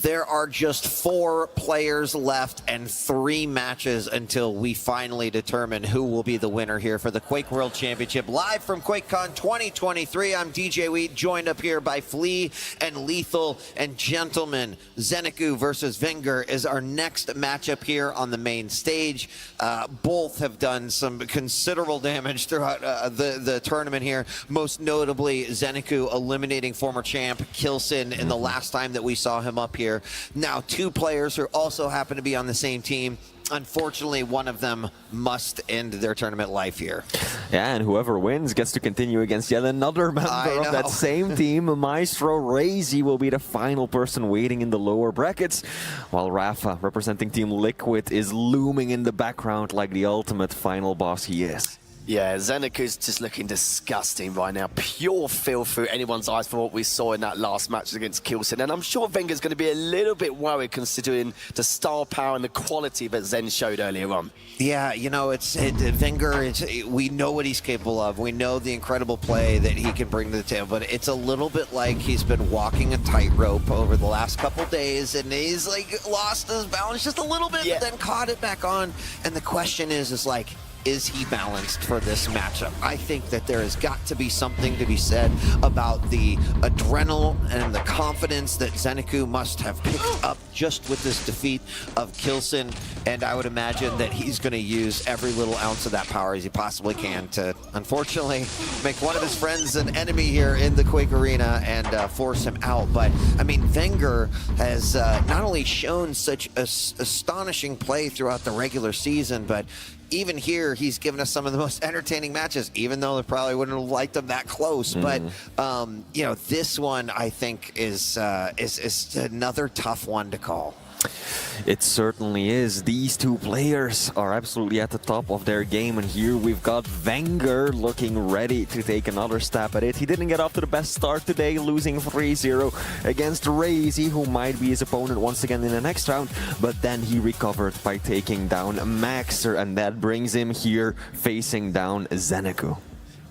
there are just 4 players left and 3 matches until we finally determine who will be the winner here for the Quake World Championship. Live from QuakeCon 2023, I'm DJ Wheat, joined up here by Flea and Lethal. And gentlemen, Xenoku versus Wenger is our next matchup here on the main stage. Both have done some considerable damage throughout the tournament here, most notably Xenoku eliminating former champ Kilson in the last time that we saw him up here. Now 2 players who also happen to be on the same team. Unfortunately, one of them must end their tournament life here. Yeah, and whoever wins gets to continue against yet another member of that same team. Maestro Razy will be the final person waiting in the lower brackets, while Rafa, representing Team Liquid, is looming in the background like the ultimate final boss he is. Yeah, Xenoku's just looking disgusting right now. Pure filth through anyone's eyes for what we saw in that last match against Kilson. And I'm sure Wenger's going to be a little bit worried considering the star power and the quality that Zen showed earlier on. Yeah, you know, Wenger, we know what he's capable of. We know the incredible play that he can bring to the table, but it's a little bit like he's been walking a tightrope over the last couple days, and he's like lost his balance just a little bit, but then caught it back on. And the question is like, is he balanced for this matchup? I think that there has got to be something to be said about the adrenaline and the confidence that Xenoku must have picked up just with this defeat of Kilson, and I would imagine that he's going to use every little ounce of that power as he possibly can to, unfortunately, make one of his friends an enemy here in the Quake Arena and force him out. But, I mean, Wenger has not only shown such astonishing play throughout the regular season, but even here, he's given us some of the most entertaining matches, even though they probably wouldn't have liked them that close. But, you know, this one, I think, is another tough one to call. It certainly is. These 2 players are absolutely at the top of their game, and here we've got Wenger looking ready to take another stab at it. He didn't get off to the best start today, losing 3-0 against Razy, who might be his opponent once again in the next round, but then he recovered by taking down Maxer, and that brings him here facing down Xenoku.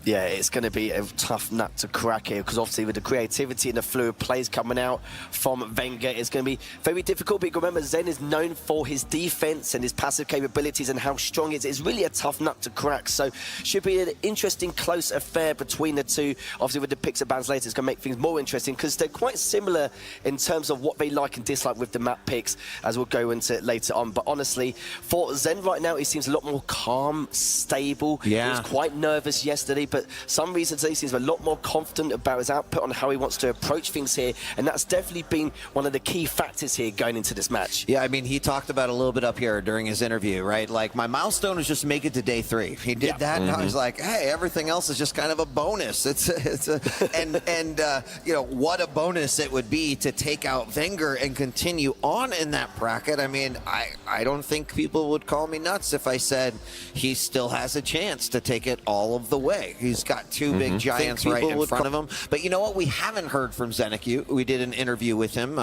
Yeah, it's going to be a tough nut to crack here, because obviously with the creativity and the fluid plays coming out from Wenger, it's going to be very difficult. But remember, Zen is known for his defense and his passive capabilities and how strong it is. It's really a tough nut to crack. So should be an interesting, close affair between the 2. Obviously with the picks of bans later, it's going to make things more interesting, because they're quite similar in terms of what they like and dislike with the map picks, as we'll go into it later on. But honestly, for Zen right now, he seems a lot more calm, stable. Yeah. He was quite nervous yesterday, but some reasons he seems a lot more confident about his output on how he wants to approach things here, and that's definitely been one of the key factors here going into this match. Yeah, I mean, he talked about a little bit up here during his interview, right? Like, my milestone was just make it to day 3. He did that, and I was like, hey, everything else is just kind of a bonus. And you know, what a bonus it would be to take out Wenger and continue on in that bracket. I mean, I don't think people would call me nuts if I said he still has a chance to take it all of the way. He's got 2 big giants right in front of him. But you know what? We haven't heard from Xenoku. We did an interview with him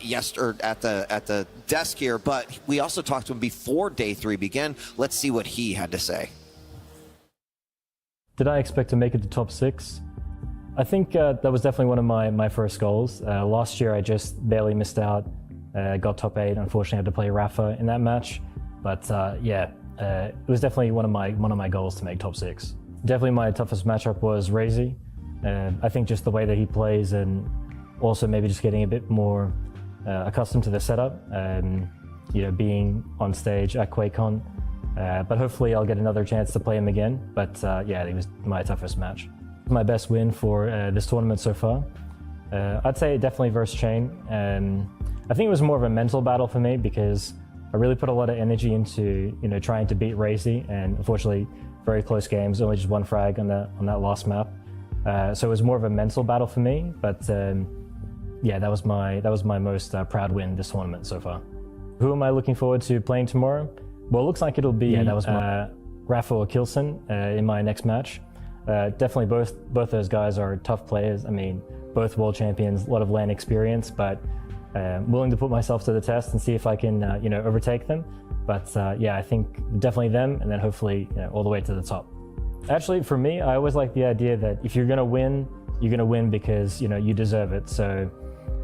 yesterday at the desk here, but we also talked to him before day 3 began. Let's see what he had to say. Did I expect to make it to top 6? I think that was definitely one of my first goals. Last year I just barely missed out, got top 8. Unfortunately I had to play Rafa in that match. But yeah, it was definitely one of my goals to make top 6. Definitely my toughest matchup was Razy. I think just the way that he plays, and also maybe just getting a bit more accustomed to the setup, you know, being on stage at QuakeCon. But hopefully I'll get another chance to play him again. But yeah, it was my toughest match. My best win for this tournament so far. I'd say definitely versus Chain. I think it was more of a mental battle for me, because I really put a lot of energy into, you know, trying to beat Razy, and unfortunately very close games, only just 1 frag on that last map. So it was more of a mental battle for me, but yeah, that was my most proud win this tournament so far. Who am I looking forward to playing tomorrow? Well, it looks like it'll be Rafa or Kilson in my next match. Definitely both those guys are tough players. I mean, both world champions, a lot of LAN experience, but willing to put myself to the test and see if I can you know, overtake them. But yeah, I think definitely them, and then hopefully, you know, all the way to the top. Actually, for me, I always like the idea that if you're going to win, you're going to win because, you know, you deserve it. So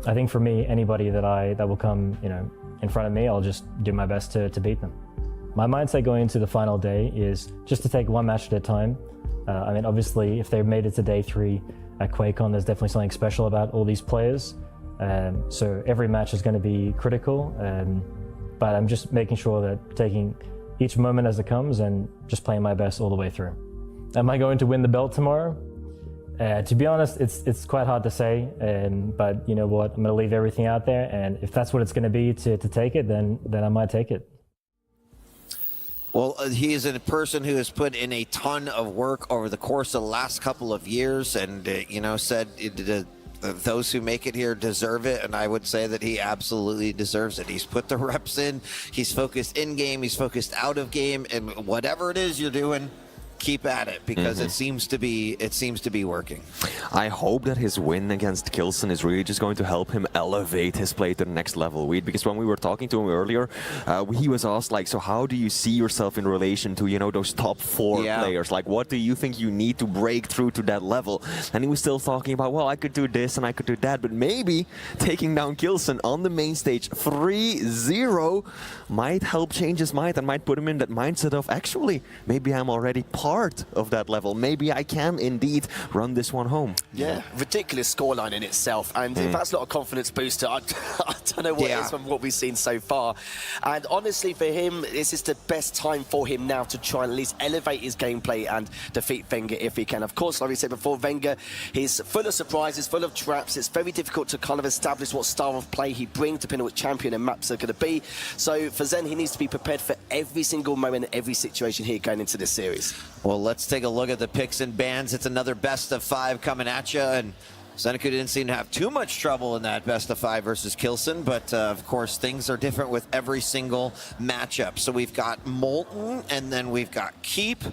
I think for me, anybody that will come, in front of me, I'll just do my best to beat them. My mindset going into the final day is just to take one match at a time. I mean, obviously, if they've made it to day 3 at QuakeCon, there's definitely something special about all these players. So every match is going to be critical, but I'm just making sure that taking each moment as it comes and just playing my best all the way through. Am I going to win the belt tomorrow? To be honest, it's quite hard to say, but you know what? I'm going to leave everything out there, and if that's what it's going to be to take it, then I might take it. Well, he is a person who has put in a ton of work over the course of the last couple of years, and said those who make it here deserve it, and I would say that he absolutely deserves it. He's put the reps in, he's focused in game, he's focused out of game, and whatever it is you're doing, keep at it, because it seems to be working. I hope that his win against Kilson is really just going to help him elevate his play to the next level, because when we were talking to him earlier, he was asked, like, so how do you see yourself in relation to, those top 4 players? Like, what do you think you need to break through to that level? And he was still talking about, well, I could do this and I could do that, but maybe taking down Kilson on the main stage 3-0 might help change his mind and might put him in that mindset of, actually, maybe I'm already part of that level. Maybe I can indeed run this one home. Yeah, ridiculous scoreline in itself, and if that's not a confidence booster, I don't know what is from what we've seen so far. And honestly, for him, this is the best time for him now to try and at least elevate his gameplay and defeat Wenger if he can. Of course, like we said before, Wenger, he's full of surprises, full of traps. It's very difficult to kind of establish what style of play he brings, depending on which champion and maps are going to be. So for Zen, he needs to be prepared for every single moment, every situation here going into this series. Well, let's take a look at the picks and bans. It's another best of 5 coming at you, and Seneca didn't seem to have too much trouble in that best of 5 versus Kilson, but of course things are different with every single matchup. So we've got Molten, and then we've got Keep,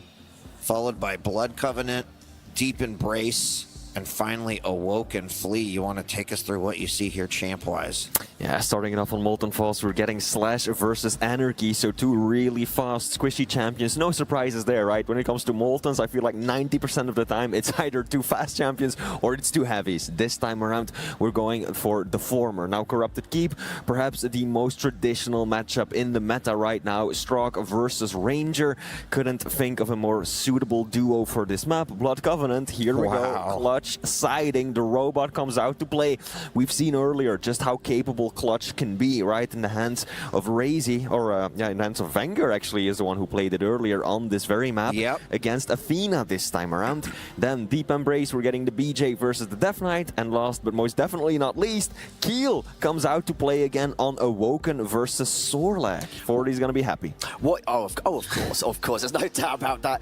followed by Blood Covenant, Deep Embrace, and finally Awoken Flee. You want to take us through what you see here champ-wise? Yeah, starting it off on Molten Falls, we're getting Slash versus Anarchy, so 2 really fast, squishy champions. No surprises there, right? When it comes to Moltens, I feel like 90% of the time it's either 2 fast champions or it's 2 heavies. This time around, we're going for the former. Now, Corrupted Keep, perhaps the most traditional matchup in the meta right now. Strok versus Ranger. Couldn't think of a more suitable duo for this map. Blood Covenant, here we go. Clutch siding, the robot comes out to play. We've seen earlier just how capable Clutch can be, right? In the hands of Razy, or in the hands of Wenger, actually, is the one who played it earlier on this very map against Athena this time around. Then Deep Embrace, we're getting the BJ versus the Death Knight, and last but most definitely not least, Keel comes out to play again on Awoken versus Sorlag. 40's gonna be happy. What? Oh, of course, there's no doubt about that.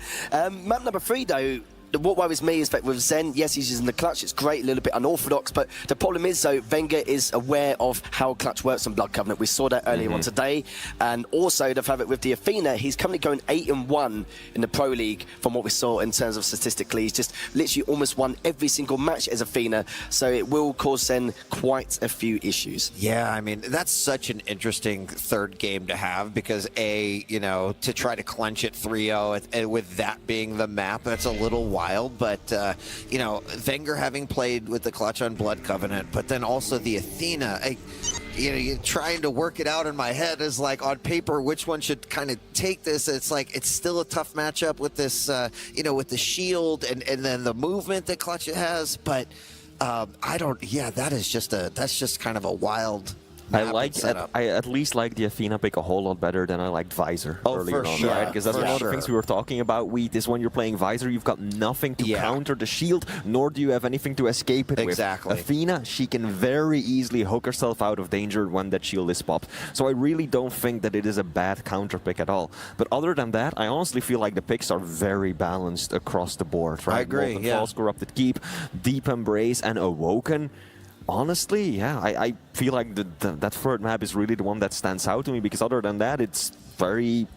Map number 3, though, what worries me is that with Zen, yes, he's using the clutch. It's great, a little bit unorthodox, but the problem is, though, Wenger is aware of how clutch works on Blood Covenant. We saw that earlier on today, and also the fact that with the Athena, he's currently going 8-1 in the Pro League from what we saw in terms of statistically. He's just literally almost won every single match as Athena, so it will cause Zen quite a few issues. Yeah, I mean, that's such an interesting third game to have, because to try to clench it 3-0 with that being the map, that's a little wild. But Wenger having played with the clutch on Blood Covenant, but then also the Athena, you're trying to work it out in my head as like on paper which one should kind of take this. It's like it's still a tough matchup with this with the shield and then the movement that clutch has, but that's just kind of a wild I at least like the Athena pick a whole lot better than I liked Visor earlier on, right? Because that's one of the things we were talking about, Wheat, is when you're playing Visor, you've got nothing to counter the shield, nor do you have anything to escape it with. Athena, she can very easily hook herself out of danger when that shield is popped. So I really don't think that it is a bad counter pick at all. But other than that, I honestly feel like the picks are very balanced across the board, right? I agree, Molten Falls, Corrupted Keep, Deep Embrace, and Awoken. Honestly, I feel like that third map is really the one that stands out to me, because other than that, it's very,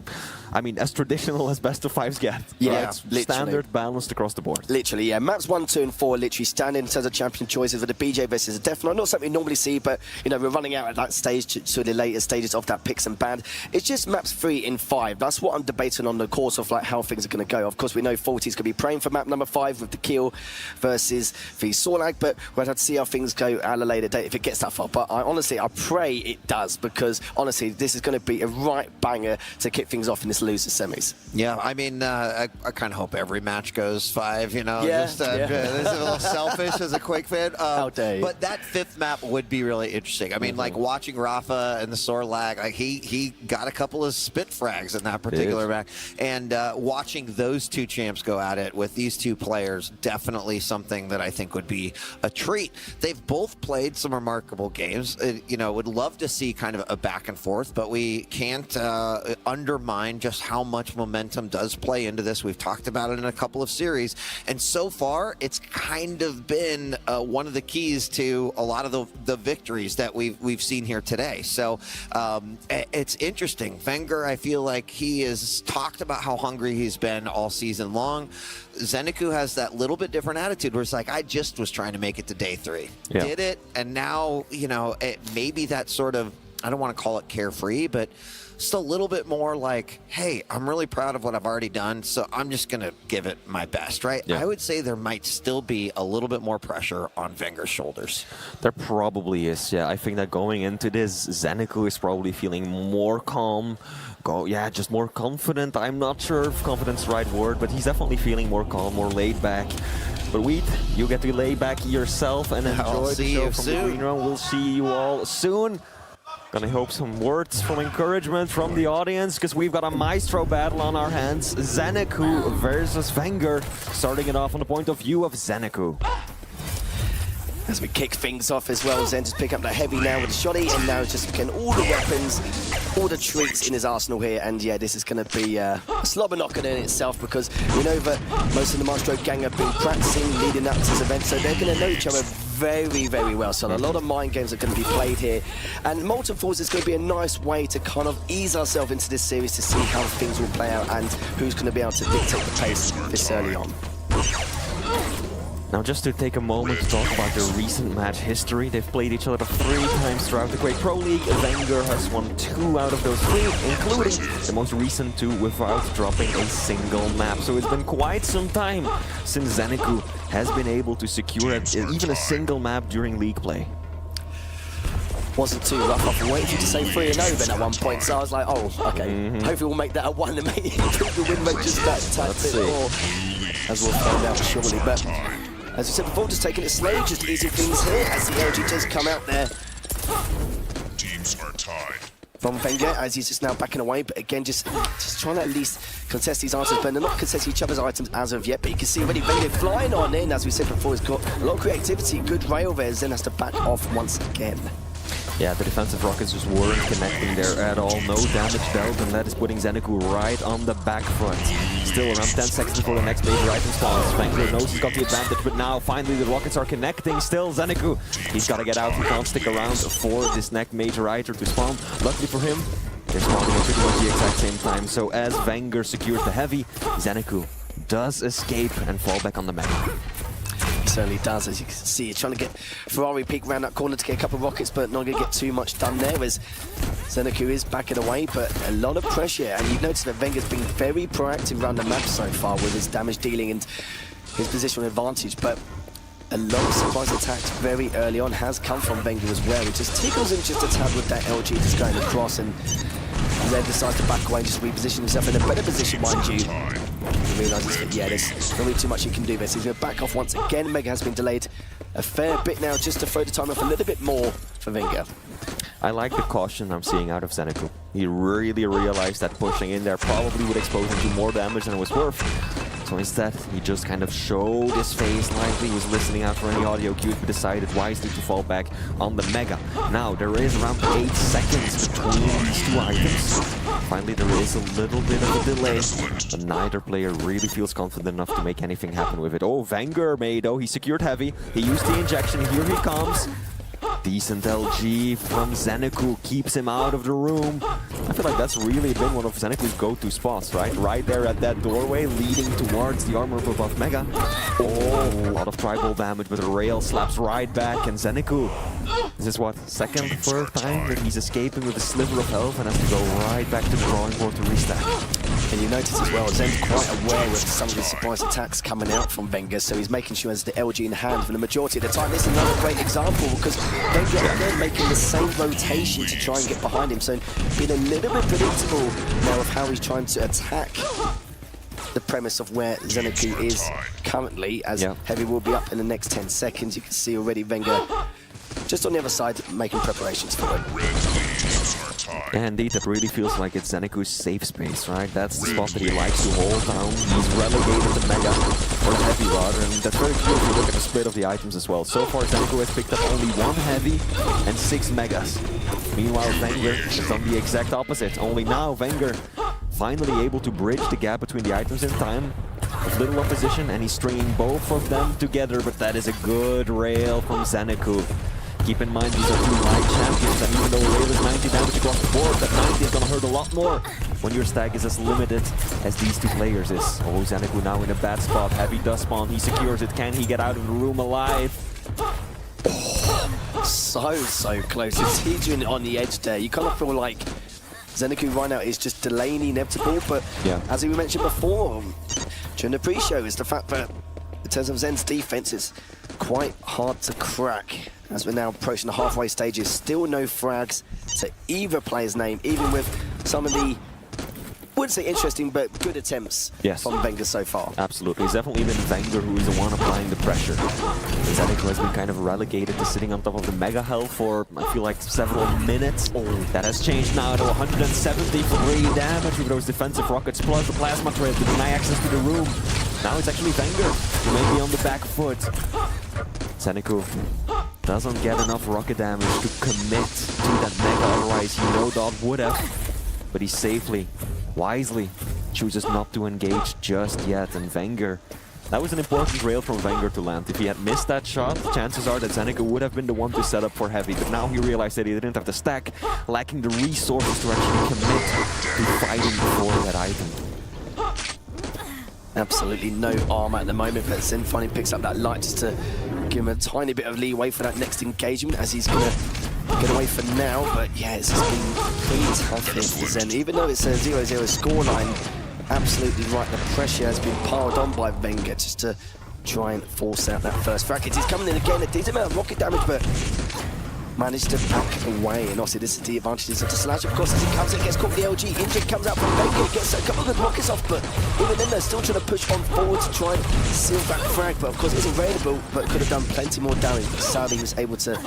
I mean, as traditional as best of fives get. Yeah, right? literally. Standard, balanced across the board. Literally, yeah. Maps 1, 2, and 4 literally stand in terms of champion choices with the BJ versus the Deflon. Not something we normally see, but you know, we're running out at that stage to the later stages of that picks and ban. It's just maps 3 and 5. That's what I'm debating on the course of like how things are going to go. Of course, we know 40's going to be praying for map number 5 with the kill versus the Sorlag, but we'll have to see how things go at a later date if it gets that far. But honestly, I pray it does, because honestly, this is going to be a right banger to kick things off in this loser semis. Yeah, I mean, I kind of hope every match goes 5, you know. Yeah, Just, this is a little selfish as a Quake fan. How dare you. But that 5th map would be really interesting. I mean, like watching Rafa and the Sorlag, like he got a couple of spit frags in that particular map. And watching those two champs go at it with these two players, definitely something that I think would be a treat. They've both played some remarkable games. You know, would love to see kind of a back and forth, but we can't undermine just how much momentum does play into this. We've talked about it in a couple of series, and so far it's kind of been one of the keys to a lot of the victories that we've seen here today. So it's interesting. Wenger, I feel like he has talked about how hungry he's been all season long. Zeniku has that little bit different attitude where it's like, I just was trying to make it to day 3. Yeah. Did it, and now, you know, maybe that sort of, I don't want to call it carefree, but just a little bit more like, hey, I'm really proud of what I've already done, so I'm just going to give it my best, right? Yeah. I would say there might still be a little bit more pressure on Wenger's shoulders. There probably is, yeah. I think that going into this, Zeniku is probably feeling more calm. Just more confident. I'm not sure if confidence is the right word, but he's definitely feeling more calm, more laid back. But Wheat, you get to lay back yourself and enjoy the show from the green room. We'll see you all soon. Gonna hope some words from encouragement from the audience, because we've got a Maestro battle on our hands. Zeniku versus Wenger, starting it off on the point of view of Zeniku. As we kick things off as well, Zen just pick up the heavy now with the shoddy, and now just getting all the weapons, all the treats in his arsenal here. And yeah, this is going to be a slobber knocker in itself, because we know that most of the Maestro gang have been practicing leading up to this event, so they're going to know each other very, very well. So a lot of mind games are going to be played here, and Molten Force is going to be a nice way to kind of ease ourselves into this series to see how things will play out and who's going to be able to dictate the pace this early on. Now, just to take a moment to talk about their recent match history, they've played each other 3 times throughout the Quake Pro League. Wenger has won 2 out of those 3, including the most recent 2 without dropping a single map. So it's been quite some time since Zeniku has been able to secure even a single map during league play. Wasn't too rough off. I waited for you to say 3-0 then at one point, so I was like, oh, okay. Hopefully we'll make that a 1 and maybe the win rate just that tad bit more, as we'll find out surely. But as I said before, just taking it slow, just easy things here as the LG does come out there. Teams are tied. From Wenger, as he's just now backing away, but again, just trying to at least contest these items, but they're not contesting each other's items as of yet. But you can see already Wenger flying on in, as we said before, he's got a lot of creativity, good rail there, Zen has to back off once again. Yeah, the defensive rockets just weren't connecting there at all. No damage dealt, and that is putting Zeniku right on the back front. Still around 10 seconds before the next major item spawns. Wenger knows he's got the advantage, but now finally the rockets are connecting. Still Zeniku, he's got to get out. He can't stick around for this next major item to spawn. Luckily for him, they're spawning at pretty much the exact same time. So as Wenger secures the heavy, Zeniku does escape and fall back on the map. Certainly does, as you can see. He's trying to get Ferrari peek around that corner to get a couple of rockets, but not going to get too much done there, as Zeniku is backing away, but a lot of pressure. And you've noticed that Wenger's been very proactive around the map so far with his damage dealing and his positional advantage, but a lot of surprise attacks very early on has come from Wenger as well. It just tickles him just a tad with that LG just going across, and then decides to back away and just reposition himself in a better position, mind you. He realises that, yeah, there's not really too much he can do there. So he's going to back off once again. Wenger has been delayed a fair bit now just to throw the time off a little bit more for Wenger. I like the caution I'm seeing out of Zeniku. He really realized that pushing in there probably would expose him to more damage than it was worth. So instead, he just kind of showed his face lightly, was listening out for any audio cues, but decided wisely to fall back on the Mega. Now, there is around 8 seconds between these 2 items. Finally, there is a little bit of a delay, but neither player really feels confident enough to make anything happen with it. Oh, Wenger made, he secured heavy. He used the injection, here he comes. Decent LG from Zeneku keeps him out of the room. I feel like that's really been one of Zeneku's go-to spots, right? Right there at that doorway leading towards the armor of above Mega. Oh, a lot of tribal damage, but the rail slaps right back, and Zeneku, this is what, second, third time that he's escaping with a sliver of health and has to go right back to the drawing board to restack. And you notice as well, Zen's quite aware of some of his surprise attacks coming out from Wenger, so he's making sure he has the LG in hand for the majority of the time. This is another great example because Wenger again making the same rotation to try and get behind him, so being a little bit predictable now of how he's trying to attack the premise of where Zeneku is currently, as Heavy will be up in the next 10 seconds. You can see already Wenger just on the other side making preparations for it. Yeah, indeed, that really feels like it's Zeneku's safe space, right? That's the spot that he likes to hold down. He's relegated to Mega, or Heavy rather, and that's very clear if you look at the split of the items as well. So far, Zeneku has picked up only 1 Heavy and 6 Megas. Meanwhile, Wenger is on the exact opposite. Only now, Wenger finally able to bridge the gap between the items in time. With little opposition, and he's stringing both of them together, but that is a good rail from Zeneku. Keep in mind, these are 2 light champions, and even though rail is 90 damage across the board, that 90 is gonna hurt a lot more when your stack is as limited as these 2 players is. Oh, Zeneku now in a bad spot. Heavy does spawn, he secures it. Can he get out of the room alive? Oh, so close. It's teetering on the edge there. You kind of feel like Zeneku right now is just delaying the inevitable, but as we mentioned before during the pre-show, is the fact that in terms of Zen's defense, it's quite hard to crack. As we're now approaching the halfway stages, still no frags to either player's name, even with some of the, I wouldn't say interesting, but good attempts from Wenger so far. Absolutely. It's definitely been Wenger who is the one applying the pressure. Zeneku has been kind of relegated to sitting on top of the Mega Hell for, I feel like, several minutes. That has changed now to 173 damage with those defensive rockets, plus the plasma thread to deny access to the room. Now it's actually Wenger who may be on the back foot. Zeneku doesn't get enough rocket damage to commit to that Mega, otherwise he no doubt would have. But he safely, wisely chooses not to engage just yet, and Wenger, that was an important rail from Wenger to land. If he had missed that shot, chances are that Zeneku would have been the one to set up for Heavy, but now he realized that he didn't have the stack, lacking the resources to actually commit to fighting for that item. Absolutely no armor at the moment, but Zen finally picks up that light just to give him a tiny bit of leeway for that next engagement, as he's gonna get away for now. But yeah, it's just been pretty tough here for Zen. Even though it's a 0-0 scoreline, absolutely right, the pressure has been piled on by Wenger just to try and force out that first frag. He's coming in again, a decent amount of rocket damage, but managed to back away, and obviously this is the advantages of the Slash. Of course, as he comes in, gets caught with the LG, injured, comes out from Wenger, gets a couple of good rockets off, but even then they're still trying to push on forward to try and seal that frag, but of course it's available, but could have done plenty more damage. Sadly, he was able to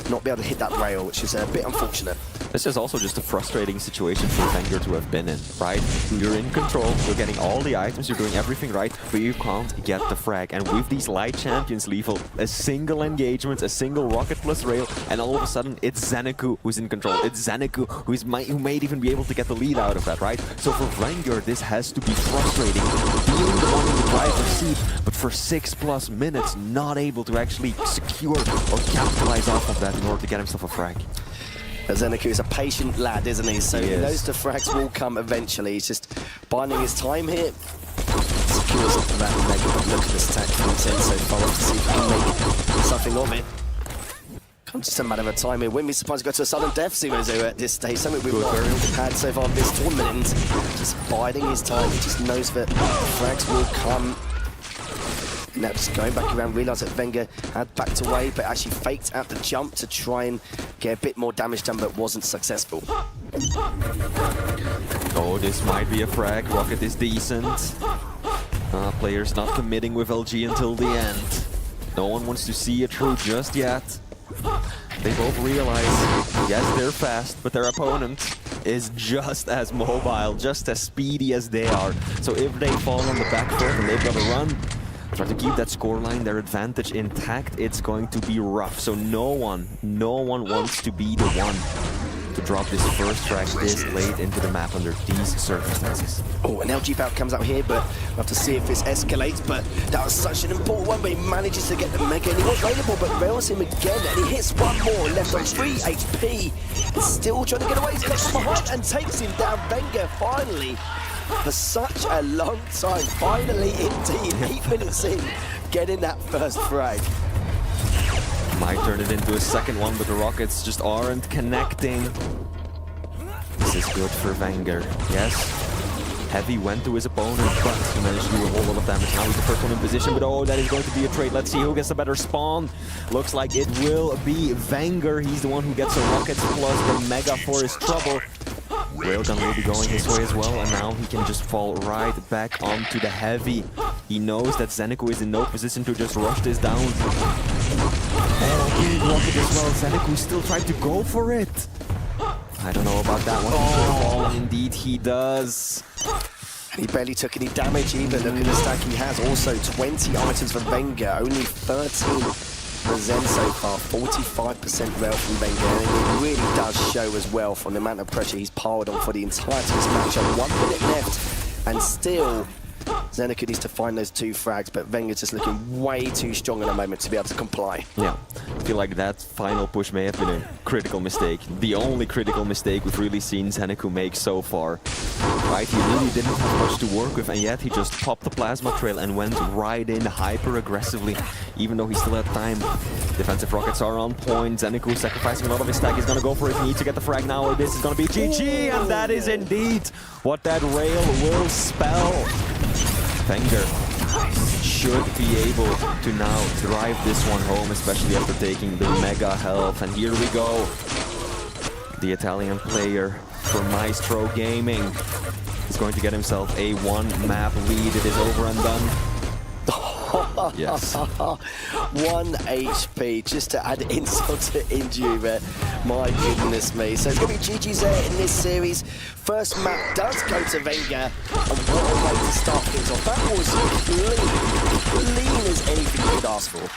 not be able to hit that rail, which is a bit unfortunate. This is also just a frustrating situation for Wenger to have been in, right? You're in control, you're getting all the items, you're doing everything right, but you can't get the frag. And with these light champions, Lethal, a single engagement, a single rocket plus rail, and all of a sudden it's Zeneku who's in control. It's Zeneku who may even be able to get the lead out of that, right? So for Wenger, this has to be frustrating, being the one in the driver's seat, but for 6+ minutes, not able to actually secure or capitalize off of that in order to get himself a frag. Zeneku is a patient lad, isn't he? So he knows the frags will come eventually. He's just biding his time here. Secures up that Mega, but look at this attack from Zen so far. Let's see if he can make something of it. Just a matter of time here. Wouldn't be surprised to go to a sudden death 0-0 at this stage. Something we've not had so far this tournament. Just biding his time. He just knows that frags will come. Now just going back around, realised that Wenger had backed away, but actually faked out the jump to try and get a bit more damage done, but wasn't successful. Oh, this might be a frag. Rocket is decent. Players not committing with LG until the end. No one wants to see it through just yet. They both realize, yes, they're fast, but their opponent is just as mobile, just as speedy as they are. So if they fall on the back foot and they've got to run, try to keep that scoreline, their advantage intact, it's going to be rough. So no one wants to be the one to drop this first frag this late into the map under these circumstances. Oh, and now G-Power comes out here, but we'll have to see if this escalates. But that was such an important one, but he manages to get the Mega, and he was available, but rails him again, and he hits one more, left on 3 HP. He's still trying to get away, he's got from behind and takes him down. Wenger finally, for such a long time, finally indeed, 8 minutes in, getting that first frag. Might turn it into a second one, but the rockets just aren't connecting. This is good for Wenger. Yes, Heavy went to his opponent, but he managed to do a whole lot of damage. Now he's the first one in position, but oh, that is going to be a trade. Let's see who gets the better spawn. Looks like it will be Wenger. He's the one who gets the rockets plus the Mega for his trouble. Railgun will be going his way as well, and now he can just fall right back onto the Heavy. He knows that Zeneku is in no position to just rush this down. And rocket as well. Zeneku still tried to go for it. I don't know about that one. Oh, indeed he does. He barely took any damage either. Look at the stack he has. Also 20 items for Wenger, only 13 for Zen so far. 45% rail from Wenger, and it really does show as well from the amount of pressure he's piled on for the entirety of this matchup. 1 minute left, and still Zeneku needs to find those 2 frags, but Wenger's just looking way too strong in the moment to be able to comply. Yeah, I feel like that final push may have been a critical mistake. The only critical mistake we've really seen Zeneku make so far. Right, he really didn't have much to work with, and yet he just popped the plasma trail and went right in hyper aggressively, even though he still had time. Defensive rockets are on point. Zeneku sacrificing a lot of his stack. He's gonna go for it. He needs to get the frag now, or this is gonna be GG, and that is indeed what that rail will spell. Wenger should be able to now drive this one home, especially after taking the Mega health. And here we go. The Italian player from Maestro Gaming is going to get himself a 1-map lead. It is over and done. Yes. 1 HP, just to add insult to injury there. My goodness me. So it's going to be GG's there in this series. First map does go to Wenger, and what a way to start things off. That was clean as anything you could ask for.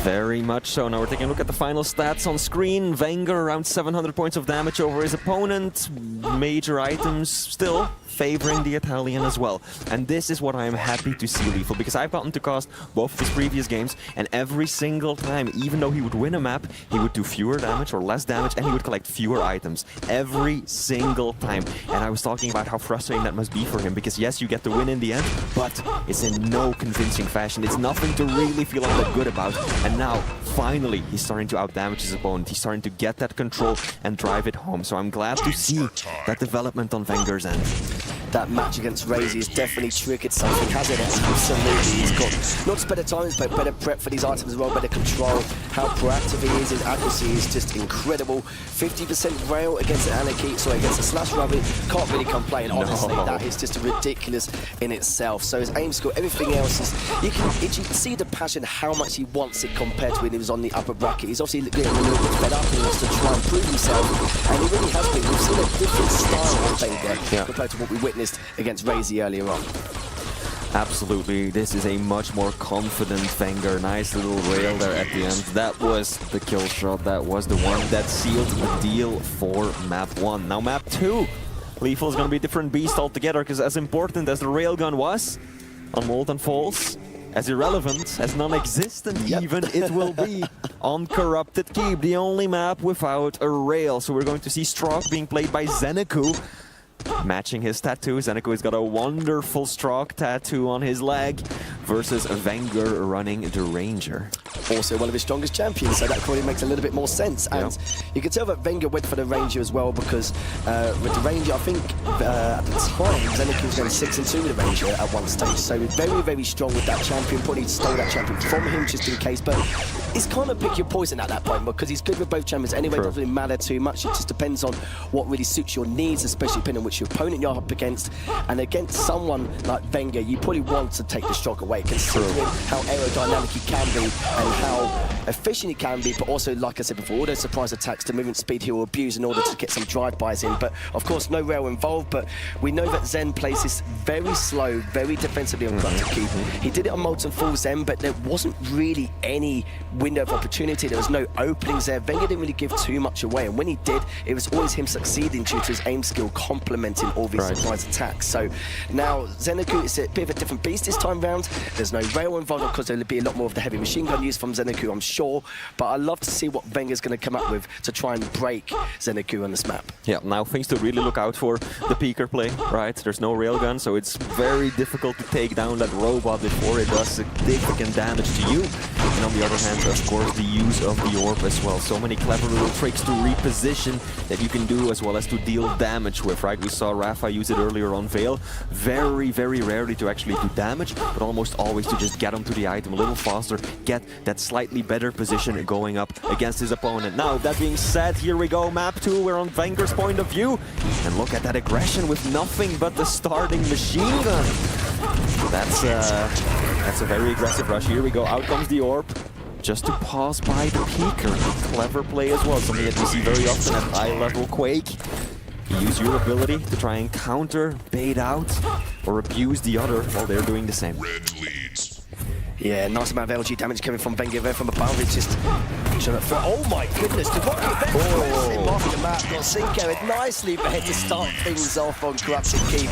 Very much so. Now we're taking a look at the final stats on screen. Wenger around 700 points of damage over his opponent. Major items still favoring the Italian as well. And this is what I am happy to see, Lethal, because I've gotten to cast both of his previous games, and every single time, even though he would win a map, he would do fewer damage or less damage, and he would collect fewer items. Every single time. And I was talking about how frustrating that must be for him, because yes, you get the win in the end, but it's in no convincing fashion. It's nothing to really feel all that good about. And now, finally, he's starting to outdamage his opponent. He's starting to get that control and drive it home. So I'm glad to see that development on Wenger's end. That match against Razy has definitely triggered something, has it? Absolutely. He's got not just better timings, but better prep for these items as well, better control. How proactive he is, his accuracy is just incredible. 50% rail against an Anarchy, sorry, against a Slash Rubby. Can't really complain, honestly. No. That is just ridiculous in itself. So his aim skill, everything else is, you can see the passion, how much he wants it compared to when he was on the upper bracket. He's obviously getting a little bit fed up and he wants to try and prove himself. And he really has been. We've seen a different style of Wenger compared to what we witnessed against Razy earlier on. Absolutely, this is a much more confident Wenger. Nice little rail there at the end. That was the kill shot. That was the one that sealed the deal for map 1. Now map 2, Lethal is going to be a different beast altogether, because as important as the railgun was on Molten Falls, as irrelevant, as non-existent even, it will be on Corrupted Keep, the only map without a rail. So we're going to see Stroke being played by Zeneku, matching his tattoo. Zeneku has got a wonderful Stroke tattoo on his leg versus Wenger running the Ranger. Also one of his strongest champions, so that probably makes a little bit more sense. And you can tell that Wenger went for the Ranger as well, because with the Ranger, I think at the time, Zeneku was going 6-2 with the Ranger at one stage. So very, very strong with that champion. Probably stole that champion from him just in case, but it's kind of pick your poison at that point, because he's good with both champions anyway. It doesn't really matter too much. It just depends on what really suits your needs, especially depending on which your opponent you're up against. And against someone like Wenger, you probably want to take the Stroke away, considering how aerodynamic he can be and how efficient he can be, but also, like I said before, all those surprise attacks, the movement speed he will abuse in order to get some drive-bys in. But of course, no rail involved, but we know that Zen plays this very slow, very defensively on Corrupted Keep. He did it on Molten Full Zen, but there wasn't really any window of opportunity. There was no openings there. Wenger didn't really give too much away, and when he did, it was always him succeeding due to his aim skill complementing all these surprise attacks. So now Zeneku is a bit of a different beast this time round. There's no rail involved, because there'll be a lot more of the heavy machine gun used from Zeneku, I'm sure, but I love to see what Wenger's going to come up with to try and break Zeneku on this map. Yeah, now things to really look out for: the peeker play, right? There's no railgun, so it's very difficult to take down that robot before it does significant damage to you. And on the other hand, of course, the use of the orb as well. So many clever little tricks to reposition that you can do, as well as to deal damage with, right? We saw Rafa use it earlier on Veil. Very, very rarely to actually do damage, but almost always to just get onto the item a little faster, get that slightly better position going up against his opponent. Now, that being said, here we go, map 2, we're on Wenger's point of view, and look at that aggression with nothing but the starting machine gun. That's a very aggressive rush. Here we go, out comes the orb, just to pass by the peeker. Clever play as well, something that we see very often at high-level Quake. You use your ability to try and counter, bait out, or abuse the other while they're doing the same. Red leads. Yeah, nice amount of LG damage coming from Wenger there from above. It's just... Oh my goodness, the rocket there him off the map. Got Cinco with nicely there to start things off on Corrupted Keep.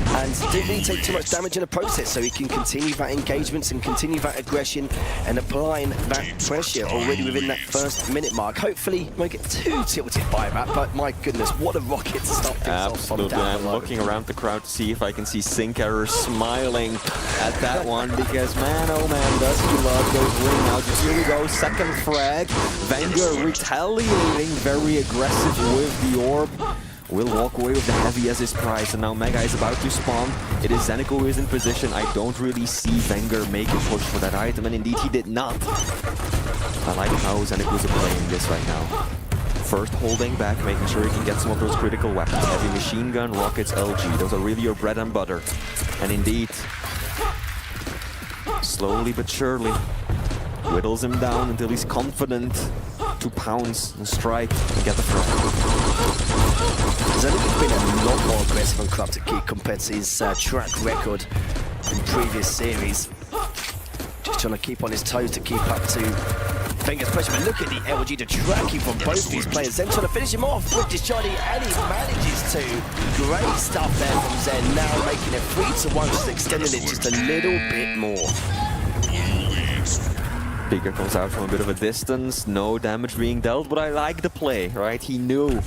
And didn't really take too much damage in the process, so he can continue that engagements and continue that aggression and applying that pressure already within that first minute mark. Hopefully, won't get too tilted by that, but my goodness, what a rocket to start things off. Absolutely, I'm looking around the crowd to see if I can see Sinker smiling at that one, because man, oh man, does he love those ring outs. Here we go, second frag. Wenger retaliating, very aggressive with the orb. Will walk away with the heavy as his prize, and now Mega is about to spawn. It is Zeneku who is in position. I don't really see Wenger make a push for that item, and indeed he did not. I like how Zeneku is playing this right now. First holding back, making sure he can get some of those critical weapons. Heavy machine gun, rockets, LG. Those are really your bread and butter. And indeed, slowly but surely, whittles him down until he's confident to pounce and strike and get the front. Zenecu's been a lot more aggressive on Corrupted Keep compared to his track record in previous series. Just trying to keep on his toes to keep up to Wenger's pressure. But look at the LG, the tracking from both these players. Zen trying to finish him off with discharging, and he manages to. Great stuff there from Zen, now making it 3-1, just extending it just a little bit more. Peeker comes out from a bit of a distance, no damage being dealt, but I like the play, right? He knew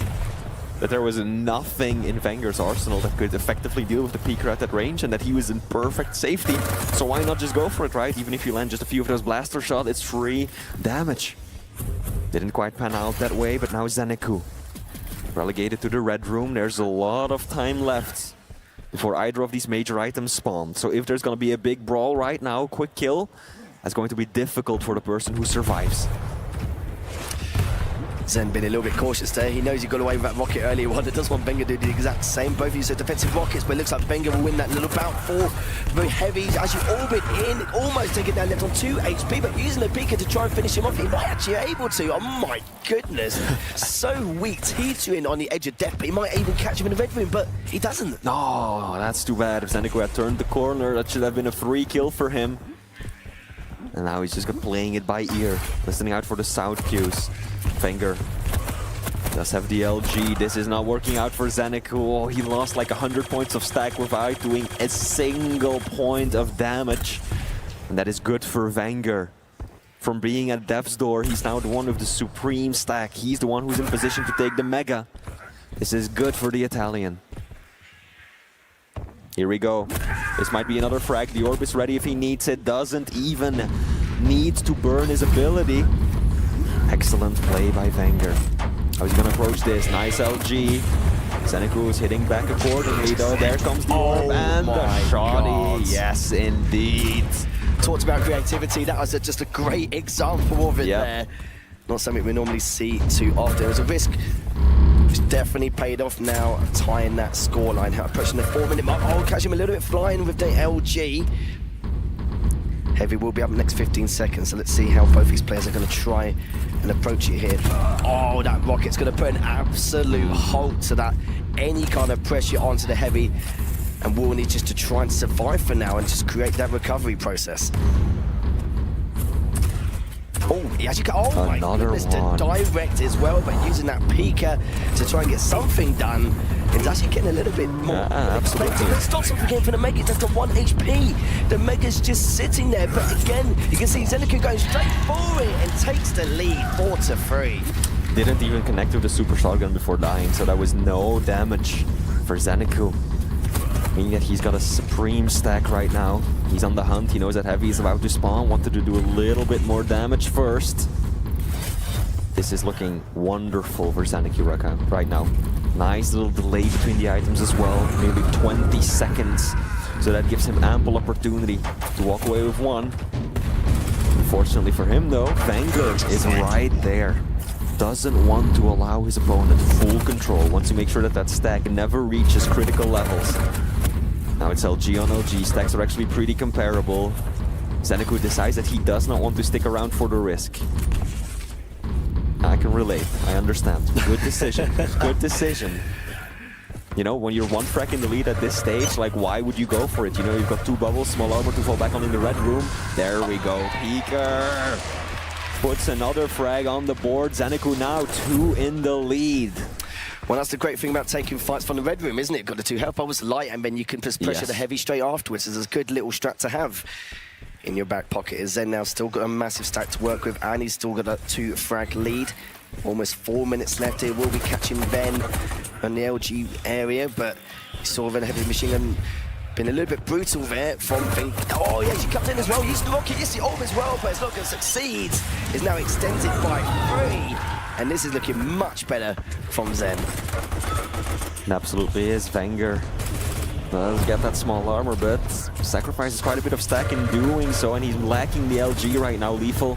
that there was nothing in Wenger's arsenal that could effectively deal with the Peeker at that range, and that he was in perfect safety. So why not just go for it, right? Even if you land just a few of those blaster shots, it's free damage. Didn't quite pan out that way, but now Zeneku relegated to the red room. There's a lot of time left before either of these major items spawn. So if there's gonna be a big brawl right now, quick kill, that's going to be difficult for the person who survives. Zen been a little bit cautious there. He knows he got away with that rocket earlier on. It does want Wenger to do the exact same. Both use defensive rockets, but it looks like Wenger will win that little bout for very heavy. As you orbit in, almost taking down left on 2 HP, but using the Peeker to try and finish him off. He might actually be able to. Oh my goodness. So weak, teetering on the edge of death, but he might even catch him in the red room, but he doesn't. No, that's too bad. If Zeneku had turned the corner, that should have been a free kill for him. And now he's just playing it by ear, listening out for the sound cues. Wenger does have the LG. This is not working out for Zeneku. Oh, he lost like 100 points of stack without doing a single point of damage. And that is good for Wenger. From being at death's door, he's now the one with the supreme stack. He's the one who's in position to take the Mega. This is good for the Italian. Here we go. This might be another frag. The orb is ready if he needs it. Doesn't even need to burn his ability. Excellent play by Wenger. How is he gonna approach this? Nice LG. Zeneku is hitting back accordingly though. There comes the orb and the shoddy. Yes, indeed. Talked about creativity. That was just a great example of it there. Not something we normally see too often. It was a risk. It's definitely paid off now, tying that scoreline. Approaching the 4-minute mark. Oh, catch him a little bit flying with the LG. Heavy will be up next 15 seconds, so let's see how both these players are going to try and approach it here. Oh, that rocket's going to put an absolute halt to that, any kind of pressure onto the Heavy, and will need just to try and survive for now and just create that recovery process. Oh, he actually got, oh my goodness, the direct as well, but using that peeker to try and get something done. It's actually getting a little bit more unexpected. Let's stop something again for the Mega. That's the 1 HP. The Mega's just sitting there, but again, you can see Zeneku going straight for it and takes the lead 4-3. Didn't even connect with the super shotgun before dying, so that was no damage for Zeneku. Meaning that he's got a supreme stack right now. He's on the hunt, he knows that Heavy is about to spawn, wanted to do a little bit more damage first. This is looking wonderful for Zeneku right now. Nice little delay between the items as well, maybe 20 seconds. So that gives him ample opportunity to walk away with one. Unfortunately for him though, Wenger is right there. Doesn't want to allow his opponent full control, wants to make sure that that stack never reaches critical levels. Now it's LG on LG, stacks are actually pretty comparable. Zeneku decides that he does not want to stick around for the risk. I can relate, I understand. Good decision, good decision. You know, when you're one frag in the lead at this stage, like why would you go for it? You know, you've got 2 bubbles, small armor to fall back on in the red room. There we go, Peeker puts another frag on the board. Zeneku now 2 in the lead. Well, that's the great thing about taking fights from the red room, isn't it? Got the 2 health bubbles light, and then you can just pressure the Heavy straight afterwards. It's a good little strat to have in your back pocket. Is Zen now still got a massive stack to work with, and he's still got a 2 frag lead. Almost 4 minutes left here. We'll be catching Ben on the LG area, but you saw the Heavy machine gun been a little bit brutal there from Fink. Oh yeah, she comes in as well. Used the rocket, used the orb as well, but it's not going to succeed. Is now extended by 3, and this is looking much better from Zen. It absolutely is. Wenger does get that small armor, but sacrifices quite a bit of stack in doing so, and he's lacking the LG right now. Lethal,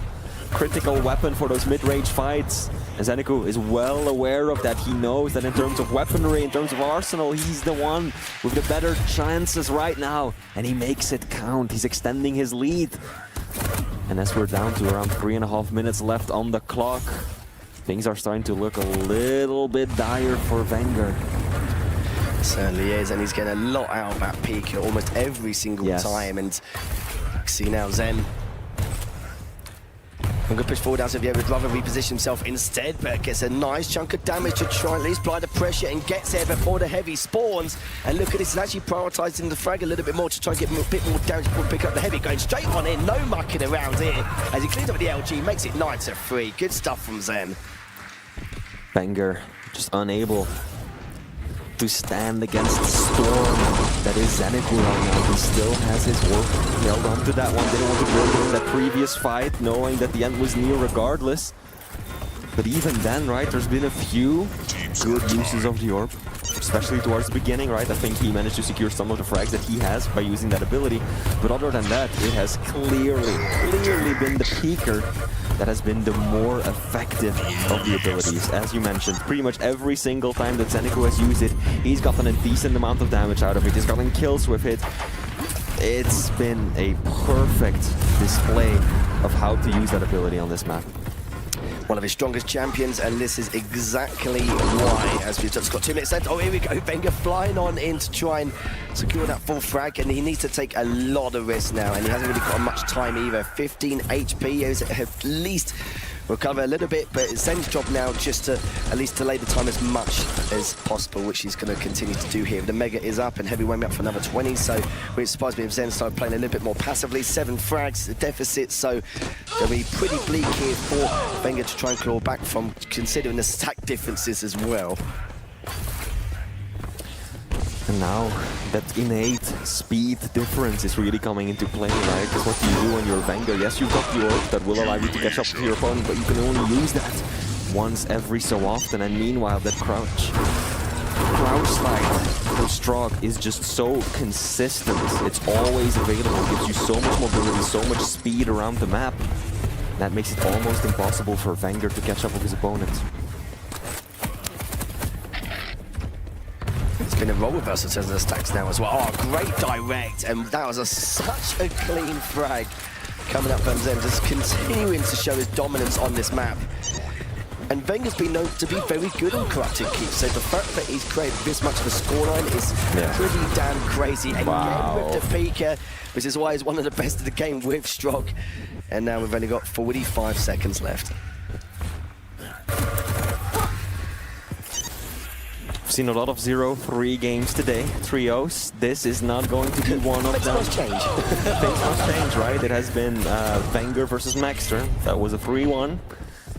critical weapon for those mid-range fights. And Zeneku is well aware of that. He knows that in terms of weaponry, in terms of arsenal, he's the one with the better chances right now. And he makes it count. He's extending his lead. And as we're down to around 3.5 minutes left on the clock, things are starting to look a little bit dire for Wenger. Certainly is, and he's getting a lot out of that peak almost every single time. And see now Zen. I'm going to push forward now, so he would rather reposition himself instead, but gets a nice chunk of damage to try and at least apply the pressure and gets there before the Heavy spawns. And look at this, he's actually prioritising the frag a little bit more to try and get a bit more damage before pick up the Heavy. Going straight on in, no mucking around here. As he cleans up with the LG, makes it 9-3. Good stuff from Zen. Wenger just unable to stand against the storm that is Zeneku right now. He still has his work. He held on to that one, didn't want to go in that previous fight, knowing that the end was near regardless. But even then, right, there's been a few good uses of the orb, especially towards the beginning, right? I think he managed to secure some of the frags that he has by using that ability. But other than that, it has clearly been the peeker that has been the more effective of the abilities. As you mentioned, pretty much every single time that Zeneku has used it, he's gotten a decent amount of damage out of it. He's gotten kills with it. It's been a perfect display of how to use that ability on this map. One of his strongest champions, and this is exactly why. As we've just got 2 minutes left. Oh, here we go. Wenger flying on in to try and secure that full frag, and he needs to take a lot of risks now, and he hasn't really got much time either. 15 HP, he has at least recover a little bit, but it's Zen's job now just to at least delay the time as much as possible, which he's going to continue to do here. The Mega is up, and Heavy won't be up for another 20, so wouldn't surprise me if Zen started playing a little bit more passively. 7 frags, the deficit, so they'll be pretty bleak here for Wenger to try and claw back from, considering the stack differences as well. And now that innate speed difference is really coming into play, right? Because what you do when you're Wenger, yes, you've got the orb that will allow you to catch up to your opponent, but you can only use that once every so often. And meanwhile, that crouch slide for Strog is just so consistent. It's always available. It gives you so much mobility, so much speed around the map. That makes it almost impossible for Wenger to catch up with his opponent. Going to roll reversal to the stacks now as well. Oh, great direct, and that was such a clean frag coming up from Zen, just continuing to show his dominance on this map. And Wenger's been known to be very good on corrupted keeps, so the fact that he's created this much of a scoreline is pretty damn crazy. Again with the Pika, which is why he's one of the best of the game with Stroke. And now we've only got 45 seconds left. We've seen a lot of 0-3 games today, 3-0s. This is not going to be one of them. Things must change. Things must change, right? It has been Wenger versus Maxter. That was a 3-1.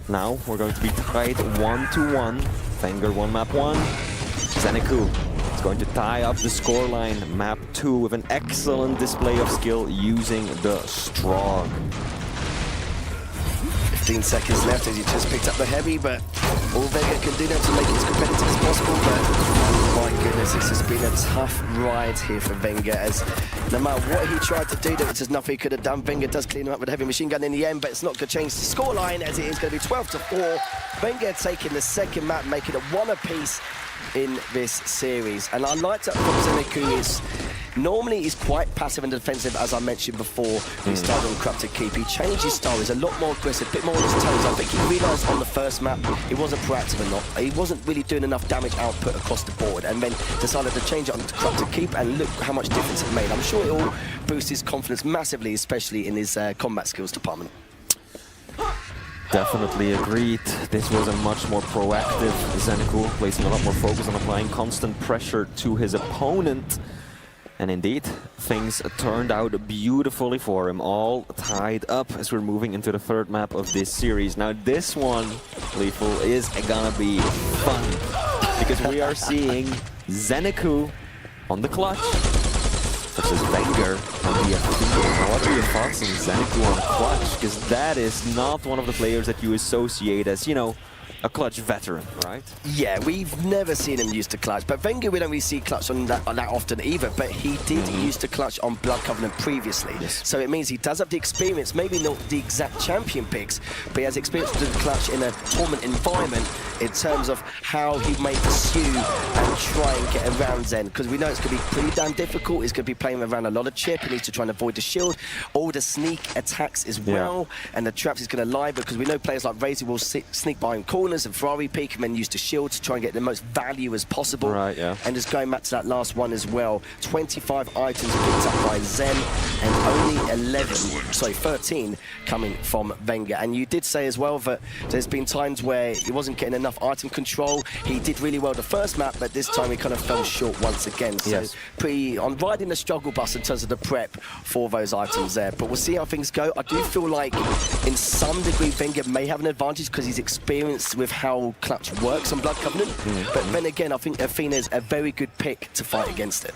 Now we're going to be tied 1-1. Wenger won map 1. Zeneku is going to tie up the scoreline map 2 with an excellent display of skill using the Strong. 15 seconds left as he just picked up the heavy, but all Wenger can do now to make it as competitive as possible. But my goodness, this has been a tough ride here for Wenger, as no matter what he tried to do, there was just nothing he could have done. Wenger does clean him up with a heavy machine gun in the end, but it's not going to change the scoreline, as it is going to be 12-4. Wenger taking the second map, making it 1 apiece in this series. And I like that from Zeneku is normally he's quite passive and defensive, as I mentioned before. He started on corrupted keep. He changed his style. He's a lot more aggressive, a bit more on his toes. I think he realised on the first map he wasn't proactive enough. He wasn't really doing enough damage output across the board, and then decided to change it on corrupted keep, and look how much difference it made. I'm sure it will boost his confidence massively, especially in his combat skills department. Definitely agreed. This was a much more proactive Zeneku, placing a lot more focus on applying constant pressure to his opponent. And indeed, things turned out beautifully for him, all tied up as we're moving into the third map of this series. Now this one, Lethal, is gonna be fun, because we are seeing Zeneku on the clutch versus Wenger on the F3. Now what are your thoughts on Zeneku on clutch? Because that is not one of the players that you associate as, you know, a clutch veteran, right? Yeah, we've never seen him use the clutch, but Wenger, we don't really see clutch on that often either, but he did use the clutch on Blood Covenant previously. Yes. So it means he does have the experience, maybe not the exact champion picks, but he has experience with the clutch in a tournament environment in terms of how he may pursue and try and get around Zen, because we know it's going to be pretty damn difficult. He's going to be playing around a lot of chip. He needs to try and avoid the shield, all the sneak attacks as well, and the traps he's going to lie, because we know players like Razor will sneak behind corners and Ferrari peek and then use the shield to try and get the most value as possible. Right, yeah. And just going back to that last one as well, 25 items picked up by Zen and only 13 coming from Wenger. And you did say as well that there's been times where he wasn't getting enough item control. He did really well the first map, but this time he kind of fell short once again. So I'm riding the struggle bus in terms of the prep for those items there. But we'll see how things go. I do feel like in some degree Wenger may have an advantage because he's experienced with how clutch works on Blood Covenant. But then again, I think Athena is a very good pick to fight against it.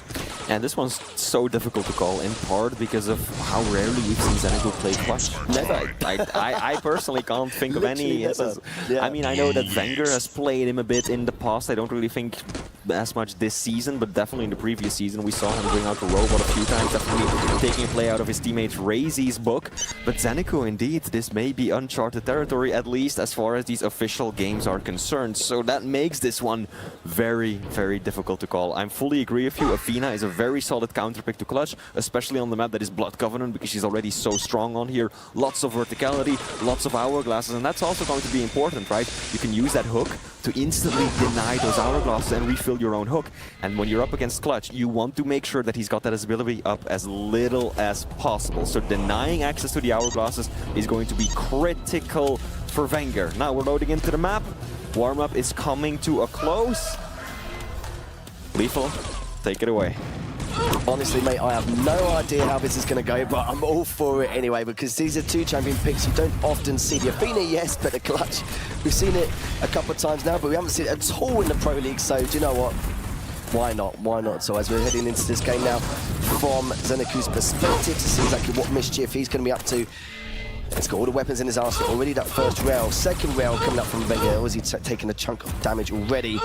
And this one's so difficult to call, in part because of how rarely we've seen Zeneku play clutch. Never. I personally can't think of any instance. Yeah. I mean, I know that Wenger has played him a bit in the past. I don't really think as much this season, but definitely in the previous season we saw him bring out the robot a few times, definitely taking a play out of his teammate Razy's book. But Zeneku, indeed, this may be uncharted territory, at least as far as these official games are concerned. So that makes this one very, very difficult to call. I fully agree with you. Athena is a very solid counterpick to clutch, especially on the map that is Blood Covenant, because she's already so strong on here. Lots of verticality, lots of hourglasses, and that's also going to be important, right? You can use that hook to instantly deny those hourglasses and refill your own hook. And when you're up against clutch, you want to make sure that he's got that ability up as little as possible. So denying access to the hourglasses is going to be critical for Wenger. Now we're loading into the map. Warm-up is coming to a close. Lethal, take it away. Honestly, mate, I have no idea how this is going to go, but I'm all for it anyway, because these are two champion picks you don't often see. The Athena, yes, but the clutch, we've seen it a couple of times now, but we haven't seen it at all in the Pro League, so do you know what? Why not? Why not? So as we're heading into this game now, from Zeneku's perspective, to see exactly what mischief he's going to be up to. He's got all the weapons in his arsenal already. That first rail, second rail coming up from Wenger. Was he taking a chunk of damage already?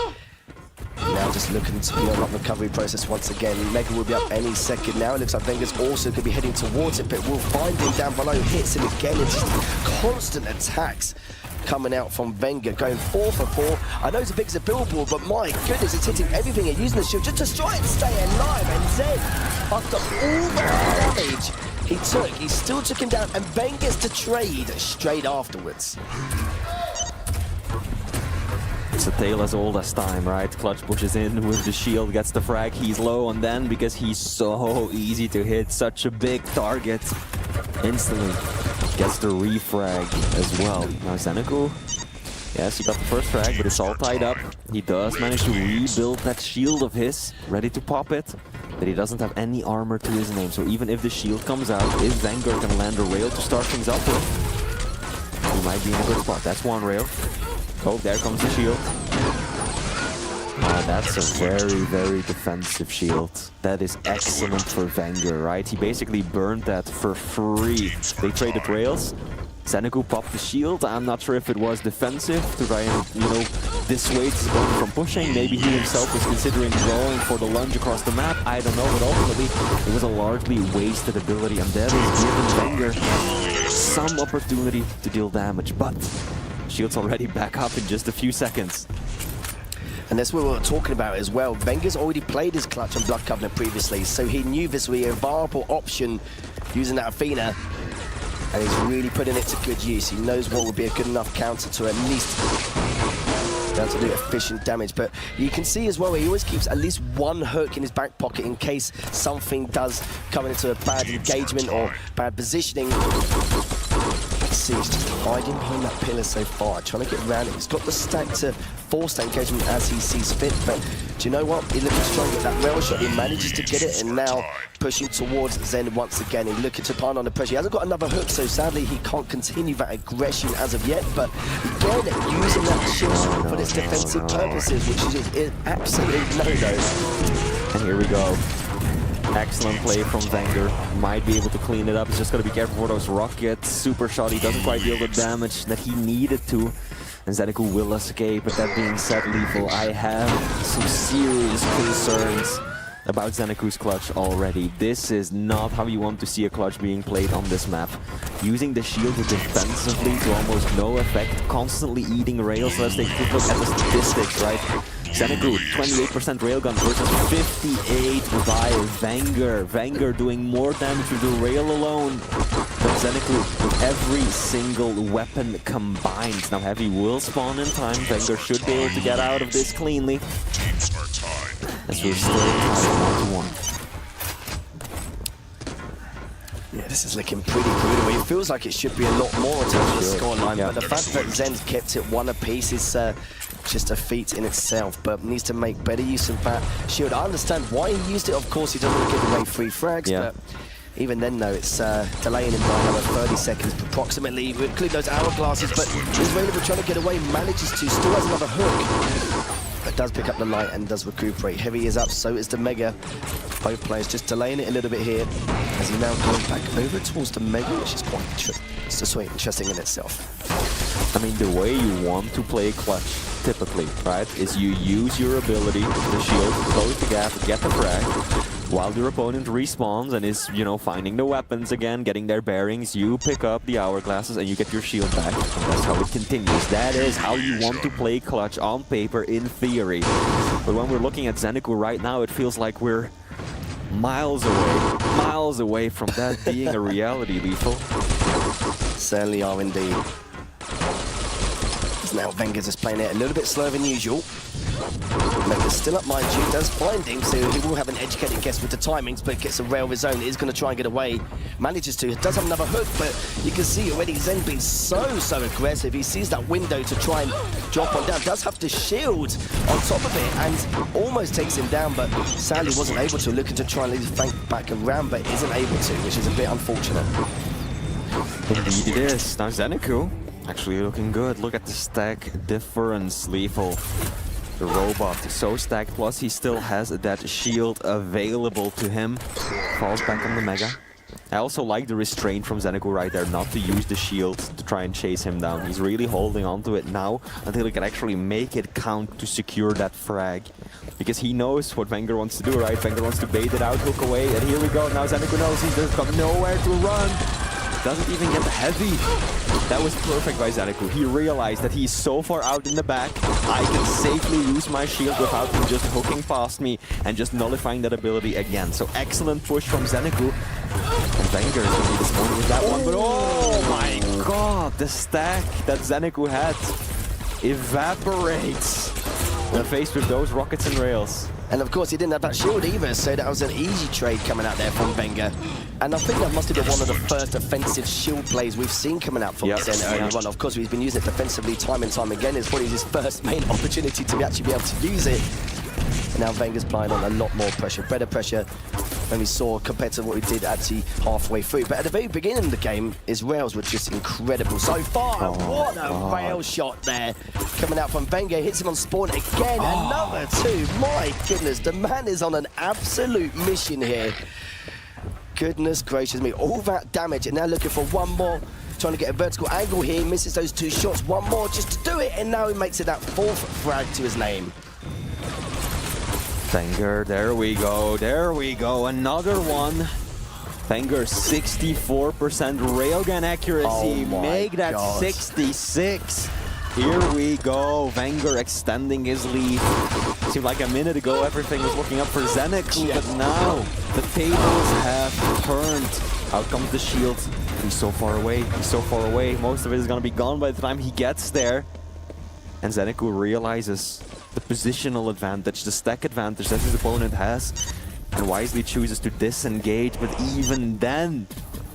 Now just looking to be on that recovery process once again. Mega will be up any second now. It looks like Wenger's also going to be heading towards it, but we'll find him down below. Hits him again. It's just constant attacks coming out from Wenger, going 4 for 4. I know it's as big as a billboard, but my goodness, it's hitting everything and using the shield just to try and stay alive. And Zen, after all the damage, he still took him down, and then gets to trade straight afterwards. It's a tale as old as time, right? Clutch pushes in with the shield, gets the frag, he's low, and then because he's so easy to hit, such a big target, instantly gets the refrag as well. Now Zeneku, yes, he got the first frag, but it's all tied up. He does manage to rebuild that shield of his, ready to pop it, but he doesn't have any armor to his name, so even if the shield comes out, is Vanguard gonna land a rail to start things up with? He might be in a good spot. That's one rail. Oh, there comes the shield. That's a very, very defensive shield. That is excellent for Vanguard, right? He basically burned that for free. They traded rails. Zeneku popped the shield. I'm not sure if it was defensive to try and, you know, dissuade his opponent from pushing. Maybe he himself was considering going for the lunge across the map. I don't know, but ultimately it was a largely wasted ability, and that is giving Vanguard some opportunity to deal damage. But shield's already back up in just a few seconds. And that's what we were talking about as well. Venger's already played his clutch on Blood Covenant previously, so he knew this would be a viable option using that Athena, and he's really putting it to good use. He knows what would be a good enough counter to at least be able to do efficient damage. But you can see as well, he always keeps at least one hook in his back pocket in case something does come into a bad engagement or bad positioning. See, he's just hiding behind that pillar so far, trying to get around it. He's got the stack to force that engagement as he sees fit, but do you know what? He's looking to try and get that rail shot. He manages to get it, and now pushing towards Zen once again. He's looking to pile on the pressure. He hasn't got another hook, so sadly he can't continue that aggression as of yet, but again, using that shield for its defensive purposes, which is absolutely no-no. And here we go. Excellent play from Vanguard. Might be able to clean it up. He's just got to be careful for those rockets. Super shot. He doesn't quite deal the damage that he needed to. And Zeneku will escape. But that being said, Lethal, I have some serious concerns about Zeneku's clutch already. This is not how you want to see a clutch being played on this map. Using the shield defensively to almost no effect, constantly eating rails. Let's take a quick look at the statistics, right? Zeneku, 28% railgun versus 58 by Vanguard. Vanguard doing more damage with the rail alone than Zeneku with every single weapon combined. Now Heavy will spawn in time. Vanguard should be able to get out of this cleanly. Teams are tied. As we're still tied 1-1. Yeah, this is looking pretty brutal. It feels like it should be a lot more in terms of the scoreline, Yeah. but the fact that Zen's kept it one apiece is just a feat in itself, but needs to make better use of that shield. I understand why he used it. Of course, he doesn't want to give away free frags, but even then, though, it's delaying him by another 30 seconds approximately. We include those hourglasses, but Israelov trying to get away, manages to, still has another hook. But does pick up the light and does recuperate. Heavy is up, so is the Mega. Both players just delaying it a little bit here as he now goes back over towards the Mega, which is quite interesting in itself. I mean, the way you want to play clutch, typically, right, is you use your ability, the shield, close the gap, get the frag, while your opponent respawns and is, you know, finding the weapons again, getting their bearings, you pick up the hourglasses and you get your shield back. And that's how it continues. That is how you want to play clutch on paper, in theory. But when we're looking at Zeneku right now, it feels like we're miles away from that being a reality, Lethal. Certainly are indeed. Now Venger's just playing it a little bit slower than usual. Mega's still up, mind you, does find him, so he will have an educated guess with the timings, but gets a rail of his own. He's going to try and get away. Manages to. Does have another hook, but you can see already Zen being so aggressive. He sees that window to try and drop on down. Does have the shield on top of it and almost takes him down, but sadly wasn't able to. Looking to try and lead his flank back around, but isn't able to, which is a bit unfortunate. Indeed it is. Now Zeneku actually looking good. Look at the stack difference, Lethal. The robot is so stacked, plus he still has that shield available to him. Falls back on the Mega. I also like the restraint from Zeneku right there, not to use the shield to try and chase him down. He's really holding on to it now until he can actually make it count to secure that frag. Because he knows what Vanguard wants to do, right? Vanguard wants to bait it out, hook away, and here we go. Now Zeneku knows he's just got nowhere to run. Doesn't even get the heavy. That was perfect by Zeneku. He realized that he's so far out in the back, I can safely use my shield without him just hooking past me and just nullifying that ability again. So excellent push from Zeneku. And Wenger is going to be disappointed with that one, but oh my god, the stack that Zeneku had evaporates when faced with those rockets and rails. And of course, he didn't have that shield either, so that was an easy trade coming out there from Wenger. And I think that must have been one of the first offensive shield plays we've seen coming out from Zen early on. Of course, he's been using it defensively time and time again. It's probably his first main opportunity to actually be able to use it. And now Wenger's applying on a lot more pressure, better pressure than we saw compared to what we did actually halfway through. But at the very beginning of the game, his rails were just incredible so far. What a rail shot there coming out from Wenger. Hits him on spawn again, another two. My goodness, the man is on an absolute mission here. Goodness gracious me, all that damage, and now looking for one more. Trying to get a vertical angle here, misses those two shots. One more just to do it, and now he makes it that 4th frag to his name. Wenger, there we go, another one. Wenger, 64% railgun accuracy, make that 66. Here we go, Wenger extending his lead. Seemed like a minute ago everything was looking up for Zeneku, but now the tables have turned. Out comes the shield. He's so far away, Most of it is gonna be gone by the time he gets there. And Zeneku realizes the positional advantage, the stack advantage that his opponent has, and wisely chooses to disengage, but even then,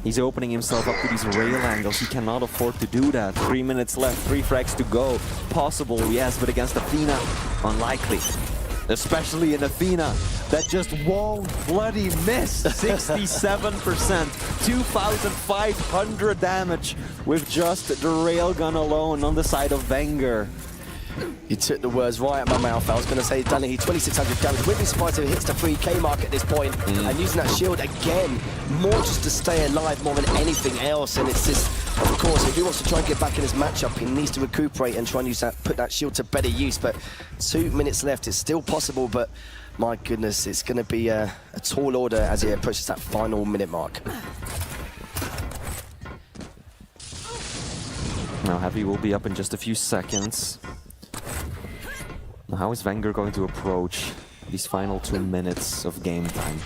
he's opening himself up to these rail angles. He cannot afford to do that. 3 minutes left, 3 frags to go. Possible, yes, but against Athena, unlikely. Especially in Athena, that just won't bloody miss. 67%, 2,500 damage with just the railgun alone on the side of Wenger. You took the words right out of my mouth. I was going to say, Dunny, 2,600 damage. Wouldn't be surprised if it hits the 3K mark at this point. And using that shield again, more just to stay alive more than anything else. And it's just, of course, if he wants to try and get back in his matchup, he needs to recuperate and try and use that, put that shield to better use. But 2 minutes left, it's still possible, but my goodness, it's going to be a tall order as he approaches that final minute mark. Now Heavy will be up in just a few seconds. Now, how is Wenger going to approach these final 2 minutes of game time?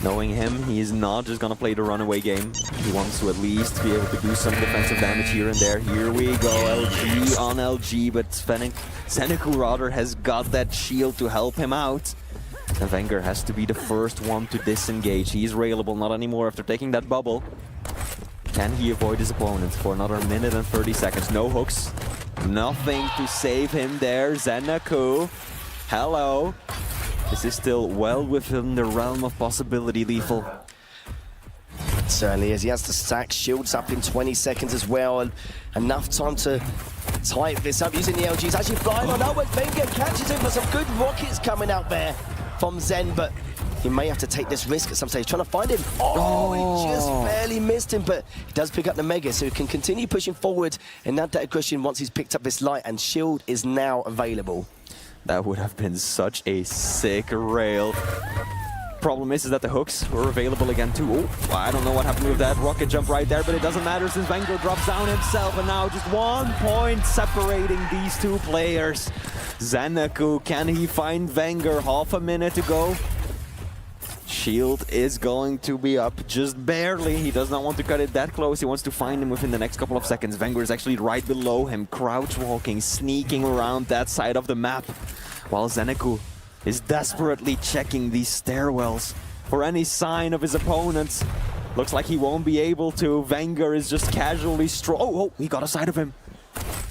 Knowing him, he is not just gonna play the runaway game. He wants to at least be able to do some defensive damage here and there. Here we go, LG on LG, but Zeneku rather has got that shield to help him out. And Wenger has to be the first one to disengage. He's railable, not anymore after taking that bubble. Can he avoid his opponent for another minute and 30 seconds? No hooks. Nothing to save him there. Zeneku. Hello. This is still well within the realm of possibility, Lethal. It certainly is. He has to stack shields up in 20 seconds as well. And enough time to type this up using the LGs. Actually flying on over. Wenger catches him, but some good rockets coming out there from Zen. But he may have to take this risk at some stage, trying to find him. Oh, he just barely missed him, but he does pick up the Mega, so he can continue pushing forward and add that aggression once he's picked up this light, and shield is now available. That would have been such a sick rail. Problem is that the hooks were available again too. Oh, I don't know what happened with that rocket jump right there, but it doesn't matter since Wenger drops down himself, and now just 1 point separating these two players. Zeneku, can he find Wenger? Half a minute to go. Shield is going to be up just barely. He does not want to cut it that close. He wants to find him within the next couple of seconds. Wenger is actually right below him, crouch walking, sneaking around that side of the map, while Zeneku is desperately checking these stairwells for any sign of his opponents. Looks like he won't be able to. Wenger is just casually oh, he got a sight of him.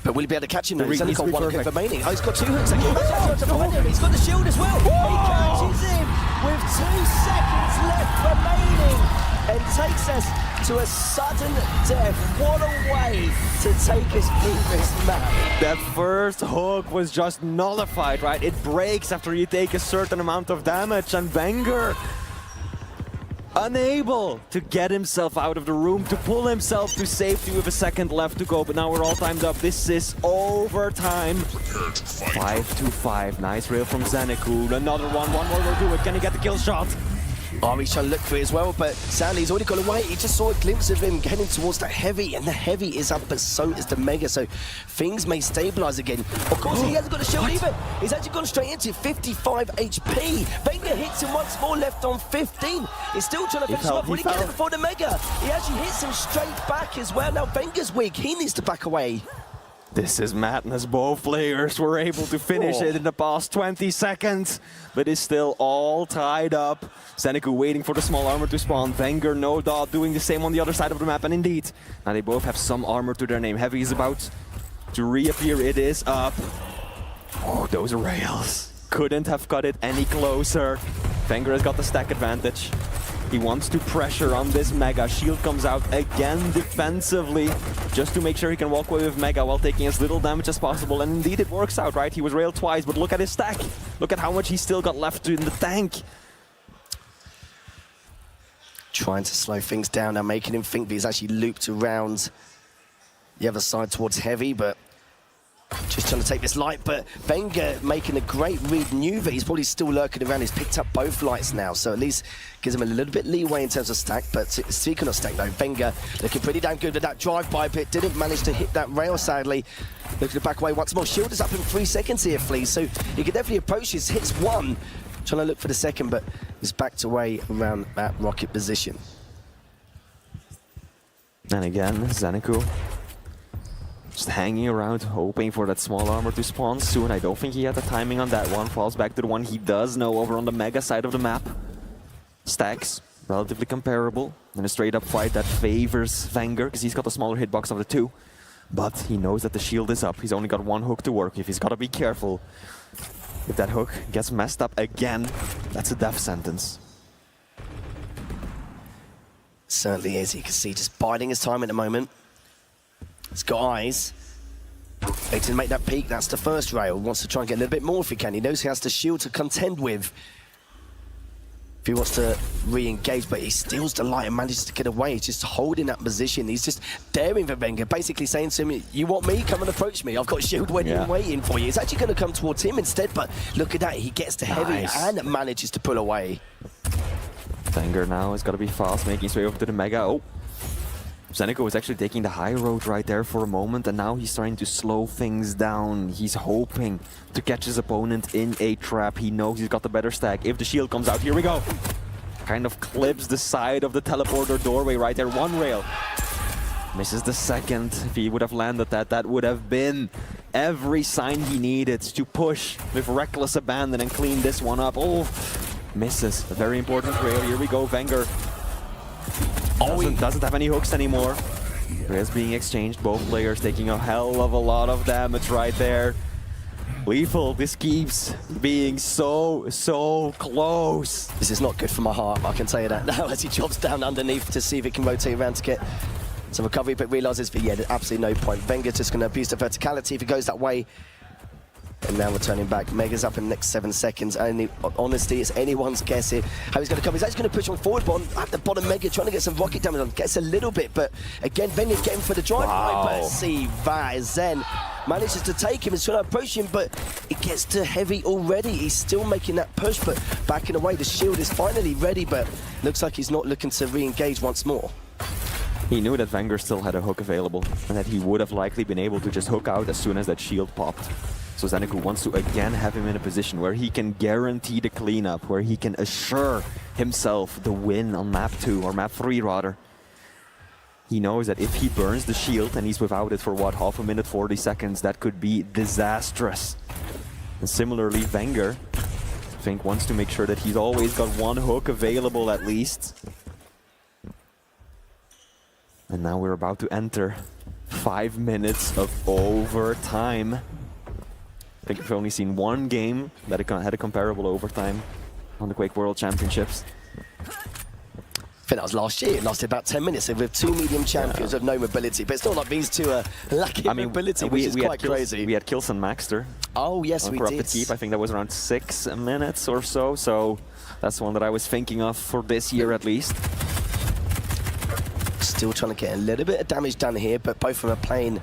But will he be able to catch him now? He's only got 1 hit remaining. Oh, he's got 2 hooks. He's got the shield as well. He catches him with 2 seconds left remaining and takes us to a sudden death. What a way to take us through this map. That first hook was just nullified, right? It breaks after you take a certain amount of damage, and Wenger unable to get himself out of the room, to pull himself to safety with a second left to go. But now we're all timed up. This is overtime. 5-5. Nice rail from Zeneku. Another one. One more will do it. Can he get the kill shot? Oh, he's trying to look for it as well, but sadly he's already gone away. He just saw a glimpse of him heading towards that heavy, and the heavy is up, but so is the mega, so things may stabilize again. Of course, he hasn't got a shield either. He's actually gone straight into 55 HP. Wenger hits him once more, left on 15. He's still trying to finish him up. Will he get it before the mega? He actually hits him straight back as well. Now Wenger's weak. He needs to back away. This is madness. Both players were able to finish it in the past 20 seconds, but it's still all tied up. Zeneku waiting for the small armor to spawn. Wenger, no doubt, doing the same on the other side of the map, and indeed, now they both have some armor to their name. Heavy is about to reappear. It is up. Oh, those rails. Couldn't have cut it any closer. Wenger has got the stack advantage. He wants to pressure on this Mega. Shield comes out again defensively, just to make sure he can walk away with Mega while taking as little damage as possible. And indeed it works out, right? He was railed twice, but look at his stack. Look at how much he's still got left in the tank. Trying to slow things down now, making him think that he's actually looped around the other side towards Heavy, but just trying to take this light. But Wenger making a great read, knew that he's probably still lurking around. He's picked up both lights now, so at least gives him a little bit leeway in terms of stack. But speaking of stack though, Wenger looking pretty damn good with that drive-by bit. Didn't manage to hit that rail, sadly. Looking to back away once more. Shield is up in 3 seconds here, Fleas, so he can definitely approach this. Hits one, trying to look for the second, but he's backed away around that rocket position. And again, Zeneku just hanging around, hoping for that small armor to spawn soon. I don't think he had the timing on that one. Falls back to the one he does know over on the Mega side of the map. Stacks, relatively comparable. In a straight-up fight that favors Wenger, because he's got the smaller hitbox of the two. But he knows that the shield is up. He's only got one hook to work with. He's got to be careful. If that hook gets messed up again, that's a death sentence. Certainly is. You can see just biding his time at the moment. He's got eyes. Waiting to make that peak. That's the first rail. Wants to try and get a little bit more if he can. He knows he has the shield to contend with if he wants to re-engage, but he steals the light and manages to get away. He's just holding that position. He's just daring for Wenger, basically saying to him, you want me? Come and approach me. I've got a shield waiting for you. It's actually going to come towards him instead, but look at that. He gets to Heavy and manages to pull away. Wenger now has got to be fast, making his way over to the Mega. Oh, Zeneku was actually taking the high road right there for a moment, and now he's trying to slow things down. He's hoping to catch his opponent in a trap. He knows he's got the better stack. If the shield comes out, here we go. Kind of clips the side of the teleporter doorway right there. One rail. Misses the second. If he would have landed that, that would have been every sign he needed to push with reckless abandon and clean this one up. Oh, misses. A very important rail. Here we go, Wenger. Doesn't have any hooks anymore. Rails being exchanged, both players taking a hell of a lot of damage right there. Lethal, this keeps being so close. This is not good for my heart, I can tell you that now, as he drops down underneath to see if he can rotate around to get some recovery, but realizes that, yeah, there's absolutely no point. Wenger's just going to abuse the verticality if he goes that way. And now returning back. Mega's up in the next 7 seconds. Honestly, it's anyone's guess here how he's going to come. He's actually going to push on forward, but at the bottom, Mega trying to get some rocket damage on. Gets a little bit, but again, Wenger's getting for the drive. Wow. But see that, Zen manages to take him. He's trying to approach him, but it gets to Heavy already. He's still making that push, but backing away. The shield is finally ready, but looks like he's not looking to re-engage once more. He knew that Wenger still had a hook available, and that he would have likely been able to just hook out as soon as that shield popped. So Zeneku wants to again have him in a position where he can guarantee the cleanup, where he can assure himself the win on map 2, or map 3 rather. He knows that if he burns the shield and he's without it for what, half a minute, 40 seconds, that could be disastrous. And similarly, Wenger, I think, wants to make sure that he's always got one hook available at least. And now we're about to enter 5 minutes of overtime. I think we've only seen one game that had a comparable overtime on the Quake World Championships. I think that was last year. It lasted about 10 minutes. With 2 medium champions of no mobility, but it's not like these two are lacking mobility, which is quite crazy. We had Kilson Maxter. Oh yes, we did. Keep. I think that was around 6 minutes or so. So that's one that I was thinking of for this year at least. Still trying to get a little bit of damage done here, but both of them are playing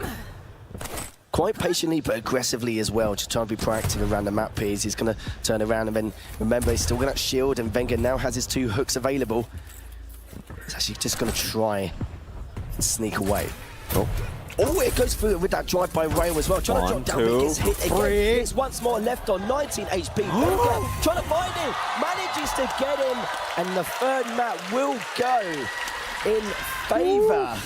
quite patiently but aggressively as well, just trying to be proactive around the map here. He's going to turn around and then remember he's still got that shield, and Wenger now has his 2 hooks available. He's actually just going to try and sneak away. Oh, it goes through with that drive by rail as well. Trying to drop down, but he gets hit again. It's once more left on 19 HP. Wenger trying to find him, manages to get him, and the 3rd map will go in favour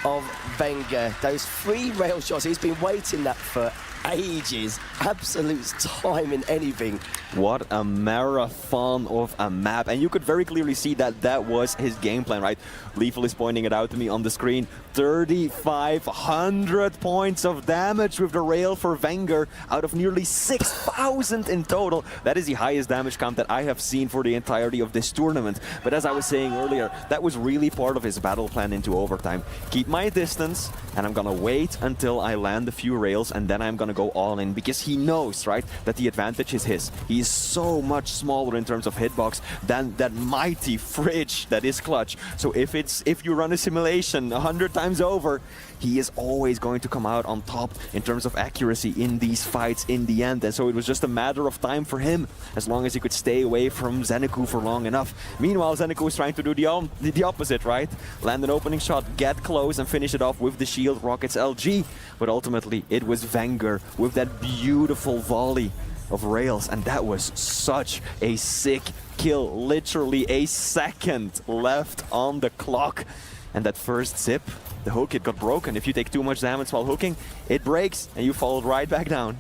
of Wenger. Those 3 rail shots, he's been waiting that for ages. Absolute time in anything. What a marathon of a map. And you could very clearly see that that was his game plan, right? Lethal is pointing it out to me on the screen. 3,500 points of damage with the rail for Wenger out of nearly 6,000 in total. That is the highest damage count that I have seen for the entirety of this tournament. But as I was saying earlier, that was really part of his battle plan into overtime. Keep my distance, and I'm gonna wait until I land a few rails, and then I'm gonna go all in, because he knows, right, that the advantage is his. He is so much smaller in terms of hitbox than that mighty fridge that is Clutch. So if you run a simulation 100 times over, he is always going to come out on top in terms of accuracy in these fights in the end. And so it was just a matter of time for him, as long as he could stay away from Zeneku for long enough. Meanwhile, Zeneku was trying to do the opposite, right? Land an opening shot, get close, and finish it off with the shield Rockets LG. But ultimately, it was Wenger with that beautiful volley of rails, and that was such a sick kill. Literally a second left on the clock. And that first zip, the hook, it got broken. If you take too much damage while hooking, it breaks and you fall right back down.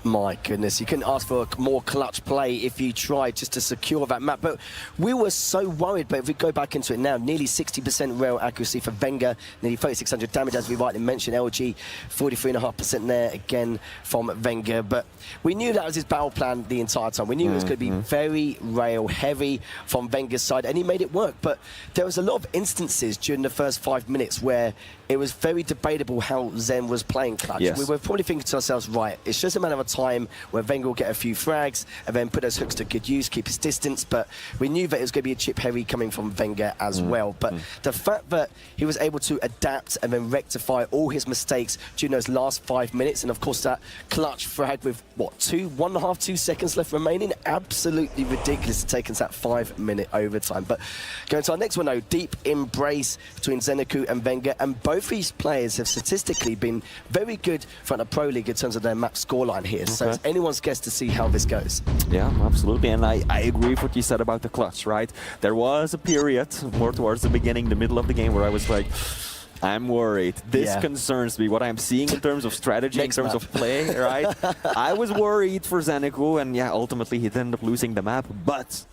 My goodness, you couldn't ask for a more clutch play if you tried just to secure that map. But we were so worried, but if we go back into it now, nearly 60% rail accuracy for Wenger, nearly 3,600 damage, as we rightly mentioned. LG, 43.5% there again from Wenger. But we knew that was his battle plan the entire time. We knew it was going to be very rail heavy from Wenger's side, and he made it work. But there was a lot of instances during the first 5 minutes where it was very debatable how Zen was playing clutch. Yes. We were probably thinking to ourselves, right, it's just a matter of time where Wenger will get a few frags and then put those hooks to good use, keep his distance. But we knew that it was going to be a chip heavy coming from Wenger as well. But the fact that he was able to adapt and then rectify all his mistakes during those last 5 minutes, and of course that clutch frag with, what, 1.5, 2 seconds left remaining, absolutely ridiculous to take us that 5-minute overtime. But going to our next one though, deep embrace between Zeneku and Wenger, and both these players have statistically been very good throughout the Pro League in terms of their map scoreline here. So it's anyone's guess to see how this goes. Yeah, absolutely. And I agree with what you said about the clutch, right? There was a period more towards the beginning, the middle of the game, where I was like, I'm worried. This concerns me. What I'm seeing in terms of strategy, in terms of play, right? I was worried for Zeneku, and yeah, ultimately he ended up losing the map. But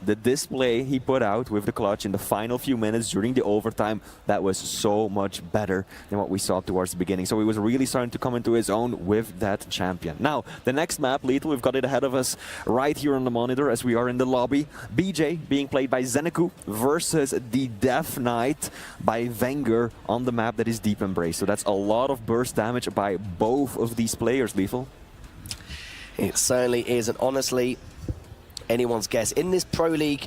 the display he put out with the clutch in the final few minutes during the overtime, that was so much better than what we saw towards the beginning. So he was really starting to come into his own with that champion. Now, the next map, Lethal, we've got it ahead of us right here on the monitor as we are in the lobby. BJ being played by Zeneku versus the Death Knight by Wenger on the map that is Deep Embrace. So that's a lot of burst damage by both of these players, Lethal. It certainly is, and honestly, anyone's guess. In this Pro League,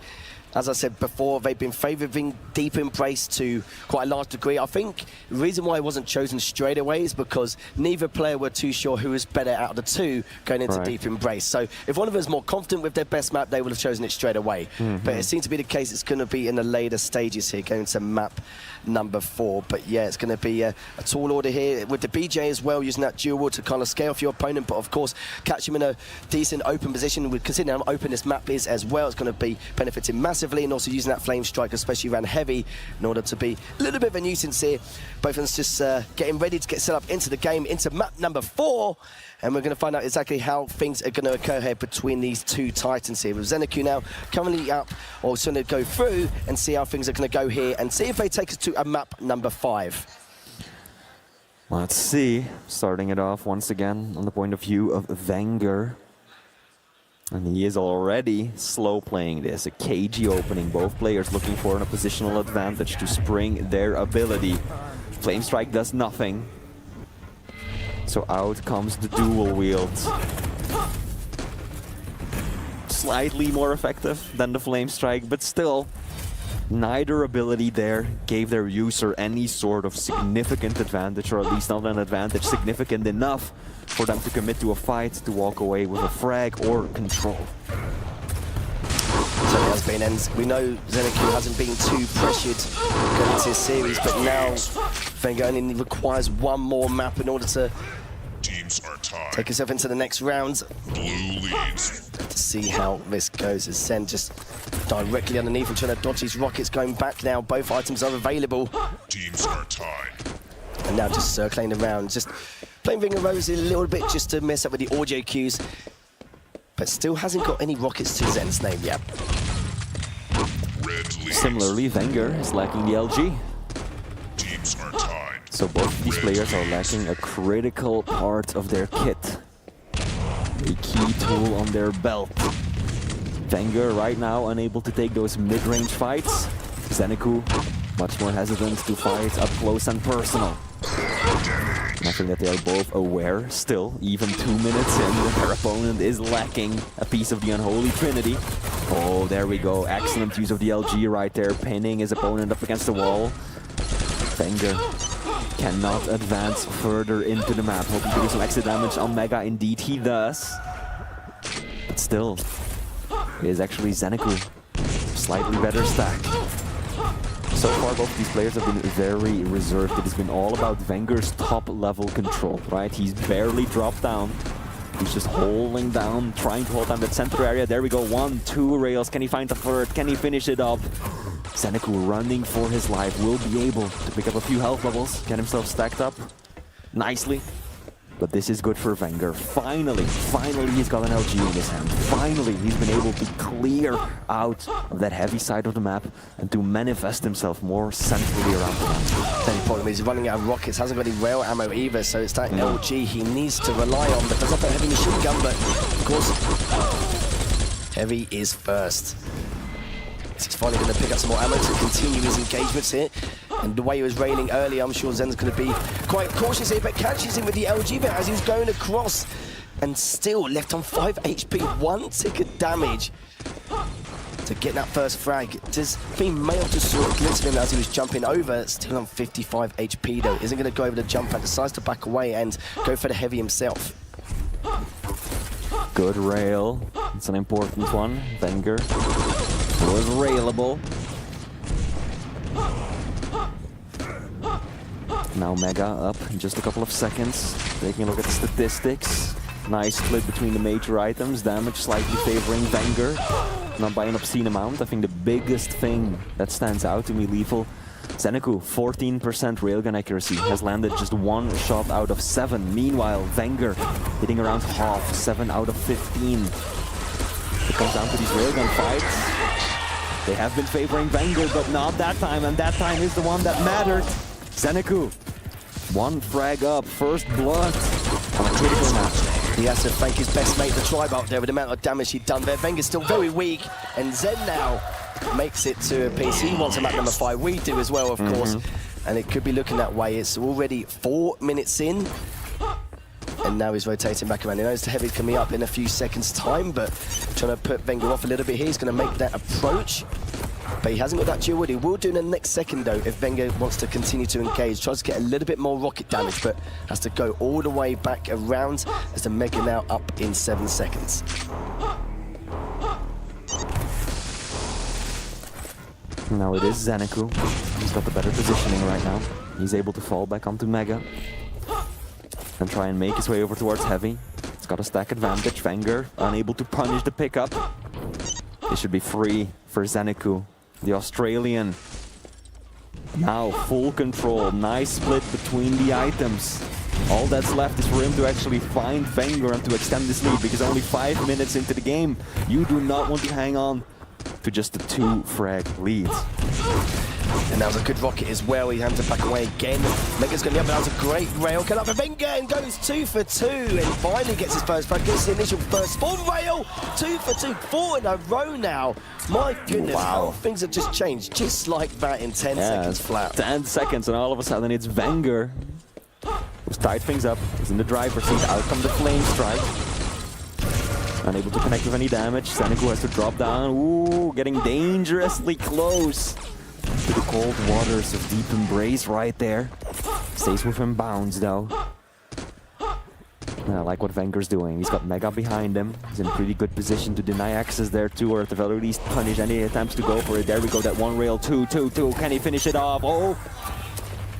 as I said before, they've been favouring Deep Embrace to quite a large degree. I think the reason why it wasn't chosen straight away is because neither player were too sure who was better out of the two going into Deep Embrace. So if one of them was more confident with their best map, they would have chosen it straight away. But it seems to be the case it's going to be in the later stages here, going to map number 4. But yeah, it's going to be a tall order here with the BJ as well, using that dual to kind of scale off your opponent, but of course catch him in a decent open position. With considering how open this map is as well, it's going to be benefiting massively, and also using that flame strike, especially around heavy, in order to be a little bit of a nuisance here. Both of us just getting ready to get set up into the game, into map number 4. And we're going to find out exactly how things are going to occur here between these two titans here. With Zeneku now currently up, or going to go through and see how things are going to go here and see if they take us to a map number 5. Let's see. Starting it off once again on the point of view of Wenger. And he is already slow playing this. A cagey opening. Both players looking for a positional advantage to spring their ability. Flame Strike does nothing. So out comes the dual wield. Slightly more effective than the Flame Strike, but still Neither ability there gave their user any sort of significant advantage, or at least not an advantage significant enough for them to commit to a fight, to walk away with a frag or control. So it has been, and we know Zenecu hasn't been too pressured going into this series, but now Wenger only requires one more map in order to Teams are tied. take himself into the next round. Blue leads. To see how this goes, as Zen just directly underneath and trying to dodge his rockets, going back now. Both items are available. Teams are tied. And now just circling around, just playing Ring of Roses a little bit just to mess up with the audio cues. But still hasn't got any rockets to Zen's name yet. Red leads. Similarly, Wenger is lacking the LG. Teams are tied. So both of these players are lacking a critical part of their kit. A key tool on their belt. Wenger right now unable to take those mid-range fights. Zenecu much more hesitant to fight up close and personal. And I think that they are both aware still, even 2 minutes in, that their opponent is lacking a piece of the unholy trinity. Oh, there we go. Excellent use of the LG right there, pinning his opponent up against the wall. Wenger cannot advance further into the map. Hoping to do some extra damage on Mega. Indeed, he does. But still, it is actually Zenecu. Slightly better stack. So far, both of these players have been very reserved. It has been all about Wenger's top-level control, right? He's barely dropped down. He's just holding down, trying to hold down that center area. There we go, 1, 2 rails. Can he find the third? Can he finish it up? Zenecu running for his life, will be able to pick up a few health levels, get himself stacked up nicely. But this is good for Wenger. Finally he's got an LG in his hand. Finally he's been able to clear out of that heavy side of the map and to manifest himself more centrally around the map. The only problem is he's running out of rockets, hasn't got any rail ammo either, so it's that LG he needs to rely on, but does have a heavy machine gun, but of course, Heavy is first. He's finally going to pick up some more ammo to continue his engagements here. And the way he was railing earlier, I'm sure Zen's going to be quite cautious here, but catches him with the LG bit as he was going across. And still left on 5 HP, 1 tick of damage to get that first frag. Just being mailed to sort of glimpse of him as he was jumping over, still on 55 HP though. Isn't going to go over the jump pad, decides to back away and go for the heavy himself. Good rail. It's an important one. Wenger was railable. Now Mega up in just a couple of seconds. Taking a look at the statistics. Nice split between the major items. Damage slightly favoring Wenger. Not by an obscene amount. I think the biggest thing that stands out to me, Lethal, Zenecu, 14% railgun accuracy, has landed just 1 shot out of 7. Meanwhile, Wenger hitting around half, 7 out of 15. It comes down to these railgun fights. They have been favoring Wenger, but not that time, and that time is the one that mattered. Zenecu, 1 frag up, first blood on a critical map. He has to thank his best mate, the Tribe, out there with the amount of damage he'd done there. Wenger's still very weak, and Zen now makes it to a piece. He wants a map number 5. We do as well, of course. And it could be looking that way. It's already 4 minutes in. And now he's rotating back around. He knows the heavy's coming up in a few seconds' time, but trying to put Wenger off a little bit here. He's going to make that approach. But he hasn't got that dual wood. He will do in the next second, though, if Wenger wants to continue to engage. Tries to get a little bit more rocket damage, but has to go all the way back around as the Mega now up in 7 seconds. Now it is Zenecu. He's got the better positioning right now. He's able to fall back onto Mega and try and make his way over towards Heavy. He's got a stack advantage. Wenger unable to punish the pickup. This should be free for Zenecu, the Australian. Now full control, nice split between the items. All that's left is for him to actually find Wenger and to extend this lead, because only 5 minutes into the game, you do not want to hang on to just the 2 frag leads. And that was a good rocket as well. He had to back away again. Mega's going to be up, but that was a great rail. Cut up for Wenger and goes 2 for 2 and finally gets his first frag. Gets the initial burst. Full rail, 2 for 2, 4 in a row now. My goodness, how things have just changed. Just like that in 10 seconds flat. 10 seconds and all of a sudden it's Wenger who's tied things up. He's in the driver's seat. Out come the flame strike. Unable to connect with any damage. Zenecu has to drop down. Ooh, getting dangerously close to the cold waters of Deep Embrace right there. Stays within bounds though. I like what Venger's doing. He's got Mega behind him. He's in pretty good position to deny access there too, or at the very least punish any attempts to go for it. There we go, that one rail, 2-2-2. Can he finish it off? Oh!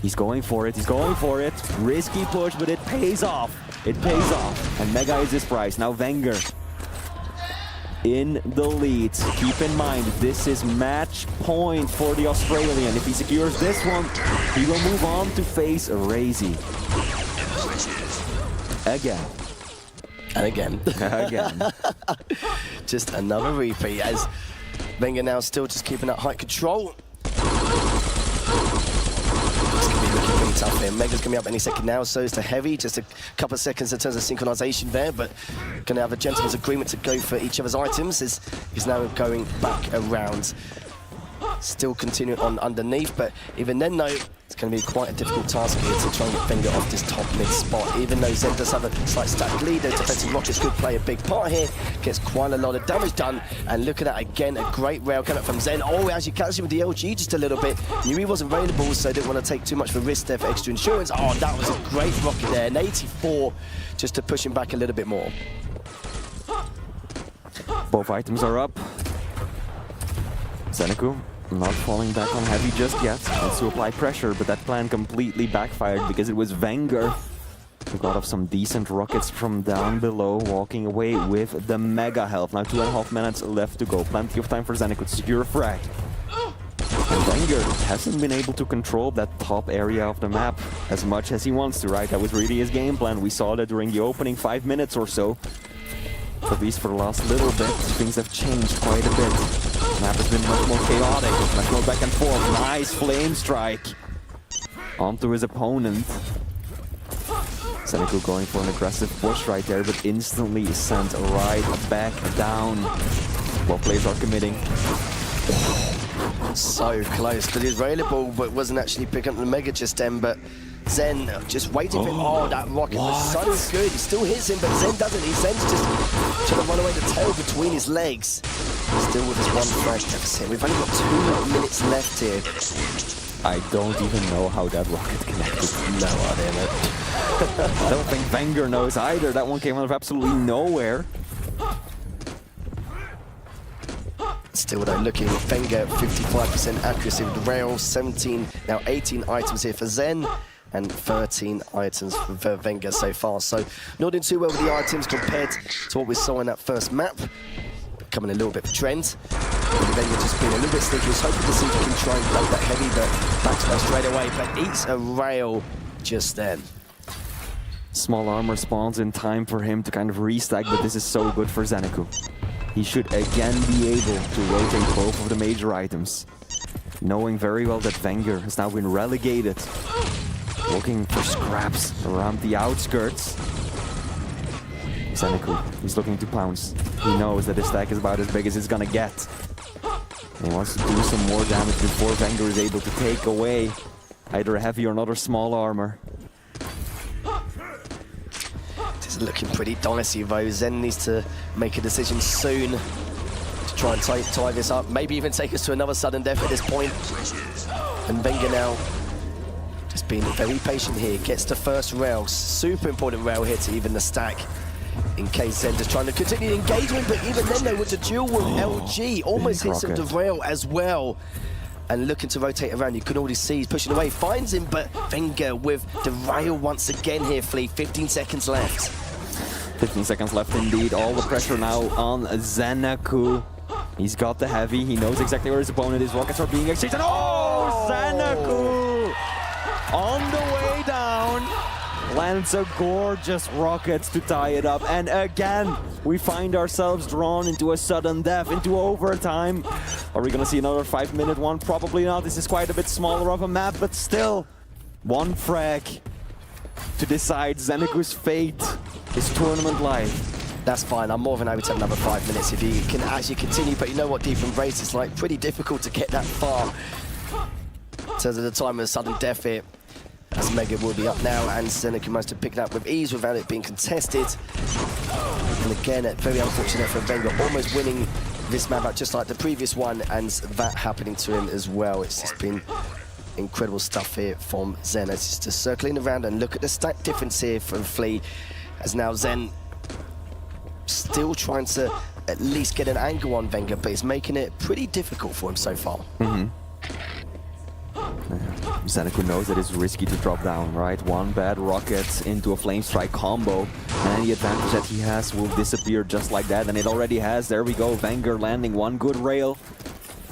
He's going for it, he's going for it. Risky push, but it pays off. It pays off. And Mega is his prize. Now Wenger in the lead. Keep in mind, this is match point for the Australian. If he secures this one, he will move on to face Razy. Again. And again. Again. Just another repeat as Wenger now still just keeping that high control. It's going to be looking pretty tough here. Mega's going to be up any second now, so is the Heavy. Just a couple of seconds in terms of synchronization there, but going to have a gentleman's agreement to go for each other's items as he's now going back around. Still continuing on underneath, but even then though, it's going to be quite a difficult task here to try and get Wenger off this top mid spot. Even though Zen does have a slight stack lead, those defensive rockets could play a big part here. Gets quite a lot of damage done, and look at that again, a great rail coming up from Zen. Oh, actually catches him with the LG just a little bit. Knew he wasn't available, so didn't want to take too much of a risk there for extra insurance. Oh, that was a great rocket there, an 84, just to push him back a little bit more. Both items are up. Zeneku not falling back on Heavy just yet. Wants to apply pressure, but that plan completely backfired because it was Wenger who got off some decent rockets from down below, walking away with the Mega health. Now 2.5 minutes left to go. Plenty of time for Zeneku to secure a frag. And Wenger hasn't been able to control that top area of the map as much as he wants to, right? That was really his game plan. We saw that during the opening 5 minutes or so. At least for the last little bit, things have changed quite a bit. The map has been much more chaotic, much more back and forth. Nice flame strike onto his opponent. Zeneku going for an aggressive push right there, but instantly sent right back down. Well, players are committing. So close, but he's available, but wasn't actually picking up the Mega just then, but Zen just waiting for him. Oh, that rocket was so good. He still hits him, but Zen doesn't. Zen's just trying to run away the tail between his legs. Still with his one frag deficit. We've only got 2 minutes left here. I don't even know how that rocket connected. No idea, mate. I don't think Wenger knows either. That one came out of absolutely nowhere. Still though, looking at Wenger, 55% accuracy with the rail, 17, now 18 items here for Zen, and 13 items for Wenger so far. So not doing too well with the items compared to what we saw in that first map. Becoming a little bit of a trend. Wenger just being a little bit sneaky. Was hoping to see if he can try and play that Heavy, but back to straight away, but eats a rail just then. Small armor spawns in time for him to kind of restack, but this is so good for Zeneku. He should again be able to rotate both of the major items. Knowing very well that Wenger has now been relegated. Looking for scraps around the outskirts. Zeneku, he's looking to pounce. He knows that his stack is about as big as it's gonna get. And he wants to do some more damage before Wenger is able to take away either a Heavy or another small armor. Looking pretty dicey though. Zen needs to make a decision soon to try and tie this up. Maybe even take us to another sudden death at this point. And Wenger now just being very patient here. Gets the first rail. Super important rail here to even the stack. In case Zen just trying to continue the engagement, but even then though with the dual with LG, almost hits him the rail as well. And looking to rotate around, you can already see he's pushing away, finds him, but Wenger with the rail once again here, Flea. 15 seconds left. 15 seconds left indeed. All the pressure now on Zeneku. He's got the Heavy. He knows exactly where his opponent is. Rockets are being exchanged. And oh, Zeneku on the way down. Lands a gorgeous rocket to tie it up. And again, we find ourselves drawn into a sudden death, into overtime. Are we going to see another 5-minute one? Probably not. This is quite a bit smaller of a map, but still, one frag to decide Zeneku's fate, his tournament life. That's fine. I'm more than happy to have another 5 minutes if he can actually continue. But you know what Deep Embrace is like? Pretty difficult to get that far. In terms of the time of sudden death here. As Mega will be up now, and Zeneku managed to pick that up with ease without it being contested. And again, very unfortunate for Wenger, almost winning this map out just like the previous one, and that happening to him as well. It's just been incredible stuff here from Zen as he's just circling around, and look at the stat difference here from Flea, as now Zen still trying to at least get an angle on Wenger, but it's making it pretty difficult for him so far. Zeneku knows that it's risky to drop down, right? One bad rocket into a flame strike combo, and any advantage that he has will disappear just like that, and it already has. There we go, Wenger landing one good rail.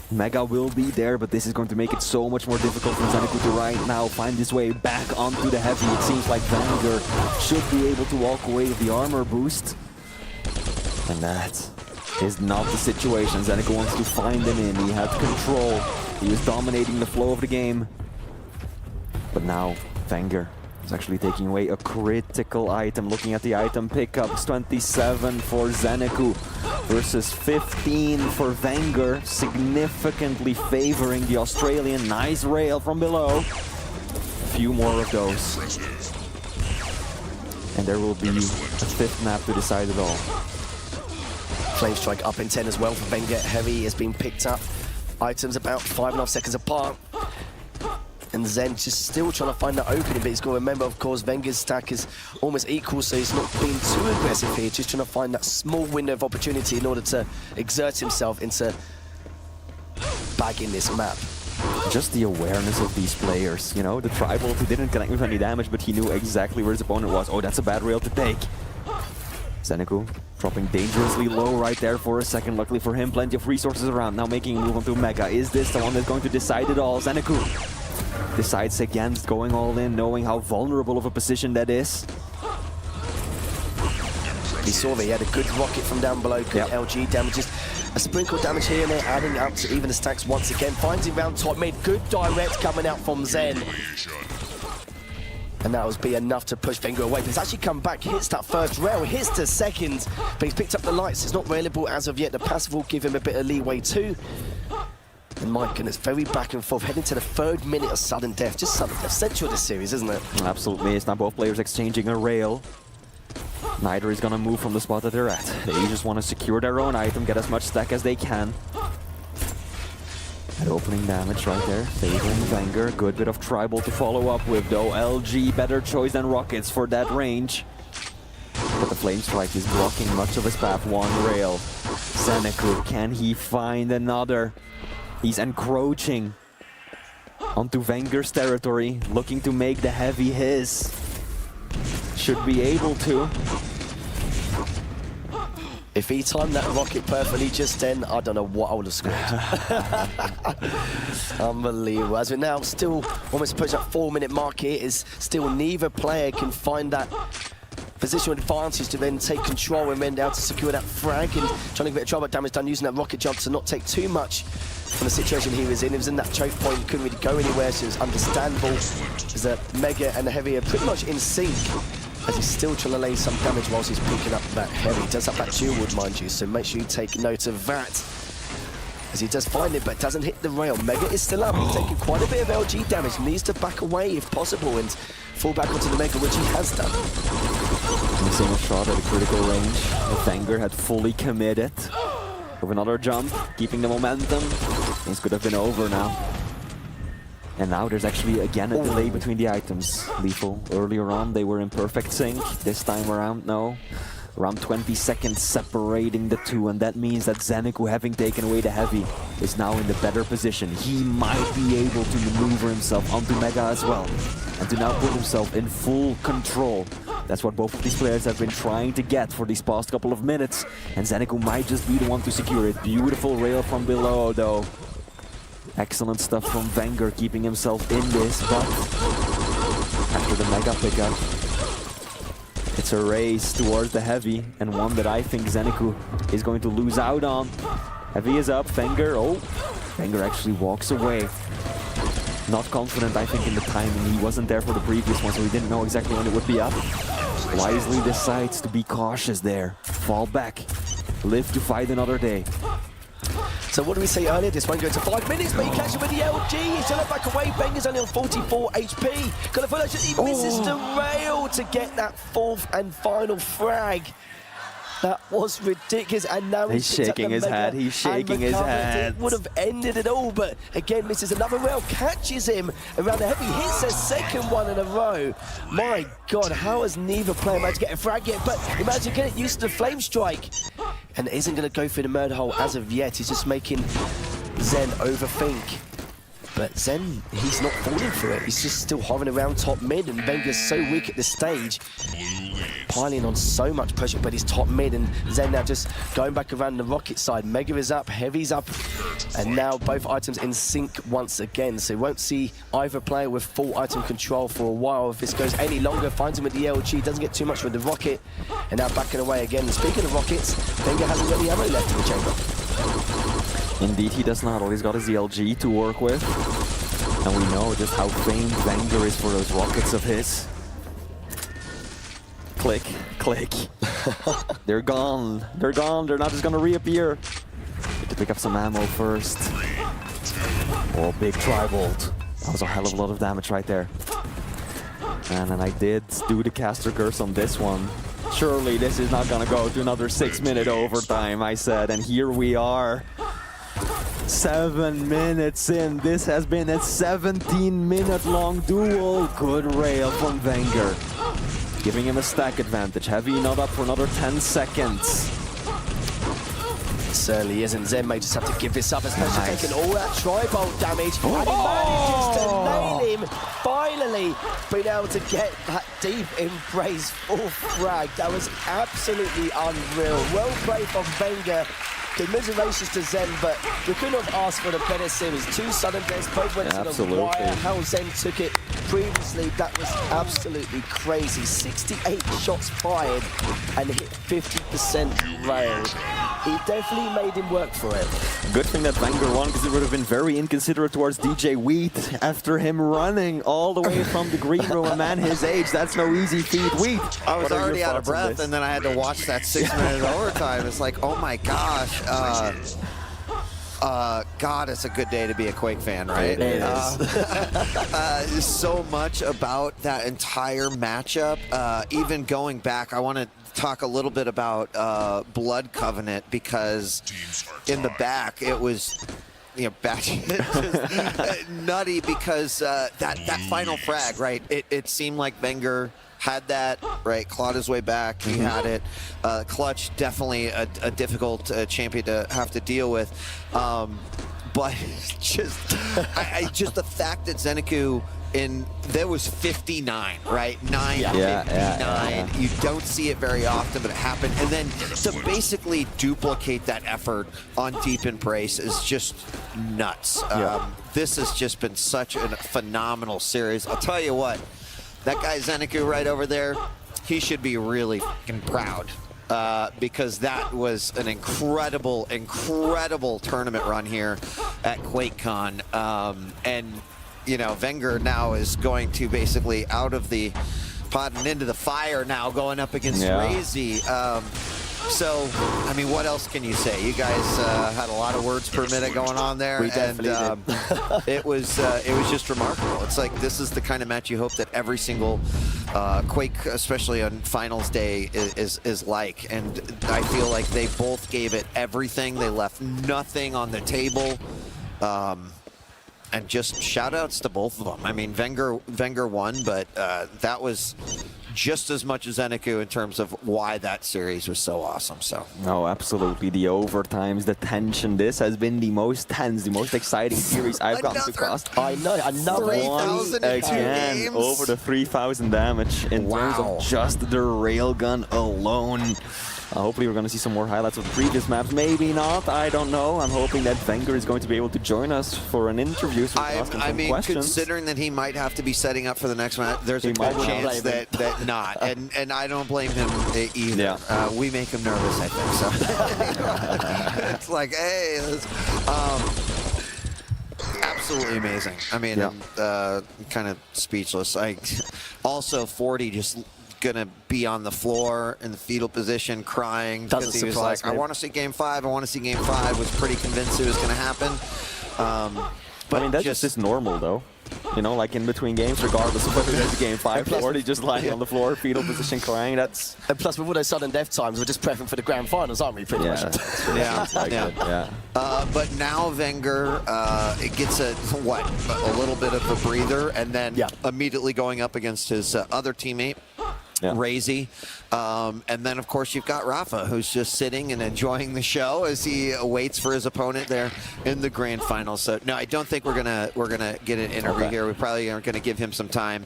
Mega will be there, but this is going to make it so much more difficult for Zeneku to right now find his way back onto the heavy. It seems like Wenger should be able to walk away with the armor boost. And that is not the situation. Zeneku wants to find him in. He had control. He was dominating the flow of the game. But now, Wenger is actually taking away a critical item. Looking at the item pickups, 27 for Zeneku versus 15 for Wenger, significantly favoring the Australian. Nice rail from below. A few more of those. And there will be a fifth map to decide it all. Flame strike up in 10 as well for Wenger. Heavy has been picked up. Items about 5.5 seconds apart. And Zen just still trying to find that opening, but he's got to remember, of course, Wenger's stack is almost equal, so he's not being too aggressive here, just trying to find that small window of opportunity in order to exert himself into bagging this map. Just the awareness of these players, you know, the tribal who didn't connect with any damage, but he knew exactly where his opponent was. Oh, that's a bad rail to take. Zeneku dropping dangerously low right there for a second. Luckily for him, plenty of resources around. Now making a move onto Mega. Is this the one that's going to decide it all? Zeneku decides against going all in, knowing how vulnerable of a position that is. He saw that he had a good rocket from down below, good LG damages. A sprinkle damage here and there, adding up to even the stacks once again. Finds him round top mid, good direct coming out from Zen. And that will be enough to push Wenger away. But he's actually come back, hits that first rail, hits the second, but he's picked up the lights. It's not railable as of yet. The passive will give him a bit of leeway too. And my goodness, very back and forth, heading to the 3rd minute of sudden death. Just sudden death, central of this series, isn't it? Absolutely, it's now both players exchanging a rail. Neither is gonna move from the spot that they're at. They just want to secure their own item, get as much stack as they can. That opening damage right there, favoring Wenger. Good bit of tribal to follow up with though. LG, better choice than rockets for that range. But the flame strike is blocking much of his path. One rail. Zeneku, can he find another? He's encroaching onto Wenger's territory, looking to make the heavy his. Should be able to. If he timed that rocket perfectly just then, I don't know what I would have scored. Unbelievable. As we're now still almost approaching that 4-minute mark here, is still neither player can find that positional advantage to then take control and then down to secure that frag, and trying to get a trouble damage done using that rocket jump to not take too much from the situation he was in. He was in that choke point, couldn't really go anywhere, so it was understandable. As the Mega and the Heavy are pretty much in sync, as he's still trying to lay some damage whilst he's picking up that Heavy. He does have that dual wood, mind you, so make sure you take note of that. As he does find it, but doesn't hit the rail. Mega is still up. He's taking quite a bit of LG damage. Needs to back away if possible and fall back onto the Mega, which he has done. Missing a shot at a critical range. Wenger had fully committed. With another jump, keeping the momentum. Things could have been over now. And now there's actually again a delay between the items. Lethal, earlier on they were in perfect sync. This time around, no. Around 20 seconds separating the two, and that means that Zeneku, having taken away the Heavy, is now in the better position. He might be able to maneuver himself onto Mega as well, and to now put himself in full control. That's what both of these players have been trying to get for these past couple of minutes, and Zeneku might just be the one to secure it. Beautiful rail from below, though. Excellent stuff from Wenger, keeping himself in this, but after the Mega pickup, it's a race towards the Heavy, and one that I think Zeneku is going to lose out on. Heavy is up, Wenger, Wenger actually walks away. Not confident, I think, in the timing. He wasn't there for the previous one, so he didn't know exactly when it would be up. Wisely decides to be cautious there. Fall back. Live to fight another day. So what did we say earlier? This won't go to 5 minutes, but he catches him with the LG. He's trying to back away. Wenger's only on 44 HP. Got a full he misses the rail to get that 4th and final frag. That was ridiculous, and now He's shaking his head, he's shaking his head. It would have ended it all, but again, misses another rail, catches him around the head. He hits a second one in a row. My God, how has neither player managed to get a frag yet? But imagine getting used to the flame strike. And isn't going to go through the murder hole as of yet. He's just making Zen overthink. But Zen, he's not falling for it. He's just still hovering around top mid, and Venger's so weak at this stage. Piling on so much pressure, but he's top mid, and Zen now just going back around the Rocket side. Mega is up, Heavy's up, and now both items in sync once again. So we won't see either player with full item control for a while. If this goes any longer, finds him with the LG, doesn't get too much with the Rocket, and now backing away again. And speaking of Rockets, Venger hasn't got any ammo left in the chamber. Indeed, he does not. All he's got is the LG to work with. And we know just how famed Wenger is for those rockets of his. Click, click. They're gone. They're gone. They're not just gonna reappear. Need to pick up some ammo first. Oh, big tri-bolt. That was a hell of a lot of damage right there. And then I did do the caster curse on this one. Surely this is not gonna go to another 6-minute overtime, I said, and here we are. 7 minutes in. This has been a 17-minute long duel. Good rail from Wenger. Giving him a stack advantage. Heavy not up for another 10 seconds. Certainly isn't. Zen may just have to give this up, especially taking all that tri-bolt damage. And he manages to nail him. Finally being able to get that deep embrace full frag. That was absolutely unreal. Well played from Wenger. Commiserations to Zen, but we couldn't have asked for the better series. 2 sudden deaths, both went to the wire. How Zen took it previously, that was absolutely crazy. 68 shots fired and hit 50% rail. He definitely made him work for it. Good thing that Wenger won, because it would have been very inconsiderate towards DJ Wheat after him running all the way from the green room. A man his age, that's no easy feat. Wheat, I was already out of breath, and then I had to watch that 6-minute overtime. It's like, oh my gosh. God, it's a good day to be a Quake fan, right? It is. So much about that entire matchup. Even going back, I want to talk a little bit about Blood Covenant, because in the back it was, you know, batshit nutty, because that final frag, right? It seemed like Wenger had that, right? Clawed his way back. He had it. Clutch, definitely a difficult champion to have to deal with. But just, just the fact that Zeniku there was 59, right? 59. You don't see it very often, but it happened. And then to basically duplicate that effort on Deep Embrace is just nuts. This has just been such a phenomenal series. I'll tell you what, that guy Zeniku right over there, he should be really fucking proud. Because that was an incredible tournament run here at QuakeCon. And you know, Wenger now is going to basically out of the pot and into the fire now, going up against Razy. So, I mean, what else can you say? You guys had a lot of words per minute going on there, and it was just remarkable. It's like, this is the kind of match you hope that every single Quake, especially on finals day, is like. And I feel like they both gave it everything. They left nothing on the table. And just shout outs to both of them. I mean, Wenger won, but that was just as much as Zeniku in terms of why that series was so awesome. So no, absolutely, the overtimes, the tension. This has been the most tense, the most exciting series I've gotten to cross. I know, another 3,000 again games. Over the 3,000 damage in terms of just the railgun alone. Hopefully we're going to see some more highlights of the previous maps. Maybe not, I don't know. I'm hoping that Wenger is going to be able to join us for an interview. So I mean, considering that he might have to be setting up for the next match, there's a good chance that not. And I don't blame him either. Yeah. We make him nervous, I think. So it's like, hey, absolutely amazing. I mean, I'm kind of speechless. Also, 40 just gonna be on the floor in the fetal position crying because he was like, I want to see game 5, I want to see game 5. Was pretty convinced it was gonna happen. But I mean, that's just normal though. You know, like in between games, regardless of whether there's a game 5 or he's just lying on the floor, fetal position, crying. That's And plus, with all those sudden death times, we're just prepping for the grand finals, aren't we? Pretty much. Yeah. But now Wenger, it gets a little bit of a breather, and then immediately going up against his other teammate, Razy. And then, of course, you've got Rafa, who's just sitting and enjoying the show as he waits for his opponent there in the grand final. So, no, I don't think we're gonna get an interview here. We probably aren't going to give him some time.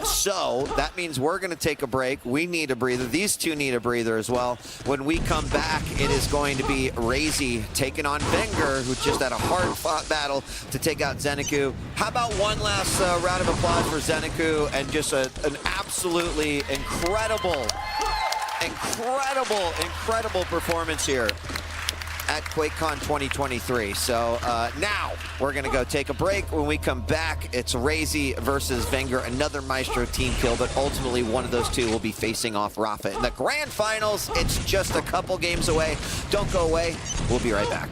So that means we're going to take a break. We need a breather. These two need a breather as well. When we come back, it is going to be Razy taking on Wenger, who just had a hard-fought battle to take out Zeniku. How about one last round of applause for Zeniku and just an absolutely incredible performance here at QuakeCon 2023. So now we're going to go take a break. When we come back, it's Razy versus Wenger, another Maestro team kill, but ultimately one of those two will be facing off Rafa in the grand finals. It's just a couple games away. Don't go away. We'll be right back.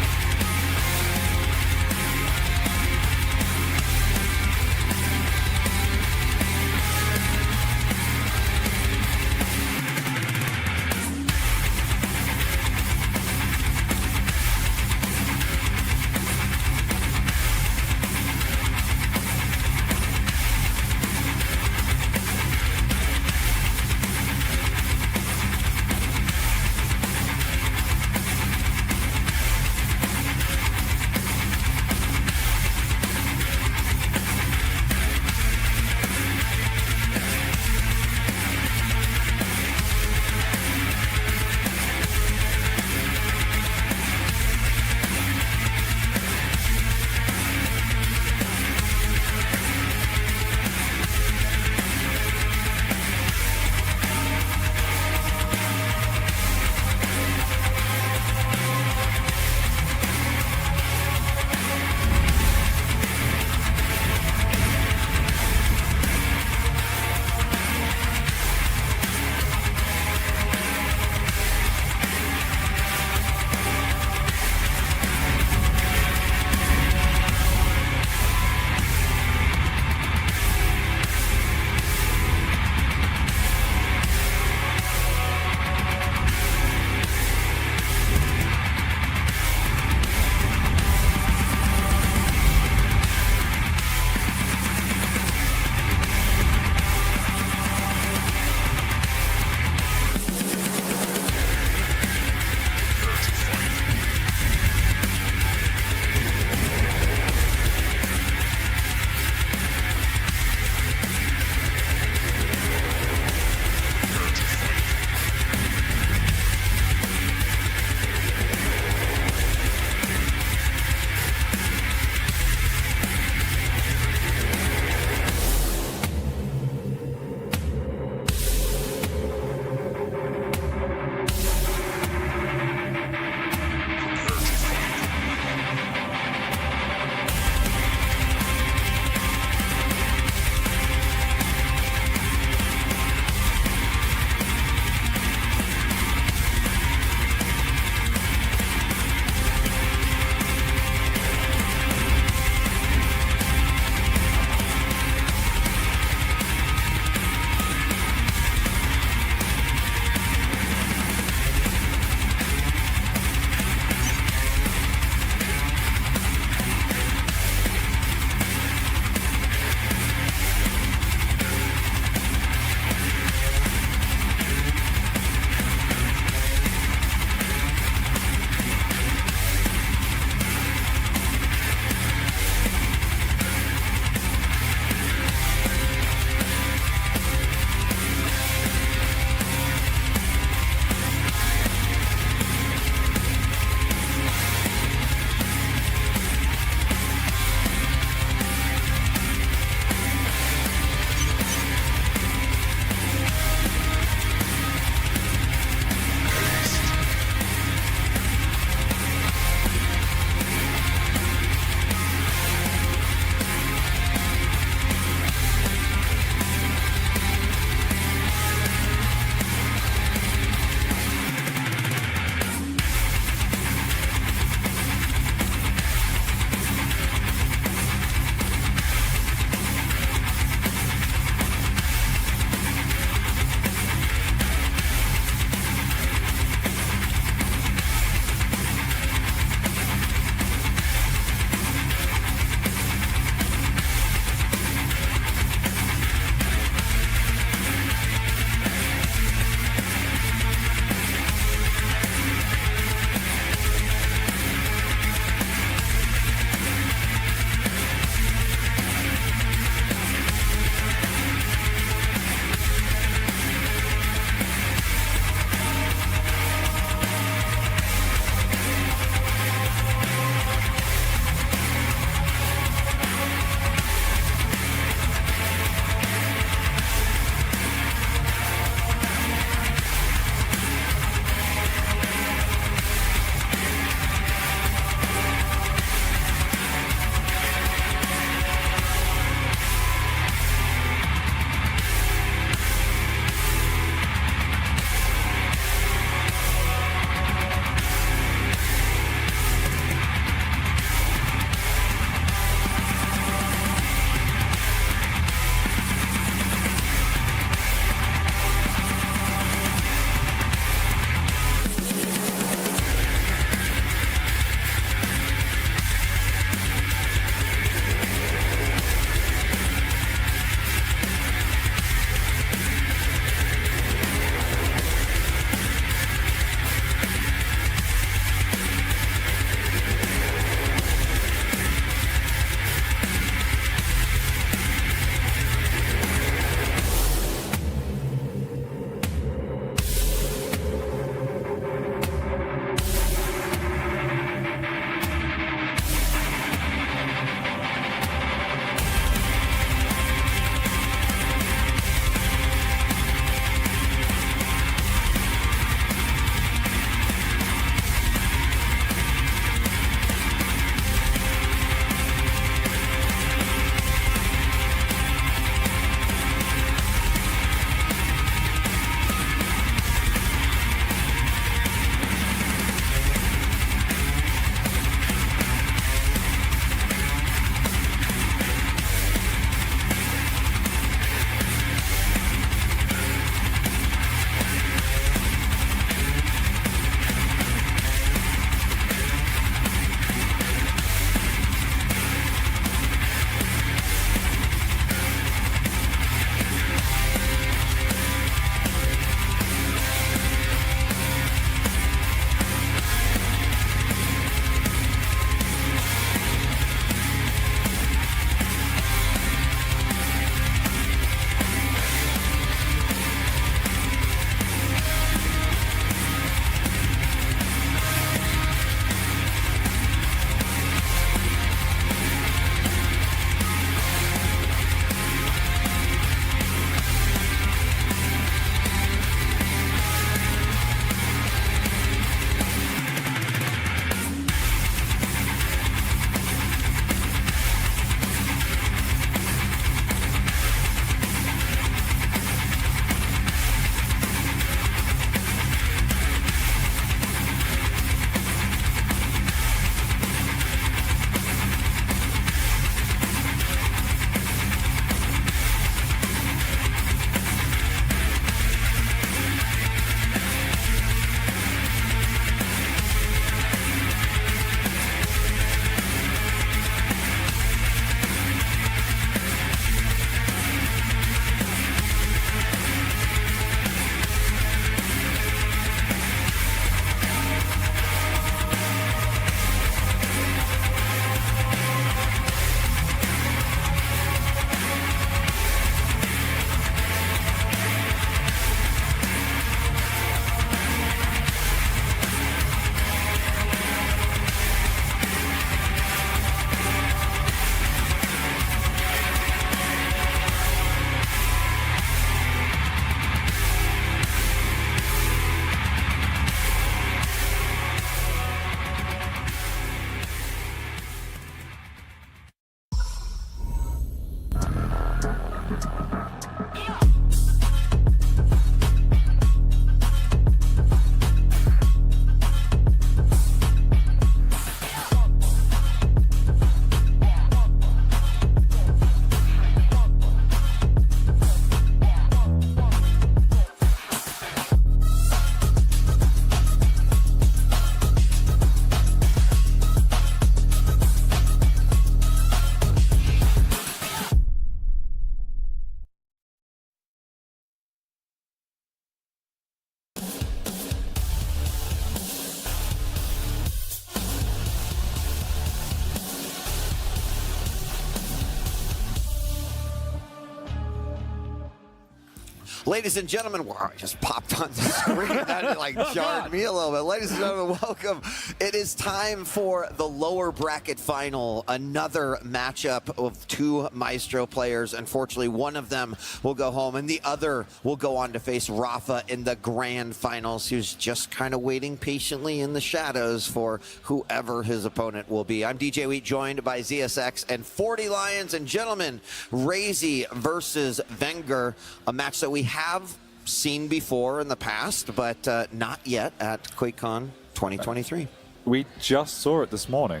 Ladies and gentlemen, wow, I just popped on the screen. That like jarred me a little bit. Ladies and gentlemen, welcome. It is time for the lower bracket final. Another matchup of two Maestro players. Unfortunately, one of them will go home, and the other will go on to face Rafa in the grand finals, who's just kind of waiting patiently in the shadows for whoever his opponent will be. I'm DJ Wheat, joined by ZSX and 40 Lions. And gentlemen, Razy versus Wenger, a match that we have seen before in the past, but not yet at QuakeCon 2023. We just saw it this morning.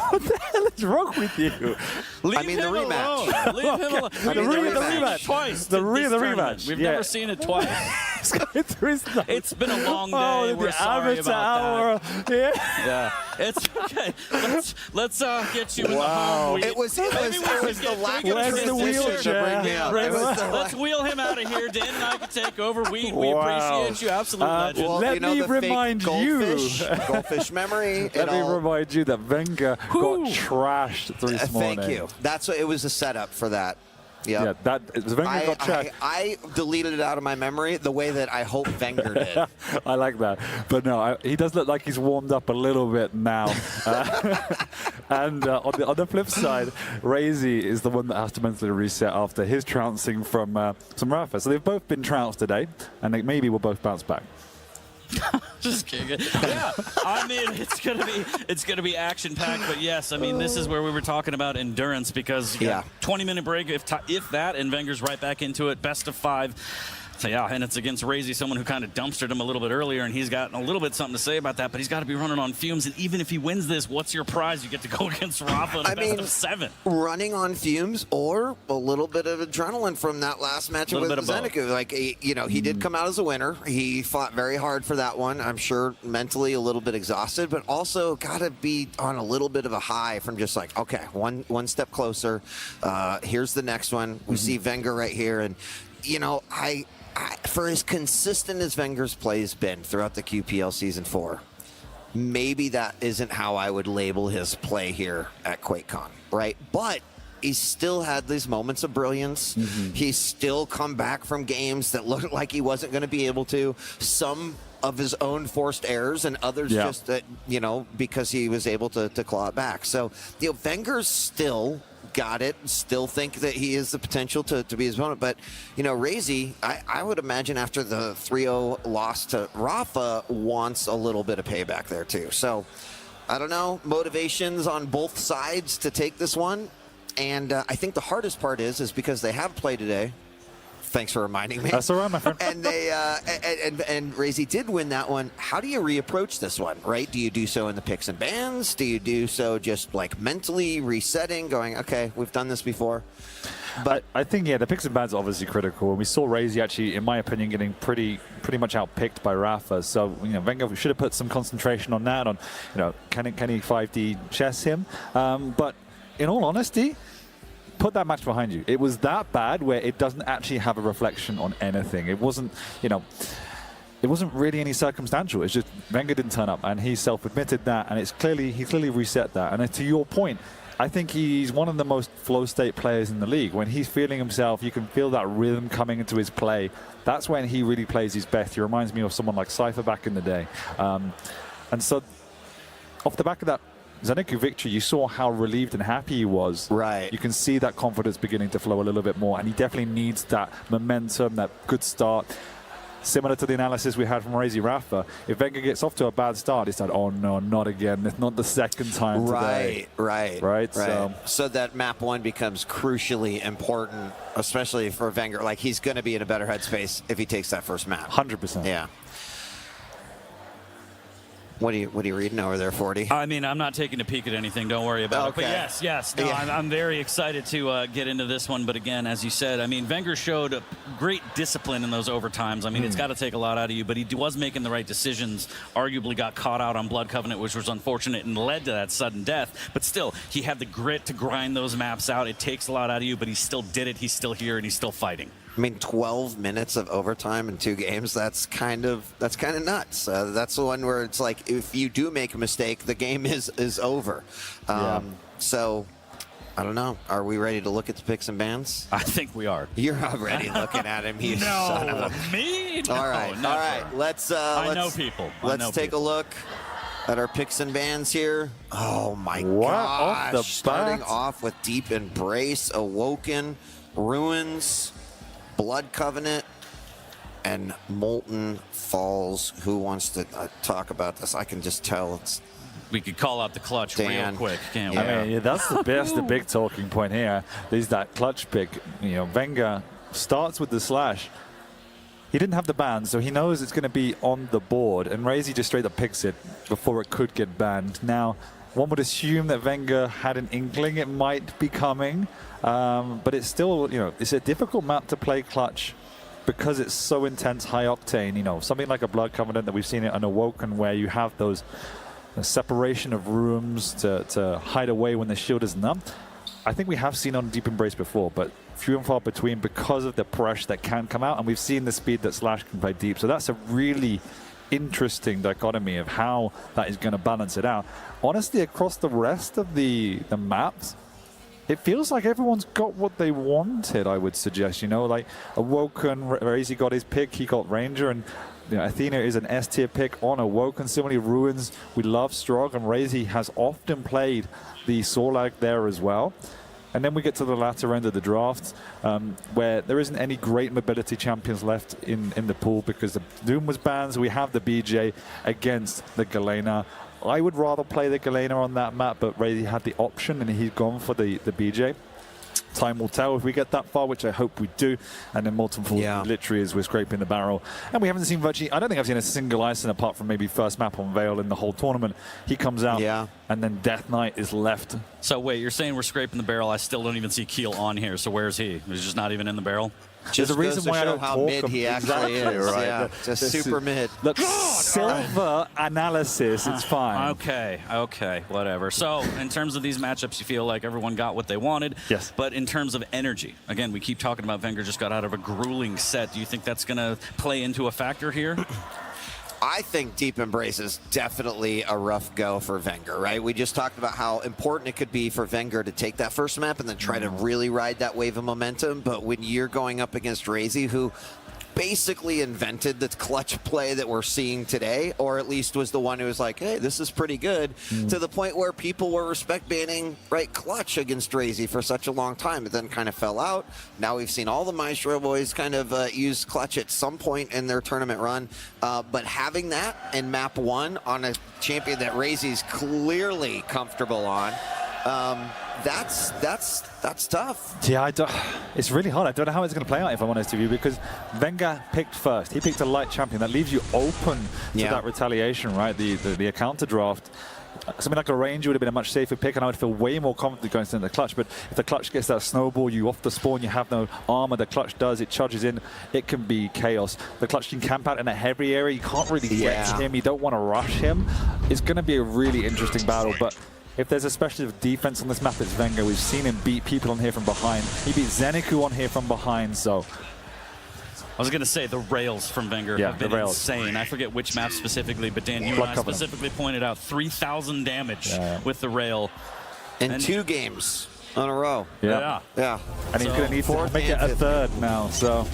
What the hell is wrong with you? I mean, the rematch. Leave him alone. I mean, the rematch. Twice. The this tournament. rematch. We've Yeah. never seen it twice. It's been a long day. Oh, We're the sorry amateur about hour. that. Yeah. Yeah, it's okay. Let's get you in the Wow. home week. It was Maybe we should the get lack Quake of Where's the transition. transition to bring me wheelchair? up. Right. It was the Let's wheel him out of here. Dan and I can take over. We appreciate you, absolute legend. well, Let you know, me the fake remind you. goldfish memory. Let me remind you that Wenger got trashed this morning. Thank you. That's what it was, a setup for that. Yep. Yeah, that Wenger got trashed. I deleted it out of my memory the way that I hope Wenger did. I like that. But no, he does look like he's warmed up a little bit now. And on the flip side, Razy is the one that has to mentally reset after his trouncing from Rafa. So they've both been trounced today, and they maybe will both bounce back. Just kidding. Yeah, I mean it's gonna be action packed, but yes, I mean this is where we were talking about endurance, because you got 20-minute break if that, and Wenger's right back into it, best of 5. So yeah, and it's against Razy, someone who kind of dumpstered him a little bit earlier, and he's got a little bit something to say about that, but he's got to be running on fumes. And even if he wins this, what's your prize? You get to go against Rafa in a best of 7. Running on fumes or a little bit of adrenaline from that last matchup with Zeneku. Like, he did come out as a winner. He fought very hard for that one. I'm sure mentally a little bit exhausted, but also got to be on a little bit of a high from just like, okay, one step closer. Here's the next one. We see Wenger right here, and for as consistent as Wenger's play has been throughout the QPL Season 4, maybe that isn't how I would label his play here at QuakeCon, right? But he's still had these moments of brilliance. He's still come back from games that looked like he wasn't going to be able to. Some of his own forced errors, and others just that, because he was able to claw it back. So, Wenger's still got it, still think that he has the potential to be his opponent. But, Razy, I would imagine after the 3-0 loss to Rafa, wants a little bit of payback there too. So, I don't know, motivations on both sides to take this one. And I think the hardest part is because they have played today. Thanks for reminding me. That's all right, my friend. And they and Razy did win that one. How do you reapproach this one, right? Do you do so in the picks and bans? Do you do so just like mentally resetting, going, okay, we've done this before? But I think, the picks and bans are obviously critical. And we saw Razy actually, in my opinion, getting pretty much outpicked by Rafa. So, Wenger should have put some concentration on that, on, can he 5D chess him? But in all honesty, put that match behind you. It was that bad where it doesn't actually have a reflection on anything. It wasn't, it wasn't really any circumstantial. It's just Wenger didn't turn up, and he self-admitted that, and he clearly reset that. And to your point, I think he's one of the most flow state players in the league. When he's feeling himself, you can feel that rhythm coming into his play. That's when he really plays his best. He reminds me of someone like Cypher back in the day. And so, off the back of that Zeneku victory, you saw how relieved and happy he was. Right. You can see that confidence beginning to flow a little bit more, and he definitely needs that momentum, that good start. Similar to the analysis we had from Razy Rafa, if Wenger gets off to a bad start, it's like, oh no, not again. It's not the second time today. Right. So that map 1 becomes crucially important, especially for Wenger. Like, he's going to be in a better headspace if he takes that first map. 100%. Yeah. What are you reading over there, 40? I mean, I'm not taking a peek at anything. Don't worry about it. But yes. No, I'm very excited to get into this one. But again, as you said, I mean, Wenger showed great discipline in those overtimes. I mean, it's got to take a lot out of you. But he was making the right decisions. Arguably got caught out on Blood Covenant, which was unfortunate and led to that sudden death. But still, he had the grit to grind those maps out. It takes a lot out of you, but he still did it. He's still here, and he's still fighting. I mean, 12 minutes of overtime in 2 games, that's kind of nuts. That's the one where it's like, if you do make a mistake, the game is over. So I don't know. Are we ready to look at the picks and bans? I think we are. You're already looking at him, you son of a... Me? No, All right, never. all right. Let's know people. Let's take a look at our picks and bans here. Oh my What? gosh! Off the Starting bat? off with Deep Embrace, Awoken, Ruins, Blood Covenant, and Molten Falls. Who wants to talk about this? I can just tell it's. We could call out the clutch Dan. real quick, can't we? Yeah. I mean, yeah, that's the big talking point here. Is that clutch pick? You know, Wenger starts with the slash. He didn't have the ban, so he knows it's going to be on the board, and Razy just straight up picks it before it could get banned. Now, one would assume that Wenger had an inkling it might be coming, but it's still, you know, it's a difficult map to play clutch because it's so intense, high octane. You know, something like a Blood Covenant that we've seen it on Awoken, where you have those separation of rooms to hide away when the shield isn't up. I think we have seen on Deep Embrace before, but few and far between because of the pressure that can come out, and we've seen the speed that Slash can play deep. So that's a really interesting dichotomy of how that is going to balance it out. Honestly, across the rest of the maps, it feels like everyone's got what they wanted, I would suggest. You know, like Awoken, Razy got his pick, he got Ranger, and you know, Athena is an S tier pick on Awoken. Similarly, Ruins, we love Strog, and Razy has often played the Sorlag there as well. And then we get to the latter end of the draft, where there isn't any great mobility champions left in the pool because the Doom was banned, so we have the BJ against the Galena. I would rather play the Galena on that map, but Razy had the option, and he's gone for the BJ. Time will tell if we get that far, which I hope we do. And then Molten Falls literally is we're scraping the barrel. And we haven't seen virtually, I don't think I've seen a single Ison apart from maybe first map on Veil in the whole tournament. He comes out, and then Death Knight is left. So wait, you're saying we're scraping the barrel. I still don't even see Keel on here. So where's he? He's just not even in the barrel? Just There's a reason why I don't how talk mid he actually is. right? Yeah, just super mid. Look, silver analysis, it's fine. Okay, whatever. So in terms of these matchups, you feel like everyone got what they wanted. Yes. But in terms of energy, again, we keep talking about Wenger just got out of a grueling set. Do you think that's going to play into a factor here? I think Deep Embrace is definitely a rough go for Wenger, right? We just talked about how important it could be for Wenger to take that first map and then try to really ride that wave of momentum. But when you're going up against Razy, who basically invented the clutch play that we're seeing today, or at least was the one who was like, hey, this is pretty good, to the point where people were respect banning clutch against Razy for such a long time. It then kind of fell out. Now we've seen all the Maestro boys kind of use clutch at some point in their tournament run, but having that in map 1 on a champion that Razy's clearly comfortable on, that's tough. Yeah, it's really hard. I don't know how it's going to play out, if I'm honest with you, because Wenger picked first. He picked a light champion. That leaves you open to that retaliation, right? The counter draft. Something like a Ranger would have been a much safer pick, and I would feel way more confident going into the clutch. But if the clutch gets that snowball, you off the spawn, you have no armor. The clutch does, it charges in. It can be chaos. The clutch can camp out in a heavy area. You can't really get to him. You don't want to rush him. It's going to be a really interesting battle, but if there's a specialist defense on this map, it's Wenger. We've seen him beat people on here from behind. He beat Zeniku on here from behind, so. I was going to say the rails from Wenger have been insane. I forget which map specifically, but Dan, you and I specifically pointed out 3,000 damage with the rail. In 2 games in a row. Yeah. And he's going to need to make it a third now, so.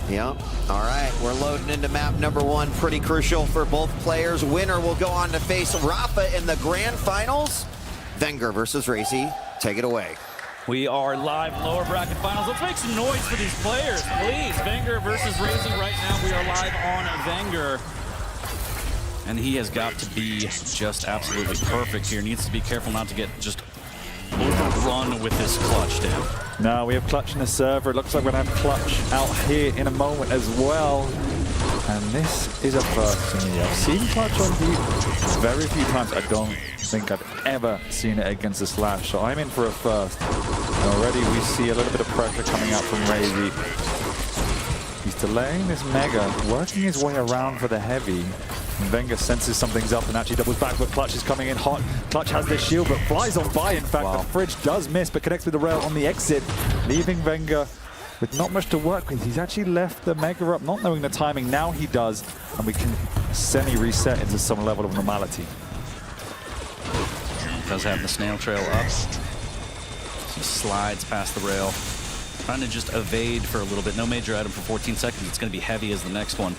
Yep. All right, we're loading into map number 1. Pretty crucial for both players. Winner will go on to face Rafa in the grand finals. Wenger versus Razy. Take it away. We are live lower bracket finals. Let's make some noise for these players, please. Wenger versus Razy right now. We are live on Wenger. And he has got to be just absolutely perfect here. Needs to be careful not to get just overrun with this clutch, Dan. No, we have clutch in the server. It looks like we're going to have clutch out here in a moment as well. And this is a first for me. I've seen clutch on deep very few times. I don't think I've ever seen it against a slash. So I'm in for a first. And already we see a little bit of pressure coming out from Razy. He's delaying this Mega, working his way around for the heavy. And Wenger senses something's up and actually doubles back, but Clutch is coming in hot. Clutch has this shield, but flies on by. In fact, the fridge does miss, but connects with the rail on the exit, leaving Wenger with not much to work with. He's actually left the Mega up, not knowing the timing. Now he does, and we can semi-reset into some level of normality. Does have the snail trail up. slides past the rail. Trying to just evade for a little bit. No major item for 14 seconds. It's going to be heavy as the next one.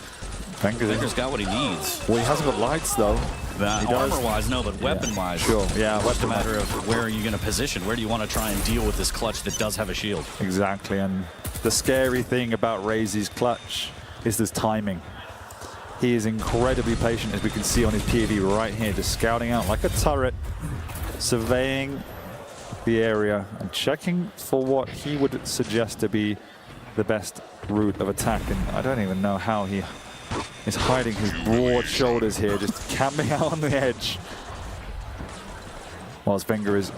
Venger's got what he needs. Well, he hasn't got lights, though. Armor-wise, no, but weapon-wise. Sure, yeah. It's just a matter of where are you going to position? Where do you want to try and deal with this clutch that does have a shield? Exactly, and the scary thing about Razy's clutch is this timing. He is incredibly patient, as we can see on his POV right here, just scouting out like a turret, surveying the area and checking for what he would suggest to be the best route of attack. And I don't even know how he is hiding his broad shoulders here, just camping out on the edge. Whilst Wenger is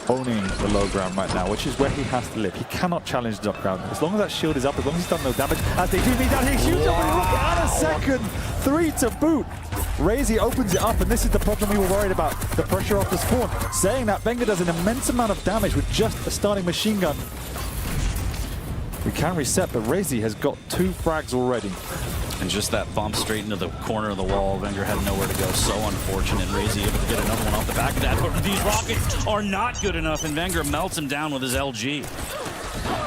owning the low ground right now, which is where he has to live. He cannot challenge the top ground. As long as that shield is up, as long as he's done no damage, as they do me down here, shield's up and rocket out a second. 3 to boot. Razy opens it up, and this is the problem we were worried about, the pressure off the spawn. Saying that, Wenger does an immense amount of damage with just a starting machine gun. We can reset, but Razy has got 2 frags already. And just that bump straight into the corner of the wall. Wenger had nowhere to go. So unfortunate. Razy able to get another one off the back of that. But these rockets are not good enough, and Wenger melts him down with his LG.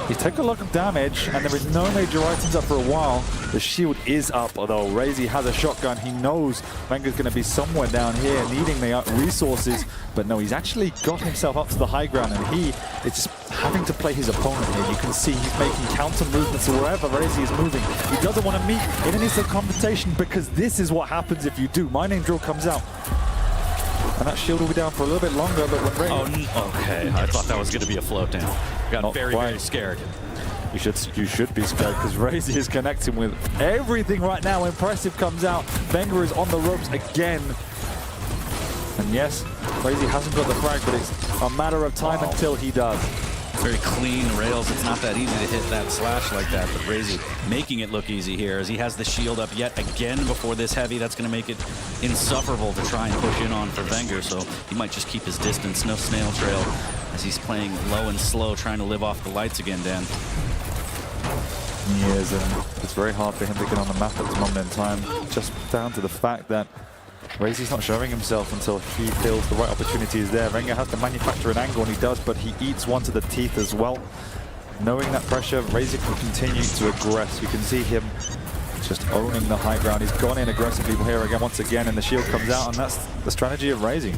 He's taken a lot of damage, and there is no major items up for a while. The shield is up, although Razy has a shotgun. He knows Wenger's going to be somewhere down here needing the resources. But no, he's actually got himself up to the high ground, and he is just having to play his opponent here. You can see he's making counter movements wherever Razy is moving. He doesn't want to meet in an instant confrontation, because this is what happens if you do. My name drill comes out. And that shield will be down for a little bit longer, but when Razy... Oh, okay. I thought that was going to be a float down. Got very scared. You should be scared, because Razy is connecting with everything right now. Impressive comes out. Wenger is on the ropes again. And yes, Razy hasn't got the frag, but it's a matter of time until he does. Very clean rails. It's not that easy to hit that slash like that, but Razy making it look easy here as he has the shield up yet again before this heavy. That's going to make it insufferable to try and push in on for Wenger, so he might just keep his distance. No snail trail as he's playing low and slow, trying to live off the lights again, Dan. He is, and it's very hard for him to get on the map at the moment in time, just down to the fact that Razy's not showing himself until he feels the right opportunity is there. Wenger has to manufacture an angle, and he does, but he eats one to the teeth as well. Knowing that pressure, Razy can continue to aggress. You can see him just owning the high ground. He's gone in aggressively here again, once again, and the shield comes out, and that's the strategy of Razy.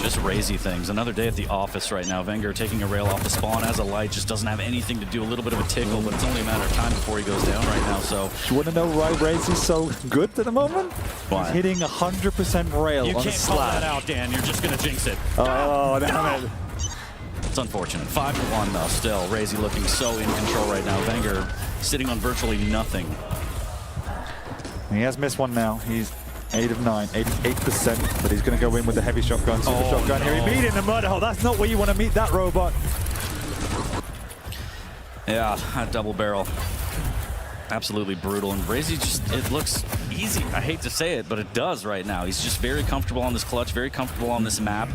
Just Razy things. Another day at the office right now. Wenger taking a rail off the spawn as a light, just doesn't have anything to do. A little bit of a tickle, but it's only a matter of time before he goes down right now. So you want to know why Razy's so good at the moment? Why? He's hitting 100% rail you on can't call that out, Dan. You're just going to jinx it. Oh, damn it. It's unfortunate. 5-1 though. Still, Razy looking so in control right now. Wenger sitting on virtually nothing. He has missed one now. He's 8 of 9, 88%, but he's going to go in with the heavy shotgun, super shotgun here. He meet in the mud hole. That's not where you want to meet that robot. Yeah, that double barrel. Absolutely brutal. And Razy just, it looks easy. I hate to say it, but it does right now. He's just very comfortable on this clutch, very comfortable on this map.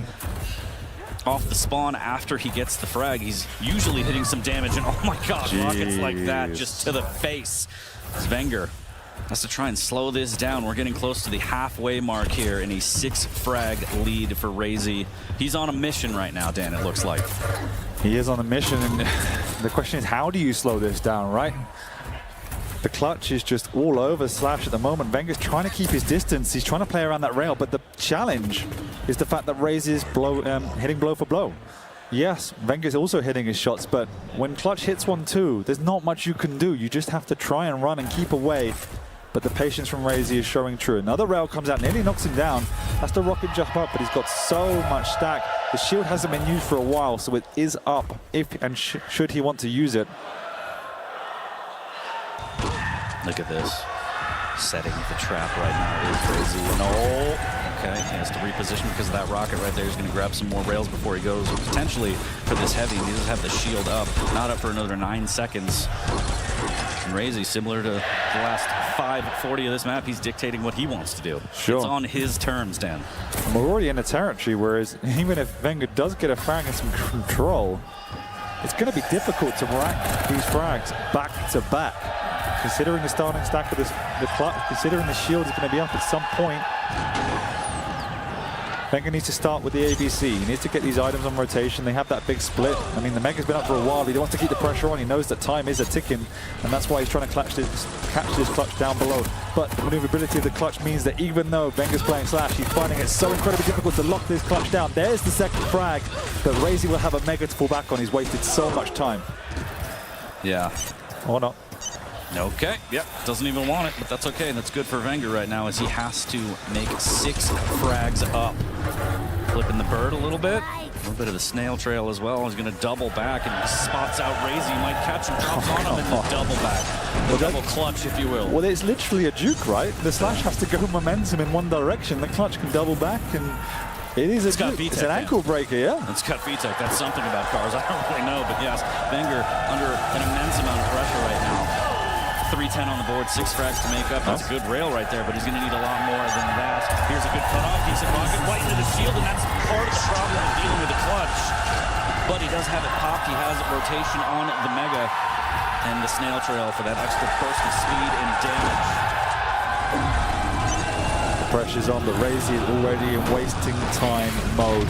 Off the spawn after he gets the frag, he's usually hitting some damage, and oh my god, rockets like that just to the face. Wenger has to try and slow this down. We're getting close to the halfway mark here in a 6-frag lead for Razy. He's on a mission right now, Dan, it looks like. He is on a mission, and the question is, how do you slow this down, right? The clutch is just all over Slash at the moment. Wenger's trying to keep his distance. He's trying to play around that rail, but the challenge is the fact that Razy is hitting blow for blow. Yes, Wenger's also hitting his shots, but when clutch hits one too, there's not much you can do. You just have to try and run and keep away. But the patience from Razy is showing true. Another rail comes out, nearly knocks him down. Has to rocket jump up, but he's got so much stack. The shield hasn't been used for a while, so it is up if and should he want to use it. Look at this. Setting the trap right now is Razy. And okay, he has to reposition because of that rocket right there. He's going to grab some more rails before he goes, potentially for this heavy. He doesn't have the shield up, not up for another 9 seconds. And Razy, similar to the last 5:40 of this map, he's dictating what he wants to do. Sure. It's on his terms, Dan. And we're already in a territory, whereas even if Wenger does get a frag and some control, it's going to be difficult to rack these frags back to back. Considering the starting stack of the clutch, considering the shield is going to be up at some point. Wenger needs to start with the ABC. He needs to get these items on rotation. They have that big split. I mean, the Mega's been up for a while. He wants to keep the pressure on. He knows that time is a ticking, and that's why he's trying to catch this clutch down below. But the maneuverability of the clutch means that even though Wenger's playing Slash, he's finding it so incredibly difficult to lock this clutch down. There's the second frag, but Razy will have a Mega to fall back on. He's wasted so much time. Yeah. Or not. Okay, yep, doesn't even want it, but that's okay. That's good for Wenger right now as he has to make 6 frags up. Flipping the bird a little bit of the snail trail as well. He's going to double back and he spots out Razy. He might catch him, drops on him, and then double back. The double clutch, if you will. Well, it's literally a juke, right? The Slash has to go momentum in one direction. The clutch can double back, and it is it's an ankle breaker, yeah? It's cut VTech. That's something about cars. I don't really know, but yes, Wenger under an immense amount of pressure right now. 310 on the board, 6 frags to make up. That's a good rail right there, but he's going to need a lot more than that. Here's a good cutoff, decent rocket, right into the shield, and that's part of the problem in dealing with the clutch. But he does have it popped. He has rotation on the Mega and the snail trail for that extra burst of speed and damage. The pressure's on, but Razy is already in wasting time mode.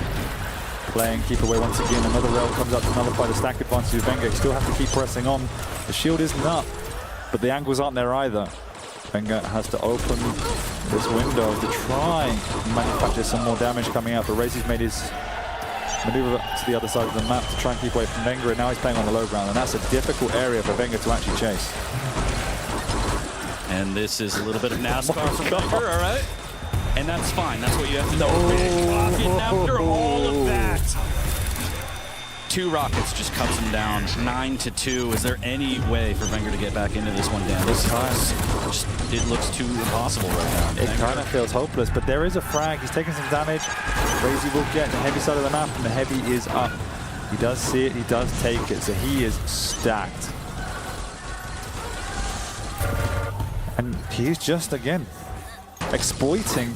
Playing keep away once again. Another rail comes up to nullify the stack advantage of Wenger. Still have to keep pressing on. The shield isn't up, but the angles aren't there either. Wenger has to open this window to try and manufacture some more damage coming out, but Razy's made his maneuver to the other side of the map to try and keep away from Wenger, and now he's playing on the low ground, and that's a difficult area for Wenger to actually chase. And this is a little bit of NASCAR for Wenger, all right? And that's fine. That's what you have to do. And after all of that, 2 rockets just cuts him down, 9-2. Is there any way for Wenger to get back into this one, Dan? It looks too impossible right now. It kind of feels hopeless, but there is a frag. He's taking some damage. Razy will get the heavy side of the map, and the heavy is up. He does see it, he does take it, so he is stacked. And he's just, again, exploiting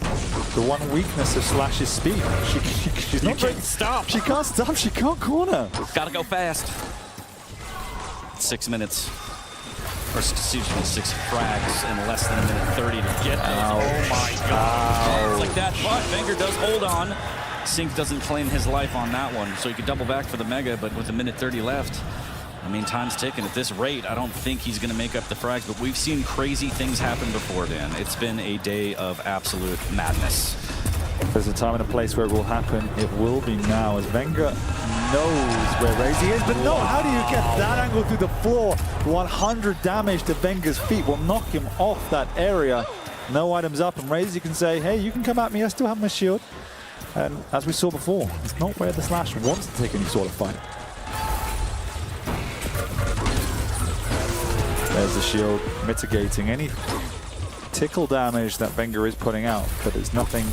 the one weakness of Slash's speed. She's not can't stop. She can't stop. She can't corner. Gotta go fast. 6 minutes. Or excuse me, 6 frags in less than a minute 30 to get those. Oh my God. It's like that, but Wenger does hold on. Sync doesn't claim his life on that one, so he could double back for the Mega, but with a minute 30 left, I mean, time's ticking. At this rate, I don't think he's going to make up the frags, but we've seen crazy things happen before, Dan. It's been a day of absolute madness. There's a time and a place where it will happen. It will be now, as Wenger knows where Razy is, but no, how do you get that angle through the floor? 100 damage to Wenger's feet will knock him off that area. No items up, and Razy can say, hey, you can come at me, I still have my shield. And as we saw before, it's not where the Slash wants to take any sort of fight. There's the shield mitigating any tickle damage that Wenger is putting out, but there's nothing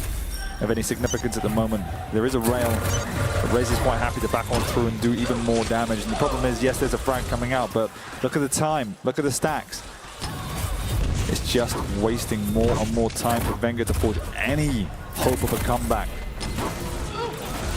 of any significance at the moment. There is a rail, but Razy's quite happy to back on through and do even more damage. And the problem is, yes, there's a frag coming out, but look at the time, look at the stacks. It's just wasting more and more time for Wenger to forge any hope of a comeback.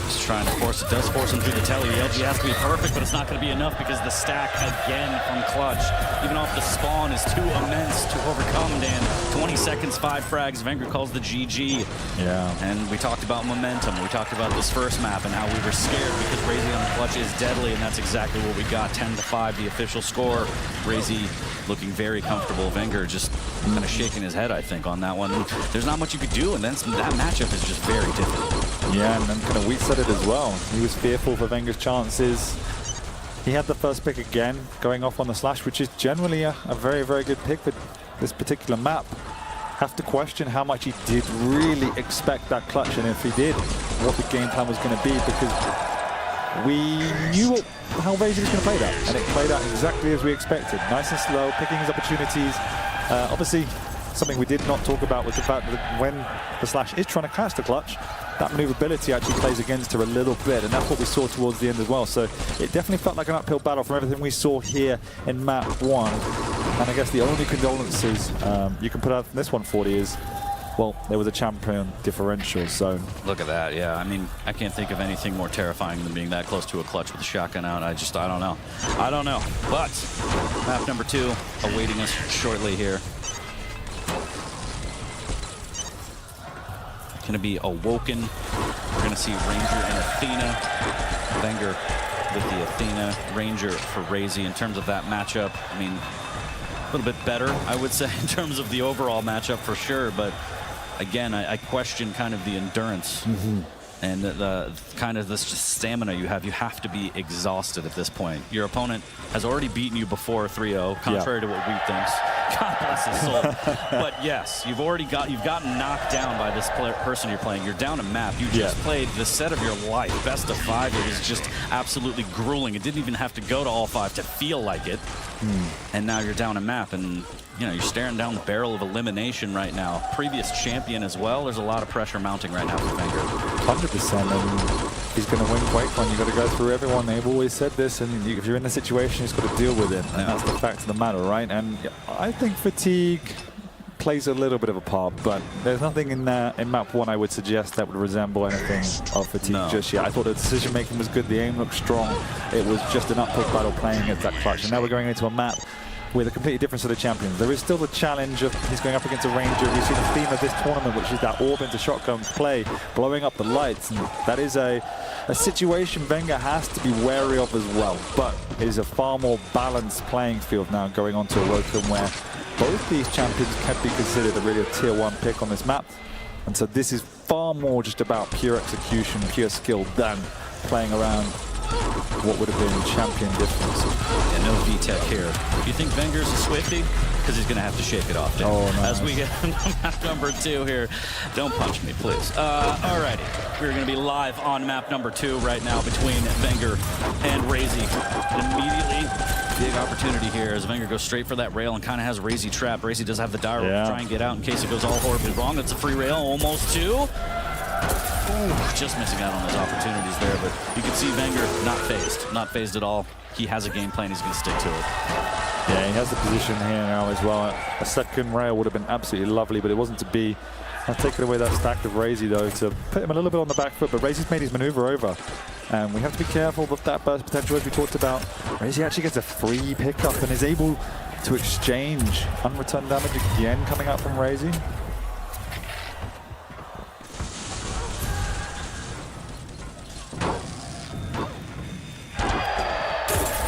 Just trying to force it, does force him through the telly. The LG has to be perfect, but it's not going to be enough because the stack again from Clutch, even off the spawn, is too immense to overcome, Dan. 20 seconds, 5 frags. Wenger calls the GG. Yeah. And we talked about momentum. We talked about this first map and how we were scared because Razy on the Clutch is deadly, and that's exactly what we got. 10-5, the official score. Razy looking very comfortable. Wenger just kind of shaking his head, I think, on that one. There's not much you could do, and then that matchup is just very difficult. Yeah, and then kind of Wheat said it as well. He was fearful for Wenger's chances. He had the first pick again, going off on the Slash, which is generally a very, very good pick for this particular map. Have to question how much he did really expect that clutch, and if he did, what the game plan was going to be, because we knew how Razy was going to play that, and it played out exactly as we expected. Nice and slow, picking his opportunities. Obviously, something we did not talk about was the fact that when the Slash is trying to catch the clutch, that maneuverability actually plays against her a little bit, and that's what we saw towards the end as well. So it definitely felt like an uphill battle from everything we saw here in map 1. And I guess the only condolences you can put out from this 140 is, well, there was a champion differential, so... Look at that, yeah. I mean, I can't think of anything more terrifying than being that close to a clutch with a shotgun out. I don't know. I don't know. But map number 2 awaiting us shortly here. going to be awoken. We're going to see Ranger and Athena. Wenger with the Athena, Ranger for Razy. In terms of that matchup, I mean, a little bit better, I would say, in terms of the overall matchup for sure. But again, I question kind of the endurance and the kind of the stamina you have. You have to be exhausted at this point. Your opponent has already beaten you before 3-0, contrary to what we think. God bless his soul. But yes, you've gotten knocked down by this person you're playing. You're down a map. You just played the set of your life, best of 5. It was just absolutely grueling. It didn't even have to go to all 5 to feel like it. And now you're down a map, and you know, you're staring down the barrel of elimination right now. Previous champion as well. There's a lot of pressure mounting right now for Wenger. 100%. And he's going to win Quake. You've got to go through everyone. They've always said this, and if you're in a situation, you've got to deal with it. And that's the fact of the matter, right? And I think fatigue plays a little bit of a part, but there's nothing in map 1 I would suggest that would resemble anything of fatigue just yet. I thought the decision making was good. The aim looked strong. It was just an uphill battle playing against that clutch. And now we're going into a map with a completely different set of champions. There is still the challenge of he's going up against a Ranger. We've seen the theme of this tournament, which is that orb into shotgun play, blowing up the lights. And that is a situation Wenger has to be wary of as well. But it is a far more balanced playing field now going on to Awoken, where both these champions can be considered a really tier 1 pick on this map. And so this is far more just about pure execution, pure skill than playing around what would have been champion difference. Yeah, no V-Tech here. Do you think Wenger's a Swiftie? Because he's going to have to shake it off, Dan. Oh, nice. As we get map number 2 here. Don't punch me, please. Alrighty. We're going to be live on map number 2 right now between Wenger and Razy. And immediately, big opportunity here as Wenger goes straight for that rail and kind of has Razy trapped. Razy does have the dire to try and get out in case it goes all horribly wrong. That's a free rail, almost 2. Ooh, just missing out on those opportunities there, but you can see Wenger not phased at all. He has a game plan, he's going to stick to it. Yeah, he has the position here now as well. A second rail would have been absolutely lovely, but it wasn't to be. I've taken away that stack of Razy though to put him a little bit on the back foot, but Razy's made his maneuver over. And we have to be careful with that burst potential as we talked about. Razy actually gets a free pickup and is able to exchange unreturned damage again coming out from Razy.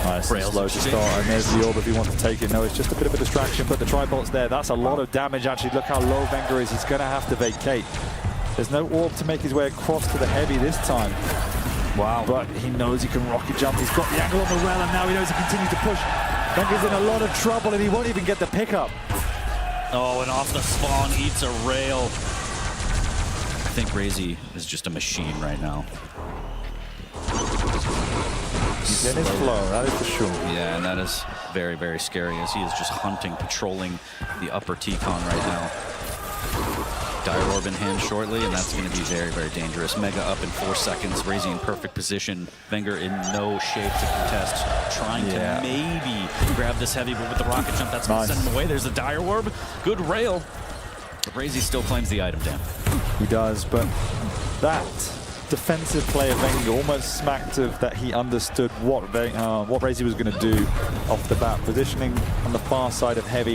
Nice and slow to start, and there's the orb if he wants to take it. No, it's just a bit of a distraction, but the tri-bolt's there. That's a lot of damage, actually. Look how low Wenger is. He's going to have to vacate. There's no orb to make his way across to the heavy this time. Wow. But he knows he can rocket jump. He's got the angle on the rail, and now he knows he continues to push. Wenger's in a lot of trouble, and he won't even get the pickup. Oh, and off the spawn, eats a rail. I think Razy is just a machine right now. He's in his flow, that is for sure. Yeah, and that is very, very scary as he is just hunting, patrolling the upper T-Con right now. Dire Orb in hand shortly, and that's going to be very, very dangerous. Mega up in 4 seconds. Razy in perfect position. Wenger in no shape to contest. Trying to maybe grab this heavy, but with the rocket jump, that's going to send him away. There's the Dire Orb. Good rail. But Razy still claims the item, Dan. He does, but that defensive play of Wenger almost smacked of that he understood what Razy was going to do off the bat. Positioning on the far side of heavy,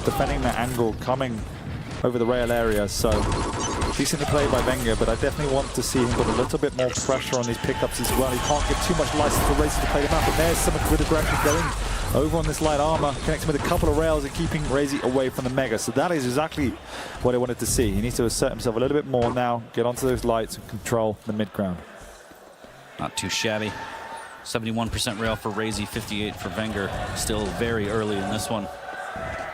defending that angle, coming over the rail area. So decently played by Wenger, but I definitely want to see him put a little bit more pressure on these pickups as well. He can't give too much license for Razy to play them out, but there's some good aggression going over on this light armor, connecting with a couple of rails and keeping Razy away from the Mega. So that is exactly what I wanted to see. He needs to assert himself a little bit more now, get onto those lights and control the mid ground. Not too shabby. 71% rail for Razy, 58 for Wenger. Still very early in this one.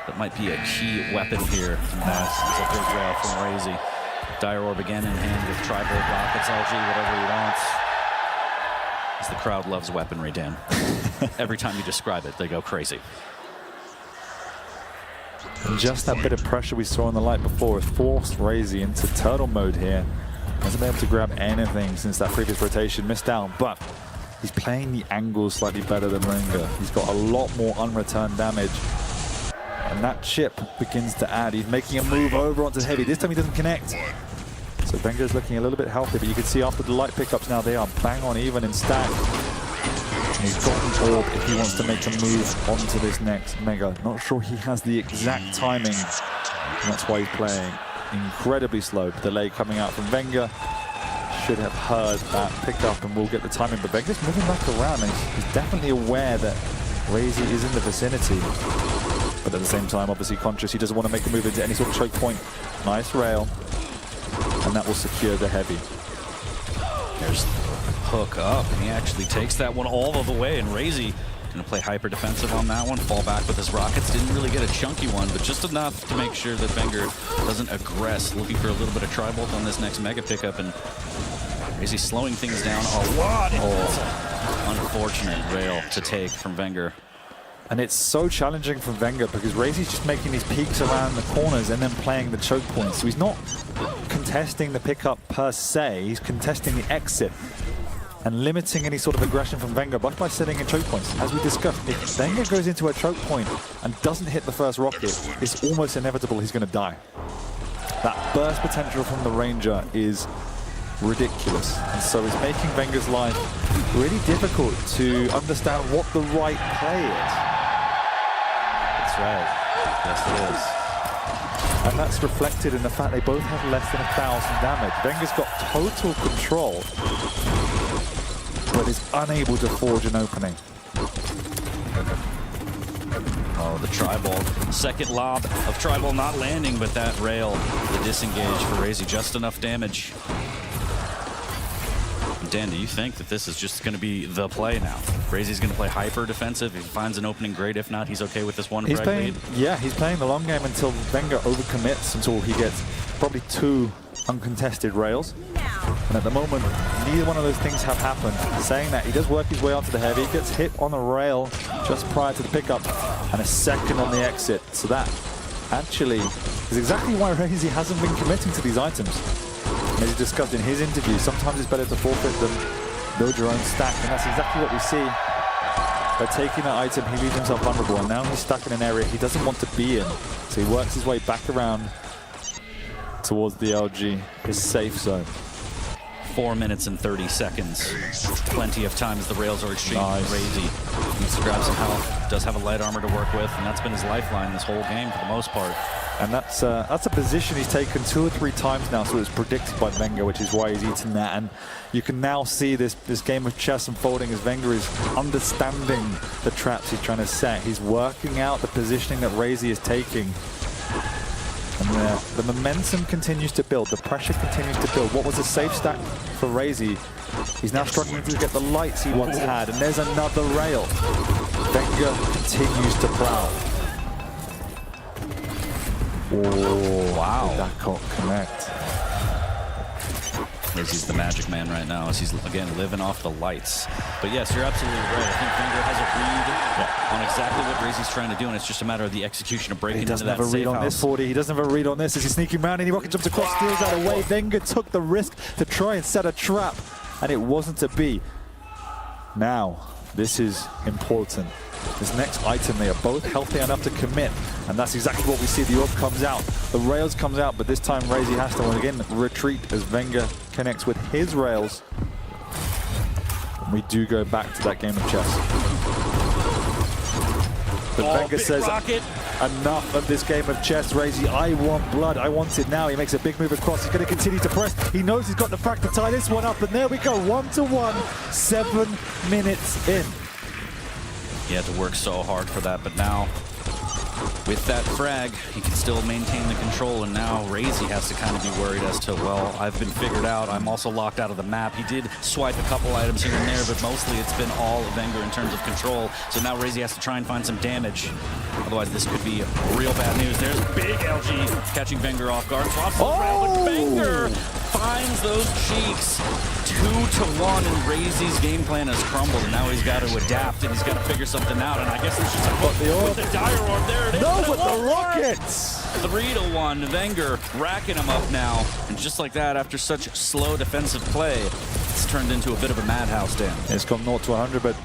That might be a key weapon here. That's a big rail from Razy. Dire Orb again in hand with Tri-Bolt rockets, LG, whatever he wants. As the crowd loves weaponry, Dan. Every time you describe it, they go crazy. And just that bit of pressure we saw on the light before has forced Razy into turtle mode here. Hasn't been able to grab anything since that previous rotation. Missed out, but he's playing the angles slightly better than Wenger. He's got a lot more unreturned damage. And that chip begins to add. He's making a move over onto heavy. This time he doesn't connect. So Wenger's looking a little bit healthy, but you can see after the light pickups now, they are bang on even in stack. And he's got an orb if he wants to make a move onto this next Mega. Not sure he has the exact timing, and that's why he's playing incredibly slow. Delay coming out from Wenger. Should have heard that, picked up, and will get the timing. But Wenger's moving back around, and he's definitely aware that Razy is in the vicinity. But at the same time, obviously conscious, he doesn't want to make a move into any sort of choke point. Nice rail, and that will secure the heavy. There's hook up, and he actually takes that one all of the way, and Razy gonna play hyper defensive on that one, fall back with his rockets. Didn't really get a chunky one, but just enough to make sure that Wenger doesn't aggress. Looking for a little bit of tri-bolt on this next mega pickup, and Razy slowing things down a lot. Unfortunate rail to take from Wenger. And it's so challenging for Wenger because Razy's just making these peeks around the corners and then playing the choke points. So he's not contesting the pickup per se, he's contesting the exit and limiting any sort of aggression from Wenger by sitting in choke points. As we discussed, if Wenger goes into a choke point and doesn't hit the first rocket, it's almost inevitable he's going to die. That burst potential from the Ranger is ridiculous, and so it's making Wenger's life really difficult to understand what the right play is. That's right. Yes, it is. And that's reflected in the fact they both have less than 1,000 damage. Wenger's got total control, but is unable to forge an opening. Oh, the tri-ball. Second lob of tri-ball not landing, but that rail, the disengage for Razy, just enough damage. Dan, do you think that this is just going to be the play now? Razy's going to play hyper defensive. If he finds an opening, great. If not, he's okay with this one frag lead. Yeah, he's playing the long game until Wenger overcommits, until he gets probably 2 uncontested rails. And at the moment, neither one of those things have happened. Saying that, he does work his way onto the heavy, gets hit on the rail just prior to the pickup, and a second on the exit. So that actually is exactly why Razy hasn't been committing to these items. As he discussed in his interview, sometimes it's better to forfeit than build your own stack, and that's exactly what we see. By taking that item, he leaves himself vulnerable, and now he's stuck in an area he doesn't want to be in. So he works his way back around towards the LG, his safe zone. 4 minutes and 30 seconds. Plenty of time as the rails are exchanged. Nice. Razy needs to grab some health. Does have a light armor to work with, and that's been his lifeline this whole game for the most part. And that's a position he's taken 2 or 3 times now, so it's predicted by Wenger, which is why he's eaten that. And you can now see this game of chess unfolding as Wenger is understanding the traps he's trying to set. He's working out the positioning that Razy is taking. And the momentum continues to build, the pressure continues to build. What was a safe stack for Razy? He's now struggling to get the lights he once had, and there's another rail. Wenger continues to plow. Oh, wow. That can't connect. Razy's the magic man right now as he's, again, living off the lights. But yes, you're absolutely right. I think Wenger has a read on exactly what Razy's trying to do, and it's just a matter of the execution of breaking into that safe house. He doesn't have a read on this, 40. He doesn't have a read on this as he's sneaking around, and he rocket jumps across, steals that away. Wenger took the risk to try and set a trap, and it wasn't to be. Now, this is important. This next item, they are both healthy enough to commit, and that's exactly what we see. The orb comes out, the rails comes out, but this time Razy has to, again, retreat as Wenger connects with his rails. And we do go back to that game of chess. But Wenger says, enough of this game of chess, Razy. I want blood. I want it now. He makes a big move across. He's going to continue to press. He knows he's got the frag to tie this one up, and there we go. 1-1, 7 minutes in. He had to work so hard for that, but now with that frag, he can still maintain the control, and now Razy has to kind of be worried as to, well, I've been figured out. I'm also locked out of the map. He did swipe a couple items here and there, but mostly it's been all of Wenger in terms of control. So now Razy has to try and find some damage. Otherwise, this could be real bad news. There's big LG catching Wenger off guard. Swaps those around, but Wenger finds those cheeks. 2-1, and Razy's game plan has crumbled, and now he's got to adapt, and he's got to figure something out, and I guess there's just a hook with the dire orb. There it is. No, but the rockets! 3-1, Wenger racking him up now, and just like that, after such slow defensive play, it's turned into a bit of a madhouse, Dan. It's gone 0-100, but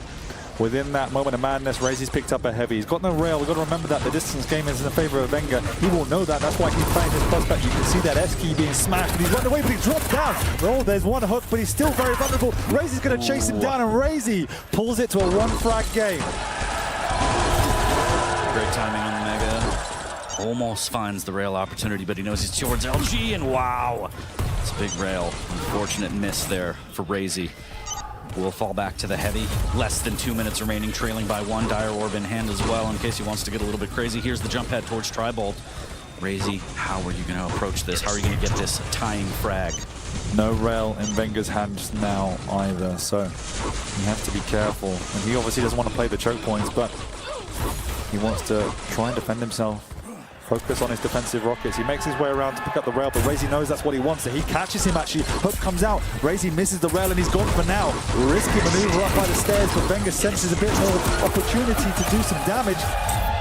within that moment of madness, Razy's picked up a heavy. He's got no rail. We've got to remember that the distance game is in the favor of Wenger. He will know that. That's why he's playing his prospect. You can see that S-key being smashed, and he's run away, but he dropped down. Oh, there's one hook, but he's still very vulnerable. Razy's going to chase him down, and Razy pulls it to a 1-frag game. Great timing on the Mega. almost finds the rail opportunity, but he knows he's towards LG, and wow, it's a big rail. Unfortunate miss there for Razy. Will fall back to the heavy. Less than 2 minutes remaining, trailing by 1. Dire Orb in hand as well, in case he wants to get a little bit crazy. Here's the jump head towards Tribolt. Razy, how are you going to approach this? How are you going to get this tying frag? No rail in Venger's hands now either, so you have to be careful. And he obviously doesn't want to play the choke points, but he wants to try and defend himself. Focus on his defensive rockets. He makes his way around to pick up the rail, but Razy knows that's what he wants. So he catches him actually. Hook comes out. Razy misses the rail and he's gone for now. Risky maneuver up by the stairs, but Wenger senses a bit more opportunity to do some damage.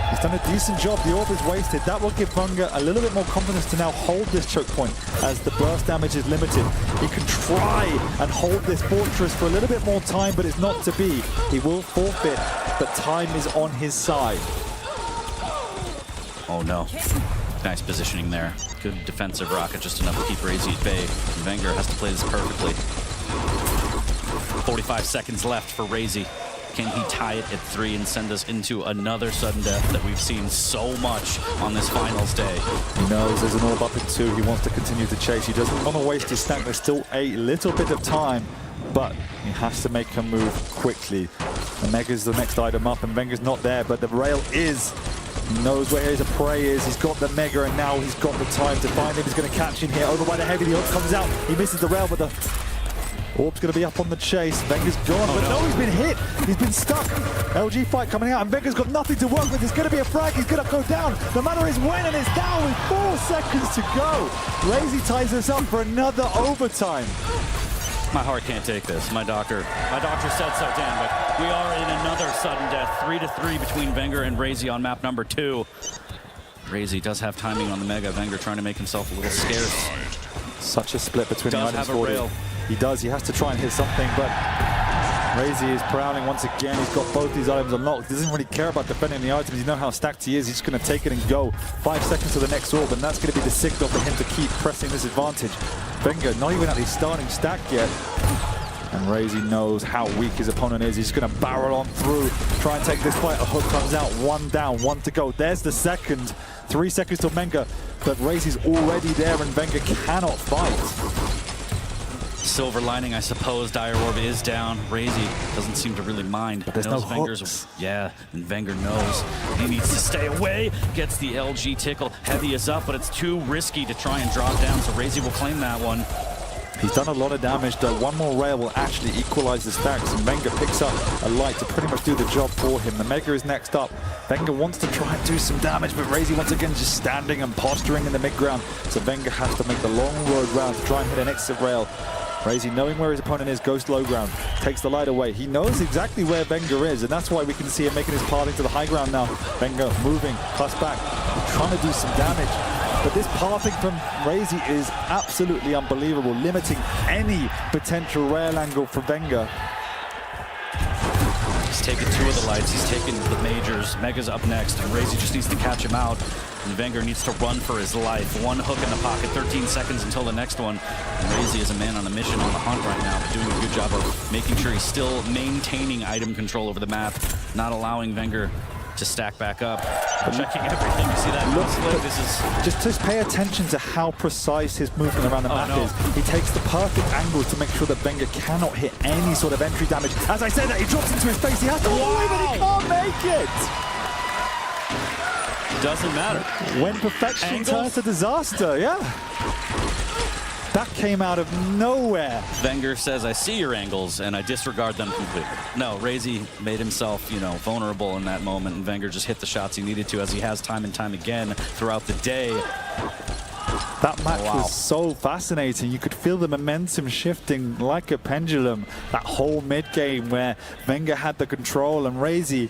He's done a decent job. The orb is wasted. That will give Wenger a little bit more confidence to now hold this choke point as the burst damage is limited. He can try and hold this fortress for a little bit more time, but it's not to be. He will forfeit, but time is on his side. Oh no. Nice positioning there. Good defensive rocket, just enough to keep Razy at bay. Wenger has to play this perfectly. 45 seconds left for Razy. Can he tie it at 3 and send us into another sudden death that we've seen so much on this finals day? He knows there's an orb up at 2. He wants to continue to chase. He doesn't want to waste his stack. There's still a little bit of time, but he has to make a move quickly. And Mega's the next item up, and Wenger's not there, but the rail is. He knows where his prey is. He's got the Mega, and now he's got the time to find him. He's going to catch him here. Over by the heavy. The orb comes out. He misses the rail, but the orb's going to be up on the chase. Wenger's gone, but no, he's been hit. He's been stuck. LG fight coming out, and Wenger's got nothing to work with. There's going to be a frag. He's going to go down. The matter is when, and it's down with 4 seconds to go. Razy ties us up for another overtime. My heart can't take this. My doctor said so, Dan, but we are in another sudden death. 3-3 between Wenger and Razy on map number 2. Razy does have timing on the Mega. Wenger trying to make himself a little scarce. Such a split between the Does items have a for rail. He does. He has to try and hit something, but Razy is prowling once again. He's got both these items unlocked. He doesn't really care about defending the items. You know how stacked he is. He's just going to take it and go. 5 seconds to the next orb, and that's going to be the signal for him to keep pressing this advantage. Wenger not even at his starting stack yet. And Razy knows how weak his opponent is. He's going to barrel on through, try and take this fight. A hook comes out, 1 down, 1 to go. There's the second. 3 seconds to Wenger, but Razy's already there, and Wenger cannot fight. Silver lining, I suppose. Dire Orb is down. Razy doesn't seem to really mind. But there's no hooks. Yeah, and Wenger knows he needs to stay away. Gets the LG tickle. Heavy is up, but it's too risky to try and drop down, so Razy will claim that one. He's done a lot of damage, though. One more rail will actually equalize the stacks, and Wenger picks up a light to pretty much do the job for him. The Mega is next up. Wenger wants to try and do some damage, but Razy once again just standing and posturing in the mid-ground. So Wenger has to make the long road round to try and hit an exit rail. Razy, knowing where his opponent is, goes low ground, takes the light away. He knows exactly where Wenger is, and that's why we can see him making his path into the high ground now. Wenger moving, plus back, trying to do some damage. But this pathing from Razy is absolutely unbelievable, limiting any potential rail angle for Wenger. He's taken 2 of the lights, he's taken the majors. Mega's up next, and Razy just needs to catch him out. And Wenger needs to run for his life. 1 hook in the pocket, 13 seconds until the next one. And Razy is a man on a mission on the hunt right now, but doing a good job of making sure he's still maintaining item control over the map, not allowing Wenger to stack back up. Checking everything. You see that flip? This is just pay attention to how precise his movement around the map is. He takes the perfect angles to make sure that Wenger cannot hit any sort of entry damage. As I say that, he drops into his face. He has to move, but he can't make it. doesn't matter. When perfection turns to disaster, yeah. That came out of nowhere. Wenger says, I see your angles, and I disregard them completely. No, Razy made himself, vulnerable in that moment, and Wenger just hit the shots he needed to, as he has time and time again throughout the day. That match was so fascinating. You could feel the momentum shifting like a pendulum. That whole mid-game where Wenger had the control, and Razy,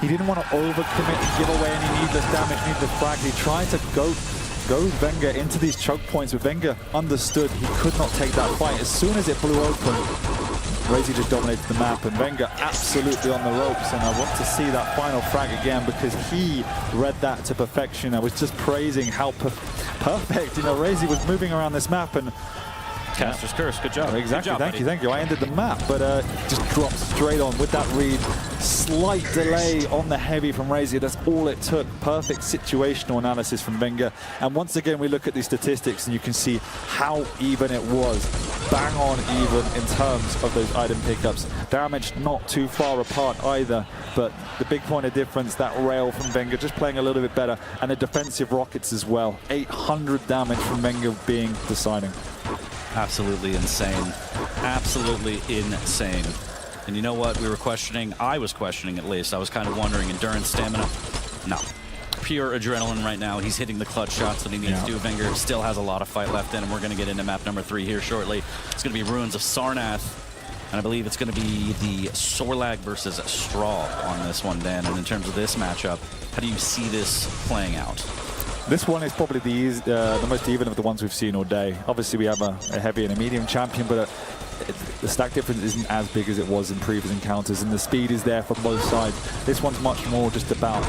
he didn't want to overcommit and give away any needless damage, needless frag. He tried to go Wenger into these choke points, but Wenger understood he could not take that fight. As soon as it blew open, Razy just dominated the map, and Wenger absolutely on the ropes. And I want to see that final frag again, because he read that to perfection. I was just praising how perfect, Razy was moving around this map, and Caster's Curse. Good job. Exactly. Good job, Thank you. I ended the map, but just dropped straight on with that read. Slight delay on the heavy from Razor. That's all it took. Perfect situational analysis from Wenger. And once again, we look at these statistics and you can see how even it was. Bang on even in terms of those item pickups. Damage not too far apart either, but the big point of difference, that rail from Wenger just playing a little bit better, and the defensive rockets as well. 800 damage from Wenger being deciding. Absolutely insane. Absolutely insane. And you know what? We were questioning, I was questioning at least. I was kind of wondering, endurance, stamina? No. Pure adrenaline right now. He's hitting the clutch shots that he needs to. Wenger still has a lot of fight left in, and we're going to get into map number 3 here shortly. It's going to be Ruins of Sarnath. And I believe it's going to be the Sorlag versus Straw on this one, Dan. And in terms of this matchup, how do you see this playing out? This one is probably the most even of the ones we've seen all day. Obviously, we have a heavy and a medium champion, but the stack difference isn't as big as it was in previous encounters, and the speed is there for both sides. This one's much more just about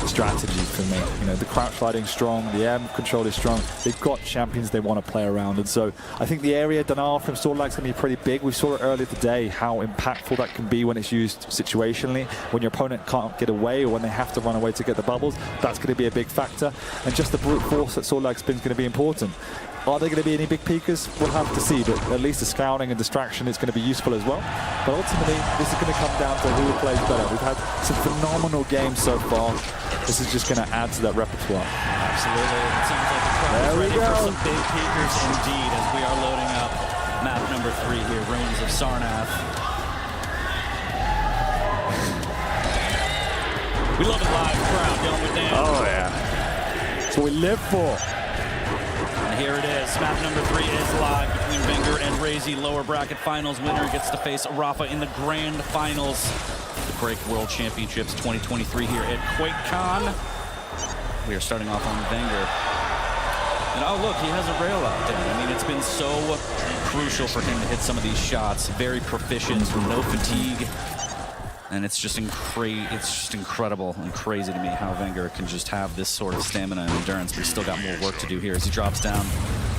strategy for me. You know, the crouch sliding strong, the air control is strong. They've got champions they want to play around, and so I think the area denial from Sorlag's going to be pretty big. We saw it earlier today how impactful that can be when it's used situationally. When your opponent can't get away or when they have to run away to get the bubbles, that's going to be a big factor. And just the brute force that Sorlag spins is going to be important. Are there going to be any big peekers? We'll have to see, but at least the scouting and distraction is going to be useful as well. But ultimately, this is going to come down to who plays better. We've had some phenomenal games so far. This is just going to add to that repertoire. Absolutely. It sounds like the crowd is ready for some big peekers indeed as we are loading up map number 3 here, Ruins of Sarnath. We love a live crowd, don't we, Dan? Oh, yeah. That's what we live for. Here it is. Map number 3 is live between Wenger and Razy. Lower bracket finals winner gets to face Rafa in the grand finals. The Quake World Championships 2023 here at QuakeCon. We are starting off on Wenger. And oh, look, he has a rail out there. I mean, it's been so crucial for him to hit some of these shots. Very proficient, no fatigue. And it's just incredible and crazy to me how Wenger can just have this sort of stamina and endurance, but he's still got more work to do here as he drops down,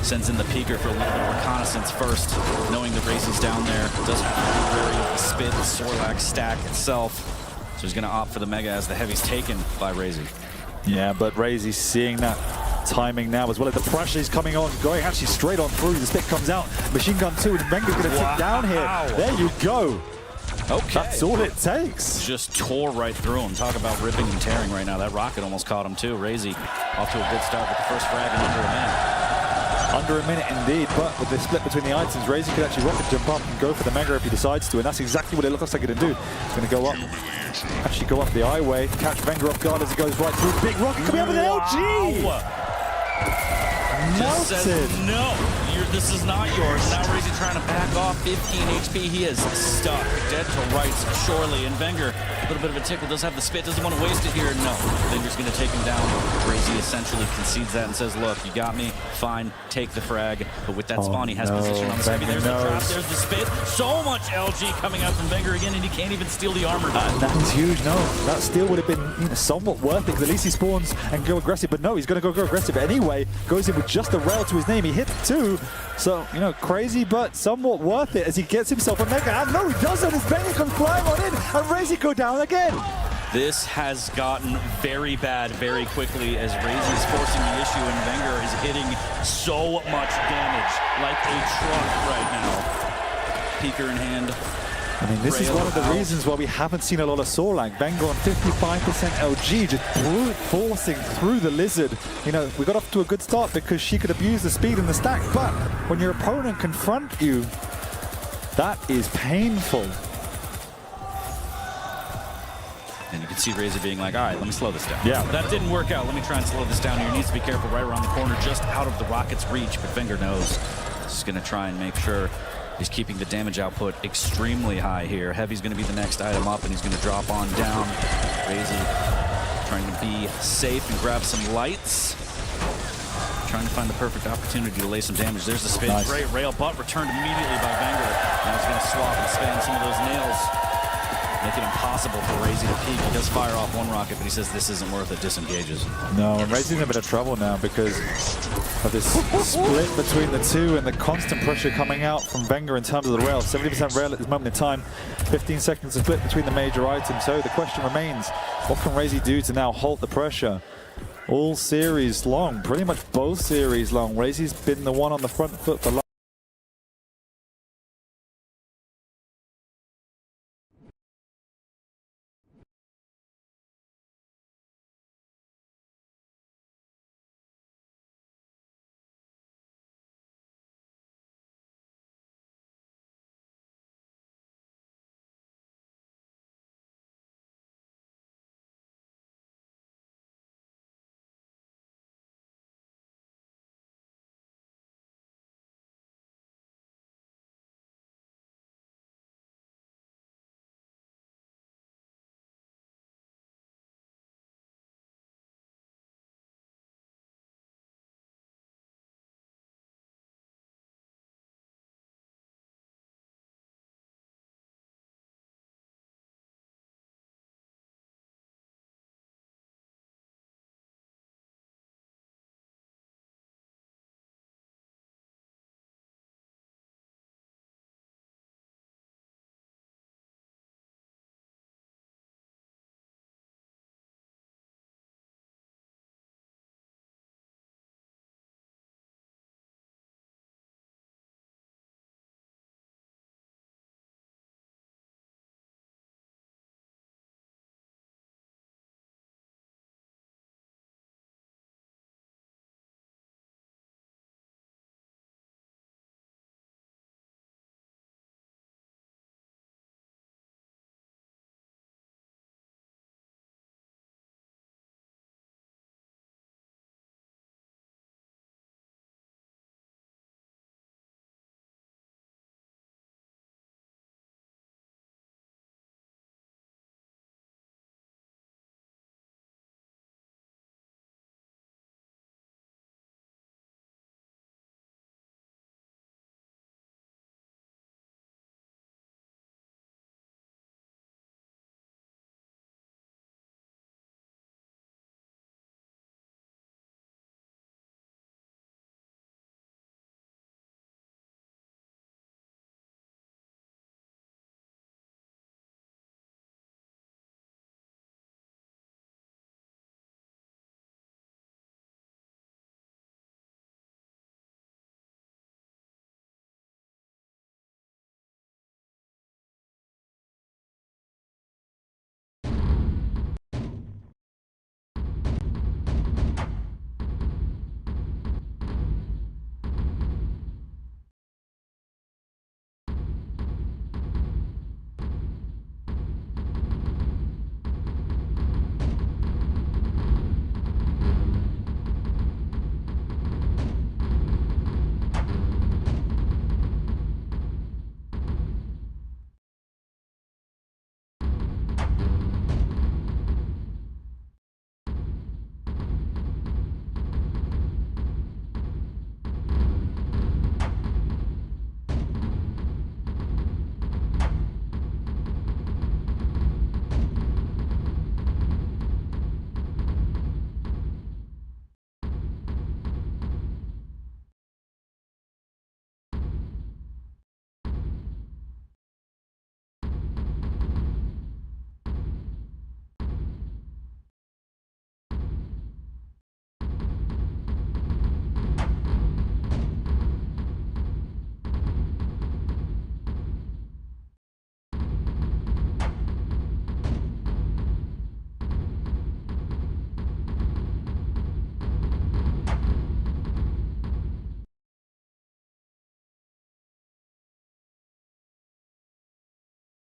sends in the peeker for a little bit of reconnaissance first, knowing that Razy's down there. Doesn't have to worry of the spit, the Sorlag stack itself. So he's going to opt for the Mega as the heavy's taken by Razy. Yeah, but Razy's seeing that timing now as well as the pressure is coming on, going actually straight on through. The spit comes out, machine gun 2, and Wenger's going to tick down here. There you go. Okay. That's all it takes. Just tore right through him. Talk about ripping and tearing right now. That rocket almost caught him too. Razy off to a good start with the first frag in under a minute. Under a minute indeed, but with the split between the items, Razy could actually rocket jump up and go for the Mega if he decides to, and that's exactly what it looks like he's going to do. He's going to go up, actually go up the I-way, catch Wenger off guard as he goes right through. Big rocket coming out with an LG! Just says, no, this is not yours. Now Razy trying to back off. 15 HP. He is stuck. Dead to rights, surely. And Wenger, a little bit of a tickle, does have the spit, doesn't want to waste it here. No, Wenger's going to take him down. Razy essentially concedes that and says, look, you got me. Fine, take the frag. But with that spawn, he has position on the heavy. There's the trap, there's the spit. So much LG coming out from Wenger again, and he can't even steal the armor. That is huge. No, that steal would have been somewhat worth it, because at least he spawns and go aggressive. But no, he's going to go aggressive anyway. Goes in with just a rail to his name. He hits 2. So, you know, crazy, but somewhat worth it as he gets himself a Mega. And no, he doesn't. His Wenger comes flying on in, and Razy go down again. This has gotten very bad very quickly as Razy is forcing the issue, and Wenger is hitting so much damage like a truck right now. Peeker in hand. I mean, this is one of the reasons why we haven't seen a lot of Sorlag. Wenger on 55% LG, just brute forcing through the Lizard. You know, we got off to a good start because she could abuse the speed and the stack, but when your opponent confront you, that is painful. And you can see Razy being like, all right, let me slow this down. Yeah. That didn't work out. Let me try and slow this down here. He needs to be careful right around the corner, just out of the rocket's reach, but Wenger knows. He's going to try and make sure he's keeping the damage output extremely high here. Heavy's going to be the next item up, and he's going to drop on down. Razy trying to be safe and grab some lights. Trying to find the perfect opportunity to lay some damage. There's the spin. Nice. Great rail, but returned immediately by Wenger. Now he's going to swap and spam some of those nails. Make it impossible for Razy to peek. He does fire off one rocket, but he says this isn't worth it, disengages. No, and Razy's in a bit of trouble now because of this split between the two and the constant pressure coming out from Wenger in terms of the rail. 70% rail at this moment in time, 15 seconds to split between the major items. So the question remains, what can Razy do to now halt the pressure? All series long, pretty much both series long. Razy's been the one on the front foot for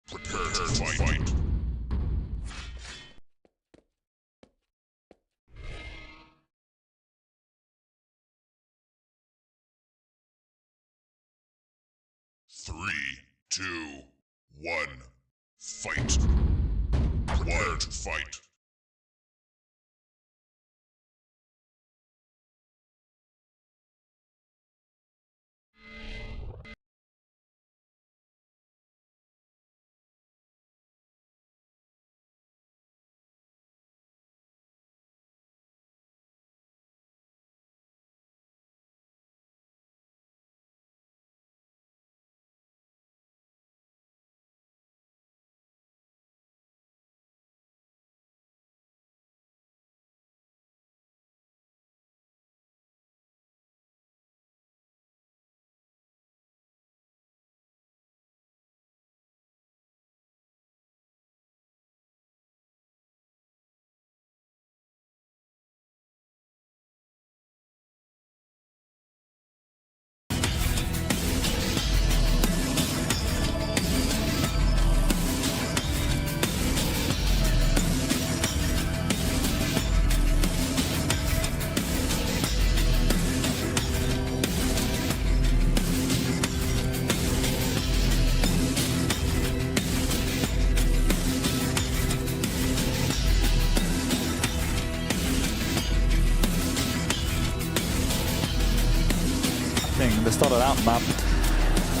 Prepare to fight. Three, two, one, fight. Prepare to fight. beginning, the start of that map.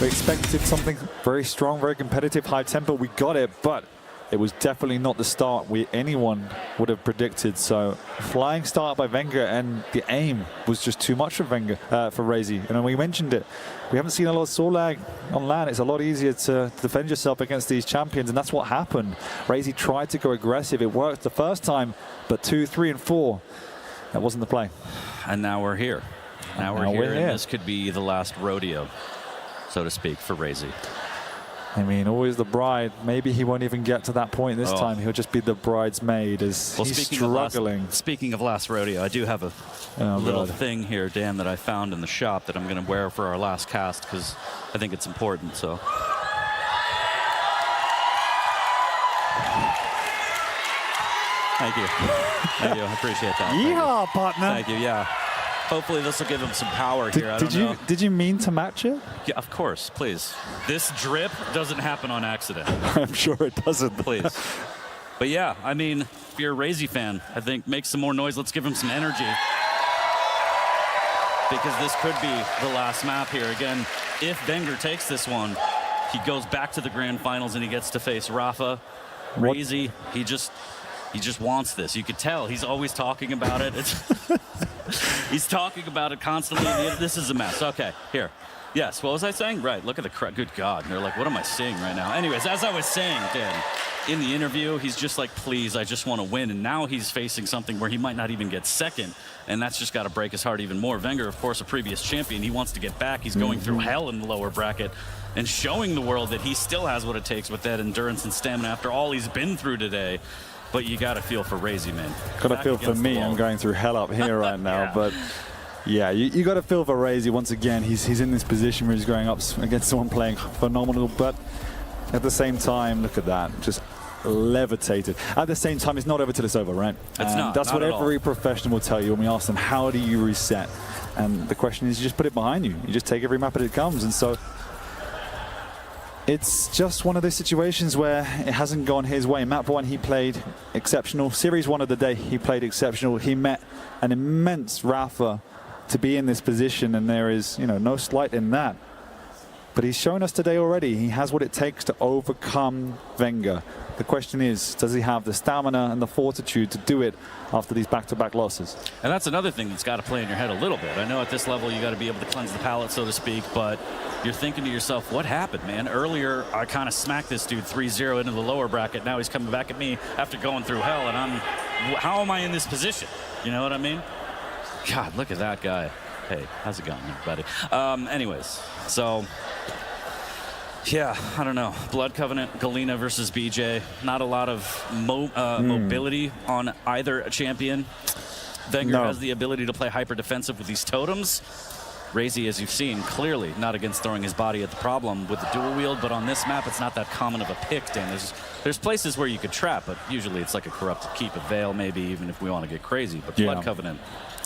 We expected something very strong, very competitive, high tempo. We got it, but it was definitely not the start anyone would have predicted. So flying start by Wenger, and the aim was just too much for Wenger, for Razy. And we mentioned it. We haven't seen a lot of saw lag on LAN. It's a lot easier to defend yourself against these champions, and that's what happened. Razy tried to go aggressive. It worked the first time, but 2, 3, and 4, that wasn't the play. And now we're here. Now we're here, and this could be the last rodeo, so to speak, for Razy. I mean, always the bride. Maybe he won't even get to that point this time. He'll just be the bridesmaid as he's struggling. Speaking of last rodeo, I do have a little thing here, Dan, that I found in the shop that I'm going to wear for our last cast because I think it's important. So. Thank you. Thank you. I appreciate that. Yeehaw, partner. Thank you. Yeah. Hopefully this will give him some power here. I don't know. Did you mean to match it? Yeah, of course, please. This drip doesn't happen on accident. I'm sure it doesn't. Please. But yeah, I mean, if you're a Razy fan, I think make some more noise. Let's give him some energy. Because this could be the last map here. Again, if Wenger takes this one, he goes back to the grand finals and he gets to face Rafa. Razy, he just wants this. You could tell. He's always talking about it. He's talking about it constantly. This is a mess. Okay, here. Yes, what was I saying? Right, look at the crowd. Good God. And they're like, what am I seeing right now? Anyways, as I was saying, Dan, in the interview, he's just like, please, I just want to win. And now he's facing something where he might not even get second. And that's just got to break his heart even more. Wenger, of course, a previous champion. He wants to get back. He's going through hell in the lower bracket and showing the world that he still has what it takes with that endurance and stamina after all he's been through today. But you got to feel for Razy, man. Got to feel for me. I'm going through hell up here right now. But yeah, you got to feel for Razy once again. He's in this position where he's going up against someone playing phenomenal. But at the same time, look at that. Just levitated. At the same time, it's not over till it's over, right? It's not. That's not what every professional will tell you when we ask them, how do you reset? And the question is, you just put it behind you. You just take every map as it comes. And so it's just one of those situations where it hasn't gone his way. Map 1, he played exceptional. Series 1 of the day, he played exceptional. He met an immense Rafa to be in this position, and there is, no slight in that. But he's shown us today already, he has what it takes to overcome Wenger. The question is, does he have the stamina and the fortitude to do it after these back-to-back losses? And that's another thing that's got to play in your head a little bit. I know at this level you got to be able to cleanse the palate, so to speak, but you're thinking to yourself, what happened, man? Earlier, I kind of smacked this dude 3-0 into the lower bracket. Now he's coming back at me after going through hell, and how am I in this position? You know what I mean? God, look at that guy. Hey, how's it going, everybody? Anyways, so yeah, I don't know. Blood Covenant, Galena versus BJ. Not a lot of mobility on either champion. Wenger has the ability to play hyper defensive with these totems. Razy, as you've seen, clearly not against throwing his body at the problem with the dual wield, but on this map, it's not that common of a pick, Dan. There's places where you could trap, but usually it's like a corrupted keep, a veil, maybe, even if we want to get crazy. But Blood Covenant,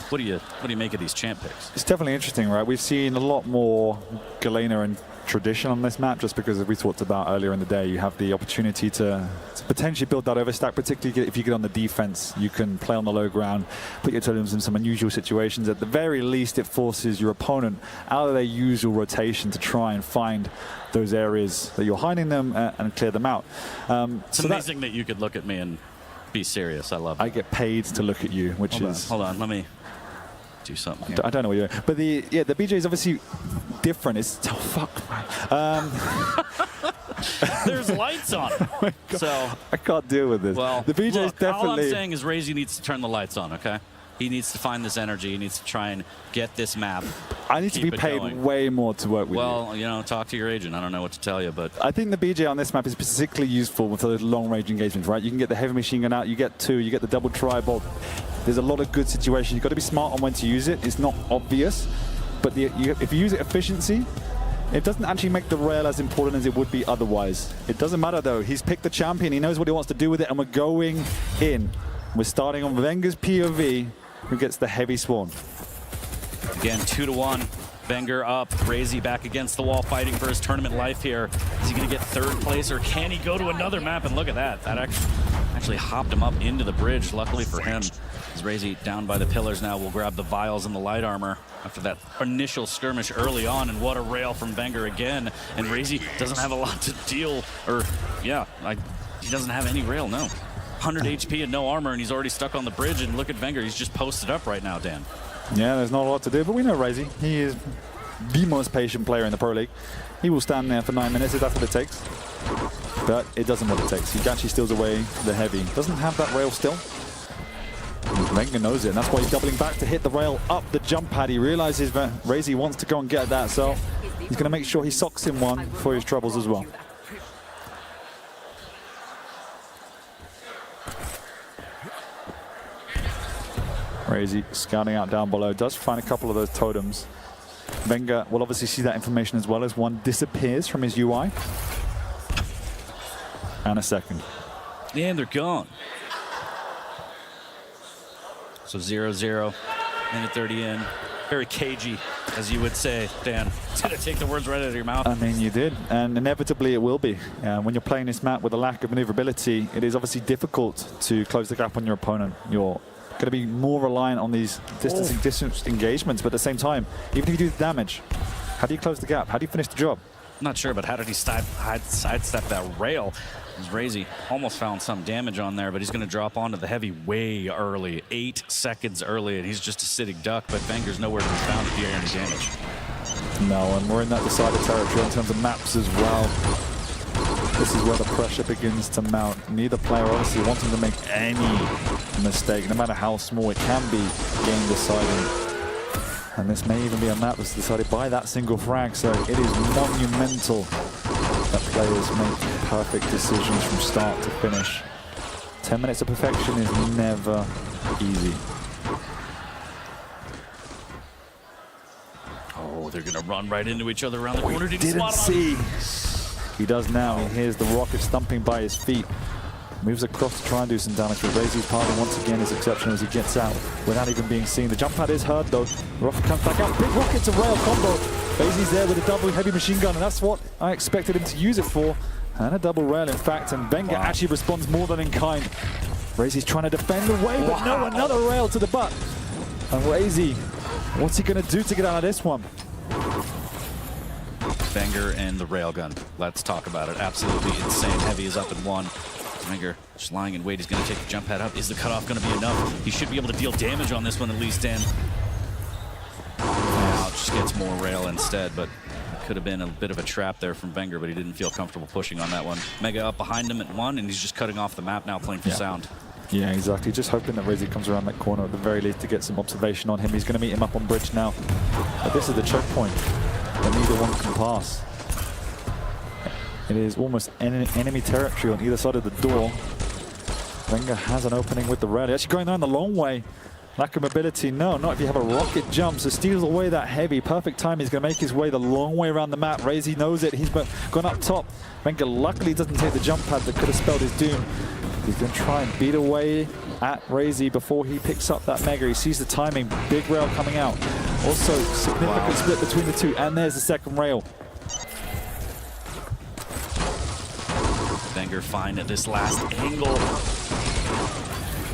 what do you make of these champ picks? It's definitely interesting, right? We've seen a lot more Galena and tradition on this map, just because, as we talked about earlier in the day, you have the opportunity to potentially build that overstack, particularly if you get on the defense. You can play on the low ground, put your totems in some unusual situations. At the very least, it forces your opponent out of their usual rotation to try and find those areas that you're hiding them and clear them out. It's amazing that you could look at me and be serious. I love it. I get paid to look at you, which Hold on, let me do something here. I don't know what you're doing. But the BJ is obviously different. It's There's lights on. Oh so I can't deal with this. Well, the BJ is definitely. All I'm saying is Razy needs to turn the lights on. Okay, he needs to find this energy. He needs to try and get this map. I need to be paid way more to work with you. Well, talk to your agent. I don't know what to tell you, but I think the BJ on this map is particularly useful with those long-range engagements, right? You can get the heavy machine gun out, you get 2, you get the double tri-bolt. There's a lot of good situations. You've got to be smart on when to use it. It's not obvious, but if you use it efficiency, it doesn't actually make the rail as important as it would be otherwise. It doesn't matter, though. He's picked the champion. He knows what he wants to do with it, and we're going in. We're starting on Wenger's POV, who gets the heavy swarm. Again, 2-1. Wenger up, Razy back against the wall, fighting for his tournament life here. Is he going to get 3rd place, or can he go to another map? And look at that. That actually actually hopped him up into the bridge. Luckily for him, as Razy down by the pillars now will grab the vials and the light armor after that initial skirmish early on. And what a rail from Wenger again. And Razy doesn't have a lot to deal, or yeah, he doesn't have any rail, no. 100 HP and no armor, and he's already stuck on the bridge. And look at Wenger, he's just posted up right now, Dan. Yeah, there's not a lot to do, but we know Razy. He is the most patient player in the Pro League. He will stand there for 9 minutes if that's what it takes. But it doesn't what it takes. He actually steals away the heavy. Doesn't have that rail still. Wenger knows it, and that's why he's doubling back to hit the rail up the jump pad. He realizes that Razy wants to go and get that, so he's going to make sure he socks him one for his troubles as well. Razy scouting out down below, does find a couple of those totems. Wenger will obviously see that information as well as one disappears from his UI. And a second. And they're gone. So 0-0, minute 30 in. Very cagey, as you would say, Dan. Did I take the words right out of your mouth? I mean, you did, and inevitably it will be. When you're playing this map with a lack of maneuverability, it is obviously difficult to close the gap on your opponent. You're going to be more reliant on these distance engagements, but at the same time, even if you do the damage, how do you close the gap? How do you finish the job? Not sure, but how did he sidestep that rail? As Razy almost found some damage on there, but he's going to drop onto the heavy way early, 8 seconds early, and he's just a sitting duck, but Wenger's nowhere to be found to deal any damage. No, and we're in that decided territory in terms of maps as well. This is where the pressure begins to mount. Neither player honestly wants him to make any mistake, no matter how small it can be, game deciding. And this may even be a map that's decided by that single frag, so it is monumental that players make perfect decisions from start to finish. 10 minutes of perfection is never easy. Oh, they're going to run right into each other around the corner. Did he Didn't spot him? see. He does now. He hears the rocket stumping by his feet. Moves across to try and do some damage, but Razy's partner once again is exceptional as he gets out without even being seen. The jump pad is heard though. Rocket comes back out. Big rocket to rail combo. Razy's there with a double heavy machine gun, and that's what I expected him to use it for. And a double rail, in fact, and Wenger actually responds more than in kind. Razy's trying to defend away, but no, another rail to the butt. And Razy, what's he going to do to get out of this one? Wenger and the railgun. Let's talk about it. Absolutely insane. Heavy is up in 1. Wenger just lying in wait. He's going to take the jump pad up. Is the cutoff going to be enough? He should be able to deal damage on this one at least, Dan. Now just gets more rail instead, but could have been a bit of a trap there from Wenger, but he didn't feel comfortable pushing on that one. Mega up behind him at 1, and he's just cutting off the map now, playing for sound. Yeah, exactly. Just hoping that Razy comes around that corner at the very least to get some observation on him. He's going to meet him up on bridge now. But this is the choke point that neither one can pass. It is almost enemy territory on either side of the door. Wenger has an opening with the rail. Actually going down the long way. Lack of mobility, no, not if you have a rocket jump. So steals away that heavy. Perfect time. He's going to make his way the long way around the map. Razy knows it. He's gone up top. Wenger luckily doesn't take the jump pad that could have spelled his doom. He's going to try and beat away at Razy before he picks up that Mega. He sees the timing. Big rail coming out. Also, significant split between the two. And there's the second rail. Wenger fine at this last angle.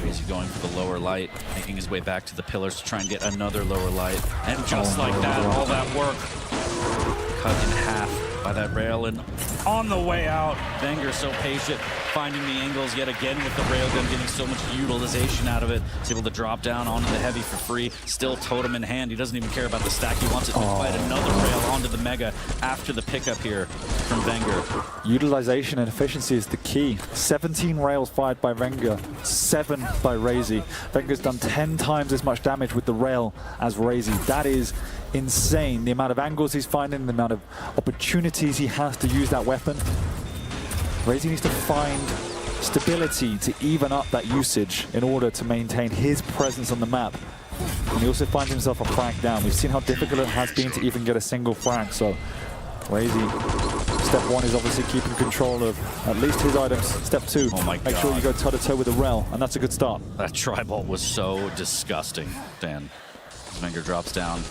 Razy going for the lower light, making his way back to the pillars to try and get another lower light. And just like that, all that work cut in half by that rail. And on the way out, Wenger so patient, finding the angles yet again with the railgun, getting so much utilization out of it. He's able to drop down onto the heavy for free. Still totem in hand. He doesn't even care about the stack. He wants it to fight another rail onto the Mega after the pickup here from Wenger. Utilization and efficiency is the key. 17 rails fired by Wenger, 7 by Razy. Wenger's done 10 times as much damage with the rail as Razy. That is insane. The amount of angles he's finding, the amount of opportunities he has to use that weapon. Razy needs to find stability to even up that usage in order to maintain his presence on the map. And he also finds himself a frag down. We've seen how difficult it has been to even get a single frag, so Razy, step 1 is obviously keeping control of at least his items. Step 2, make sure you go toe-to-toe with the rail, and that's a good start. That tri-bolt was so disgusting, Dan. Wenger drops down.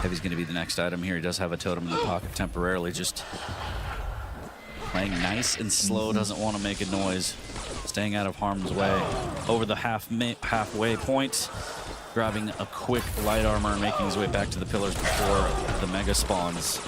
Heavy's going to be the next item here. He does have a totem in the pocket temporarily. Just Playing nice and slow, doesn't want to make a noise. Staying out of harm's way. Over the halfway point, grabbing a quick light armor and making his way back to the pillars before the Mega spawns.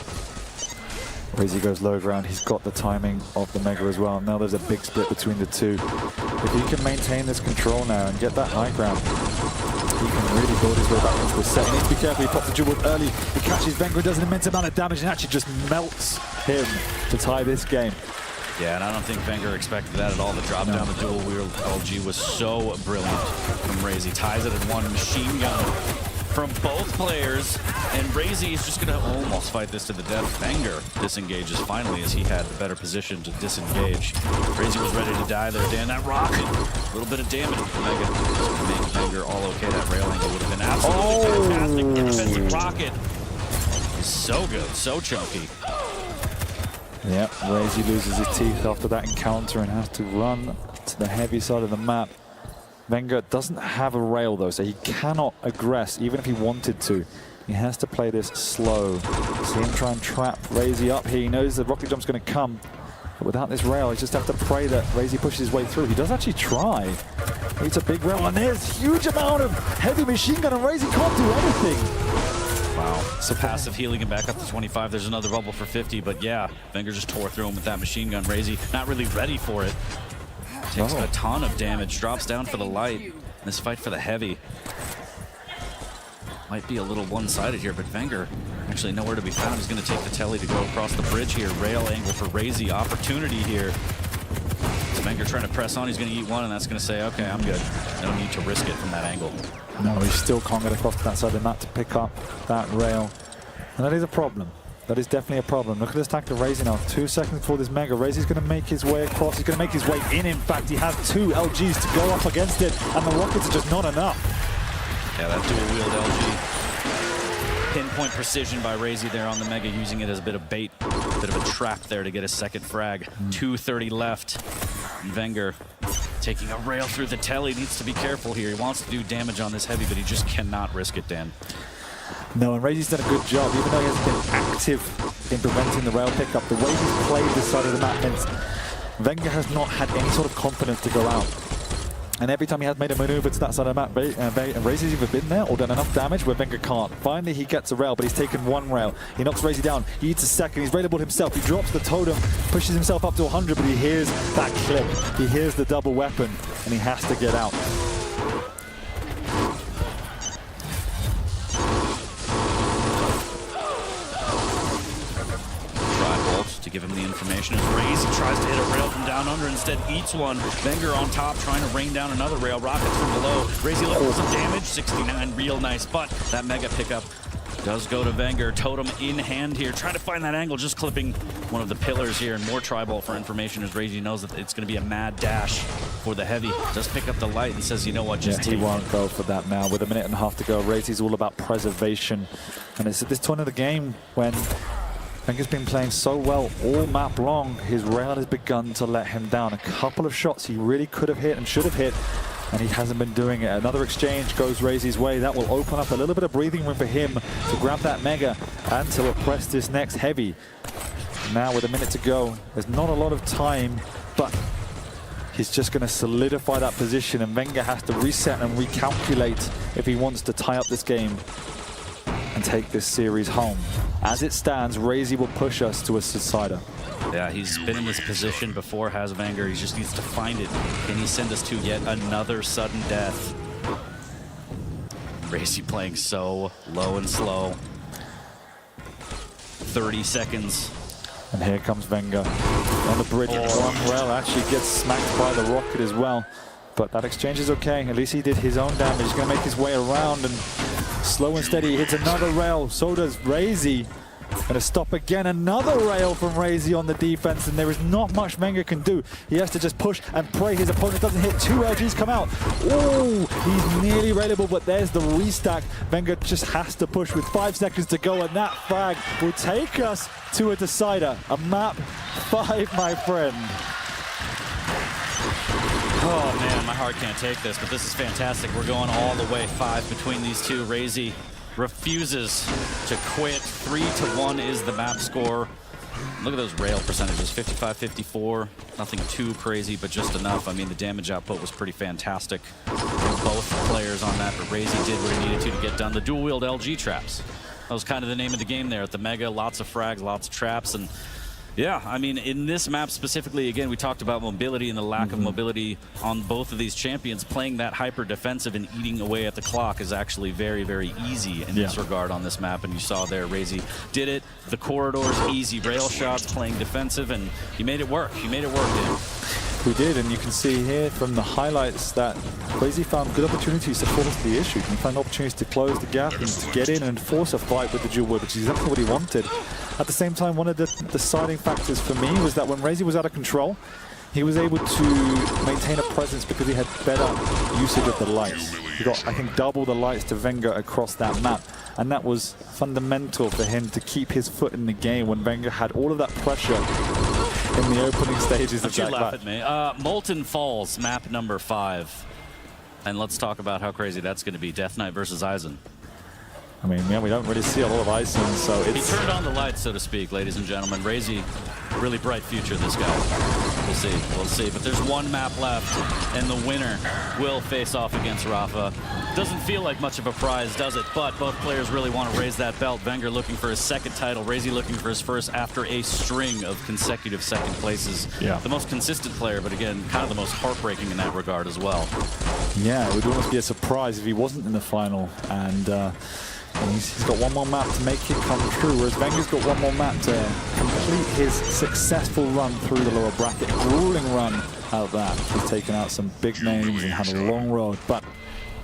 Crazy goes low ground. He's got the timing of the Mega as well. Now there's a big split between the two. If he can maintain this control now and get that high ground, he can really build his way back into the set. He needs to be careful. He pops the jewel early. He catches Wenger, does an immense amount of damage, and actually just melts him to tie this game. Yeah, and I don't think Wenger expected that at all. The drop down the dual wheel LG was so brilliant from Razy. Ties it in one machine gun from both players, and Razy is just gonna almost fight this to the death. Wenger disengages finally as he had the better position to disengage. Razy was ready to die there. Dan, that rocket, a little bit of damage from Mega. Make Wenger all okay. That rail angle would have been absolutely fantastic. Defensive rocket is so good, so chunky. Yeah, Razy loses his teeth after that encounter and has to run to the heavy side of the map. Wenger doesn't have a rail though, so he cannot aggress even if he wanted to. He has to play this slow. See him try and trap Razy up here. He knows the rocket jump's going to come, but without this rail, he just have to pray that Razy pushes his way through. He does actually try. It's a big rail, and there's huge amount of heavy machine gun, and Razy can't do anything. Wow. So passive healing him back up to 25. There's another bubble for 50, but yeah, Wenger just tore through him with that machine gun. Razy not really ready for it. Takes a ton of damage, drops down for the light. This fight for the heavy might be a little one-sided here, but Wenger actually nowhere to be found. He's going to take the telly to go across the bridge here. Rail angle for Razy. Opportunity here. So Wenger trying to press on. He's going to eat one, and that's going to say, okay, I'm good. No need to risk it from that angle. No, he still can't get across to that side of the map to pick up that rail. And that is a problem. That is definitely a problem. Look at this attack of Razy now. 2 seconds before this Mega. Razy's going to make his way across. He's going to make his way in fact. He has 2 LGs to go up against it, and the rockets are just not enough. Yeah, that dual-wheeled LG. Pinpoint precision by Razy there on the Mega, using it as a bit of bait, a bit of a trap there to get a second frag. 2:30 left. And Wenger taking a rail through the telly. Needs to be careful here. He wants to do damage on this heavy, but he just cannot risk it, Dan. No, and Razy's done a good job, even though he hasn't been active in preventing the rail pickup. The way he's played this side of the map means Wenger has not had any sort of confidence to go out. And every time he has made a maneuver to that side of the map, Razy's either been there or done enough damage where Wenger can't. Finally, he gets a rail, but he's taken 1 rail. He knocks Razy down. He eats a second. He's railable himself. He drops the totem, pushes himself up to 100, but he hears that clip. He hears the double weapon, and he has to get out. To give him the information as Razy tries to hit a rail from down under, instead eats one. Wenger on top trying to rain down another rail. Rockets from below. Razy looking for some damage. 69, real nice, but that Mega pickup does go to Wenger. Totem in hand here, trying to find that angle, just clipping one of the pillars here, and more tri-ball for information as Razy knows that it's going to be a mad dash for the heavy. Does pick up the light and says, you know what, just he won't go for that now. With 1.5 minutes to go, Razy's all about preservation. And it's at this point of the game when Wenger's been playing so well all map long, his rail has begun to let him down. A couple of shots he really could have hit and should have hit, and he hasn't been doing it. Another exchange goes Razy's way. That will open up a little bit of breathing room for him to grab that Mega and to press this next heavy. Now with 1 minute to go, there's not a lot of time, but he's just going to solidify that position, and Wenger has to reset and recalculate if he wants to tie up this game and take this series home. As it stands, Razy will push us to a decider. Yeah, he's been in this position before, has Wenger. He just needs to find it. Can he send us to yet another sudden death? Razy playing so low and slow. 30 seconds. And here comes Wenger on the bridge. One rail actually gets smacked by the rocket as well. But that exchange is okay. At least he did his own damage. He's going to make his way around, and slow and steady, he hits another rail. So does Razy. Going to stop again. Another rail from Razy on the defense, and there is not much Wenger can do. He has to just push and pray his opponent doesn't hit. 2 LGs come out. Oh, he's nearly railable, but there's the restack. Wenger just has to push with 5 seconds to go, and that frag will take us to a decider. A map 5, my friend. Oh man, my heart can't take this, but this is fantastic. We're going all the way 5 between these two. Razy refuses to quit. 3-1 is the map score. Look at those rail percentages, 55, 54. Nothing too crazy, but just enough. I mean, the damage output was pretty fantastic for both players on that, but Razy did what he needed to get done. The dual-wield LG traps. That was kind of the name of the game there at the Mega. Lots of frags, lots of traps, and yeah, I mean, in this map specifically, again, we talked about mobility and the lack of mobility on both of these champions. Playing that hyper defensive and eating away at the clock is actually very, very easy in this regard on this map. And you saw there, Razy did it. The corridors, easy rail shots, playing defensive, and he made it work. He made it work, dude. We did, and you can see here from the highlights that Razy found good opportunities to force the issue. He found opportunities to close the gap and to get in and force a fight with the dual wield, which is exactly what he wanted. At the same time, one of the deciding factors for me was that when Razy was out of control, he was able to maintain a presence because he had better usage of the lights. He got, I think, double the lights to Wenger across that map. And that was fundamental for him to keep his foot in the game when Wenger had all of that pressure in the opening stages of that Don't you laugh match. at me. Molten Falls, map number 5. And let's talk about how crazy that's going to be. Death Knight versus Aizen. I mean, yeah, we don't really see a lot of Aizen, so it's... He turned on the lights, so to speak, ladies and gentlemen. Razy, really bright future, this guy. We'll see, we'll see. But there's one map left, and the winner will face off against Rafa. Doesn't feel like much of a prize, does it? But both players really want to raise that belt. Wenger looking for his second title. Razy looking for his first after a string of consecutive second places. Yeah. The most consistent player, but again, kind of the most heartbreaking in that regard as well. Yeah, it would almost be a surprise if he wasn't in the final. And he's got one more map to make it come true, whereas Wenger's got one more map to complete his successful run through the lower bracket. Grueling run out of that. He's taken out some big names and had a long road, but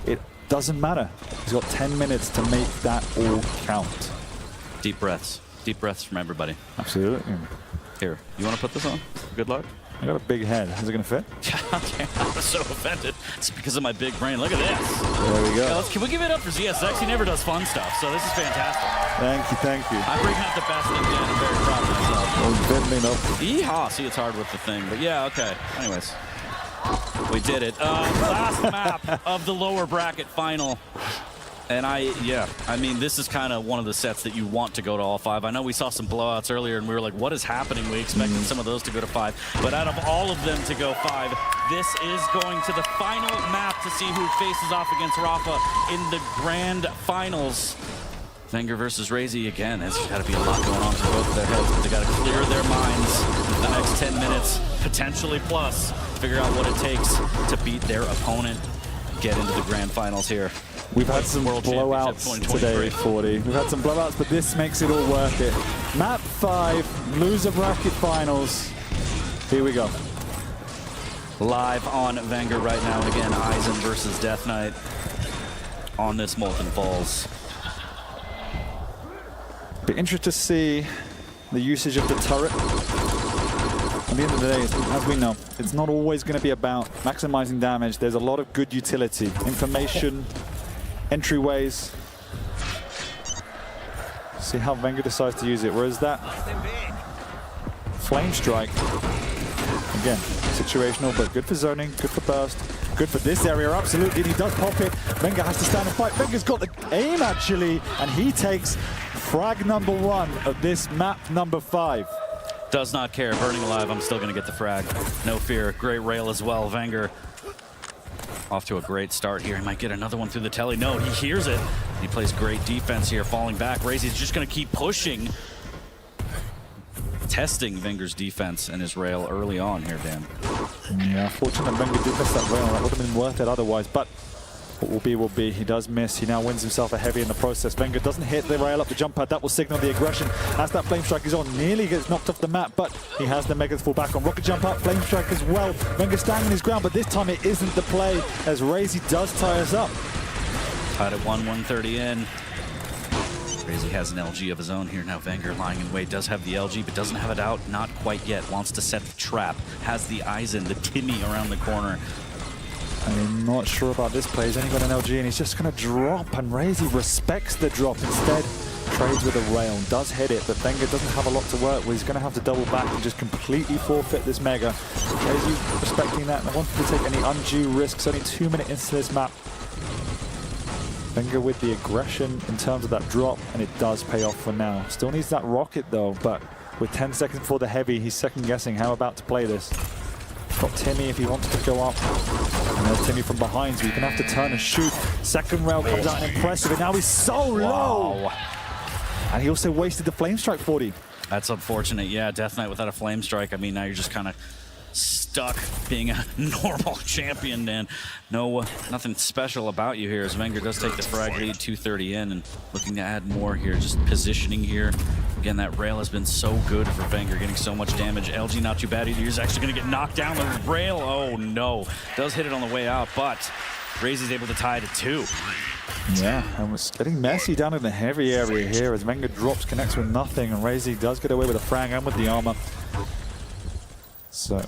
it doesn't matter. He's got 10 minutes to make that all count. Deep breaths. Deep breaths from everybody. Absolutely. Here, you want to put this on? Good luck. I got a big head. Is it going to fit? I'm so offended. It's because of my big brain. Look at this. There we go. Yeah, can we give it up for ZSX? He never does fun stuff, so this is fantastic. Thank you, thank you. I bring out the best in Dan. I'm very proud of myself. Oh, definitely not. Yeehaw. See, it's hard with the thing, but yeah, okay. Anyways, we did it. Last map of the lower bracket final. And I mean, this is kind of one of the sets that you want to go to all 5. I know we saw some blowouts earlier, and we were like, what is happening? We expected some of those to go to 5. But out of all of them to go 5, this is going to the final map to see who faces off against Rafa in the grand finals. Wenger versus Razy again. There's got to be a lot going on for both of their heads, but they got to clear their minds the next 10 minutes, potentially plus, figure out what it takes to beat their opponent, get into the grand finals here. We've had some blowouts today, 40. We've had some blowouts, but this makes it all worth it. Map 5, loser bracket finals. Here we go. Live on Wenger right now, and again, Aizen versus Death Knight on this Molten Falls. Be interested to see the usage of the turret. At the end of the day, as we know, it's not always going to be about maximizing damage. There's a lot of good utility, information, entryways. See how Wenger decides to use it. Whereas that Flame Strike, again, situational, but good for zoning, good for burst, good for this area, absolutely. And he does pop it. Wenger has to stand and fight. Wenger's got the aim, actually, and he takes frag number 1 of this map number 5. Does not care. Burning alive, I'm still going to get the frag. No fear. Great rail as well. Wenger off to a great start here. He might get another one through the telly. No, he hears it. He plays great defense here, falling back. Razy's just going to keep pushing. Testing Wenger's defense and his rail early on here, Dan. Yeah, fortunate Wenger did miss that rail. That would have been worth it otherwise, but what will be will be. He does miss. He now wins himself a heavy in the process. Wenger doesn't hit the rail up the jump pad. That will signal the aggression as that Flame Strike is on. Nearly gets knocked off the map, but he has the Mega to fall back on. Rocket jump up, Flame Strike as well. Wenger standing his ground, but this time it isn't the play as Razy does tie us up. Tied at 130 in. Razy has an LG of his own here now. Wenger lying in wait, does have the LG, but doesn't have it out. Not quite yet. Wants to set the trap. Has the Aizen, the Timmy around the corner. I'm not sure about this play. He's only got an LG and he's just going to drop, and Razy respects the drop. Instead, trades with a rail, does hit it, but Wenger doesn't have a lot to work with. He's going to have to double back and just completely forfeit this Mega. Razy respecting that and wanting to take any undue risks. Only 2 minutes into this map. Wenger with the aggression in terms of that drop, and it does pay off for now. Still needs that rocket though, but with 10 seconds before the heavy. He's second guessing how about to play this. Got Timmy if he wants to go up. And there's Timmy from behind, so he's going to have to turn and shoot. Second rail comes out and impressive, and now he's so low. And he also wasted the Flame Strike 40. That's unfortunate. Yeah, Death Knight without a Flame Strike. I mean, now you're just kind of stuck being a normal champion, Dan. Nothing special about you here as Wenger does take the frag lead, 230 in, and looking to add more here, just positioning here. Again, that rail has been so good for Wenger, getting so much damage. LG not too bad either. He's actually going to get knocked down the rail. Oh no, does hit it on the way out, but Razy's able to tie it at 2. Yeah, and it's getting messy down in the heavy area here as Wenger drops, connects with nothing, and Razy does get away with a frag and with the armor. So,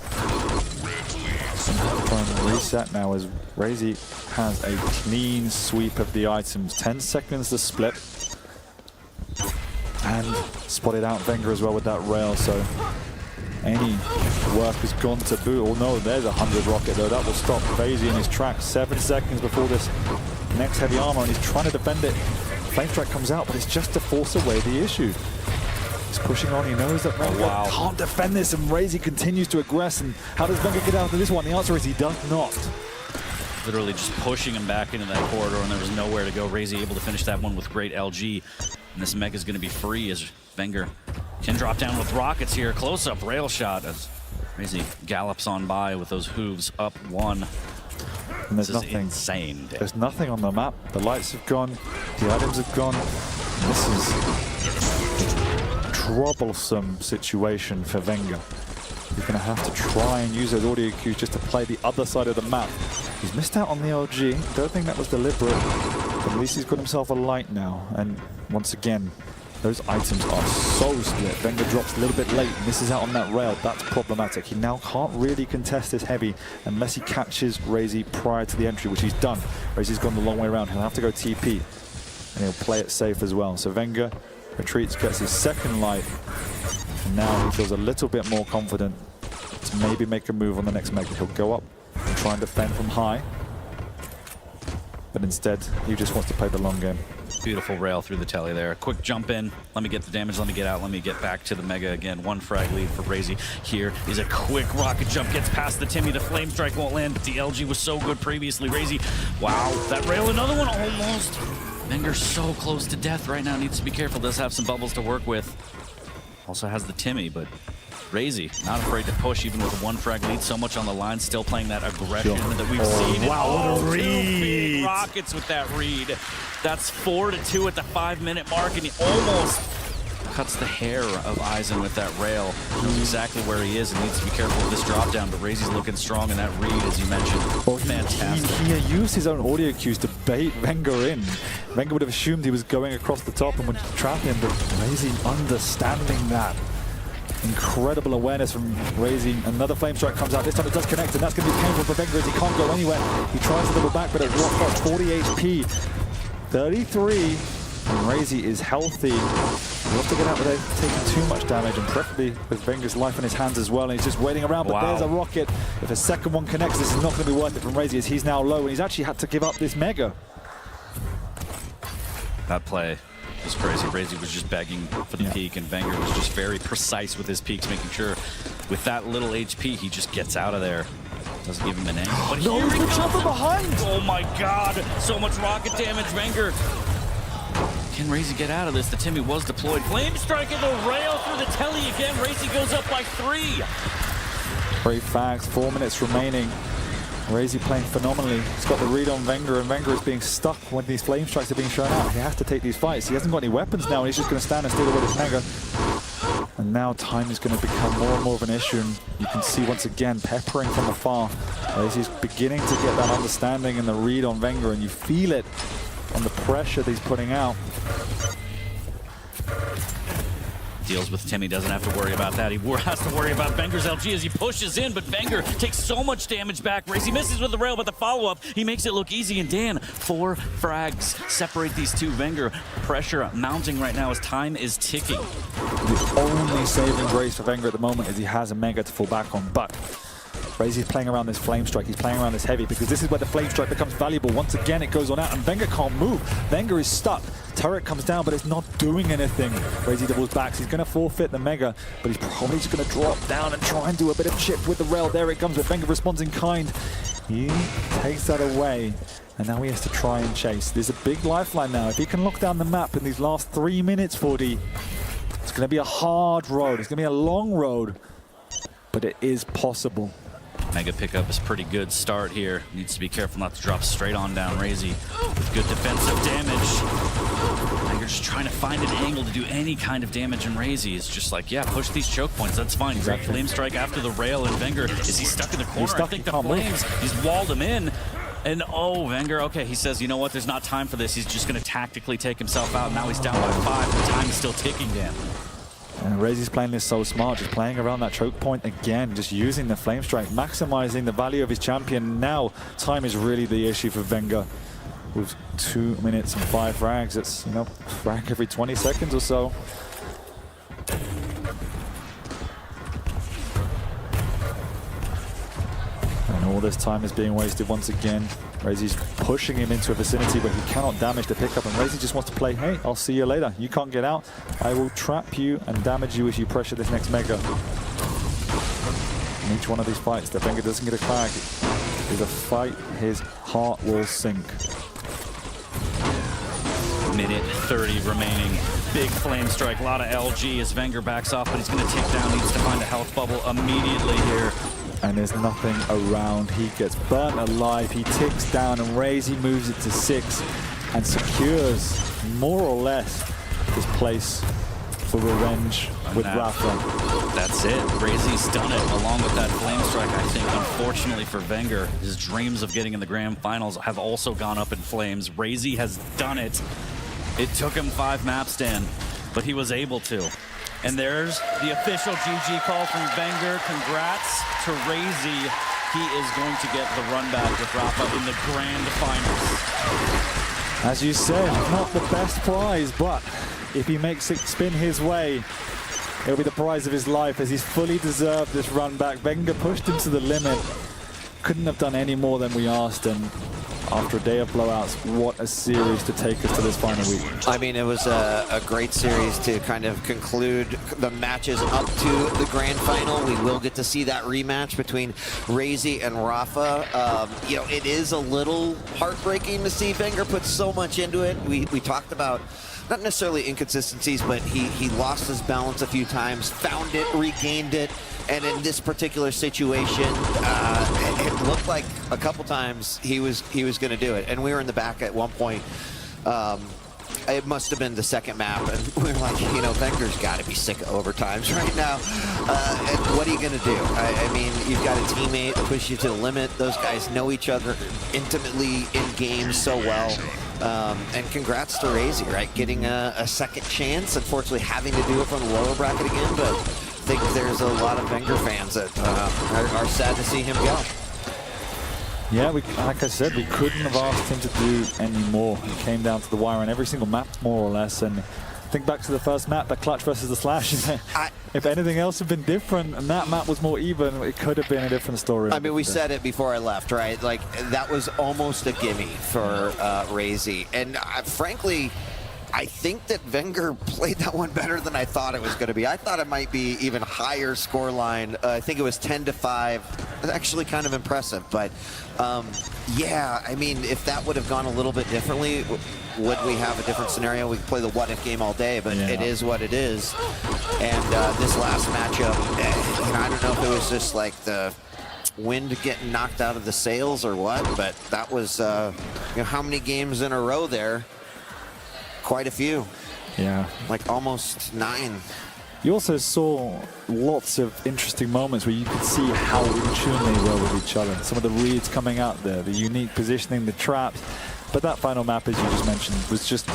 trying to reset now as Razy has a clean sweep of the items. 10 seconds to split. And spotted out Wenger as well with that rail, so any work has gone to boot. Oh no, there's a 100 rocket though. That will stop Razy in his tracks. 7 seconds before this next heavy armor, and he's trying to defend it. Flame Strike comes out, but it's just to force away the issue. He's pushing on, he knows that Wenger can't defend this, and Razy continues to aggress. And how does Wenger get out of this one? The answer is he does not. Literally just pushing him back into that corridor, and there was nowhere to go. Razy able to finish that one with great LG. And this Mega is going to be free as Wenger can drop down with rockets here. Close-up rail shot as Razy gallops on by with those hooves up 1. And there's This is nothing. insane. Dan. There's nothing on the map. The lights have gone. The items have gone. This is a troublesome situation for Wenger. He's going to have to try and use those audio cues just to play the other side of the map. He's missed out on the LG. Don't think that was deliberate. But at least he's got himself a light now. And once again, those items are so split. Wenger drops a little bit late, misses out on that rail. That's problematic. He now can't really contest this heavy unless he catches Razy prior to the entry, which he's done. Razy's gone the long way around. He'll have to go TP. And he'll play it safe as well. So Wenger retreats, gets his second light. And now he feels a little bit more confident to maybe make a move on the next Mega. He'll go up and try and defend from high. But instead, he just wants to play the long game. Beautiful rail through the telly there. Quick jump in. Let me get the damage. Let me get out. Let me get back to the Mega again. 1 frag lead for Razy. Here is a quick rocket jump. Gets past the Timmy. The Flame Strike won't land. But the LG was so good previously. Razy, wow. That rail, another one almost. Wenger's so close to death right now. Needs to be careful. Does have some bubbles to work with. Also has the Timmy, but Razy not afraid to push even with a 1 frag lead. So much on the line. Still playing that aggression that we've seen. Wow, what a read. 2 big rockets with that read. That's 4-2 at the 5-minute mark, and he almost cuts the hair of Eisen with that rail. Knows exactly where he is and needs to be careful with this drop down, but Razy's looking strong in that read, as you mentioned. Fantastic. He used his own audio cues to bait Wenger in. Wenger would have assumed he was going across the top and would trap him, but Razy understanding that. Incredible awareness from Razy. Another Flame Strike comes out. This time it does connect, and that's going to be painful for Wenger as he can't go anywhere. He tries to double back, but it's lost 40 HP. 33, and Razy is healthy. He wants to get out without taking too much damage, and preferably with Wenger's life in his hands as well. And he's just waiting around, but there's a rocket. If a second one connects, this is not going to be worth it from Razy, as he's now low, and he's actually had to give up this Mega. That play was crazy. Razy was just begging for the peak, and Wenger was just very precise with his peaks, making sure with that little HP, he just gets out of there. Doesn't give him an angle. But No, here he he's comes. from behind! Oh my God! So much rocket damage, Wenger. Can Razy get out of this? The Timmy was deployed. Flame Strike in the rail through the telly again. Razy goes up by 3. Great fags, 4 minutes remaining. Razy playing phenomenally. He's got the read on Wenger, and Wenger is being stuck when these Flame Strikes are being shown out. He has to take these fights. He hasn't got any weapons now, and he's just going to stand and steal away this Mega. And now time is going to become more and more of an issue, and you can see once again peppering from afar. Razy's beginning to get that understanding and the read on Wenger, and you feel it on the pressure that he's putting out. Deals with Timmy, doesn't have to worry about that. He has to worry about Wenger's LG as he pushes in, but Wenger takes so much damage back. Razy misses with the rail, but the follow-up, he makes it look easy. And Dan, 4 frags separate these two. Wenger pressure mounting right now as time is ticking. The only saving grace for Wenger at the moment is he has a Mega to fall back on, but Razy's playing around this Flame Strike, he's playing around this heavy, because this is where the Flame Strike becomes valuable. Once again, it goes on out, and Wenger can't move. Wenger is stuck. Turret comes down, but it's not doing anything. Crazy doubles back. He's going to forfeit the Mega, but he's probably just going to drop down and try and do a bit of chip with the rail. There it comes, but Wenger responds in kind. He takes that away, and now he has to try and chase. There's a big lifeline now. If he can lock down the map in these last 3 minutes, 40, it's going to be a hard road. It's going to be a long road, but it is possible. Mega pickup is pretty good start here. Needs to be careful not to drop straight on down Razy with good defensive damage. Mega just trying to find an angle to do any kind of damage, and Razy is just like, yeah, push these choke points. That's fine. Great flame strike after the rail, and Wenger, is he stuck in the corner? I think the flames, he's walled him in. And oh, Wenger, okay, he says, you know what, there's not time for this. He's just going to tactically take himself out. Now he's down by 5, and the time is still ticking down. And Razy's playing this so smart, just playing around that choke point again, just using the flame strike, maximizing the value of his champion. Now, time is really the issue for Wenger. With 2 minutes and 5 frags, it's, you know, frag every 20 seconds or so. And all this time is being wasted once again. Razy's pushing him into a vicinity where he cannot damage the pickup, and Razy just wants to play, hey, I'll see you later. You can't get out. I will trap you and damage you as you pressure this next Mega. In each one of these fights, that Wenger doesn't get a frag is a fight his heart will sink. Minute 30 remaining. Big flame strike, a lot of LG as Wenger backs off, but he's going to take down, needs to find a health bubble immediately here. And there's nothing around. He gets burnt alive. He ticks down, and Razy moves it to 6 and secures more or less his place for revenge with Rafa. That's it. Razy's done it along with that flame strike. I think, unfortunately for Wenger, his dreams of getting in the grand finals have also gone up in flames. Razy has done it. It took him 5 maps, Dan, but he was able to. And there's the official GG call from Wenger. Congrats to Razy. He is going to get the run back with Rafa in the grand finals. As you said, not the best prize, but if he makes it spin his way, it'll be the prize of his life, as he's fully deserved this run back. Wenger pushed him to the limit. Couldn't have done any more than we asked, and after a day of blowouts, what a series to take us to this final week. I mean, it was a great series to kind of conclude the matches up to the grand final. We will get to see that rematch between Razy and Rafa. You know, it is a little heartbreaking to see Wenger put so much into it. We talked about not necessarily inconsistencies, but he lost his balance a few times, found it, regained it. And in this particular situation, it looked like a couple times he was going to do it. And we were in the back at one point. It must have been the second map, and we were like, you know, Wenger's got to be sick of overtimes right now. And what are you going to do? I mean, you've got a teammate push you to the limit. Those guys know each other intimately in games so well. And congrats to Razy, right? Getting a second chance. Unfortunately, having to do it from the lower bracket again, but I think there's a lot of Wenger fans that are sad to see him go. Yeah, like I said, we couldn't have asked him to do any more. It came down to the wire on every single map, more or less. And think back to the first map, the Clutch versus the Slash. If anything else had been different and that map was more even, it could have been a different story. I mean, we said it before I left, right? Like, that was almost a gimme for Razy. And frankly, I think that Wenger played that one better than I thought it was going to be. I thought it might be even higher scoreline. I think it was 10-5. It's actually kind of impressive. But yeah, I mean, if that would have gone a little bit differently, would we have a different scenario? We could play the what if game all day, but it is what it is. And this last matchup, you know, I don't know if it was just like the wind getting knocked out of the sails or what, but that was, you know, how many games in a row there? Quite a few. Yeah. Like almost 9. You also saw lots of interesting moments where you could see how in tune they were with each other. Some of the reads coming out there, the unique positioning, the traps. But that final map, as you just mentioned, was just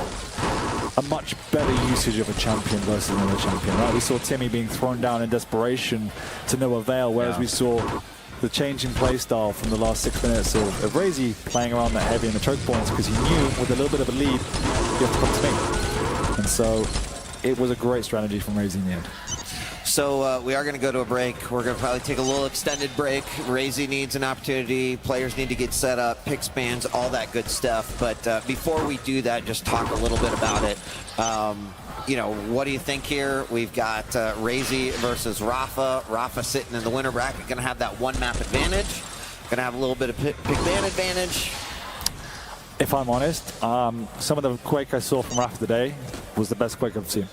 a much better usage of a champion versus another champion, right? We saw Timmy being thrown down in desperation to no avail, whereas we saw the change in play style from the last 6 minutes of Razy playing around that heavy in the choke points, because he knew with a little bit of a lead, you have to come to me. And so it was a great strategy from Razy in the end. So we are going to go to a break. We're going to probably take a little extended break. Razy needs an opportunity. Players need to get set up, pick spans, all that good stuff. But before we do that, just talk a little bit about it. You know, what do you think here? We've got Razy versus Rafa. Rafa sitting in the winner bracket, going to have that one map advantage. Going to have a little bit of pick ban advantage. If I'm honest, some of the Quake I saw from Rafa today was the best Quake I've seen.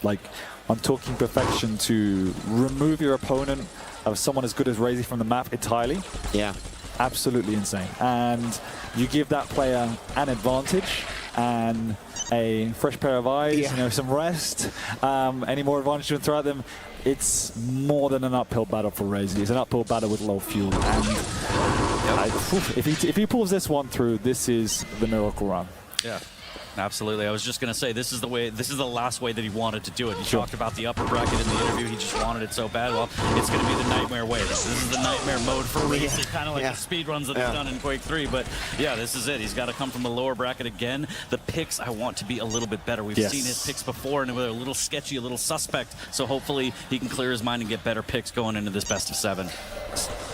Like, I'm talking perfection to remove your opponent of someone as good as Razy from the map entirely. Yeah. Absolutely insane. And you give that player an advantage and a fresh pair of eyes, you know, some rest, any more advantage you can throw at them. It's more than an uphill battle for Razy. It's an uphill battle with low fuel. And if he pulls this one through, this is the miracle run. Yeah. Absolutely. I was just going to say, this is the last way that he wanted to do it. He talked about the upper bracket in the interview. He just wanted it so bad. Well, it's going to be the nightmare way. This is the nightmare mode for Razy, kind of like the speed runs that he's done in Quake 3. But yeah, this is it. He's got to come from the lower bracket again. The picks I want to be a little bit better. We've seen his picks before, and they were a little sketchy, a little suspect. So hopefully he can clear his mind and get better picks going into this best of 7.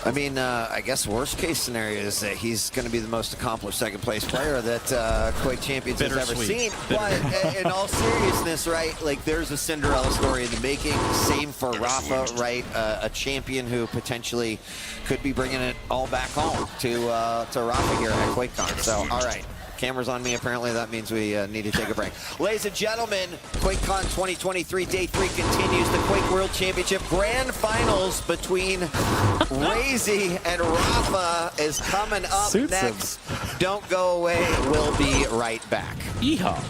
I mean, I guess worst case scenario is that he's going to be the most accomplished second place player that Quake Champions has ever seen. But in all seriousness, right, like there's a Cinderella story in the making. Same for Rafa, right? A champion who potentially could be bringing it all back home to Rafa here at QuakeCon. So, all right. Camera's on me, apparently. That means we need to take a break. Ladies and gentlemen, QuakeCon 2023 Day 3 continues. The Quake World Championship Grand Finals between Razy and Rafa is coming up next. Don't go away. We'll be right back. Yeehaw.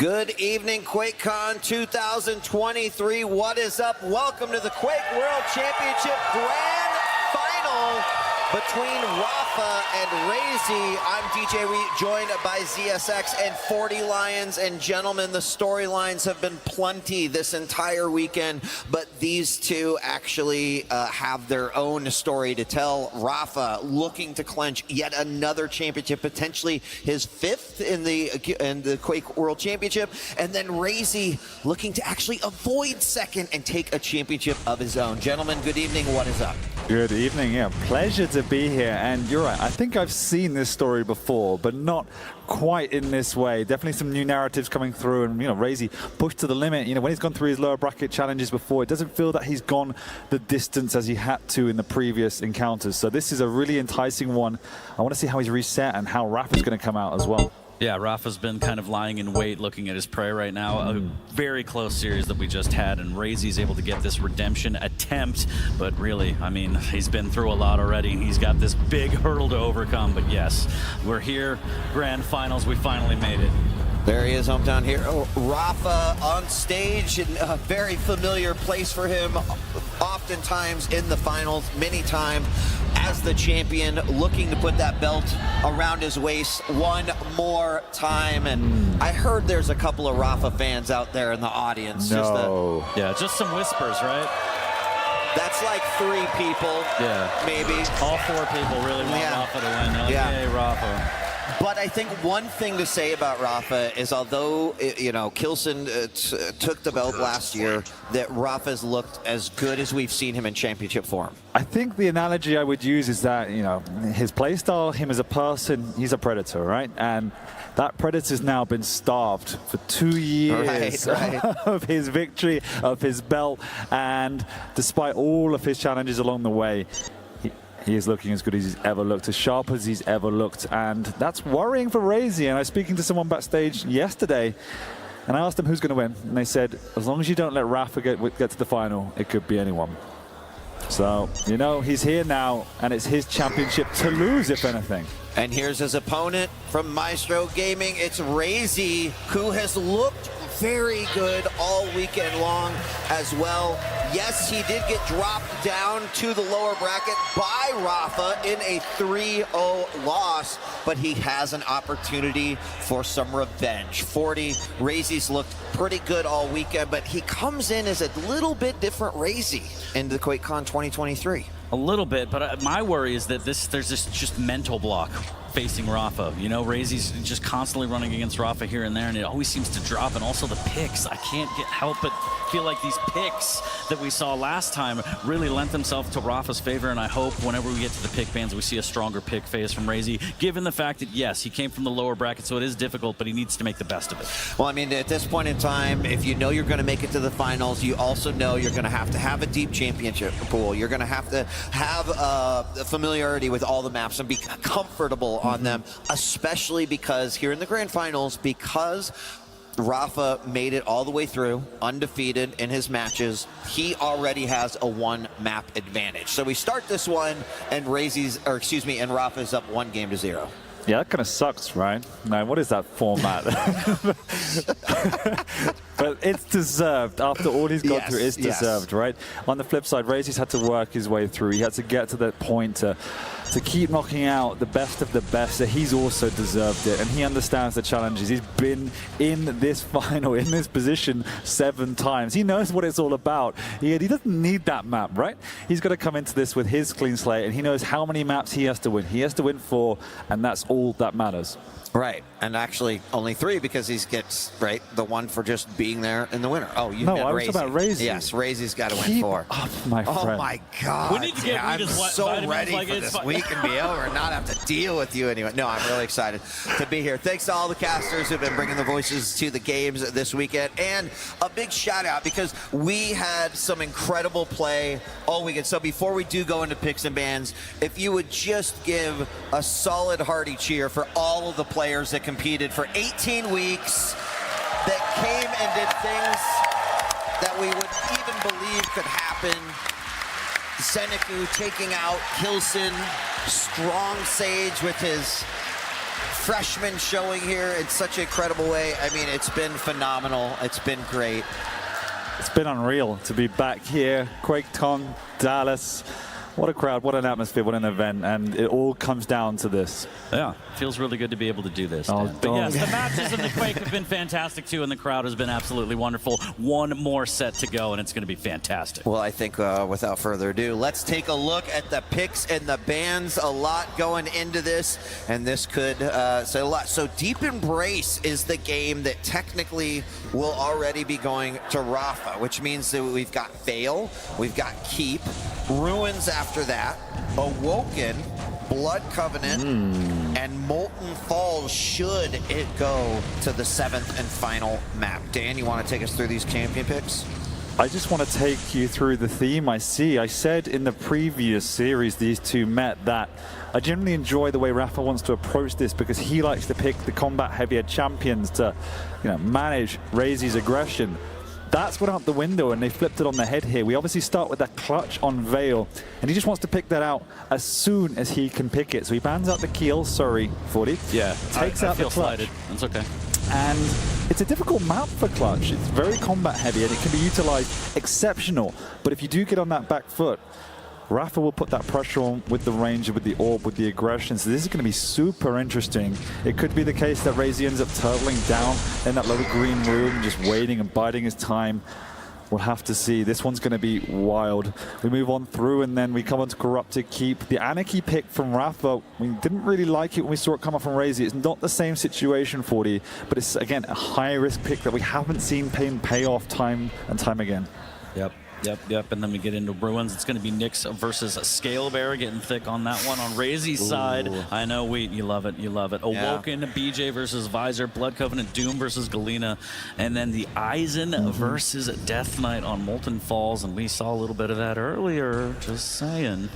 Good evening, QuakeCon 2023. What is up? Welcome to the Quake World Championship Grand Final between Rafa and Razy. I'm DJ Wheat, joined by ZSX and 40 Lions. And gentlemen, the storylines have been plenty this entire weekend, but these two actually have their own story to tell. Rafa looking to clinch yet another championship, potentially his 5th in the Quake World Championship, and then Razy looking to actually avoid 2nd and take a championship of his own. Gentlemen, good evening. What is up? Good evening. Yeah, pleasure to be here. And you're right, I think I've seen this story before, but not quite in this way. Definitely some new narratives coming through, and Razy pushed to the limit. When he's gone through his lower bracket challenges before, it doesn't feel that he's gone the distance as he had to in the previous encounters. So this is a really enticing one. I want to see how he's reset and how Rafa's going to come out as well. Yeah, Rafa's been kind of lying in wait, looking at his prey right now. A very close series that we just had, and Razy's able to get this redemption attempt. But really, I mean, he's been through a lot already, and he's got this big hurdle to overcome. But yes, we're here, grand finals. We finally made it. There he is, hometown hero. Rafa on stage in a very familiar place for him, oftentimes in the finals, many times as the champion, looking to put that belt around his waist one more time. And I heard there's a couple of Rafa fans out there in the audience. No. Just some whispers, right? That's like 3 people, maybe. All 4 people really want Rafa to win. They're like, yay, Rafa. But I think one thing to say about Rafa is, although Kilson took the belt last year, that Rafa's looked as good as we've seen him in championship form. I think the analogy I would use is that his playstyle, him as a person, he's a predator, right? And that predator's now been starved for 2 years of his victory, of his belt, and despite all of his challenges along the way, he is looking as good as he's ever looked, as sharp as he's ever looked, and that's worrying for Razy. And I was speaking to someone backstage yesterday, and I asked them who's going to win, and they said, as long as you don't let Rafa get to the final, it could be anyone. So, he's here now, and it's his championship to lose, if anything. And here's his opponent from Maestro Gaming. It's Razy, who has looked very good all weekend long as well. Yes, he did get dropped down to the lower bracket by Rafa in a 3-0 loss, but he has an opportunity for some revenge. 40, Razy's looked pretty good all weekend, but he comes in as a little bit different Razy in the QuakeCon 2023. A little bit, but my worry is that there's this just mental block facing Rafa. Razy's just constantly running against Rafa here and there, and it always seems to drop. And also the picks. I can't help but feel like these picks that we saw last time really lent themselves to Rafa's favor, and I hope whenever we get to the pick bans, we see a stronger pick phase from Razy, given the fact that, yes, he came from the lower bracket, so it is difficult, but he needs to make the best of it. Well, I mean, at this point in time, if you know you're going to make it to the finals, you also know you're going to have a deep championship pool. You're going to have familiarity with all the maps and be comfortable on them, especially because here in the grand finals, because Rafa made it all the way through undefeated in his matches, he already has a 1 map advantage. So we start this one, and Rafa's up 1-0. Yeah, that kind of sucks, right? Now, what is that format? But it's deserved. After all he's gone through, it's deserved, right? On the flip side, Razy's had to work his way through. He had to get to that point to keep knocking out the best of the best. So he's also deserved it, and he understands the challenges. He's been in this final, in this position 7 times. He knows what it's all about. He doesn't need that map, right? He's got to come into this with his clean slate, and he knows how many maps he has to win. He has to win 4, and that's all that matters. Right, and actually only 3 because he gets the one for just being there in the winner. Oh, you meant Razy. No, I was about Razy. Yes, Razy's got to win 4. Up, my friend. Oh my God! We need to get I'm so ready for this week and be over and not have to deal with you anyway. No, I'm really excited to be here. Thanks to all the casters who've been bringing the voices to the games this weekend, and a big shout out because we had some incredible play all weekend. So before we do go into picks and bans, if you would just give a solid hearty cheer for all of the players that competed for 18 weeks, that came and did things that we would even believe could happen. Seneku taking out Kilson, strong Sage with his freshman showing here in such an incredible way. I mean, it's been phenomenal. It's been great. It's been unreal to be back here. QuakeCon, Dallas. What a crowd, what an atmosphere, what an event, and it all comes down to this. Yeah, feels really good to be able to do this. Oh, But yes, the matches in the Quake have been fantastic too, and the crowd has been absolutely wonderful. One more set to go, and it's going to be fantastic. Well, I think without further ado, let's take a look at the picks and the bans. A lot going into this, and this could say a lot. So Deep Embrace is the game that technically will already be going to Rafa, which means that we've got Veil, we've got Keep, Ruins after that, Awoken, Blood Covenant, and Molten Falls should it go to the 7th and final map. Dan, you want to take us through these champion picks? I just want to take you through the theme I see. I said in the previous series these two met that I generally enjoy the way Rafa wants to approach this because he likes to pick the combat heavier champions to, manage Raze's aggression. That's went out the window, and they flipped it on the head here. We obviously start with that clutch on Veil, and he just wants to pick that out as soon as he can pick it. So he bans out the keel, sorry, 40. Yeah, takes I out feel the clutch. slighted. That's okay. And it's a difficult map for clutch. It's very combat heavy, and it can be utilized exceptional. But if you do get on that back foot, Rafa will put that pressure on with the range, with the orb, with the aggression. So this is going to be super interesting. It could be the case that Raze ends up turtling down in that little green room, just waiting and biding his time. We'll have to see. This one's going to be wild. We move on through, and then we come on to Corrupted Keep. The Anarchy pick from Rafa, we didn't really like it when we saw it come up from Raze. It's not the same situation, 40, but it's, again, a high-risk pick that we haven't seen pay off time and time again. Yep. And then we get into Ruins. It's going to be Nyx versus Scalebear, getting thick on that one. On Raze's side, I know, you love it. Awoken, BJ versus Visor, Blood Covenant, Doom versus Galena, and then the Eisen versus Death Knight on Molten Falls, and we saw a little bit of that earlier, just saying.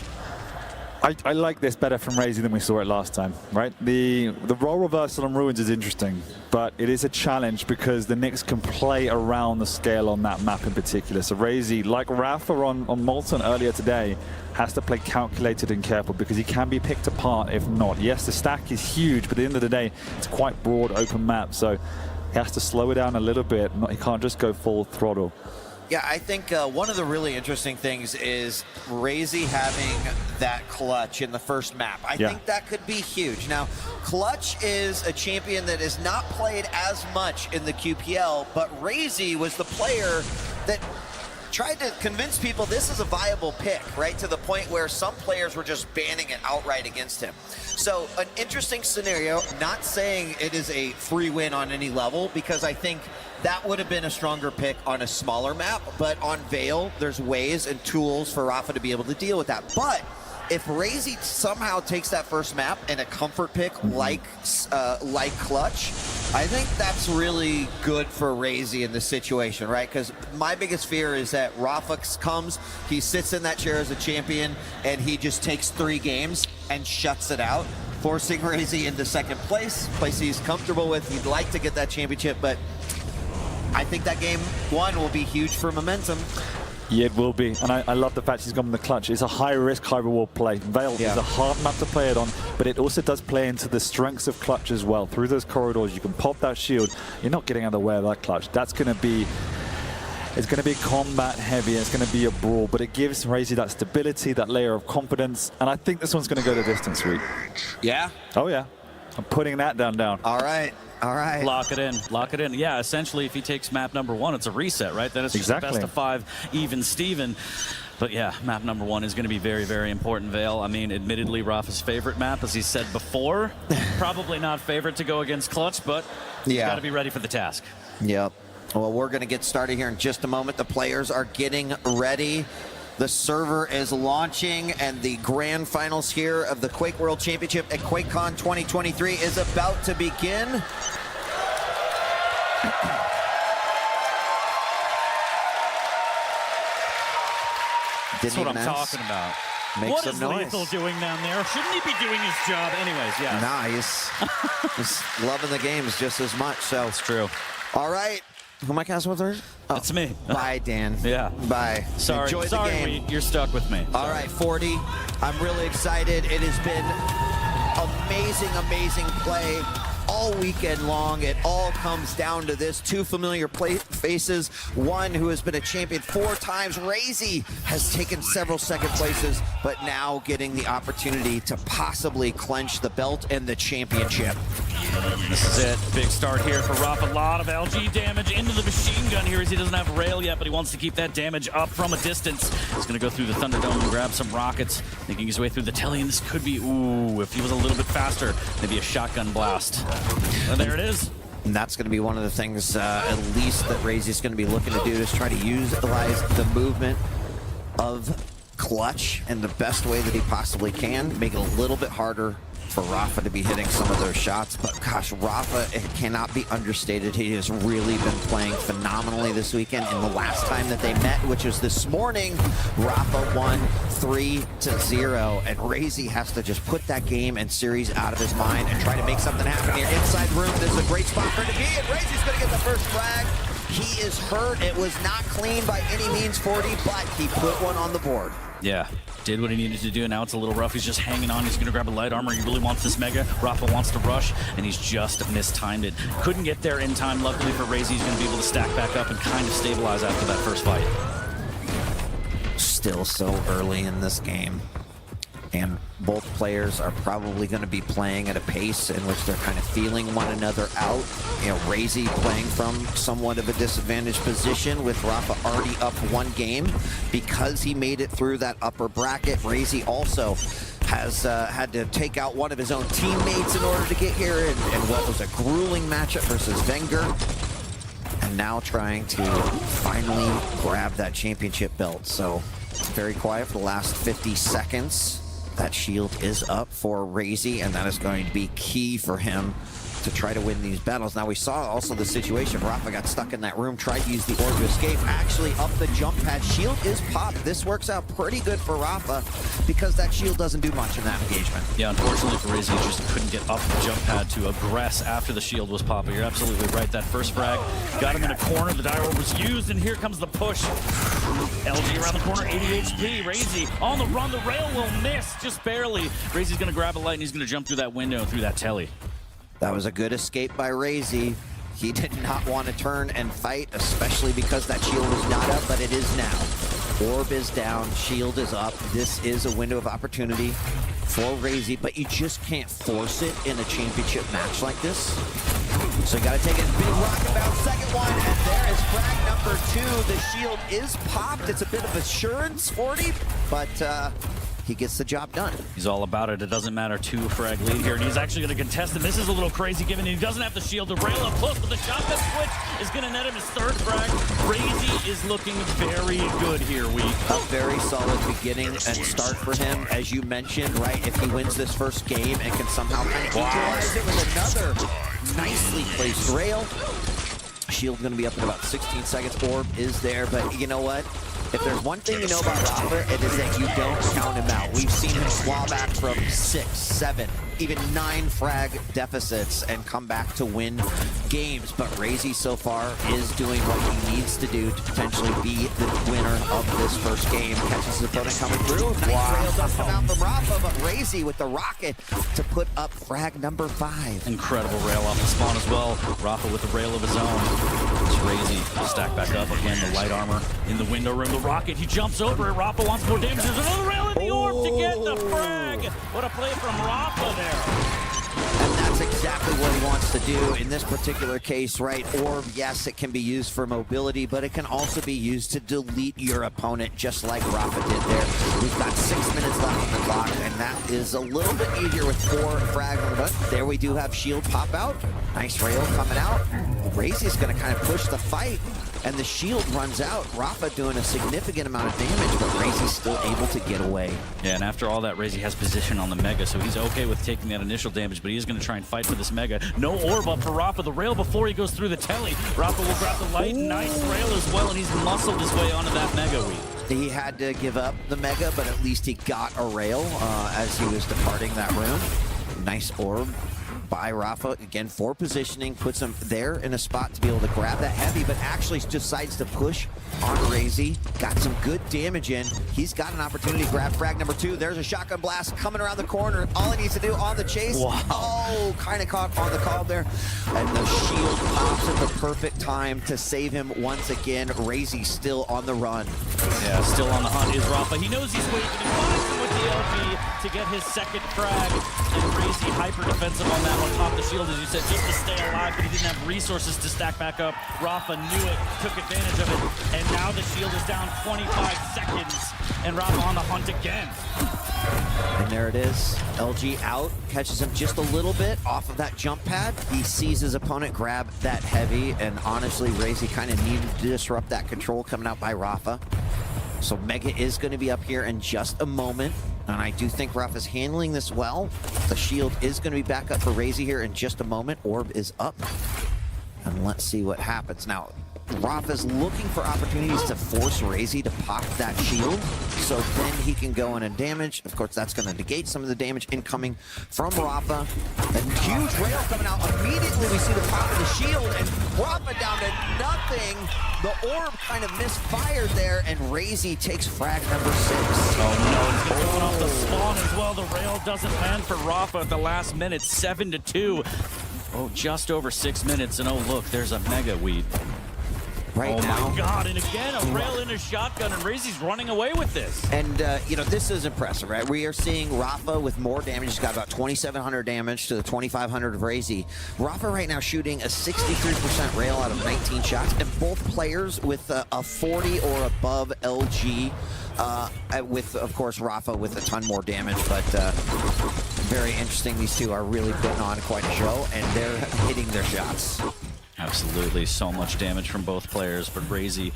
I like this better from Raze than we saw it last time, right? The role reversal on Ruins is interesting, but it is a challenge because the Nyx can play around the scale on that map in particular. So Raze, like Rafa on Molten earlier today, has to play calculated and careful because he can be picked apart if not. Yes, the stack is huge, but at the end of the day, it's quite broad, open map, so he has to slow it down a little bit. He can't just go full throttle. Yeah, I think one of the really interesting things is Raze having that clutch in the first map. I think that could be huge. Now, clutch is a champion that is not played as much in the QPL, but Raze was the player that tried to convince people this is a viable pick, right? To the point where some players were just banning it outright against him. So an interesting scenario, not saying it is a free win on any level, because I think that would have been a stronger pick on a smaller map, but on Veil, there's ways and tools for Rafa to be able to deal with that. But if Raze somehow takes that first map and a comfort pick like Clutch, I think that's really good for Raze in this situation, right? Because my biggest fear is that Rafa comes, he sits in that chair as a champion, and he just takes 3 games and shuts it out, forcing Raze into second place he's comfortable with. He'd like to get that championship, but I think that game 1 will be huge for momentum. Yeah, it will be, and I love the fact he's gone in the clutch. It's a high-risk, high-reward play. Veil is a hard map to play it on, but it also does play into the strengths of clutch as well. Through those corridors, you can pop that shield. You're not getting out of the way of that clutch. That's going to be... It's going to be combat heavy, it's going to be a brawl, but it gives Raze that stability, that layer of confidence, and I think this one's going to go the distance, Sweet. Yeah? Oh, yeah. I'm putting that down. All right. Lock it in. Yeah, essentially, if he takes map number 1, it's a reset, right? Then it's just a best of 5, even Steven. But yeah, map number 1 is going to be very, very important, Veil. I mean, admittedly, Rafa's favorite map, as he said before. Probably not favorite to go against Clutch, but he's got to be ready for the task. Yep. Well, we're going to get started here in just a moment. The players are getting ready. The server is launching, and the grand finals here of the Quake World Championship at QuakeCon 2023 is about to begin. That's what I'm talking about. What is Lethal doing down there? Shouldn't he be doing his job? Anyways, yeah. Nice. He's loving the games just as much, so. It's true. All right. Who am I casting with her? Oh, it's me. Bye, Dan. Yeah. Bye. Sorry, Enjoy the game. You're stuck with me. All right, 40. I'm really excited. It has been amazing, amazing play all weekend long. It all comes down to this. Two familiar faces. One who has been a champion 4 times. Razy has taken several second places, but now getting the opportunity to possibly clench the belt and the championship. This is it. Big start here for Rafa. A lot of LG damage into the machine gun here as he doesn't have rail yet, but he wants to keep that damage up from a distance. He's going to go through the Thunderdome and grab some rockets, making his way through the telly, and this could be, ooh, if he was a little bit faster, maybe a shotgun blast. And there it is. And that's going to be one of the things, at least, that Razy's going to be looking to do, is try to utilize the movement of Clutch in the best way that he possibly can, make it a little bit harder for Rafa to be hitting some of those shots. But gosh, Rafa, it cannot be understated. He has really been playing phenomenally this weekend. And the last time that they met, which was this morning, Rafa won 3-0. And Razy has to just put that game and series out of his mind and try to make something happen here. Inside the room, this is a great spot for him to be, and Razy's going to get the first flag. He is hurt. It was not clean by any means, 40, but he put one on the board. Yeah, did what he needed to do. Now it's a little rough. He's just hanging on. He's going to grab a light armor. He really wants this Mega. Rafa wants to rush, and he's just mistimed it. Couldn't get there in time. Luckily for Razy, he's going to be able to stack back up and kind of stabilize after that first fight. Still so early in this game, and both players are probably going to be playing at a pace in which they're kind of feeling one another out. You know, Razy playing from somewhat of a disadvantaged position with Rafa already up 1 game because he made it through that upper bracket. Razy also has had to take out one of his own teammates in order to get here in what was a grueling matchup versus Wenger. And now trying to finally grab that championship belt. So very quiet for the last 50 seconds. That shield is up for Razy, and that is going to be key for him to try to win these battles. Now, we saw also the situation. Rafa got stuck in that room, tried to use the orb to escape, actually up the jump pad. Shield is popped. This works out pretty good for Rafa because that shield doesn't do much in that engagement. Yeah, unfortunately for Razy, he just couldn't get up the jump pad to aggress after the shield was popped. But you're absolutely right. That first frag got him in a corner. The dire orb was used, and here comes the push. LG around the corner, 80 HP. Razy on the run. The rail will miss just barely. Razy's going to grab a light, and he's going to jump through that window, through that telly. That was a good escape by Razy. He did not want to turn and fight, especially because that shield was not up, but it is now. Orb is down, shield is up. This is a window of opportunity for Razy, but you just can't force it in a championship match like this. So you got to take it. Big rocket bounce, second one, and there is frag number 2. The shield is popped. It's a bit of assurance, 40, but he gets the job done. He's all about it. It doesn't matter. 2 frag lead here, and he's actually going to contest, and this is a little crazy given he doesn't have the shield. The rail up close, but the shotgun switch is going to net him his 3rd frag. Razy is looking very good here, Week. A very solid beginning and start for him, as you mentioned, right? If he wins this first game and can somehow kind of equalize it with another nicely placed rail. Shield going to be up in about 16 seconds. Orb is there, but you know what? If there's one thing you know about Rafa, it is that you don't count him out. We've seen him claw back from 6, 7, even 9 frag deficits and come back to win games. But Razy so far is doing what he needs to do to potentially be the winner of this first game. Catches his opponent coming through. Nice rail does come out from Rafa, but Razy with the rocket to put up frag number 5. Incredible rail off the spawn as well. Rafa with the rail of his own. It's Razy stack back up again. The light armor in the window room. The rocket, he jumps over it. Rafa wants more damage. There's another rail in the orb to get the frag. What a play from Rafa there. And that's exactly what he wants to do in this particular case, right? Orb, yes, it can be used for mobility, but it can also be used to delete your opponent, just like Rafa did there. We've got 6 minutes left on the clock, and that is a little bit easier with 4 frags on the button. There we do have shield pop out. Nice rail coming out. Razy's going to kind of push the fight, and the shield runs out. Rafa doing a significant amount of damage, but Razy's still able to get away. Yeah, and after all that, Razy has position on the Mega, so he's okay with taking that initial damage, but he is going to try and fight for this Mega. No orb up for Rafa. The rail before he goes through the telly. Rafa will grab the light. Nice rail as well, and he's muscled his way onto that Mega. He had to give up the Mega, but at least he got a rail as he was departing that room. Nice orb by Rafa. Again, for positioning, puts him there in a spot to be able to grab that heavy, but actually decides to push on Razy. Got some good damage in. He's got an opportunity to grab frag number 2. There's a shotgun blast coming around the corner. All he needs to do on the chase. Wow. Oh, kind of caught on the call there. And the shield pops at the perfect time to save him once again. Razy still on the run. Yeah, still on the hunt is Rafa. He knows he's waiting. He finds him with the LG to get his second frag. And Razy hyper defensive on that one, top the shield, as you said, just to stay alive, but he didn't have resources to stack back up. Rafa knew it, took advantage of it, and now the shield is down 25 seconds, and Rafa on the hunt again. And there it is. LG out, catches him just a little bit off of that jump pad. He sees his opponent grab that heavy, and honestly, Razy kind of needed to disrupt that control coming out by Rafa. So Mega is going to be up here in just a moment, and I do think Rafa's handling this well. The shield is going to be back up for Razy here in just a moment. Orb is up, and let's see what happens. Now, Rafa's looking for opportunities to force Razy to pop that shield, so then he can go in and damage. Of course, that's going to negate some of the damage incoming from Rafa. A huge rail coming out. Immediately, we see the pop of the shield, and Rafa down to nothing. The orb kind of misfired there, and Razy takes frag number 6. Oh no, he's going off the spawn as well. The rail doesn't land for Rafa at the last minute, 7-2. Oh, just over 6 minutes, and oh look, there's a Mega weed. Right now. Oh my God, and again, a rail in a shotgun, and Razy's running away with this. And, you know, this is impressive, right? We are seeing Rafa with more damage. He's got about 2,700 damage to the 2,500 of Razy. Rafa right now shooting a 63% rail out of 19 shots, and both players with a 40 or above LG, with, of course, Rafa with a ton more damage, but very interesting. These two are really putting on quite a show, and they're hitting their shots. Absolutely, so much damage from both players, but Razy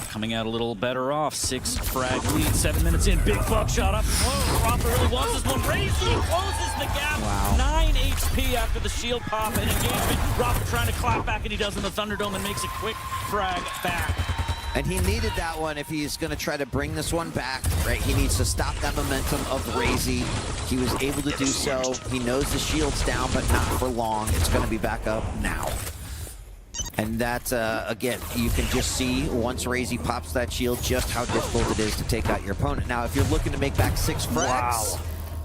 coming out a little better off. 6 frag lead, 7 minutes in. Big buckshot up close. Rafa really wants this one. Razy closes the gap. Wow. 9 HP after the shield pop and engagement. Rafa trying to clap back, and he does in the Thunderdome and makes a quick frag back. And he needed that one if he's going to try to bring this one back, right? He needs to stop that momentum of Razy. He was able to do so. He knows the shield's down, but not for long. It's going to be back up now. And that, again, you can just see once Razy pops that shield just how difficult it is to take out your opponent. Now, if you're looking to make back 6 frags,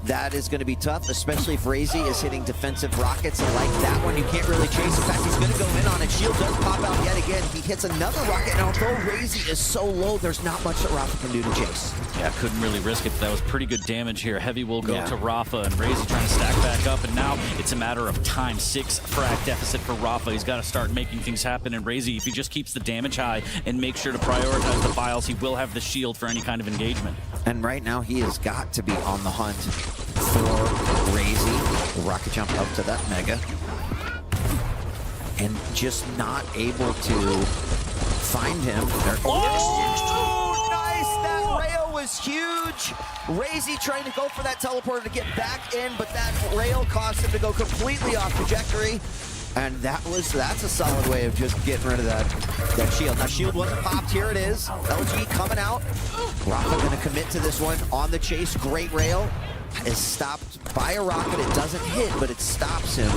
that is going to be tough, especially if Razy is hitting defensive rockets like that one. You can't really chase. In fact, he's going to go in on it. Shield does pop out yet again. He hits another rocket, and although Razy is so low, there's not much that Rafa can do to chase. Yeah, couldn't really risk it. That was pretty good damage here. Heavy will go to Rafa, and Razy trying to stack back up, and now it's a matter of time. 6 frag deficit for Rafa. He's got to start making things happen, and Razy, if he just keeps the damage high and makes sure to prioritize the files, he will have the shield for any kind of engagement. And right now, he has got to be on the hunt for Razy. Rocket jump up to that Mega. And just not able to find him. Oh, nice! That rail was huge. Razy trying to go for that teleporter to get back in, but that rail caused him to go completely off trajectory. And that's a solid way of just getting rid of that shield. Now, shield wasn't popped. Here it is. LG coming out. Rafa going to commit to this one on the chase. Great rail. Is stopped by a rocket. It doesn't hit, but it stops him.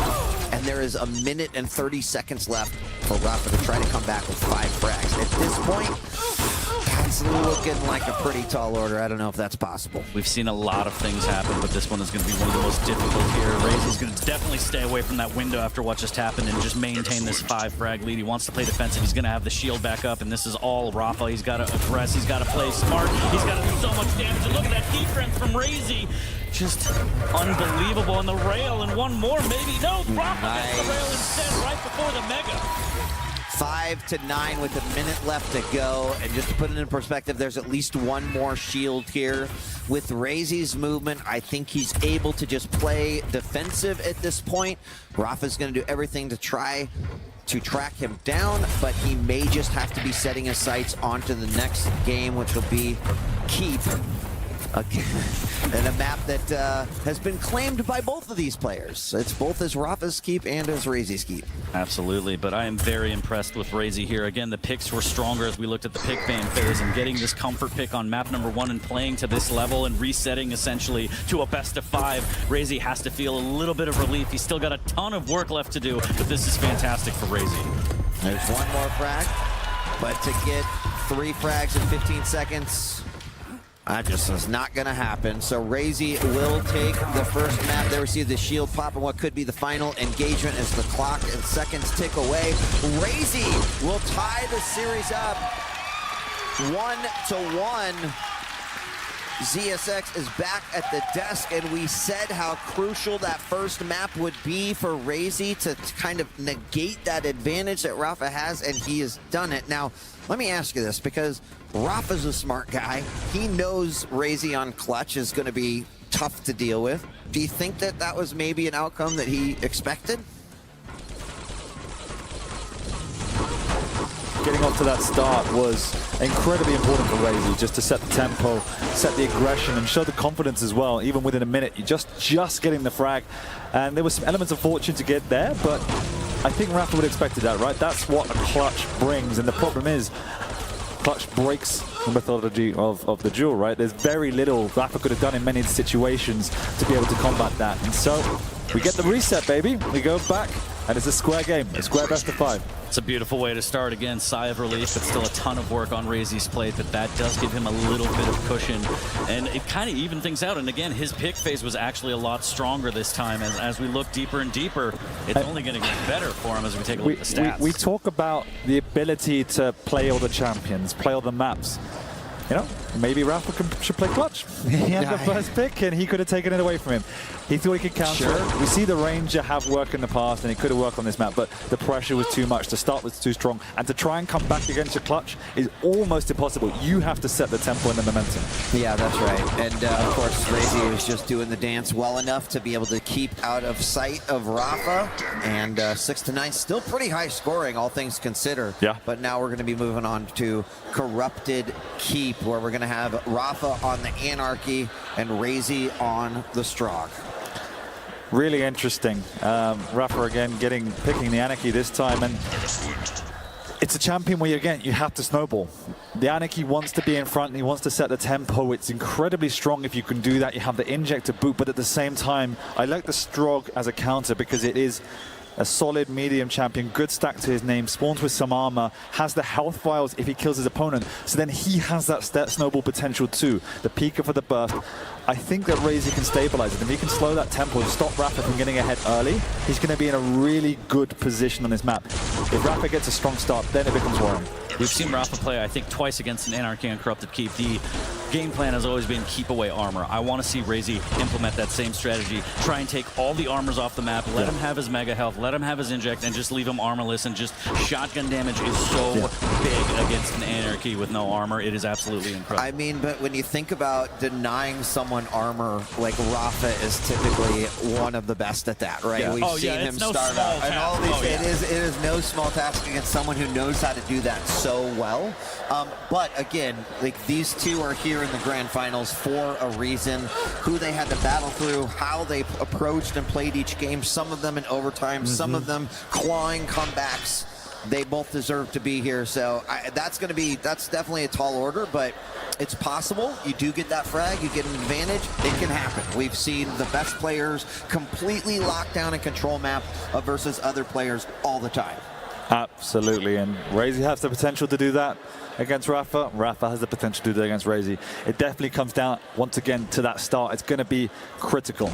And there is 1 minute and 30 seconds left for Rafa to try to come back with 5 frags. At this point, that's looking like a pretty tall order. I don't know if that's possible. We've seen a lot of things happen, but this one is going to be one of the most difficult here. Razy's going to definitely stay away from that window after what just happened and just maintain this 5 frag lead. He wants to play defensive. He's going to have the shield back up, and this is all Rafa. He's got to aggress. He's got to play smart. He's got to do so much damage. And look at that defense from Razy. Just unbelievable on the rail, and one more maybe. No, Rafa gets the rail instead right before the Mega. 5-9 with a minute left to go, and just to put it in perspective, there's at least one more shield here. With Razy's movement, I think he's able to just play defensive at this point. Rafa's going to do everything to try to track him down, but he may just have to be setting his sights onto the next game, which will be Keep. And a map that has been claimed by both of these players. It's both as Rafa's keep and as Razy's keep. Absolutely, but I am very impressed with Razy here. Again, the picks were stronger as we looked at the pick fan phase, and getting this comfort pick on map number 1 and playing to this level and resetting essentially to a best of 5. Razy has to feel a little bit of relief. He's still got a ton of work left to do, but this is fantastic for Razy. There's one more frag, but to get 3 frags in 15 seconds, that just is not going to happen. So Razy will take the first map. There we see the shield pop and what could be the final engagement as the clock and seconds tick away. Razy will tie the series up 1-1. ZSX is back at the desk, and we said how crucial that first map would be for Razy to kind of negate that advantage that Rafa has, and he has done it. Now, let me ask you this, because Rafa's a smart guy. He knows Razy on clutch is going to be tough to deal with. Do you think that that was maybe an outcome that he expected? Getting off to that start was incredibly important for Razy, just to set the tempo, set the aggression, and show the confidence as well. Even within a minute, you're just getting the frag. And there were some elements of fortune to get there, but I think Rafa would have expected that, right? That's what a clutch brings, and the problem is, clutch breaks the methodology of the duel, right? There's very little Rafa could have done in many situations to be able to combat that. And so we get the reset, baby. We go back, and it's a square game, a square best of 5. It's a beautiful way to start. Again, sigh of relief, but still a ton of work on Razy's plate, but that does give him a little bit of cushion, and it kind of even things out. And again, his pick phase was actually a lot stronger this time, as we look deeper and deeper, it's only going to get better for him as we take a look at the stats. We talk about the ability to play all the champions, play all the maps. You know, maybe Rafa should play clutch. He had the first pick, and he could have taken it away from him. He thought he could counter it. We see the Ranger have worked in the past, and he could have worked on this map, but the pressure was too much. The start was too strong, and to try and come back against a clutch is almost impossible. You have to set the tempo and the momentum. Yeah, that's right. And of course, Razy was just doing the dance well enough to be able to keep out of sight of Rafa. And 6-9, still pretty high scoring, all things considered. Yeah. But now we're going to be moving on to Corrupted Keep, where we're going to have Rafa on the Anarchy and Razy on the Strogg. Really interesting. Rafa again picking the Anarchy this time, and it's a champion where you have to snowball. The Anarchy wants to be in front, and he wants to set the tempo. It's incredibly strong if you can do that. You have the injector boot, but at the same time, I like the Strogg as a counter because it is a solid medium champion, good stack to his name, spawns with some armor, has the health vials if he kills his opponent. So then he has that snowball potential too. The Pika for the burst. I think that Razy can stabilize it. If he can slow that tempo and stop Rafa from getting ahead early, he's going to be in a really good position on this map. If Rafa gets a strong start, then it becomes worrying. We've seen Rafa play, I think, twice against an Anarchy and Corrupted Keep. The game plan has always been keep away armor. I want to see Razy implement that same strategy. Try and take all the armors off the map, let him have his mega health, let him have his inject, and just leave him armorless. And just shotgun damage is so big against an Anarchy with no armor. It is absolutely incredible. I mean, but when you think about denying someone armor, like Rafa is typically one of the best at that, right? We've seen him start out. And all these, it is no small task against someone who knows how to do that so well. But again, like these two are here in the grand finals for a reason. Who they had to battle through, how they approached and played each game, some of them in overtime, some of them clawing comebacks. They both deserve to be here. So that's definitely a tall order, but it's possible. You do get that frag, you get an advantage, it can happen. We've seen the best players completely lock down and control map versus other players all the time. Absolutely, and Razy has the potential to do that against Rafa. Rafa has the potential to do that against Razy. It definitely comes down, once again, to that start. It's going to be critical.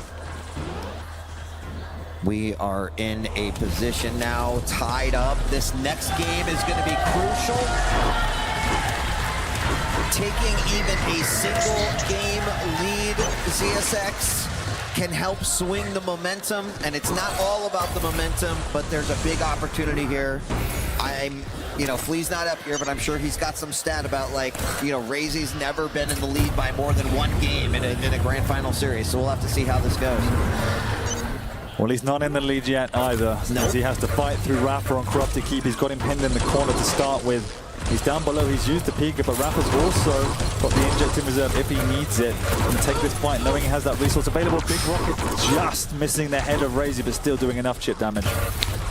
We are in a position now, tied up. This next game is going to be crucial. Taking even a single game lead, ZSX can help swing the momentum, and it's not all about the momentum, but there's a big opportunity here. Flea's not up here, but I'm sure he's got some stat about, Razy's never been in the lead by more than one game in a grand final series, so we'll have to see how this goes. Well, he's not in the lead yet either, as he has to fight through Rafa on Corrupted Keep. He's got him pinned in the corner to start with. He's down below, he's used the Pika, but Rafa's also got the inject in reserve if he needs it. Gonna take this fight knowing he has that resource available. Big Rocket just missing the head of Razy, but still doing enough chip damage.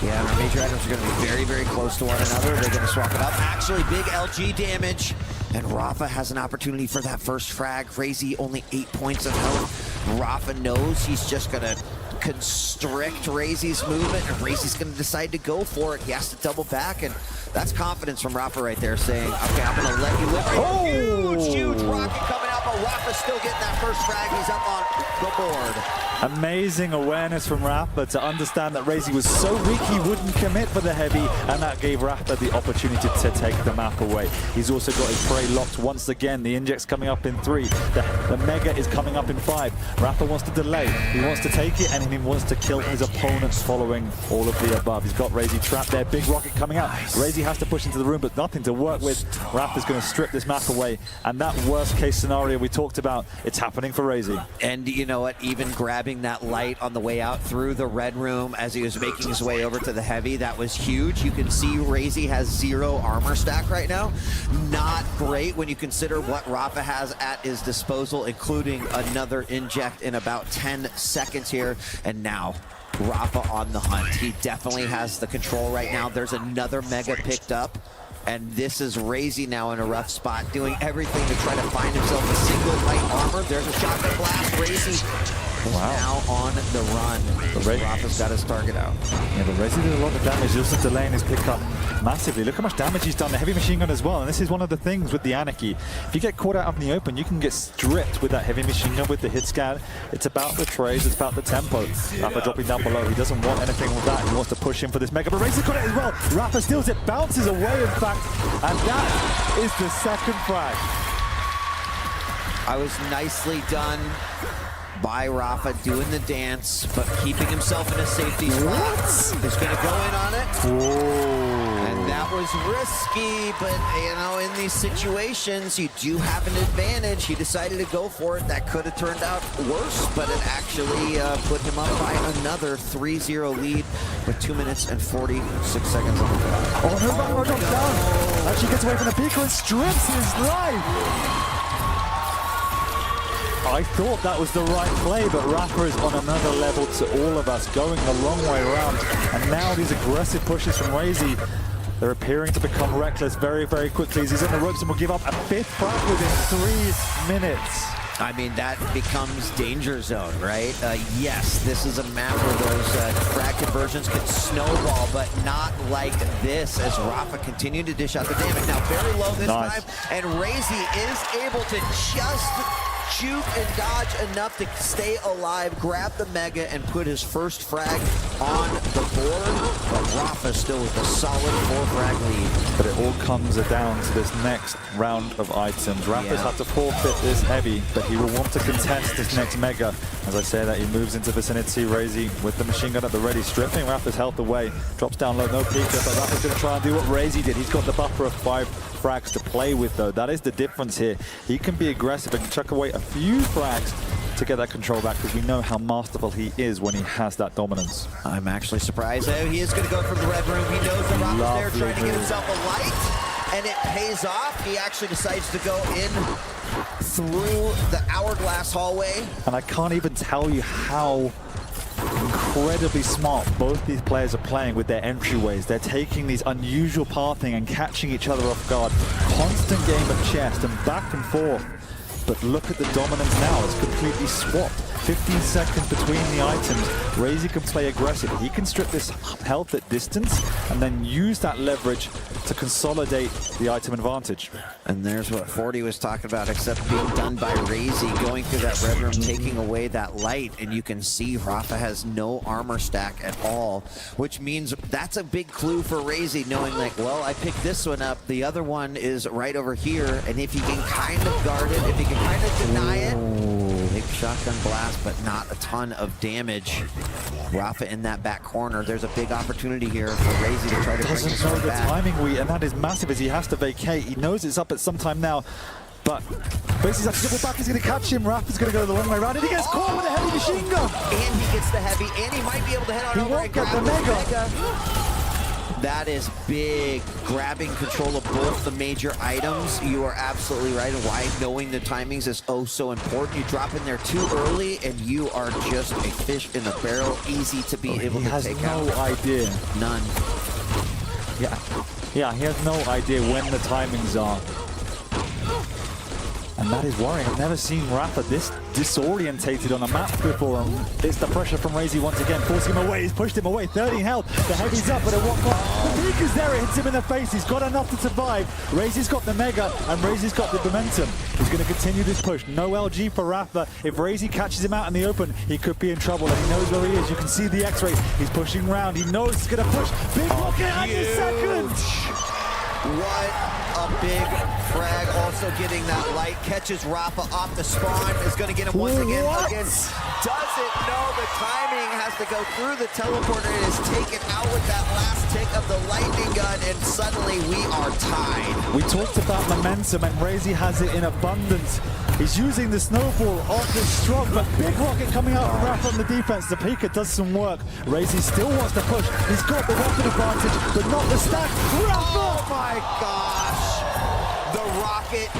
Yeah, and our major items are going to be very, very close to one another. They're going to swap it up. Actually, big LG damage. And Rafa has an opportunity for that first frag. Razy only 8 points of health. Rafa knows he's just going to constrict Razy's movement, and Razy's going to decide to go for it. He has to double back, and that's confidence from Rafa right there, saying, okay, I'm going to let you live. Oh! Huge rocket coming out, but Rafa's still getting that first frag. He's up on the board. Amazing awareness from Rafa to understand that Razy was so weak he wouldn't commit for the heavy, and that gave Rafa the opportunity to take the map away. He's also got his prey locked once again. The inject's coming up in 3. The Mega is coming up in 5. Rafa wants to delay. He wants to take it, and he wants to kill his opponents following all of the above. He's got Razy trapped there. Big rocket coming out. Razy has to push into the room, but nothing to work with. Rafa's going to strip this map away, and that worst case scenario we talked about, it's happening for Razy. And you know what, even grabbing that light on the way out through the red room as he was making his way over to the heavy, that was huge. You can see Razy has 0 armor stack right now. Not great when you consider what Rafa has at his disposal, including another inject in about 10 seconds here. And now Rafa on the hunt. He definitely has the control right now. There's another Mega picked up. And this is Razy now in a rough spot, doing everything to try to find himself a single light armor. There's a shotgun blast. Razy is now on the run. Rafa's got his target out. Yeah, but Razy did a lot of damage. He's also delaying his pickup massively. Look how much damage he's done. The heavy machine gun as well. And this is one of the things with the Anarchy. If you get caught out in the open, you can get stripped with that heavy machine gun with the hit scan. It's about the trades, it's about the tempo. Rafa dropping down below. He doesn't want anything with that. He wants to push in for this Mega. But Razy's got it as well. Rafa steals it, bounces away, in fact. And that is the second frag. I was nicely done by Rafa doing the dance, but keeping himself in a safety spot. He's going to go in on it. Whoa. And that was risky, but you know, in these situations, you do have an advantage. He decided to go for it. That could have turned out worse, but it actually put him up by another 3-0 lead with 2 minutes and 46 seconds on the clock. Oh, no, drops down. Actually gets away from the Pika and strips his life. I thought that was the right play, but Rafa is on another level to all of us, going the long way around. And now these aggressive pushes from Razy, they're appearing to become reckless very, very quickly as he's in the ropes and will give up a 5th frag within 3 minutes. I mean, that becomes danger zone, right? Yes, this is a map where those frag conversions can snowball, but not like this, as Rafa continued to dish out the damage. Now, very low this time, and Razy is able to just juke and dodge enough to stay alive, grab the Mega, and put his first frag on the board. But Rafa still with a solid 4 frag lead. But it all comes down to this next round of items. Rafa's had to forfeit this heavy, but he will want to contest this next Mega. As I say that, he moves into vicinity. Razy with the machine gun at the ready, stripping Rafa's health away. Drops down low, no Pika, but Rafa's going to try and do what Razy did. He's got the buffer of 5 frags to play with, though. That is the difference here. He can be aggressive and chuck away a few frags to get that control back, because we know how masterful he is when he has that dominance. I'm actually surprised. He is going to go from the red room. He knows that Rafa's there trying to get himself a light, and it pays off. He actually decides to go in through the hourglass hallway. And I can't even tell you how incredibly smart both these players are playing with their entryways. They're taking these unusual pathing and catching each other off guard. Constant game of chess and back and forth. But look at the dominance now, it's completely swapped. 15 seconds between the items. Razy can play aggressive. He can strip this health at distance and then use that leverage to consolidate the item advantage. And there's what 40 was talking about, except being done by Razy, going through that red room, taking away that light, and you can see Rafa has no armor stack at all, which means that's a big clue for Razy, knowing like, well, I picked this one up, the other one is right over here, and if he can kind of guard it, if he can kind of deny it, big shotgun blast, but not a ton of damage. Rafa in that back corner. There's a big opportunity here for Razy to try to bring this one back. Timing wheat, and that is massive as he has to vacate. He knows it's up at some time now, but Razy's up to double back. He's going to catch him. Rafa's going to go the long way around, and he gets caught with a heavy machine gun. And he gets the heavy, and he might be able to head on over and grab the Mega. That is big. Grabbing control of both the major items. You are absolutely right. And why knowing the timings is oh so important. You drop in there too early, and you are just a fish in a barrel. Easy to be able to take out. He has no idea. None. Yeah, he has no idea when the timings are. And that is worrying. I've never seen Rafa this disorientated on a map before. And it's the pressure from Razy once again, forcing him away. He's pushed him away. 30 health. The heavy's up, but at what point? The peak is there. It hits him in the face. He's got enough to survive. Razy's got the mega, and Razy's got the momentum. He's going to continue this push. No LG for Rafa. If Razy catches him out in the open, he could be in trouble, and he knows where he is. You can see the X-ray. He's pushing round. He knows he's going to push. Big rocket under second. What a big frag. Also getting that light. Catches Rafa off the spawn. Is going to get him once again. Doesn't know the timing. Has to go through the teleporter. It is taken out with that last tick of the lightning gun. And suddenly we are tied. We talked about momentum, and Razy has it in abundance. He's using the snowball off the strong, but big rocket coming out from Rafa on the defense. The Pika does some work. Razy still wants to push. He's got the weapon advantage, but not the stack. Rafa! Oh my gosh! The rocket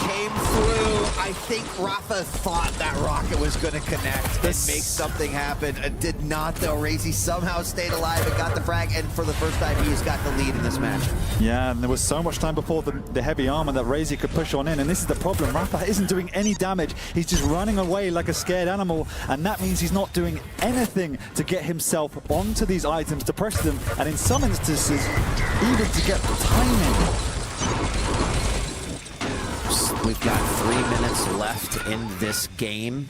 came through. I think Rafa thought that rocket was going to connect and make something happen. It did not, though. Razy somehow stayed alive and got the frag, and for the first time, he's got the lead in this match. Yeah, and there was so much time before the heavy armor that Razy could push on in, and this is the problem. Rafa isn't doing any damage. He's just running away like a scared animal, and that means he's not doing anything to get himself onto these items, to press them, and in some instances, even to get timing. We've got 3 minutes left in this game.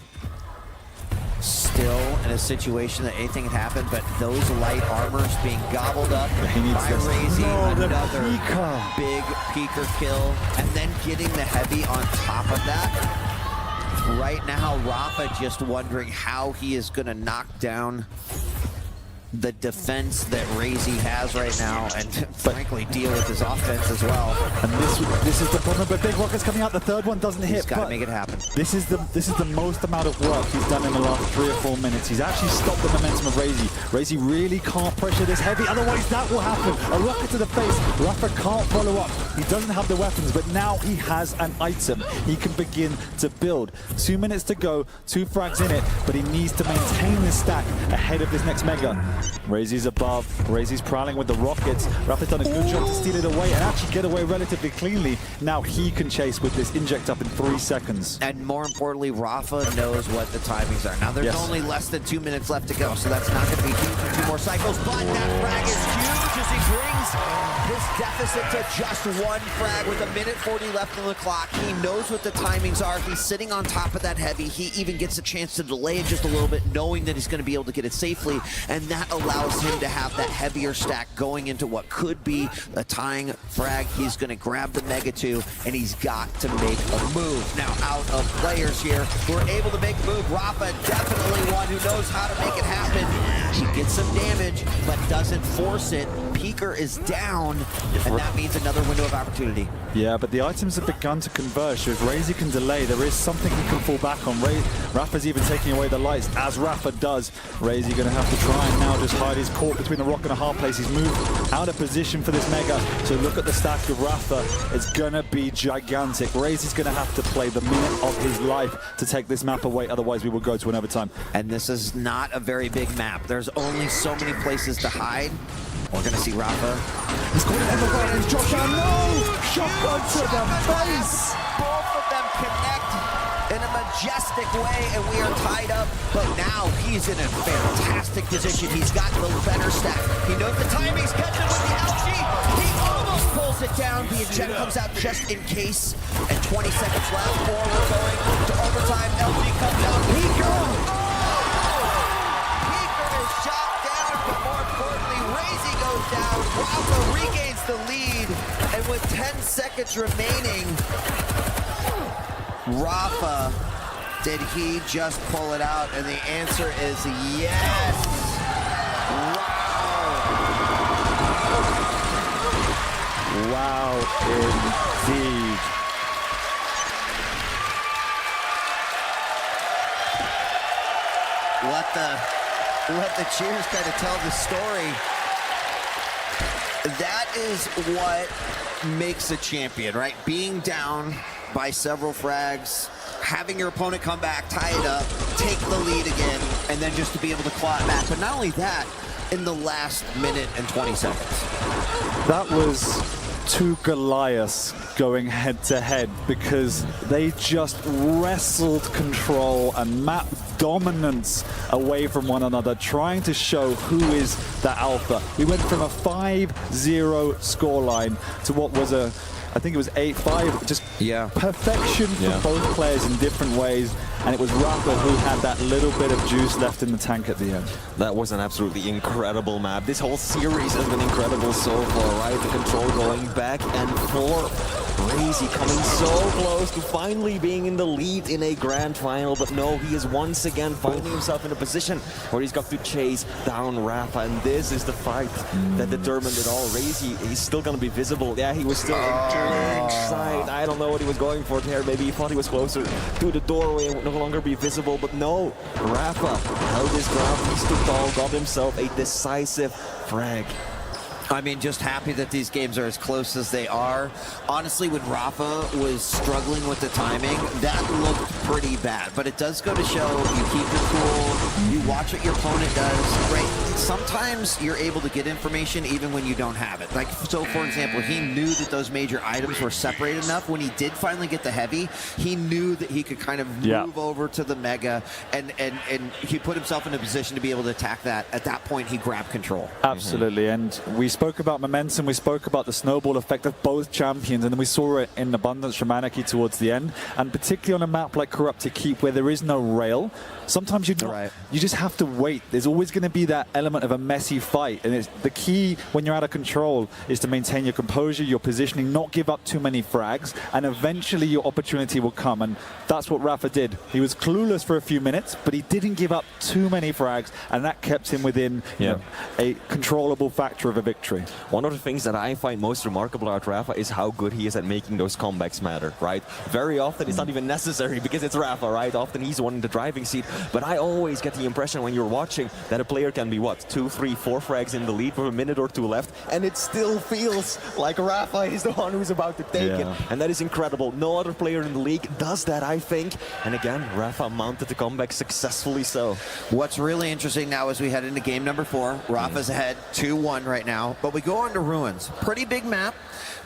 Still in a situation that anything can happen, but those light armors being gobbled up by Razy. Another big peeker kill, and then getting the heavy on top of that. Right now, Rafa just wondering how he is going to knock down the defense that Razy has right now, and frankly deal with his offense as well. And this is the problem, but big rocket's coming out. The third one doesn't hit. He's got to make it happen. This is the most amount of work he's done in the last 3 or 4 minutes. He's actually stopped the momentum of Razy. Razy really can't pressure this heavy, otherwise that will happen. A rocket to the face. Rafa can't follow up. He doesn't have the weapons, but now he has an item. He can begin to build. 2 minutes to go, 2 frags in it, but he needs to maintain this stack ahead of this next mega. Razy's above. Razy's prowling with the rockets. Rafa's done a good job to steal it away and actually get away relatively cleanly. Now he can chase with this inject up in 3 seconds. And more importantly, Rafa knows what the timings are. Now there's only less than 2 minutes left to go, so that's not going to be huge for 2 more cycles, but that frag is huge as he brings this deficit to just 1 frag with 1:40 left on the clock. He knows what the timings are. He's sitting on top of that heavy. He even gets a chance to delay it just a little bit, knowing that he's going to be able to get it safely, and that allows him to have that heavier stack going into what could be a tying frag. He's going to grab the Mega 2, and he's got to make a move. Now, out of players here who are able to make a move, Rafa definitely one who knows how to make it happen. He gets some damage, but doesn't force it. Peeker is down, and that means another window of opportunity. Yeah, but the items have begun to converge, so if Razy can delay, there is something he can fall back on. Rafa's even taking away the lights, as Rafa does. Razy going to have to try and now just hide his court between the rock and a hard place. He's moved out of position for this mega, so look at the stack of Rafa. It's going to be gigantic. Razy's going to have to play the minute of his life to take this map away, otherwise we will go to an overtime. And this is not a very big map. There's only so many places to hide. We're going to see Rafa. He's going to the right, he's dropped down. No! Shotgun to the face! Both of them connect in a majestic way, and we are tied up. But now he's in a fantastic position. He's got the better stack. He knows the timing's catching with the LG. He almost pulls it down. The eject comes out just in case. And 20 seconds left. We're going to overtime. LG comes out. Peeker! Peeker is shot down, but more importantly, Razy goes down. Rafa regains the lead. And with 10 seconds remaining, Rafa, did he just pull it out? And the answer is yes. Wow. Wow, indeed. Let the cheers kind of tell the story. that is what makes a champion, right? Being down by several frags, having your opponent come back, tie it up, take the lead again, and then just to be able to claw it back. But not only that, in the last minute and 20 seconds. That was two Goliaths going head to head because they just wrestled control and map dominance away from one another, trying to show who is the alpha. We went from a 5-0 scoreline to what was a, I think it was 8-5, just perfection from both players in different ways. And it was Rafa who had that little bit of juice left in the tank at the end. That was an absolutely incredible map. This whole series has been incredible so far, right? The control going back and forth. Crazy coming so close to finally being in the lead in a grand final, but no, he is once again finding himself in a position where he's got to chase down Rafa, and this is the fight that determined it all. Razy, he's still going to be visible. Yeah, he was still inside. I don't know what he was going for there. Maybe he thought he was closer to the doorway and would no longer be visible, but no, Rafa held his ground. He stood tall, got himself a decisive frag. I mean, just happy that these games are as close as they are. Honestly, when Rafa was struggling with the timing, that looked pretty bad. But it does go to show you keep your cool, you watch what your opponent does, right? Sometimes you're able to get information even when you don't have it. Like, so for example, he knew that those major items were separated enough. When he did finally get the heavy, he knew that he could kind of move over to the mega, and he put himself in a position to be able to attack that. At that point, he grabbed control. Absolutely, and we spoke about momentum, we spoke about the snowball effect of both champions, and then we saw it in abundance from Anarchy towards the end, and particularly on a map like Corrupted Keep where there is no rail, sometimes you just have to wait. There's always going to be that element of a messy fight, and it's the key when you're out of control is to maintain your composure, your positioning, not give up too many frags, and eventually your opportunity will come, and that's what Rafa did. He was clueless for a few minutes, but he didn't give up too many frags, and that kept him within you know, a controllable factor of a victory. One of the things that I find most remarkable about Rafa is how good he is at making those comebacks matter, right? Very often it's not even necessary because it's Rafa, right? Often he's the one in the driving seat, but I always get the impression when you're watching that a player can be, what, 2, 3, 4 frags in the lead with a minute or two left, and it still feels like Rafa is the one who's about to take it, and that is incredible. No other player in the league does that, I think, and again, Rafa mounted the comeback successfully so. What's really interesting now as we head into game number 4, Rafa's ahead 2-1 right now, but we go on to Ruins. Pretty big map.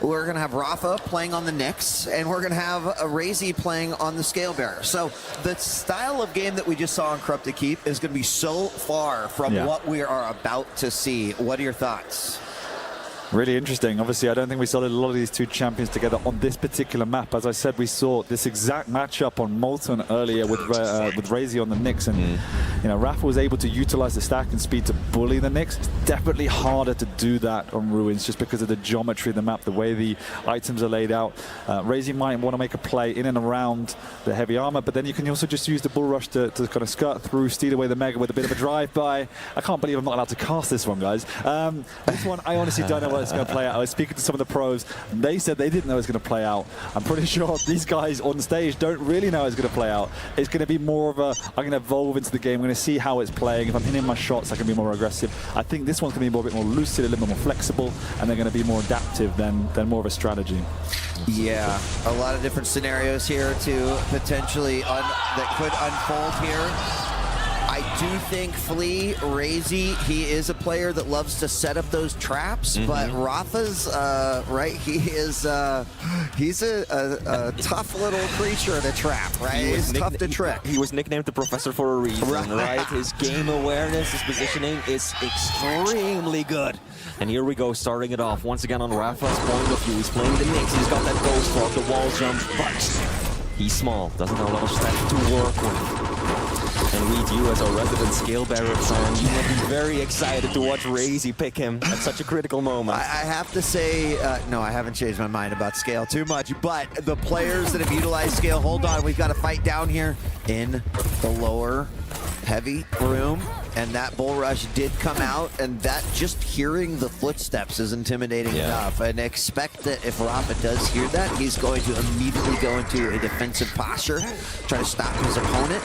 We're going to have Rafa playing on the Nyx, and we're going to have a Razy playing on the Scale Bearer. So the style of game that we just saw in Corrupted Keep is going to be so far from what we are about to see. What are your thoughts? Really interesting. Obviously, I don't think we saw a lot of these two champions together on this particular map. As I said, we saw this exact matchup on Molten earlier with Razy on the Nyx, and you know, Rafa was able to utilize the stack and speed to bully the Nyx. It's definitely harder to do that on Ruins just because of the geometry of the map, the way the items are laid out. Razy might want to make a play in and around the heavy armor, but then you can also just use the bull rush to kind of skirt through, steal away the mega with a bit of a drive-by. I can't believe I'm not allowed to cast this one, guys. This one, I honestly don't know what it's going to play out. I was speaking to some of the pros. They said they didn't know it was going to play out. I'm pretty sure these guys on stage don't really know it's going to play out. It's going to be more of a, I'm going to evolve into the game. I'm going to see how it's playing. If I'm hitting my shots, I can be more aggressive. I think this one's going to be a bit more lucid, a little bit more flexible, and they're going to be more adaptive than more of a strategy. Yeah, a lot of different scenarios here to potentially that could unfold here. I do think Flea, Razy, he is a player that loves to set up those traps, but Rafa's, right, he's a tough little creature in a trap, right? He's tough to trick. He was nicknamed the Professor for a reason, right? His game awareness, his positioning is extremely good. And here we go, starting it off once again on Rafa's point of view. He's playing the Nyx, he's got that ghost frog, the wall jump, but he's small, doesn't have a lot of stats to work with. And Reed, you as a resident Scale Bearer fan, you will be very excited to watch Razy pick him at such a critical moment. I have to say, no, I haven't changed my mind about Scale too much, but the players that have utilized Scale, hold on, we've got a fight down here in the lower heavy room. and that bull rush did come out, and that just hearing the footsteps is intimidating enough. And expect that if Rafa does hear that, he's going to immediately go into a defensive posture, try to stop his opponent.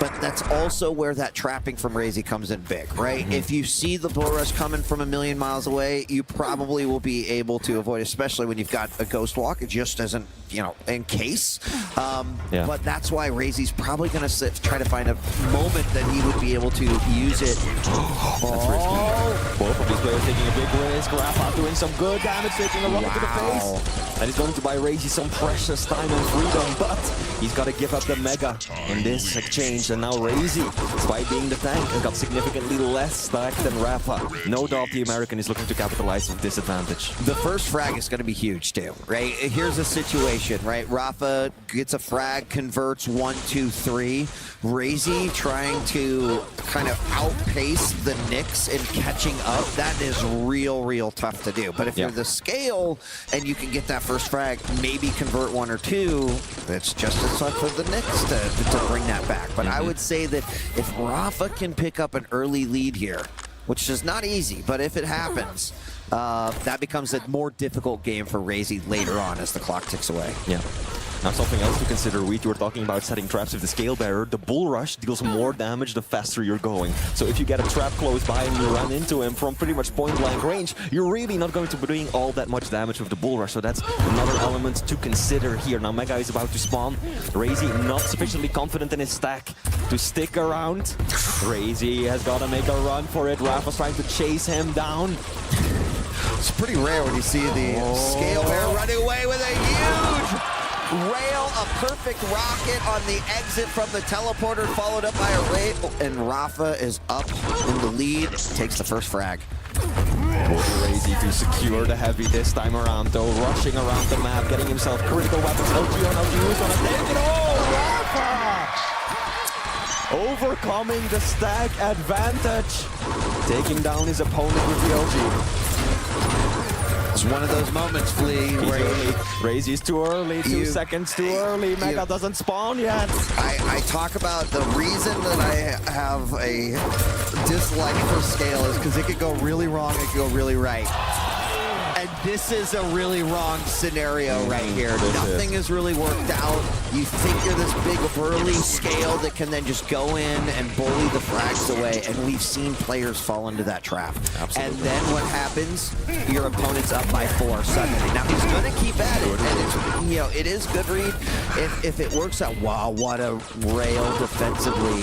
But that's also where that trapping from Razy comes in big, right? If you see the bull rush coming from a million miles away, you probably will be able to avoid, especially when you've got a ghost walk. It just doesn't, you know, in case. But that's why Razy's probably going to try to find a moment that he would be able to use it. Both of these players taking a big risk. Rafa doing some good damage, taking a rocket to the face. And he's going to buy Razy some precious time and freedom, but he's got to give up the Mega in this exchange. And now Razy, despite being the tank, has got significantly less stack than Rafa. No doubt the American is looking to capitalize on this advantage. The first frag is going to be huge too, right? Here's a situation, right? Rafa gets a frag, converts 1, 2, 3. Razy trying to kind of outpace the Knicks and catching up. That is real tough to do. But if you're the scale and you can get that first frag, maybe convert 1 or 2, it's just as tough for the Knicks to bring that back. But I would say that if Rafa can pick up an early lead here, which is not easy, but if it happens, that becomes a more difficult game for Razy later on as the clock ticks away. Yeah. Now something else to consider, Reed, you were talking about setting traps with the Scale Bearer. The Bull Rush deals more damage the faster you're going. So if you get a trap close by and you run into him from pretty much point-blank range, you're really not going to be doing all that much damage with the Bull Rush. So that's another element to consider here. Now Mega is about to spawn. Razy not sufficiently confident in his stack to stick around. Razy has got to make a run for it. Rafa's trying to chase him down. It's pretty rare when you see the Scale Bearer running away with a huge rail, a perfect rocket on the exit from the teleporter, followed up by a rail, and Rafa is up in the lead, takes the first frag. Razy to secure the heavy this time around, though, rushing around the map, getting himself critical weapons. LG on LG, who's gonna take it? Oh, Rafa! Overcoming the stack advantage, taking down his opponent with the LG. It's one of those moments, Flea, where Razy's too early, 2 seconds too early. Mega doesn't spawn yet. I talk about the reason that I have a dislike for Scale is because it could go really wrong, it could go really right. And this is a really wrong scenario right here. Nothing is really worked out. You think you're this big burly Scale that can then just go in and bully the frags away, and we've seen players fall into that trap. Absolutely. And then what happens? Your opponent's up by 4 suddenly. Now he's gonna keep at it, and it's, you know, it is good read if it works out. Wow, what a rail defensively.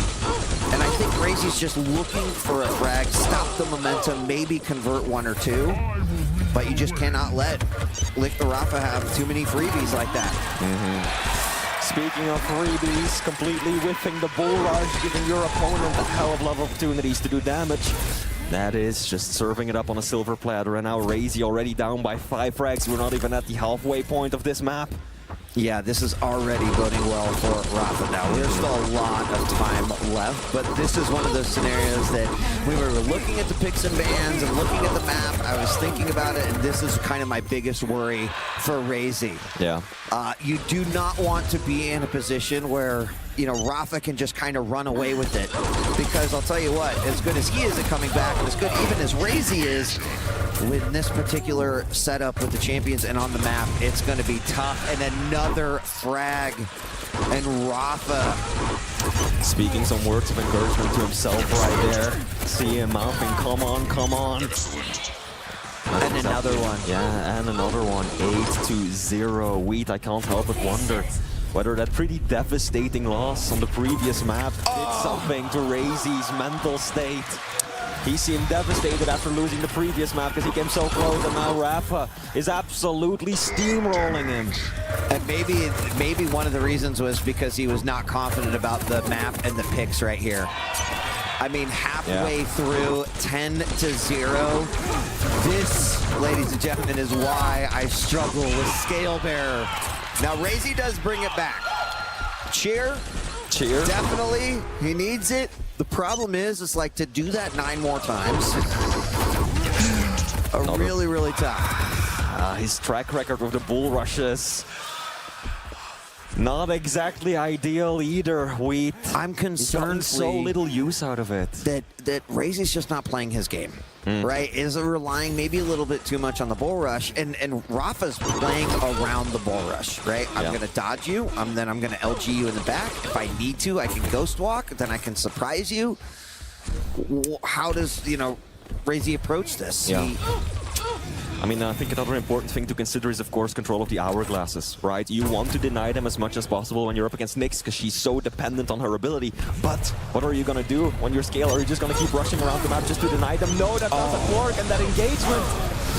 And I think Razy's just looking for a frag, stop the momentum, maybe convert 1 or 2. But you just cannot let Rafa have too many freebies like that. Speaking of freebies, completely whiffing the Bull Rush, giving your opponent a hell of a lot of opportunities to do damage. That is just serving it up on a silver platter. And now Razy already down by 5 frags. We're not even at the halfway point of this map. Yeah, this is already boding well for Rafa now. There's still a lot of time left, but this is one of those scenarios that we were looking at the picks and bans and looking at the map. I was thinking about it, and this is kind of my biggest worry for Razy. Yeah. You do not want to be in a position where, you know, Rafa can just kind of run away with it. Because I'll tell you what, as good as he is at coming back, and as good even as Razy is, with this particular setup with the champions and on the map, it's going to be tough. And another frag, and Rafa speaking some words of encouragement to himself right there. See him mouthing, come on, come on. And another one. Yeah, and another one. 8-0. Wheat, I can't help but wonder whether that pretty devastating loss on the previous map did something to Razy's mental state. He seemed devastated after losing the previous map because he came so close, and now Rafa is absolutely steamrolling him. And maybe one of the reasons was because he was not confident about the map and the picks right here. I mean, halfway through, 10-0. This, ladies and gentlemen, is why I struggle with Scale Bearer. Now, Razy does bring it back. Cheer. Definitely, he needs it. The problem is, it's like to do that 9 more times. Really tough. His track record with the Bull Rushes. Not exactly ideal either. I'm He's gotten concerned so little use out of it. that Razy's just not playing his game, right? Is relying maybe a little bit too much on the bull rush, and Rafa's playing around the bull rush, right? I'm gonna dodge you, then I'm gonna LG you in the back. If I need to, I can ghost walk, then I can surprise you. How does, you know, Razy approach this? Yeah. I mean, I think another important thing to consider is, of course, control of the hourglasses, right? You want to deny them as much as possible when you're up against Nyx, because she's so dependent on her ability. But what are you going to do when you're Scale? Are you just going to keep rushing around the map just to deny them? No, that doesn't work, and that engagement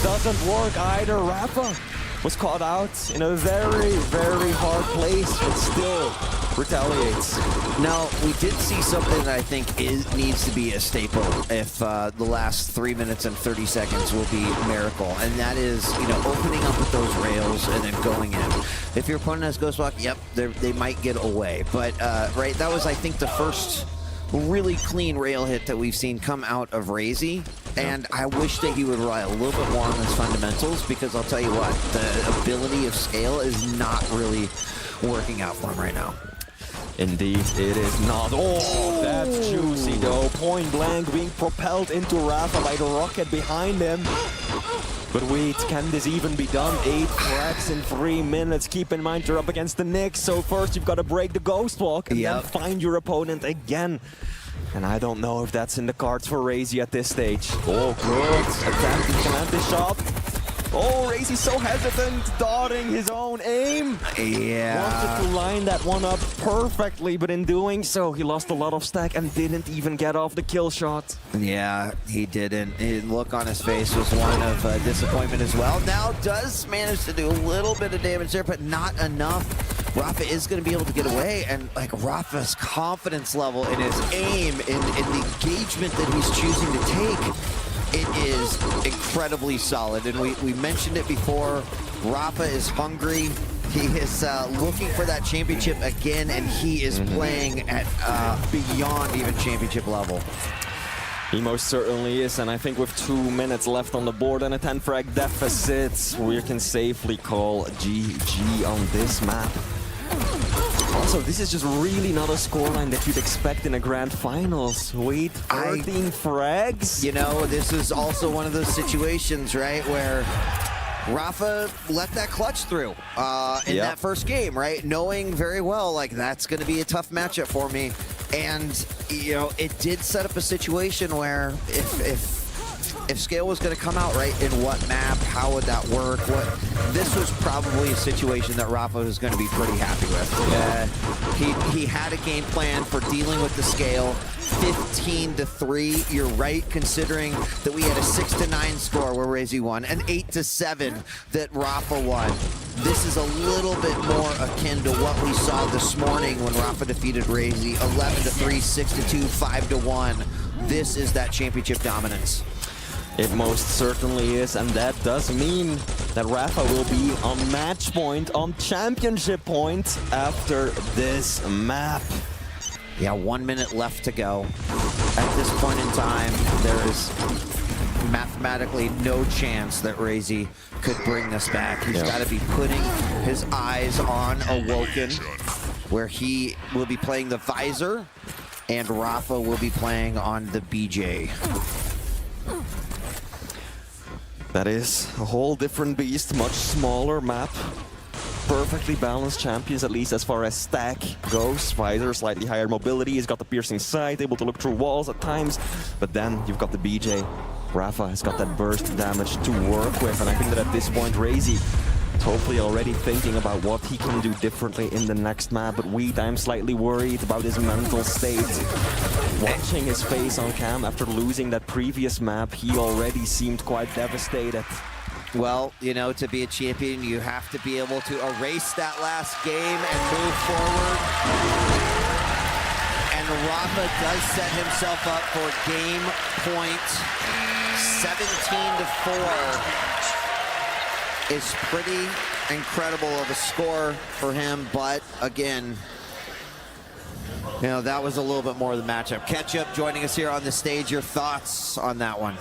doesn't work either. Rafa was caught out in a very, very hard place, but still retaliates. Now, we did see something that I think needs to be a staple if the last 3 minutes and 30 seconds will be miracle, and that is, you know, opening up with those rails and then going in. If your opponent has Ghost Walk, yep, they might get away. But, right, that was, I think, the first really clean rail hit that we've seen come out of Razy, and I wish that he would rely a little bit more on his fundamentals, because I'll tell you what, the ability of Scale is not really working out for him right now. Indeed, it is not. Oh, that's juicy though. Point blank being propelled into Rafa by the rocket behind him. But wait, can this even be done? 8 cracks in 3 minutes. Keep in mind you're up against the Nyx, so first you've got to break the Ghost Walk and then find your opponent again. And I don't know if that's in the cards for Razy at this stage. Oh, good. Attempting command shot. Oh, Razy's so hesitant, dodging his own aim. Yeah. Wanted to line that one up perfectly, but in doing so, he lost a lot of stack and didn't even get off the kill shot. Yeah, he didn't. His look on his face was one of disappointment as well. Now does manage to do a little bit of damage there, but not enough. Rafa is going to be able to get away, and like Rafa's confidence level in his aim, in the engagement that he's choosing to take, it is incredibly solid. And we mentioned it before, Rafa is hungry. He is looking for that championship again, and he is playing at beyond even championship level. He most certainly is, and I think with 2 minutes left on the board and a 10 frag deficit, we can safely call GG on this map. Also, this is just really not a scoreline that you'd expect in a grand finals. Wait, 13 frags? You know, this is also one of those situations, right, where Rafa let that clutch through in that first game, right? Knowing very well, like, that's going to be a tough matchup for me. And, you know, it did set up a situation where if Scale was going to come out, right, in what map, how would that work? This was probably a situation that Rafa was going to be pretty happy with. He had a game plan for dealing with the Scale. 15-3, you're right, considering that we had a 6-9 score where Razy won, an 8-7 that Rafa won. This is a little bit more akin to what we saw this morning when Rafa defeated Razy, 11-3, 6-2, 5-1. This is that championship dominance. It most certainly is, and that does mean that Rafa will be on match point, on championship point after this map. Yeah, 1 minute left to go. At this point in time, there is mathematically no chance that Razy could bring this back. He's got to be putting his eyes on Awoken, where he will be playing the Visor, and Rafa will be playing on the BJ. That is a whole different beast, much smaller map. Perfectly balanced champions, at least as far as stack goes. Visor, slightly higher mobility, he's got the piercing sight, able to look through walls at times. But then you've got the BJ. Rafa has got that burst damage to work with, and I think that at this point, Razy is hopefully already thinking about what he can do differently in the next map. But I'm slightly worried about his mental state. Watching his face on cam after losing that previous map, he already seemed quite devastated. Well, you know, to be a champion, you have to be able to erase that last game and move forward. And Rafa does set himself up for game point. 17-4 is pretty incredible of a score for him, but again, you know, that was a little bit more of the matchup. Ketchup joining us here on the stage. Your thoughts on that one?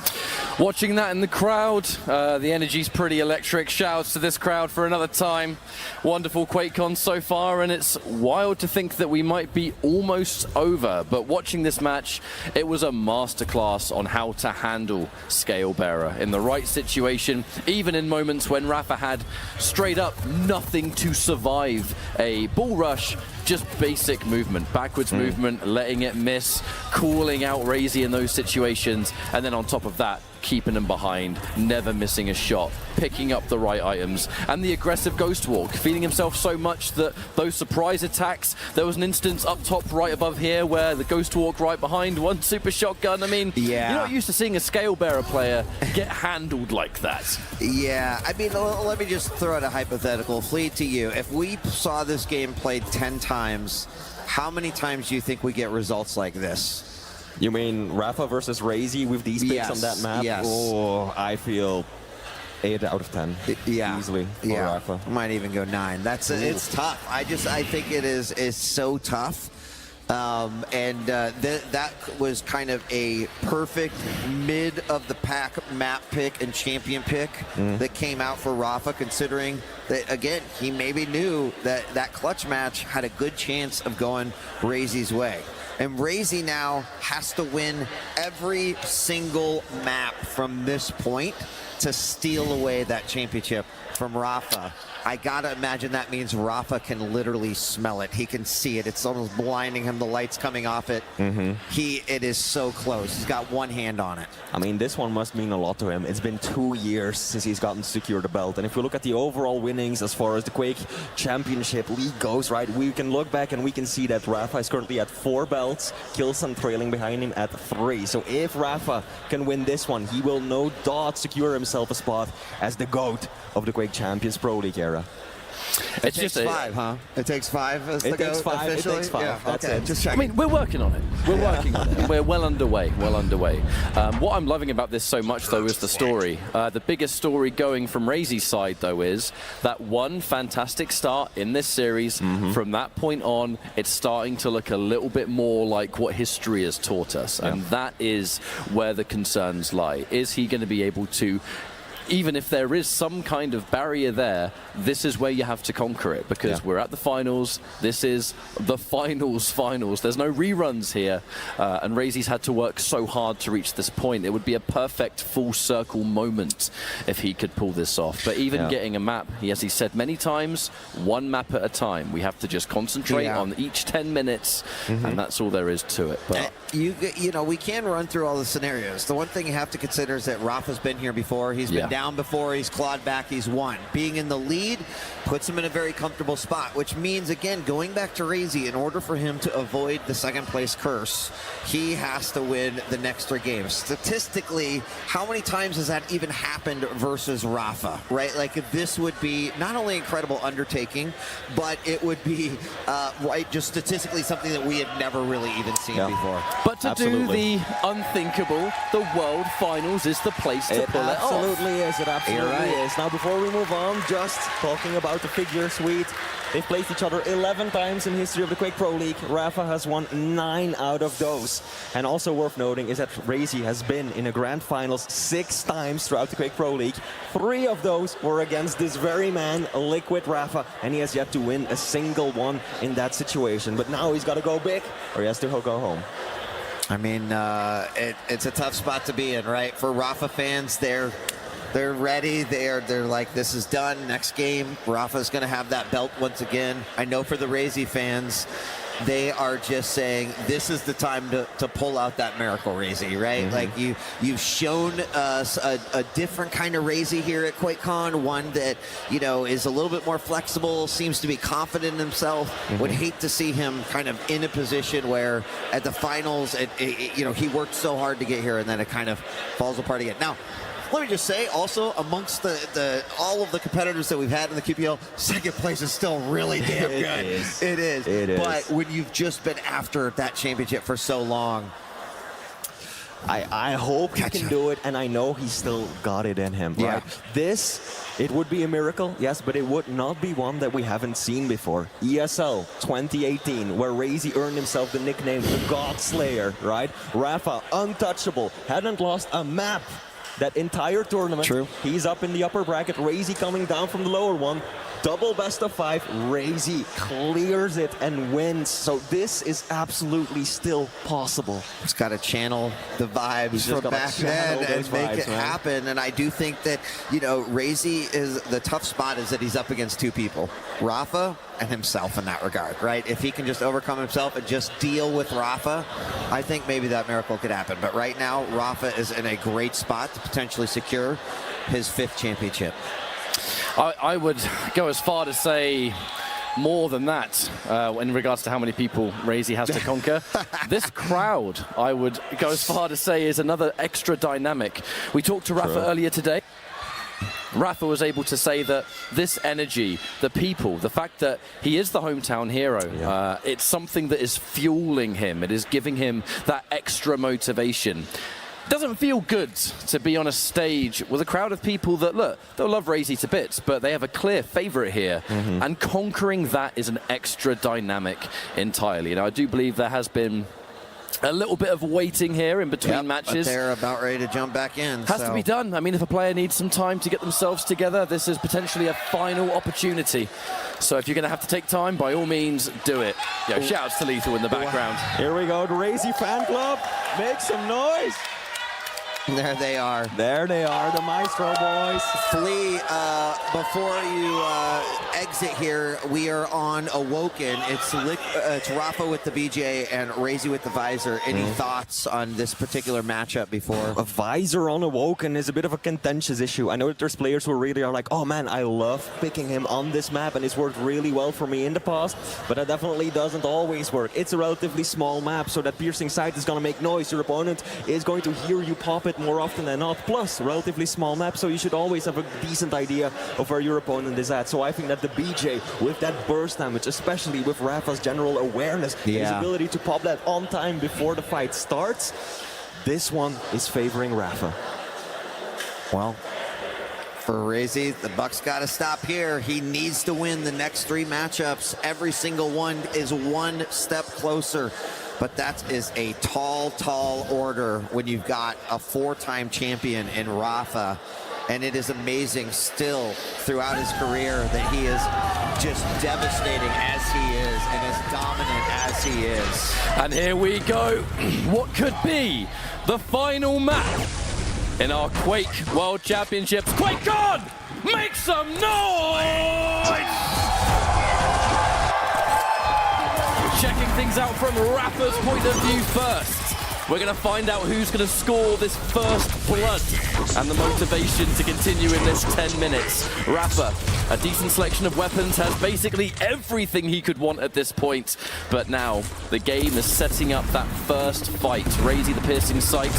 Watching that in the crowd, the energy's pretty electric. Shouts to this crowd for another time. Wonderful QuakeCon so far, and it's wild to think that we might be almost over. But watching this match, it was a masterclass on how to handle Scalebearer in the right situation, even in moments when Rafa had straight up nothing to survive a bull rush. Just basic movement, backwards movement, letting it miss, calling out Razy in those situations, and then on top of that, keeping him behind, never missing a shot, picking up the right items, and the aggressive ghost walk, feeding himself so much that those surprise attacks, there was an instance up top right above here where the ghost walk right behind, one super shotgun. I mean, you're not used to seeing a Scalebearer player get handled like that. Yeah, I mean, let me just throw out a hypothetical. Fleet to you. If we saw this game played 10 times, how many times do you think we get results like this? You mean Rafa versus Razy with these picks on that map? Yes. Oh, I feel 8 out of 10. Yeah, easily for Rafa. Might even go 9. That's it's tough. I think it is so tough. That was kind of a perfect mid of the pack map pick and champion pick that came out for Rafa, considering that, again, he maybe knew that that clutch match had a good chance of going Razy's way. And Razy now has to win every single map from this point to steal away that championship from Rafa. I gotta imagine that means Rafa can literally smell it. He can see it. It's almost blinding him, the lights coming off it. It is so close. He's got one hand on it. I mean, this one must mean a lot to him. It's been 2 years since he's gotten to secure the belt. And if we look at the overall winnings as far as the Quake Championship League goes, right, we can look back and we can see that Rafa is currently at 4 belts, Killson trailing behind him at 3. So if Rafa can win this one, he will no doubt secure himself a spot as the GOAT of the Quake Champions Pro League era. It takes 5, huh? It takes 5 as the GOAT officially? It takes 5. Yeah, That's okay. it. Just I checking. mean, we're working on it. We're working on it. We're well underway. What I'm loving about this so much, though, is the story. The biggest story going from Razy's side, though, is that one fantastic start in this series. From that point on, it's starting to look a little bit more like what history has taught us. And that is where the concerns lie. Is he going to be able to, even if there is some kind of barrier there, this is where you have to conquer it, because we're at the finals. This is the finals. There's no reruns here, and Razy's had to work so hard to reach this point. It would be a perfect full circle moment if he could pull this off. But even getting a map, as he said many times, one map at a time. We have to just concentrate on each 10 minutes, and that's all there is to it. But you know, we can run through all the scenarios. The one thing you have to consider is that Rafa's been here before. He's been down before. He's clawed back. He's won. Being in the lead puts him in a very comfortable spot, which means, again, going back to Razy, in order for him to avoid the second place curse, he has to win the next 3 games. Statistically, how many times has that even happened versus Rafa, right? Like, this would be not only an incredible undertaking, but it would be, right, just statistically something that we had never really even seen before. But to do the unthinkable, the World Finals is the place to pull it off. Absolutely is. It absolutely is. Now, before we move on, just talking about the figure suite. They've played each other 11 times in history of the Quake Pro League. Rafa has won 9 out of those. And also worth noting is that Razy has been in a grand finals 6 times throughout the Quake Pro League. 3 of those were against this very man, Liquid Rafa, and he has yet to win a single one in that situation. But now he's got to go big, or he has to go home. I mean, it's a tough spot to be in, right? For Rafa fans, they're ready. They're like, this is done. Next game, Rafa's going to have that belt once again. I know for the Razy fans, they are just saying this is the time to pull out that miracle Razy, right? Like you've shown us a different kind of Razy here at QuakeCon, one that, you know, is a little bit more flexible, seems to be confident in himself. Would hate to see him kind of in a position where at the finals, you know, he worked so hard to get here and then it kind of falls apart again. Now, let me just say, also, amongst all of the competitors that we've had in the QPL, second place is still really damn good. It is. But when you've just been after that championship for so long, I hope he can do it, and I know he's still got it in him. Right? This, it would be a miracle, yes, but it would not be one that we haven't seen before. ESL 2018, where Razy earned himself the nickname the God Slayer, right? Rafa, untouchable, hadn't lost a map that entire tournament. True. He's up in the upper bracket, Razy coming down from the lower one. Double best of 5, Razy clears it and wins. So this is absolutely still possible. He's got to channel the vibes from back then and make it happen. And I do think that, you know, Razy is the tough spot is that he's up against 2 people, Rafa and himself in that regard, right? If he can just overcome himself and just deal with Rafa, I think maybe that miracle could happen. But right now, Rafa is in a great spot to potentially secure his 5th championship. I would go as far to say more than that in regards to how many people Razy has to conquer. This crowd, I would go as far to say, is another extra dynamic. We talked to Rafa earlier today. Rafa was able to say that this energy, the people, the fact that he is the hometown hero, it's something that is fueling him. It is giving him that extra motivation. Doesn't feel good to be on a stage with a crowd of people that, look, they'll love Razy to bits, but they have a clear favorite here. And conquering that is an extra dynamic entirely. Now, I do believe there has been a little bit of waiting here in between matches. But they're about ready to jump back in. Has to be done. I mean, if a player needs some time to get themselves together, this is potentially a final opportunity. So if you're going to have to take time, by all means, do it. Yo, shouts to Lethal in the background. Here we go, the Razy fan club. Make some noise. There they are. There they are, the Maestro boys. Flea, before you exit here, we are on Awoken. It's Rafa with the BJ and Razy with the Visor. Any thoughts on this particular matchup before? A Visor on Awoken is a bit of a contentious issue. I know that there's players who really are like, oh man, I love picking him on this map and it's worked really well for me in the past, but that definitely doesn't always work. It's a relatively small map, so that piercing sight is going to make noise. Your opponent is going to hear you pop it more often than not. Plus, relatively small map, so you should always have a decent idea of where your opponent is at. So I think that the BJ, with that burst damage, especially with Rafa's general awareness, his ability to pop that on time before the fight starts, this one is favoring Rafa. Well, for Razy, the Bucks got to stop here. He needs to win the next 3 matchups. Every single one is one step closer. But that is a tall, tall order when you've got a 4-time champion in Rafa. And it is amazing still throughout his career that he is just devastating as he is and as dominant as he is. And here we go. What could be the final map in our Quake World Championships? Quake on! Make some noise! Checking things out from Rafa's point of view first. We're going to find out who's going to score this first blood and the motivation to continue in this 10 minutes. Rafa, a decent selection of weapons, has basically everything he could want at this point. But now the game is setting up that first fight. Razy, the piercing sight,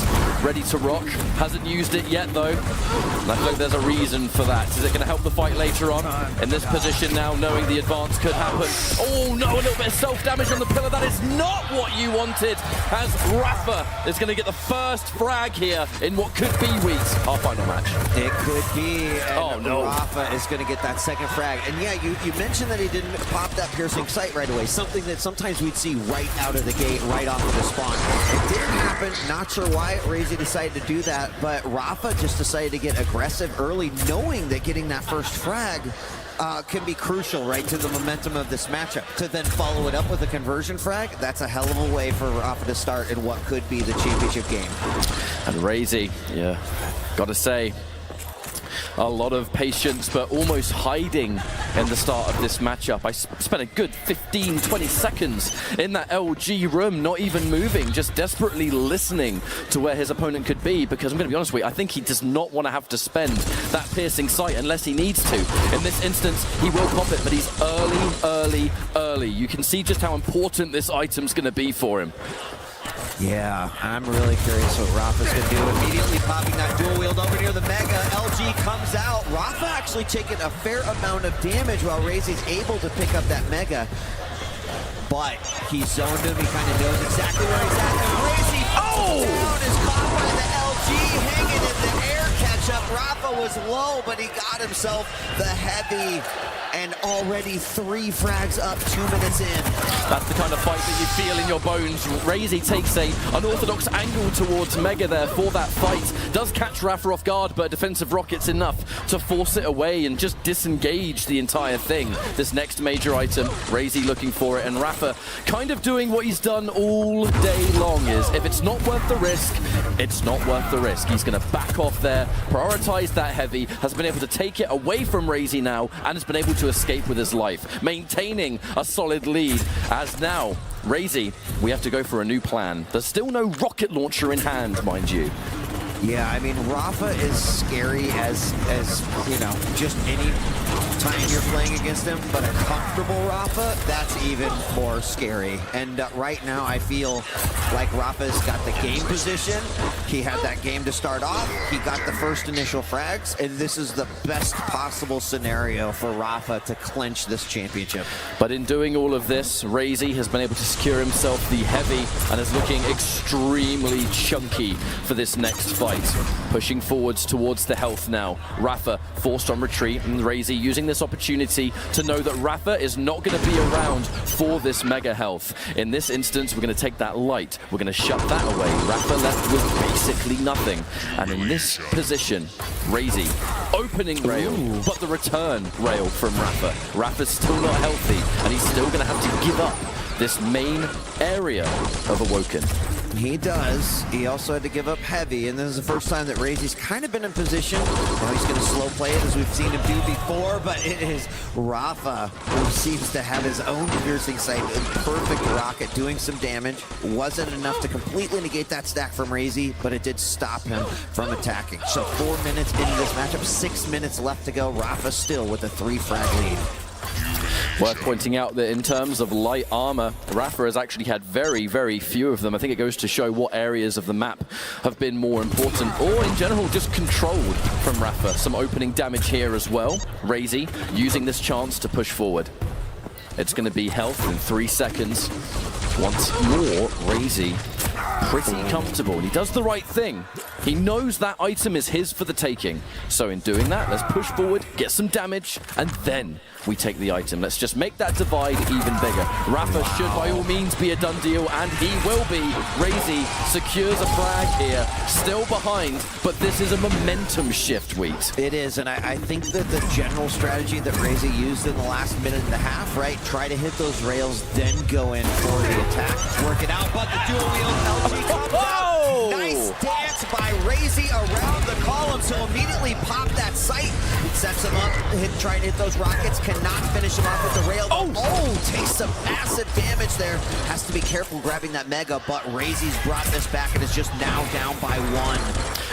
ready to rock. Hasn't used it yet, though. And I feel like there's a reason for that. Is it going to help the fight later on? In this position now, knowing the advance could happen. Oh, no, a little bit of self-damage on the pillar. That is not what you wanted, as Rafa is going to get the first frag here in what could be Wheat's our final match. It could be, and oh, no. Rafa is going to get that second frag. And yeah, you mentioned that he didn't pop that piercing sight right away, something that sometimes we'd see right out of the gate, right off of the spawn. It didn't happen, not sure why Razy decided to do that, but Rafa just decided to get aggressive early, knowing that getting that first frag can be crucial, right, to the momentum of this matchup. To then follow it up with a conversion frag, that's a hell of a way for Rafa to start in what could be the championship game. And Razy, yeah, gotta say, a lot of patience, but almost hiding in the start of this matchup. I spent a good 15, 20 seconds in that LG room, not even moving, just desperately listening to where his opponent could be, because I'm going to be honest with you, I think he does not want to have to spend that piercing sight unless he needs to. In this instance, he will pop it, but he's early. You can see just how important this item's going to be for him. Yeah, I'm really curious what Rafa's going to do. Immediately popping that dual wield over near the Mega. LG comes out. Rafa actually taking a fair amount of damage while Razy's able to pick up that Mega. But he's zoned him. He kind of knows exactly where he's at. And Razy down is caught by the LG, hanging in the air, catch matchup. Rafa was low, but he got himself the heavy, and already 3 frags up 2 minutes in. That's the kind of fight that you feel in your bones. Razy takes a unorthodox angle towards Mega there for that fight. Does catch Rafa off guard, but defensive rocket's enough to force it away and just disengage the entire thing. This next major item, Razy looking for it, and Rafa kind of doing what he's done all day long is, if it's not worth the risk, it's not worth the risk. He's going to back off there, prioritize that heavy, has been able to take it away from Razy now, and has been able to escape with his life, maintaining a solid lead. As now, Razy, we have to go for a new plan. There's still no rocket launcher in hand, mind you. Yeah, I mean, Rafa is scary as you know, just any time you're playing against him, but a comfortable Rafa, that's even more scary. And right now, I feel like Rafa's got the game position. He had that game to start off. He got the first initial frags, and this is the best possible scenario for Rafa to clinch this championship. But in doing all of this, Razy has been able to secure himself the heavy and is looking extremely chunky for this next fight. Pushing forwards towards the health now. Rafa forced on retreat, and Razy using this opportunity to know that Rafa is not going to be around for this mega health. In this instance, we're going to take that light. We're going to shut that away. Rafa left with basically nothing. And in this position, Razy opening rail, but the return rail from Rafa. Rafa's still not healthy, and he's still going to have to give up this main area of Awoken. He does. He also had to give up heavy, and this is the first time that Razy's kind of been in position. Now he's going to slow play it, as we've seen him do before, but it is Rafa who seems to have his own piercing sight. A perfect rocket doing some damage. Wasn't enough to completely negate that stack from Razy, but it did stop him from attacking. So 4 minutes into this matchup, 6 minutes left to go. Rafa still with a 3-frag lead. Worth pointing out that in terms of light armor, Rafa has actually had very, very few of them. I think it goes to show what areas of the map have been more important, or in general, just controlled from Rafa. Some opening damage here as well. Razy using this chance to push forward. It's going to be health in 3 seconds. Once more, Razy pretty comfortable. He does the right thing. He knows that item is his for the taking. So in doing that, let's push forward, get some damage, and then we take the item. Let's just make that divide even bigger. Rafa should by all means be a done deal, and he will be. Razy secures a frag here, still behind, but this is a momentum shift, Wheat. It is, and I think that the general strategy that Razy used in the last minute and a half, right? Try to hit those rails, then go in for the attack. Work it out, but the dual wheel LG comes out. Nice dance by Razy around the columns, so immediately pop that sight. Sets him up, trying to hit those rockets, cannot finish him off with the rail. Oh, takes some massive damage there. Has to be careful grabbing that mega, but Razy's brought this back and is just now down by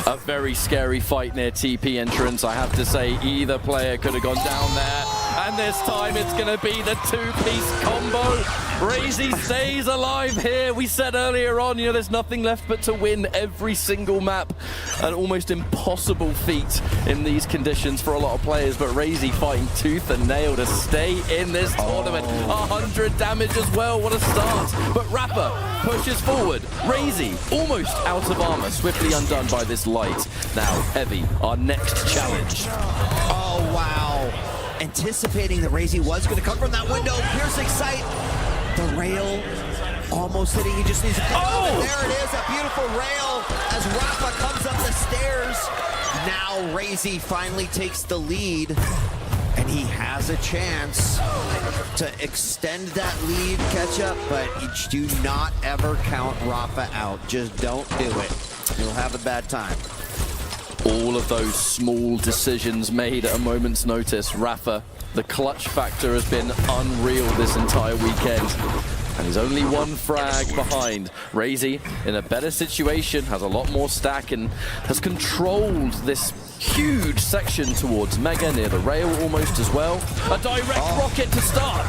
1. A very scary fight near TP entrance, I have to say. Either player could have gone down there, and this time it's going to be the 2-piece combo. Razy stays alive here. We said earlier on, you know, there's nothing left but to win every single map. An almost impossible feat in these conditions for a lot of players, but Razy fighting tooth and nail to stay in this tournament. 100 damage as well, what a start. But Rafa pushes forward. Razy almost out of armor, swiftly undone by this light. Now, Heavy, our next challenge. Oh, wow. Anticipating that Razy was going to come from that window. Piercing sight. The rail almost hitting. He just needs to pick up, and there it is, a beautiful rail as Rafa comes up the stairs. Now Razy finally takes the lead, and he has a chance to extend that lead, catch up, but you do not ever count Rafa out. Just don't do it. You'll have a bad time. All of those small decisions made at a moment's notice. Rafa, the clutch factor has been unreal this entire weekend. And he's only 1 frag behind. Razy in a better situation, has a lot more stack, and has controlled this huge section towards Mega near the rail almost as well. A direct rocket to start.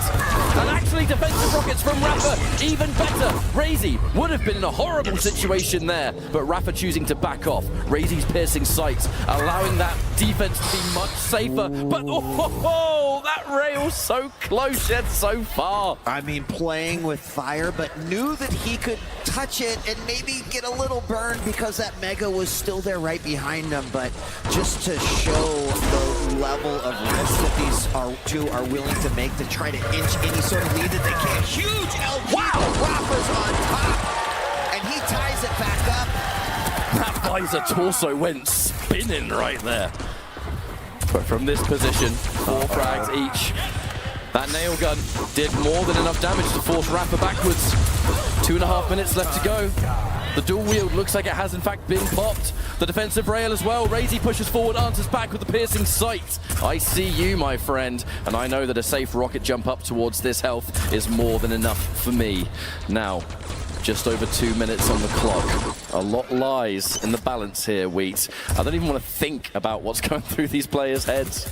And actually defensive rockets from Rafa, even better. Razy would have been in a horrible situation there, but Rafa choosing to back off. Razy's piercing sights, allowing that defense to be much safer. But that rail so close yet so far. I mean, playing with fire, but knew that he could touch it and maybe get a little burn because that Mega was still there right behind him, but just to show the level of risk that these two are willing to make to try to inch any sort of lead that they can. Huge LG, Rafa's on top, and he ties it back up. That visor torso went spinning right there. But from this position, 4 frags each. That nail gun did more than enough damage to force Rafa backwards. 2.5 minutes left to go. The dual wield looks like it has in fact been popped. The defensive rail as well. Razy pushes forward, answers back with the piercing sight. I see you, my friend, and I know that a safe rocket jump up towards this health is more than enough for me. Now, just over 2 minutes on the clock. A lot lies in the balance here, Wheat. I don't even want to think about what's going through these players' heads.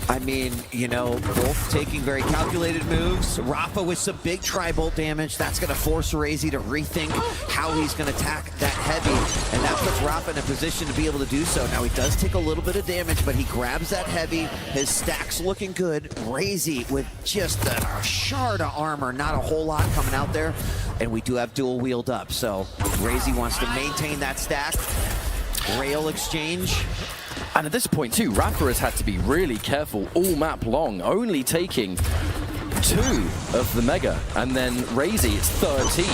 I mean, you know, both taking very calculated moves. Rafa with some big tri-bolt damage. That's going to force Razy to rethink how he's going to attack that heavy. And that puts Rafa in a position to be able to do so. Now, he does take a little bit of damage, but he grabs that heavy. His stack's looking good. Razy with just a shard of armor. Not a whole lot coming out there. And we do have dual wield up. So Razy wants to maintain that stack. Rail exchange. And at this point too, Rafa has had to be really careful all map long, only taking 2 of the Mega, and then Razy, it's 13.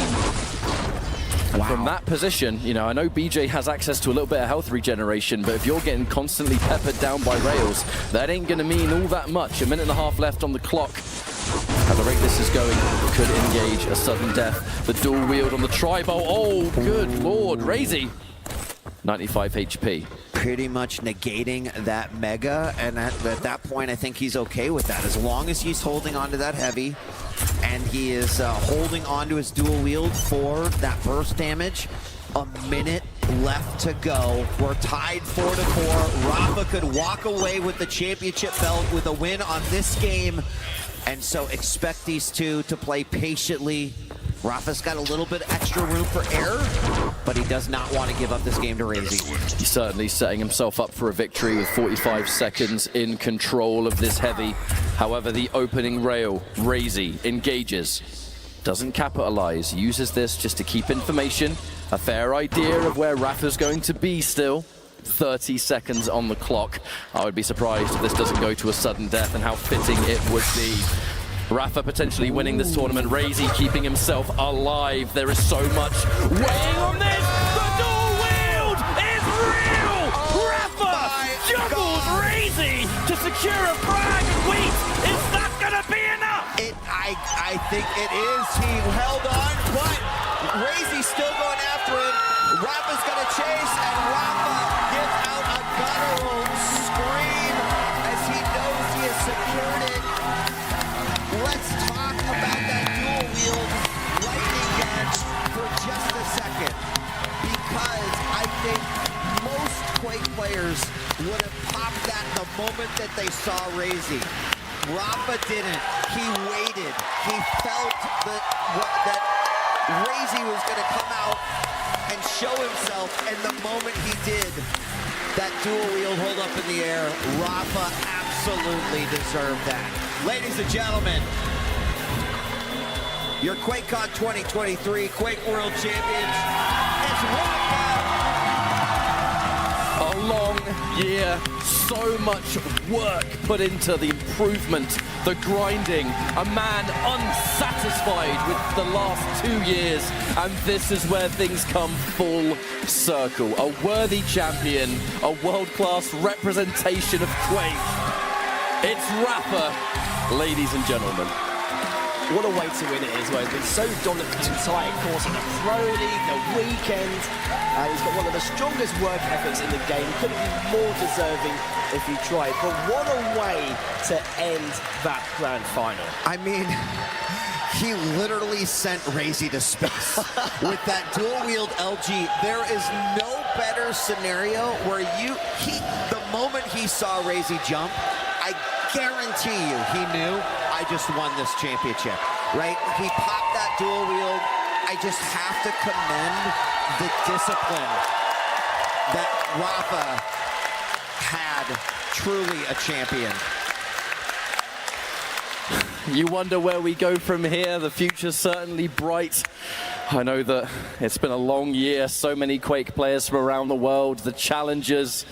And from that position, you know, I know BJ has access to a little bit of health regeneration, but if you're getting constantly peppered down by rails, that ain't gonna mean all that much. 1.5 minutes left on the clock. At the rate this is going, could engage a sudden death. The dual wield on the tri-bolt, oh good lord, Razy. 95 HP. Pretty much negating that Mega, and at that point I think he's okay with that. As long as he's holding onto that heavy, and he is holding onto his dual wield for that burst damage. 1 minute left to go. We're tied 4-4. Rafa could walk away with the championship belt with a win on this game, and so expect these two to play patiently. Rafa's got a little bit extra room for error, but he does not want to give up this game to Razy. He's certainly setting himself up for a victory with 45 seconds in control of this heavy. However, the opening rail, Razy engages, doesn't capitalize, uses this just to keep information, a fair idea of where Rafa's going to be still. 30 seconds on the clock. I would be surprised if this doesn't go to a sudden death, and how fitting it would be. Rafa potentially winning this tournament. Razy keeping himself alive. There is so much weighing on this. The dual wield is real. Rafa juggles Razy to secure a frag. Wait, is that gonna be enough? I think it is. He held on, but Razy's still going after him. Rafa's gonna chase, and Rafa gives out a guttural scream as he knows he has secured it. Let's talk about that dual wield lightning gun for just a second, because I think most Quake players would have popped that the moment that they saw Razy. Rafa didn't. He waited. He felt that Razy was going to come out and show himself, and the moment he did, that dual wield hold up in the air, Rafa absolutely deserved that. Ladies and gentlemen, your QuakeCon 2023 Quake World Champions, it's Rafa. A long year, so much work put into the improvement, the grinding, a man unsatisfied with the last 2 years, and this is where things come full circle. A worthy champion, a world-class representation of Quake. It's Rafa, ladies and gentlemen. What a way to win it is, where it's been so dominant for the entire course of the Pro League, the weekend. He's got one of the strongest work efforts in the game. Couldn't be more deserving if he tried. But what a way to end that grand final. I mean, he literally sent Razy to space with that dual wield LG. There is no better scenario where the moment he saw Razy jump, I guarantee you he knew, I just won this championship, right? He popped that dual wield. I just have to commend the discipline that Rafa had. Truly a champion. You wonder where we go from here. The future's certainly bright. I know that it's been a long year. So many Quake players from around the world. The challengers,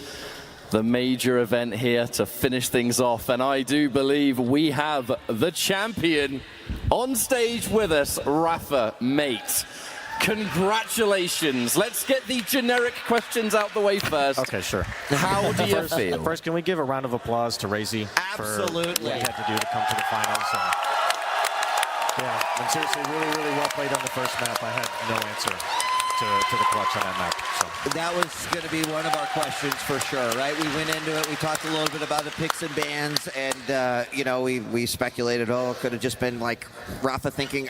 the major event here to finish things off. And I do believe we have the champion on stage with us, Rafa, mate. Congratulations. Let's get the generic questions out the way first. Okay, sure. How do you feel? First, can we give a round of applause to Razy Absolutely. for what he had to do to come to the finals? And seriously, really well played on the first map. I had no answer to the clutch on that map. So. That was going to be one of our questions for sure, right? We went into it, we talked a little bit about the picks and bans, and, you know, we speculated, oh, it could have just been like Rafa thinking,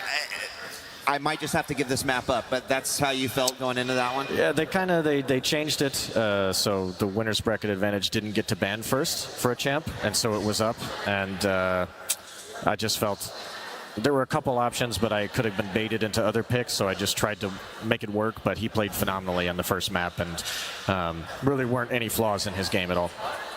I might just have to give this map up, but that's how you felt going into that one? Yeah, they changed it so the winner's bracket advantage didn't get to ban first for a champ, and so it was up, and I just felt there were a couple options, but I could have been baited into other picks, so I just tried to make it work, but he played phenomenally on the first map, and really weren't any flaws in his game at all.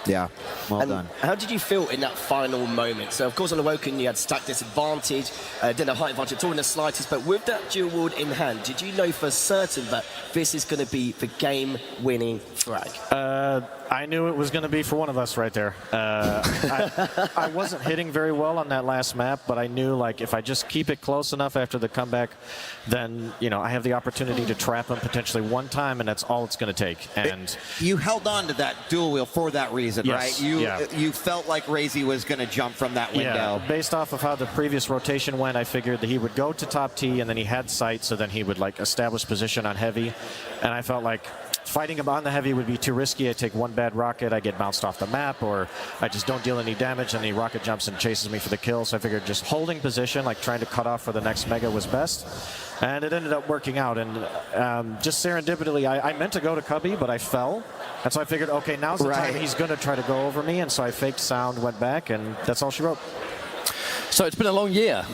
Yeah, well and done. How did you feel in that final moment? So, of course, on Awoken, you had stack disadvantage, didn't have height advantage at all in the slightest, but with that dual wield in hand, did you know for certain that this is going to be the game-winning frag? I knew it was going to be for one of us right there. I wasn't hitting very well on that last map, but I knew, like, if I just keep it close enough after the comeback, then, you know, I have the opportunity to trap him potentially one time, and that's all it's going to take. And you held on to that dual wheel for that reason, yes, right? You felt like Razy was going to jump from that window. Yeah, based off of how the previous rotation went, I figured that he would go to top T, and then he had sight, so then he would, like, establish position on heavy, and I felt like fighting him on the heavy would be too risky. I take one bad rocket, I get bounced off the map, or I just don't deal any damage, and the rocket jumps and chases me for the kill. So I figured just holding position, like trying to cut off for the next mega, was best. And it ended up working out. And just serendipitously, I meant to go to Cubby, but I fell. And so I figured, okay, now's the time he's going to try to go over me. And so I faked sound, went back, and that's all she wrote. So it's been a long year.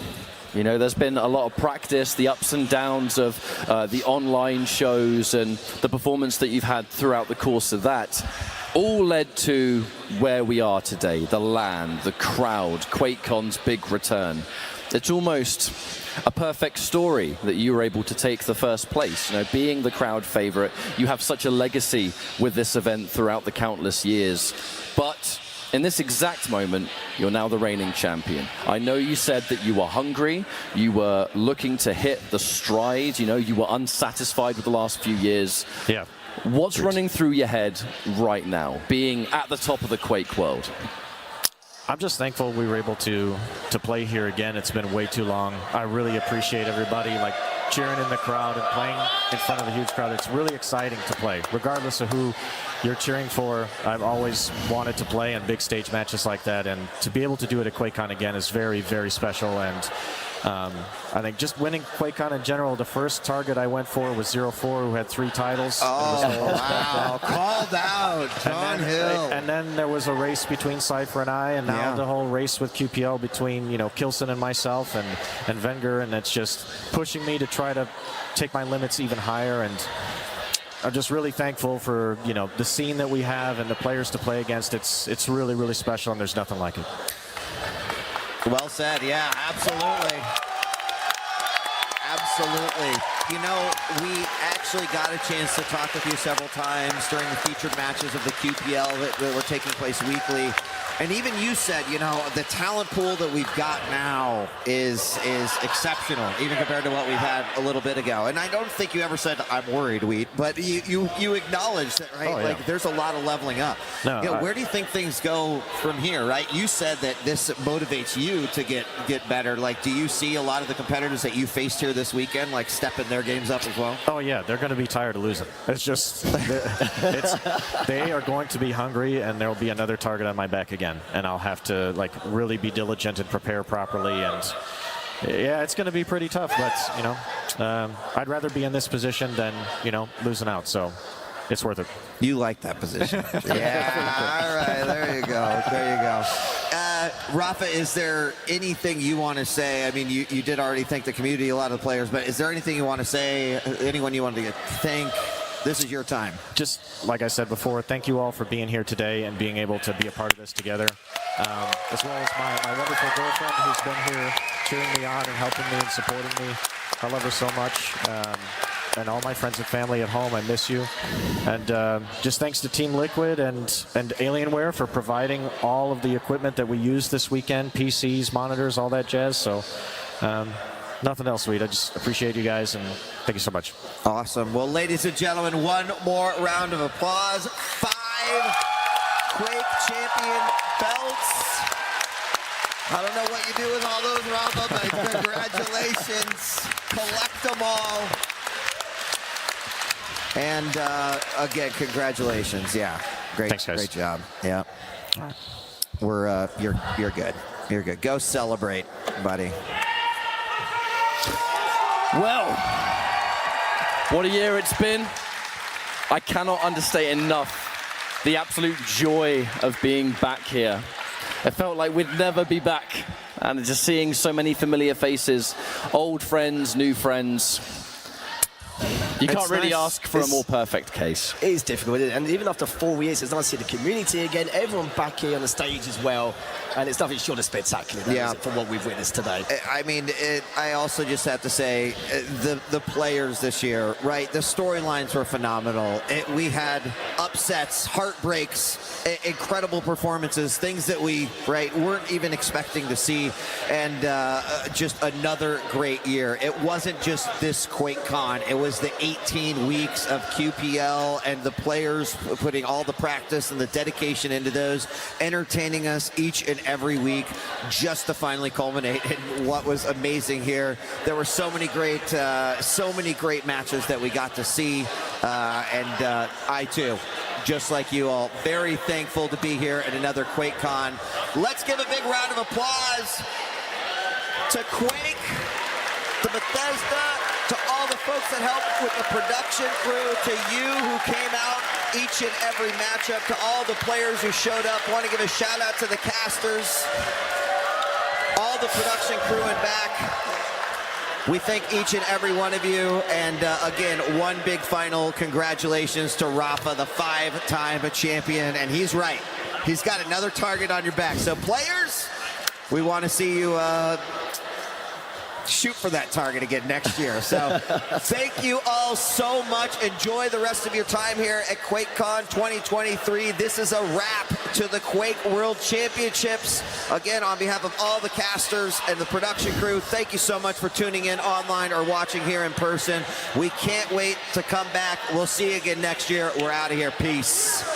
You know, there's been a lot of practice, the ups and downs of the online shows and the performance that you've had throughout the course of that, all led to where we are today, the LAN, the crowd, QuakeCon's big return. It's almost a perfect story that you were able to take the first place. You know, being the crowd favorite, you have such a legacy with this event throughout the countless years. But in this exact moment, you're now the reigning champion. I know you said that you were hungry, you were looking to hit the stride, you know, you were unsatisfied with the last few years. Yeah. What's running through your head right now, being at the top of the Quake world? I'm just thankful we were able to play here again. It's been way too long. I really appreciate everybody, like, cheering in the crowd and playing in front of a huge crowd. It's really exciting to play, regardless of who you're cheering for. I've always wanted to play in big stage matches like that, and to be able to do it at QuakeCon again is very, very special. And I think just winning QuakeCon in general, the first target I went for was 0-4, who had 3 titles. Oh, wow. Called out. John Hill. And then there was a race between Cypher and I, and now the whole race with QPL between, you know, Kilson and myself and Wenger, and it's just pushing me to try to take my limits even higher. And I'm just really thankful for, you know, the scene that we have and the players to play against. It's really, really special, and there's nothing like it. Well said. Yeah, absolutely. Absolutely. You know, we actually got a chance to talk with you several times during the featured matches of the QPL that were taking place weekly. And even you said, you know, the talent pool that we've got now is exceptional, even compared to what we've had a little bit ago. And I don't think you ever said, I'm worried, Wheat, but you acknowledged that, right? Oh, yeah. Like, there's a lot of leveling up. No, you know, where do you think things go from here, right? You said that this motivates you to get better. Like, do you see a lot of the competitors that you faced here this weekend, like, stepping their games up as well? Oh, yeah, they're going to be tired of losing. It's just, they are going to be hungry, and there will be another target on my back again. And I'll have to, like, really be diligent and prepare properly. And yeah, it's going to be pretty tough, but, you know, I'd rather be in this position than, you know, losing out. So it's worth it. You like that position. Yeah, all right, there you go. There you go. Rafa, is there anything you want to say? I mean, you did already thank the community, a lot of the players, but is there anything you want to say? Anyone you want to thank? This is your time. Just like I said before, thank you all for being here today and being able to be a part of this together. as well as my wonderful girlfriend who's been here cheering me on and helping me and supporting me. I love her so much. And all my friends and family at home, I miss you. And just thanks to Team Liquid and Alienware for providing all of the equipment that we used this weekend, PCs, monitors, all that jazz. So nothing else, sweet. I just appreciate you guys, and thank you so much. Awesome. Well, ladies and gentlemen, one more round of applause. 5 Quake champion belts. I don't know what you do with all those, Rafa, but congratulations. Collect them all. And again, congratulations. Yeah, great, thanks, guys. Great job. Yeah, we're you're good. You're good. Go celebrate, buddy. Well, what a year it's been. I cannot understate enough the absolute joy of being back here. It felt like we'd never be back, and just seeing so many familiar faces, old friends, new friends. You can't really ask for a more perfect case. It is difficult, isn't it? And even after 4 years, it's nice to see the community again, everyone back here on the stage as well. And it's nothing short of spectacular, yeah, from what we've witnessed today. I mean, I also just have to say, the players this year, right? The storylines were phenomenal. We had upsets, heartbreaks, incredible performances, things that we, right, weren't even expecting to see. And just another great year. It wasn't just this QuakeCon. It was the 18 weeks of QPL and the players putting all the practice and the dedication into those, entertaining us each and every week just to finally culminate in what was amazing here. There were so many great matches that we got to see, and I too, just like you all, very thankful to be here at another QuakeCon. Let's give a big round of applause to Quake, to Bethesda, to all the folks that helped with the production crew, to you who came out each and every matchup, to all the players who showed up. Want to give a shout out to the casters, all the production crew and back. We thank each and every one of you. And again, one big final congratulations to Rafa, the 5-time champion. And he's right. He's got another target on your back. So players, we want to see you shoot for that target again next year. So thank you all so much. Enjoy the rest of your time here at QuakeCon 2023. This is a wrap to the Quake World Championships. Again, on behalf of all the casters and the production crew, thank you so much for tuning in online or watching here in person. We can't wait to come back. We'll see you again next year. We're out of here. Peace.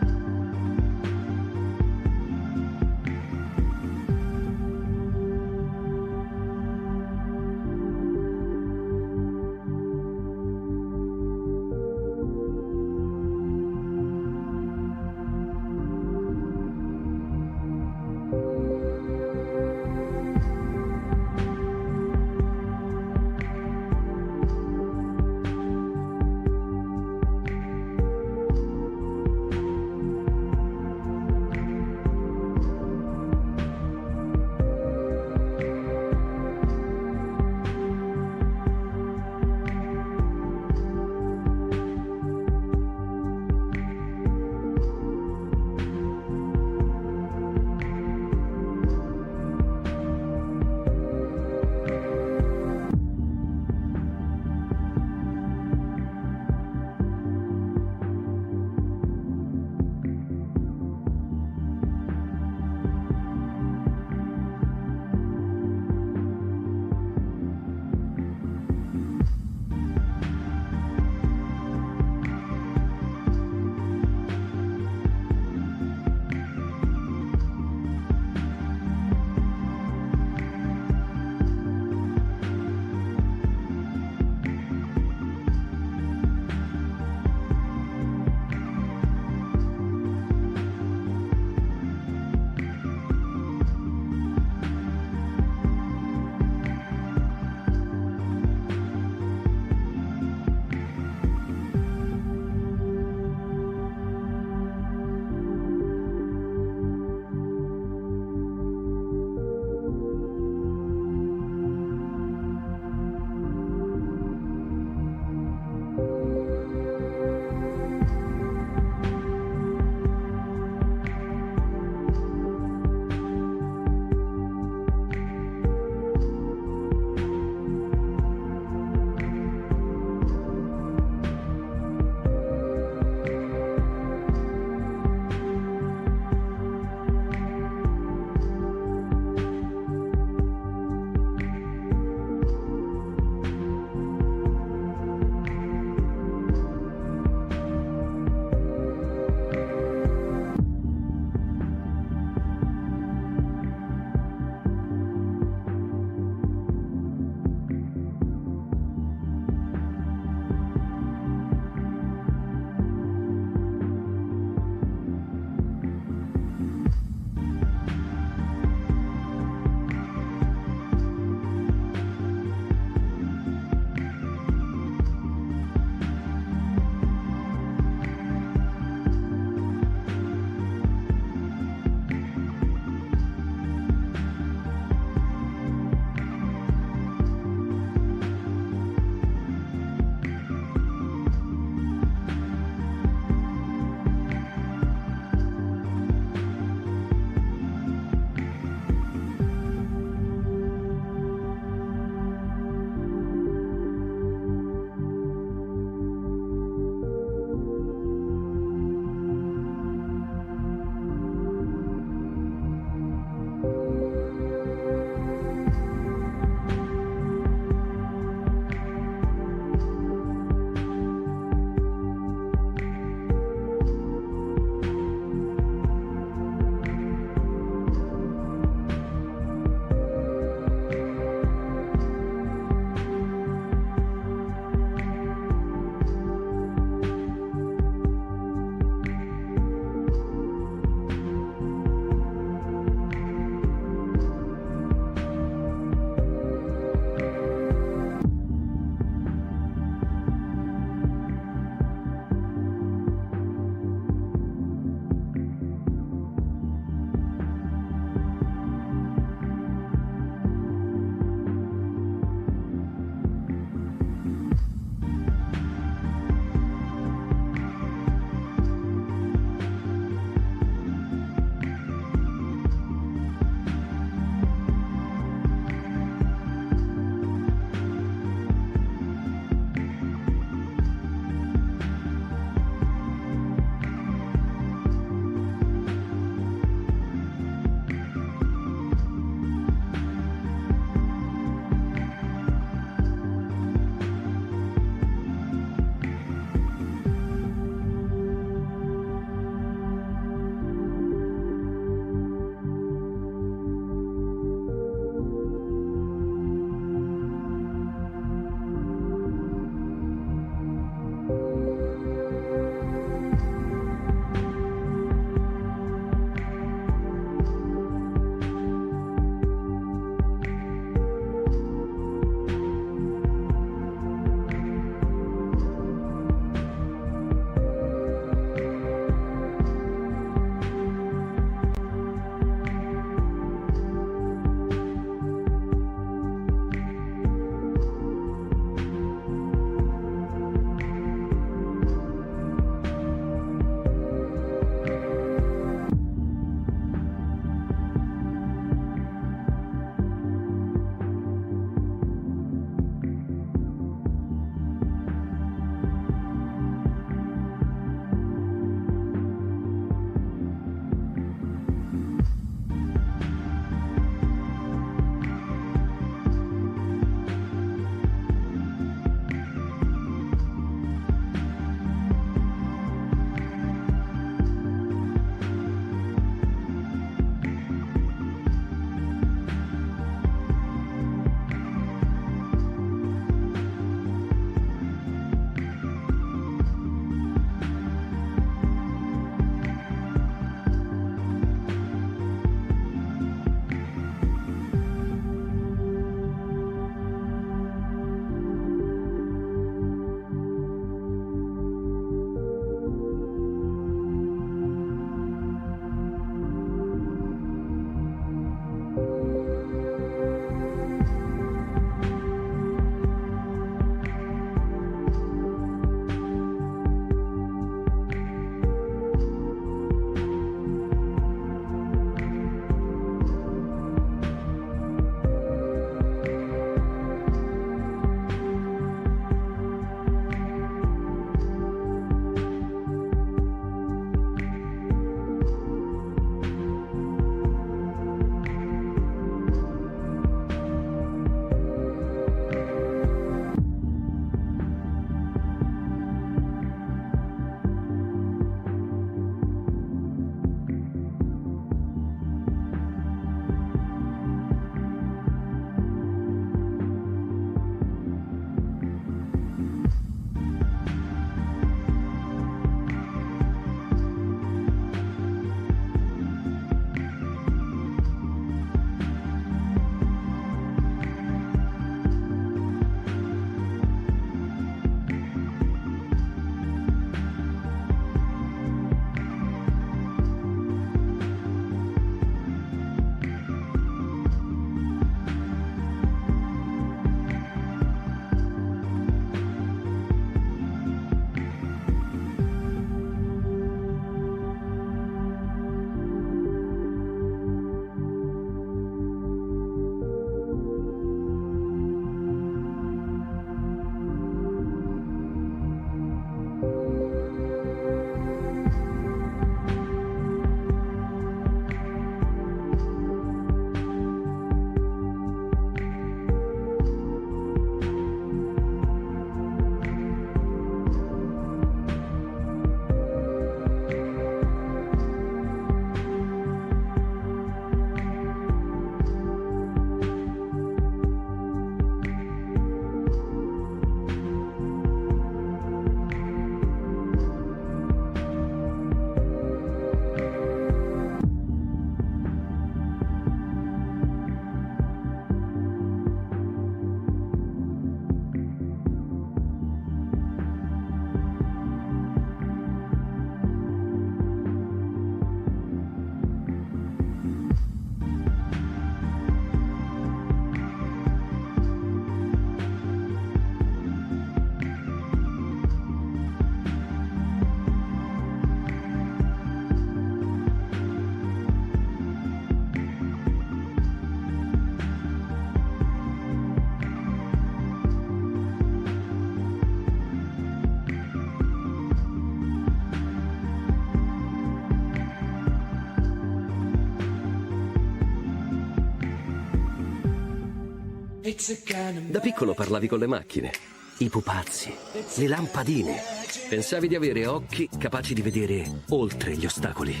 Da piccolo parlavi con le macchine, i pupazzi, le lampadine. Pensavi di avere occhi capaci di vedere oltre gli ostacoli.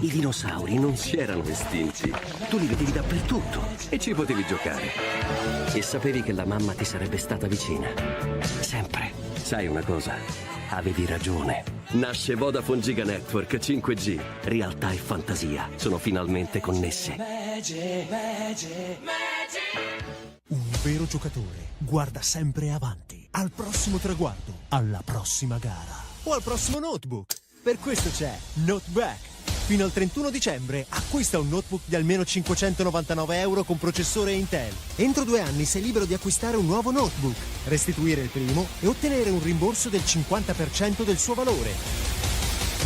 I dinosauri non si erano estinti. Tu li vedevi dappertutto e ci potevi giocare. E sapevi che la mamma ti sarebbe stata vicina. Sempre. Sai una cosa? Avevi ragione. Nasce Vodafone Giga Network 5G. Realtà e fantasia sono finalmente connesse. Un vero giocatore guarda sempre avanti, al prossimo traguardo, alla prossima gara o al prossimo notebook. Per questo c'è Noteback. Fino al 31 dicembre acquista un notebook di almeno 599 euro con processore Intel. Entro 2 anni sei libero di acquistare un nuovo notebook, restituire il primo e ottenere un rimborso del 50% del suo valore.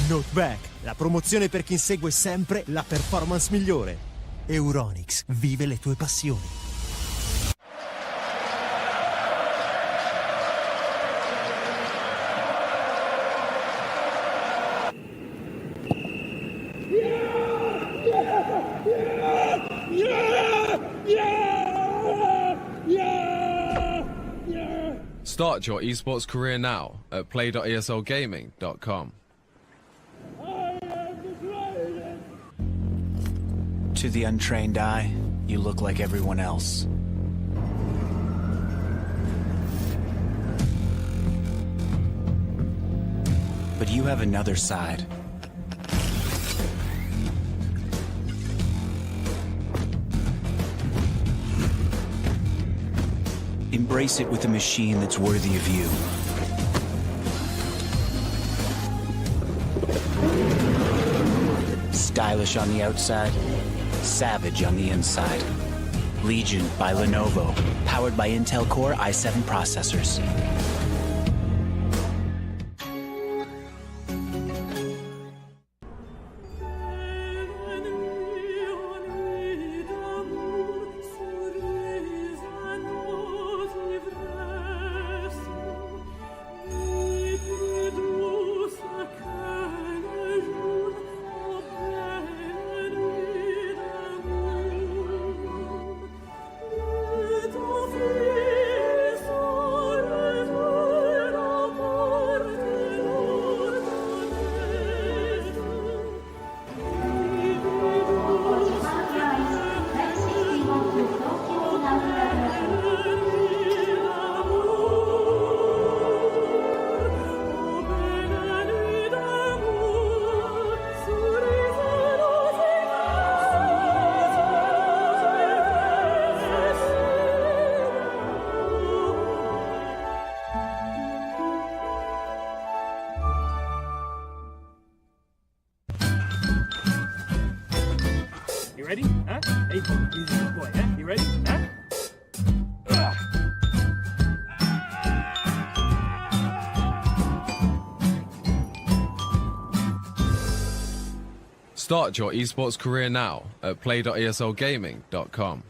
Noteback, la promozione per chi insegue sempre la performance migliore. Euronics, vive le tue passioni. Start your esports career now at play.eslgaming.com. To the untrained eye, you look like everyone else. But you have another side. Embrace it with a machine that's worthy of you. Stylish on the outside, savage on the inside. Legion by Lenovo, powered by Intel Core i7 processors. ready? Huh? Hey, he's a good boy, huh? You ready? Huh? Start your esports career now at play.eslgaming.com.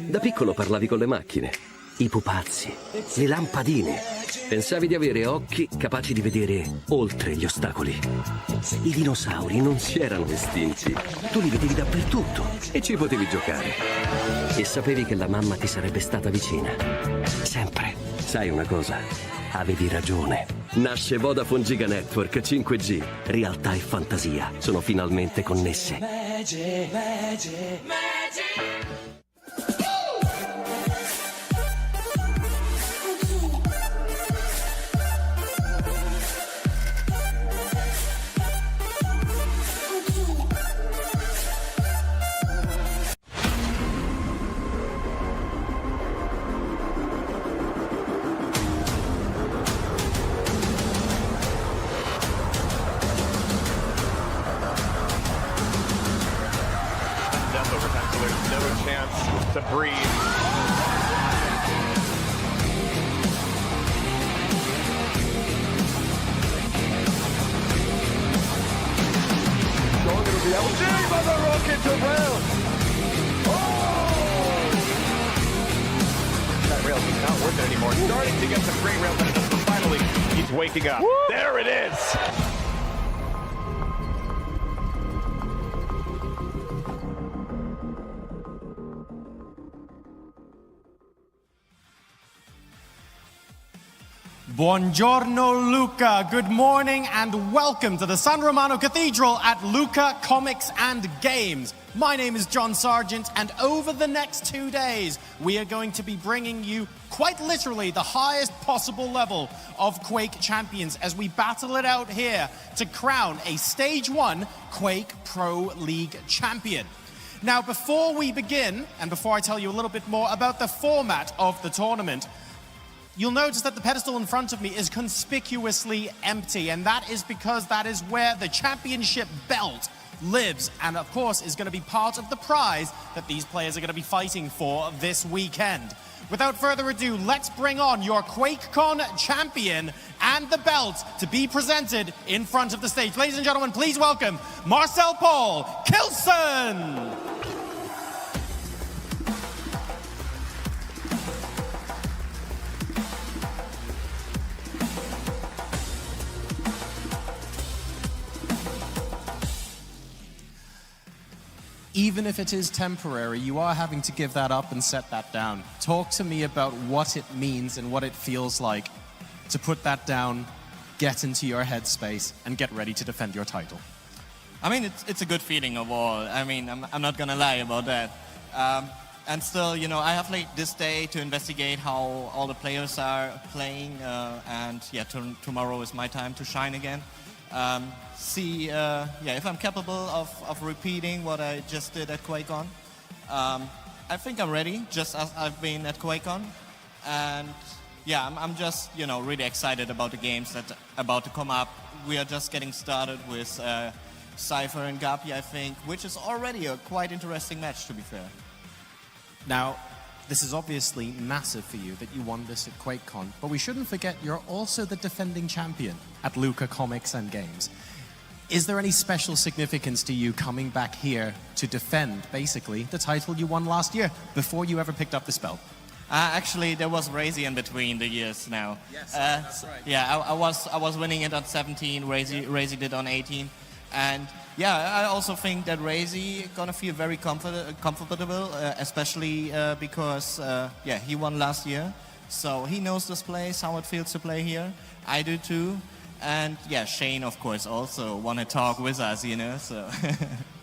Da piccolo parlavi con le macchine, i pupazzi, le lampadine. Pensavi di avere occhi capaci di vedere oltre gli ostacoli. I dinosauri non si erano estinti. Tu li vedevi dappertutto e ci potevi giocare. E sapevi che la mamma ti sarebbe stata vicina. Sempre. Sai una cosa? Avevi ragione. Nasce Vodafone Giga Network 5G. Realtà e fantasia sono finalmente connesse. good round. That rail is not working anymore. Starting to get some great rail benefits, but finally, he's waking up. Woo! There it is. Buongiorno Luca, good morning and welcome to the San Romano Cathedral at Luca Comics and Games. My name is John Sargent, and over the next 2 days we are going to be bringing you quite literally the highest possible level of Quake champions as we battle it out here to crown a Stage 1 Quake Pro League champion. Now before we begin, and before I tell you a little bit more about the format of the tournament, you'll notice that the pedestal in front of me is conspicuously empty, and that is because that is where the championship belt lives, and of course is going to be part of the prize that these players are going to be fighting for this weekend. Without further ado, let's bring on your QuakeCon champion and the belt to be presented in front of the stage. Ladies and gentlemen, please welcome Marcel Paul Kilson! Even if it is temporary, you are having to give that up and set that down. Talk to me about what it means and what it feels like to put that down, get into your headspace, and get ready to defend your title. I mean, it's a good feeling overall. I mean, I'm not gonna lie about that. And still, you know, I have like this day to investigate how all the players are playing, and yeah, tomorrow is my time to shine again. See if I'm capable of repeating what I just did at QuakeCon. I think I'm ready, just as I've been at QuakeCon. And yeah, I'm just, you know, really excited about the games that are about to come up. We are just getting started with Cypher and Gapi, I think, which is already a quite interesting match, to be fair. Now, this is obviously massive for you that you won this at QuakeCon, but we shouldn't forget you're also the defending champion at Luca Comics and Games. Is there any special significance to you coming back here to defend, basically, the title you won last year before you ever picked up this belt? Actually, there was Razy in between the years now. Yes, that's right. Yeah, I was winning it on 17, Razy did on 18. And yeah, I also think that Razy gonna feel very comfortable, especially because he won last year. So he knows this place, how it feels to play here. I do too. And yeah, Shane, of course, also want to talk with us, you know, so.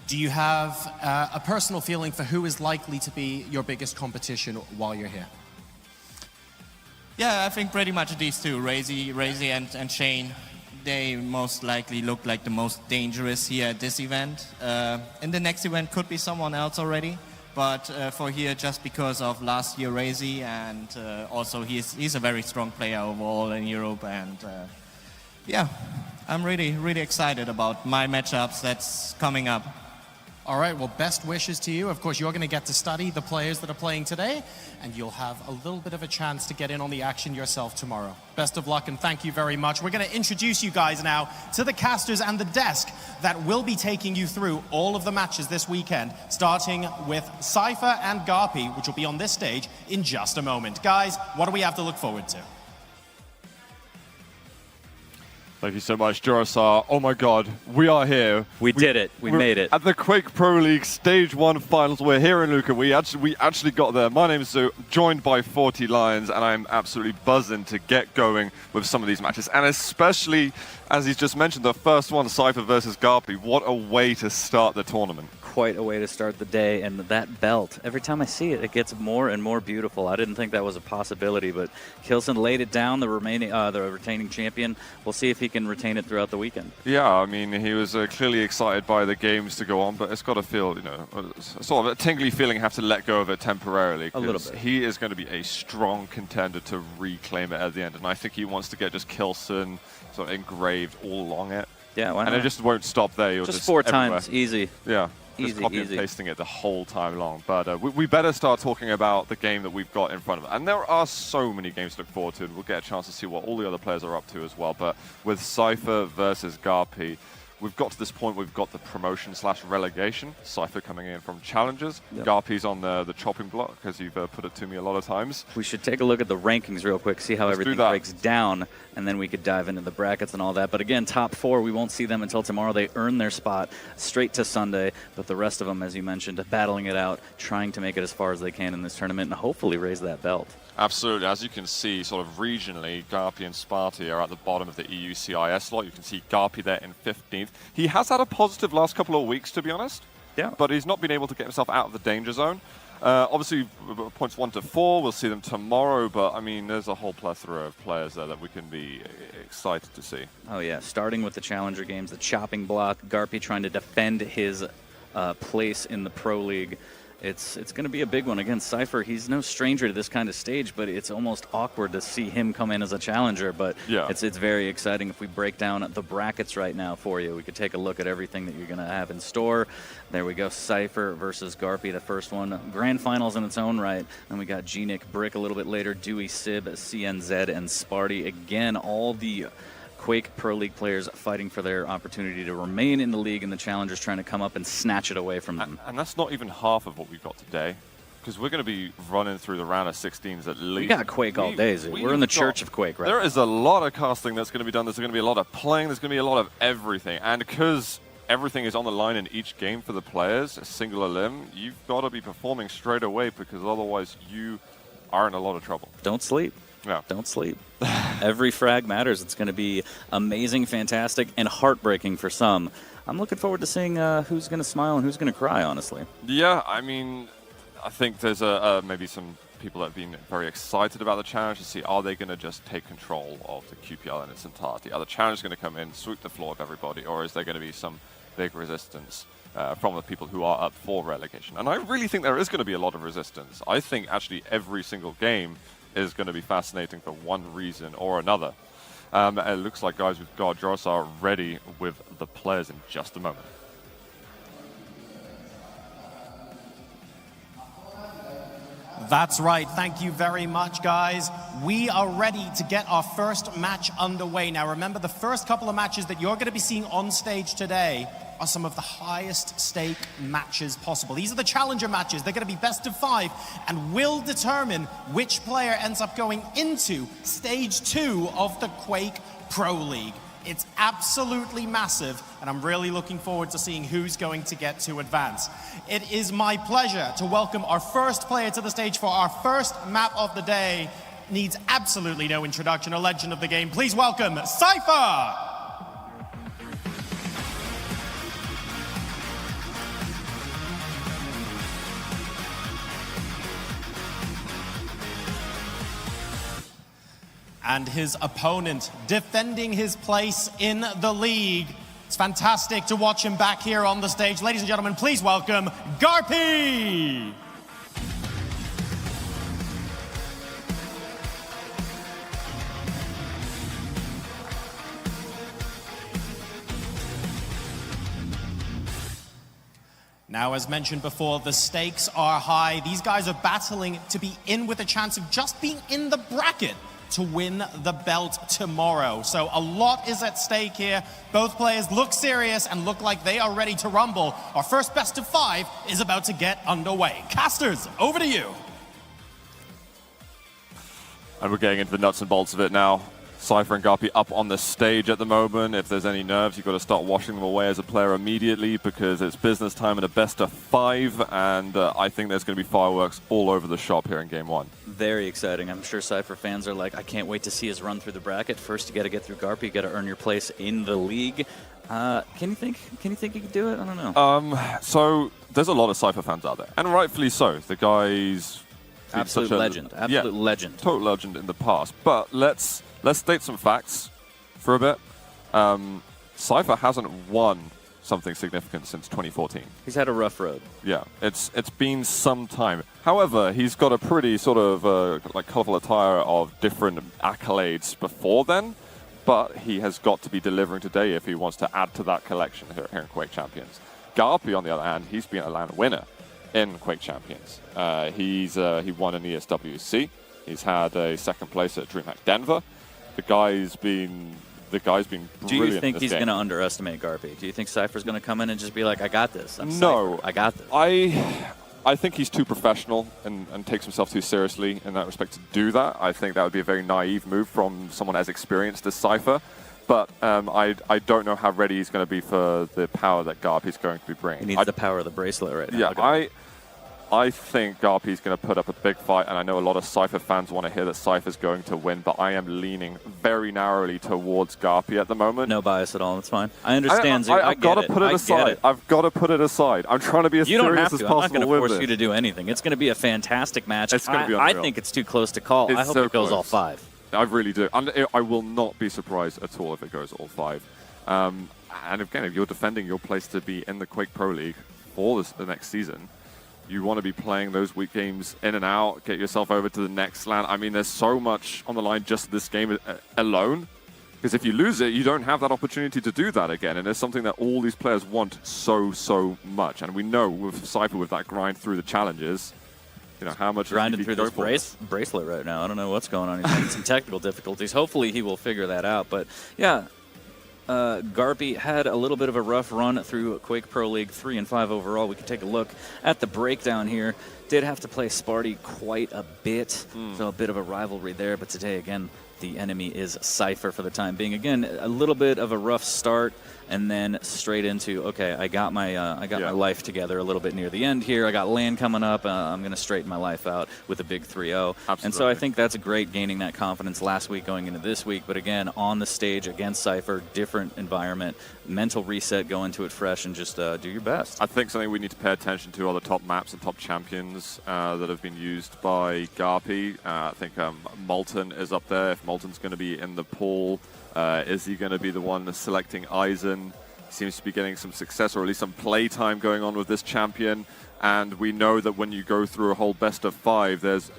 Do you have a personal feeling for who is likely to be your biggest competition while you're here? Yeah, I think pretty much these two, Razy and Shane. They most likely look like the most dangerous here at this event. In the next event could be someone else already, but for here, just because of last year Razy, and also he's a very strong player overall in Europe, and yeah, I'm really excited about my matchups that's coming up. All right, well, best wishes to you. Of course, you're going to get to study the players that are playing today, and you'll have a little bit of a chance to get in on the action yourself tomorrow. Best of luck, and thank you very much. We're going to introduce you guys now to the casters and the desk that will be taking you through all of the matches this weekend, starting with Cypher and Gapi, which will be on this stage in just a moment. Guys, what do we have to look forward to? Thank you so much, Jurasar. Oh my God, we are here. We did it. We made it. At the Quake Pro League Stage 1 Finals. We're here in Luca. We actually got there. My name is Zoo, joined by 40 Lions, and I'm absolutely buzzing to get going with some of these matches. And especially, as he's just mentioned, the first one, Cypher versus Gapi. What a way to start the tournament. Quite a way to start the day, and that belt, every time I see it, it gets more and more beautiful. I didn't think that was a possibility, but Kilson laid it down, the retaining champion. We'll see if he can retain it throughout the weekend. Yeah, I mean, he was clearly excited by the games to go on, but it's got to feel, you know, sort of a tingly feeling, have to let go of it temporarily. A little bit. He is going to be a strong contender to reclaim it at the end, and I think he wants to get just Kilson sort of engraved all along it. Yeah, why not? And it just won't stop there. You'll just 4 everywhere. times, easy. Yeah. Just copy and pasting it the whole time long. But we better start talking about the game that we've got in front of us. And there are so many games to look forward to, and we'll get a chance to see what all the other players are up to as well. But with Cypher versus Gapi, we've got to this point, we've got the promotion/relegation. Cypher coming in from challengers. Yep. Garpy's on the chopping block, as you've put it to me a lot of times. We should take a look at the rankings real quick, see how everything breaks down, and then we could dive into the brackets and all that. But again, top 4, we won't see them until tomorrow. They earn their spot straight to Sunday, but the rest of them, as you mentioned, battling it out, trying to make it as far as they can in this tournament and hopefully raise that belt. Absolutely. As you can see, sort of regionally, Garpy and Sparty are at the bottom of the EU CIS slot. You can see Garpy there in 15th. He has had a positive last couple of weeks, to be honest. Yeah. But he's not been able to get himself out of the danger zone. Obviously, points 1 to 4, we'll see them tomorrow, but I mean, there's a whole plethora of players there that we can be excited to see. Oh yeah, starting with the Challenger games, the chopping block, Garpy trying to defend his place in the Pro League. It's going to be a big one. Again, Cypher, he's no stranger to this kind of stage, but it's almost awkward to see him come in as a challenger. But yeah, it's very exciting. If we break down the brackets right now for you, we could take a look at everything that you're going to have in store. There we go, Cypher versus Garpy, the first one. Grand finals in its own right. Then we got G-Nick, Brick a little bit later, Dewey, Sib, CNZ, and Sparty. Again, all the Quake Pro League players fighting for their opportunity to remain in the league, and the challengers trying to come up and snatch it away from them. And that's not even half of what we've got today, because we're going to be running through the round of 16s at least. We got Quake all day, we're in the church of Quake, right? There is a lot of casting that's going to be done. There's going to be a lot of playing. There's going to be a lot of everything. And because everything is on the line in each game for the players, a singular limb, you've got to be performing straight away, because otherwise you are in a lot of trouble. Don't sleep. Yeah. Don't sleep. Every frag matters. It's going to be amazing, fantastic, and heartbreaking for some. I'm looking forward to seeing who's going to smile and who's going to cry, honestly. Yeah, I mean, I think there's maybe some people that have been very excited about the challenge to see, are they going to just take control of the QPL in its entirety? Are the challengers going to come in, sweep the floor of everybody, or is there going to be some big resistance from the people who are up for relegation? And I really think there is going to be a lot of resistance. I think actually every single game is going to be fascinating for one reason or another. It looks like, guys, we've got Jorasar ready with the players in just a moment. That's right. Thank you very much, guys. We are ready to get our first match underway. Now, remember, the first couple of matches that you're going to be seeing on stage today are some of the highest stake matches possible. These are the challenger matches. They're going to be best of 5 and will determine which player ends up going into stage 2 of the Quake Pro League. It's absolutely massive, and I'm really looking forward to seeing who's going to get to advance. It is my pleasure to welcome our first player to the stage for our first map of the day. Needs absolutely no introduction, a legend of the game. Please welcome Cypher! And his opponent defending his place in the league. It's fantastic to watch him back here on the stage. Ladies and gentlemen, please welcome Garpy! Now, as mentioned before, the stakes are high. These guys are battling to be in with a chance of just being in the bracket to win the belt tomorrow. So a lot is at stake here. Both players look serious and look like they are ready to rumble. Our first best of 5 is about to get underway. Casters, over to you. And we're getting into the nuts and bolts of it now. Cypher and Garpy up on the stage at the moment. If there's any nerves, you've got to start washing them away as a player immediately, because it's business time in a best of 5, and I think there's going to be fireworks all over the shop here in Game 1. Very exciting. I'm sure Cypher fans are like, I can't wait to see his run through the bracket. First, you got to get through Garpy. You got to earn your place in the league. Can you think he could do it? I don't know. So there's a lot of Cypher fans out there, and rightfully so. The guy's absolute legend. Absolute legend. Total legend in the past. But let's state some facts for a bit. Cypher hasn't won something significant since 2014. He's had a rough road. Yeah, it's been some time. However, he's got a pretty sort of like colorful attire of different accolades before then, but he has got to be delivering today if he wants to add to that collection here in Quake Champions. Garpy, on the other hand, he's been a land winner in Quake Champions. He won an ESWC. He's had a second place at DreamHack Denver. The guy's been the guy's been brilliant. Do you think in this he's game. going to underestimate Garpy? Do you think Cypher's going to come in and just be like, I got this? I'm No. Cypher. I got this. I think he's too professional and takes himself too seriously in that respect to do that. I think that would be a very naive move from someone as experienced as Cypher. But I don't know how ready he's going to be for the power that Garpy's going to be bringing. He needs the power of the bracelet right now. Yeah, I think Garpy's going to put up a big fight, and I know a lot of Cypher fans want to hear that Cypher's going to win, but I am leaning very narrowly towards Garpy at the moment. No bias at all. That's fine. I understand. I've got to put it aside. I've got to put it aside. I'm trying to be as You don't serious have as to. possible. I'm not going to with force it. you to do anything. It's going to be a fantastic match. It's going to be I unreal. think it's too close to call. I It's hope so it goes all close. 5. I really do. And I will not be surprised at all if it goes all 5. And again, if you're defending your place to be in the Quake Pro League for the next season, you want to be playing those week games in and out, get yourself over to the next LAN. I mean, there's so much on the line just this game alone. Because if you lose it, you don't have that opportunity to do that again. And it's something that all these players want so much. And we know with Cypher, with that grind through the challenges, you know, how much grinding through this bracelet right now. I don't know what's going on. He's having some technical difficulties. Hopefully he will figure that out. But yeah, Garpy had a little bit of a rough run through Quake Pro League 3 and 5 overall. We can take a look at the breakdown here. Did have to play Sparty quite a bit, so a bit of a rivalry there. But today, again, the enemy is Cypher for the time being. Again, a little bit of a rough start, and then straight into, okay, I got my my life together a little bit near the end here. I got LAN coming up. I'm going to straighten my life out with a big 3-0. And so I think that's great, gaining that confidence last week going into this week. But again, on the stage against Cypher, different environment, mental reset, go into it fresh, and just do your best. I think something we need to pay attention to are the top maps and top champions that have been used by Garpy. I think Molten is up there. If Molten's going to be in the pool, is he going to be the one selecting Eisen? He seems to be getting some success, or at least some play time going on with this champion. And we know that when you go through a whole best of 5, there's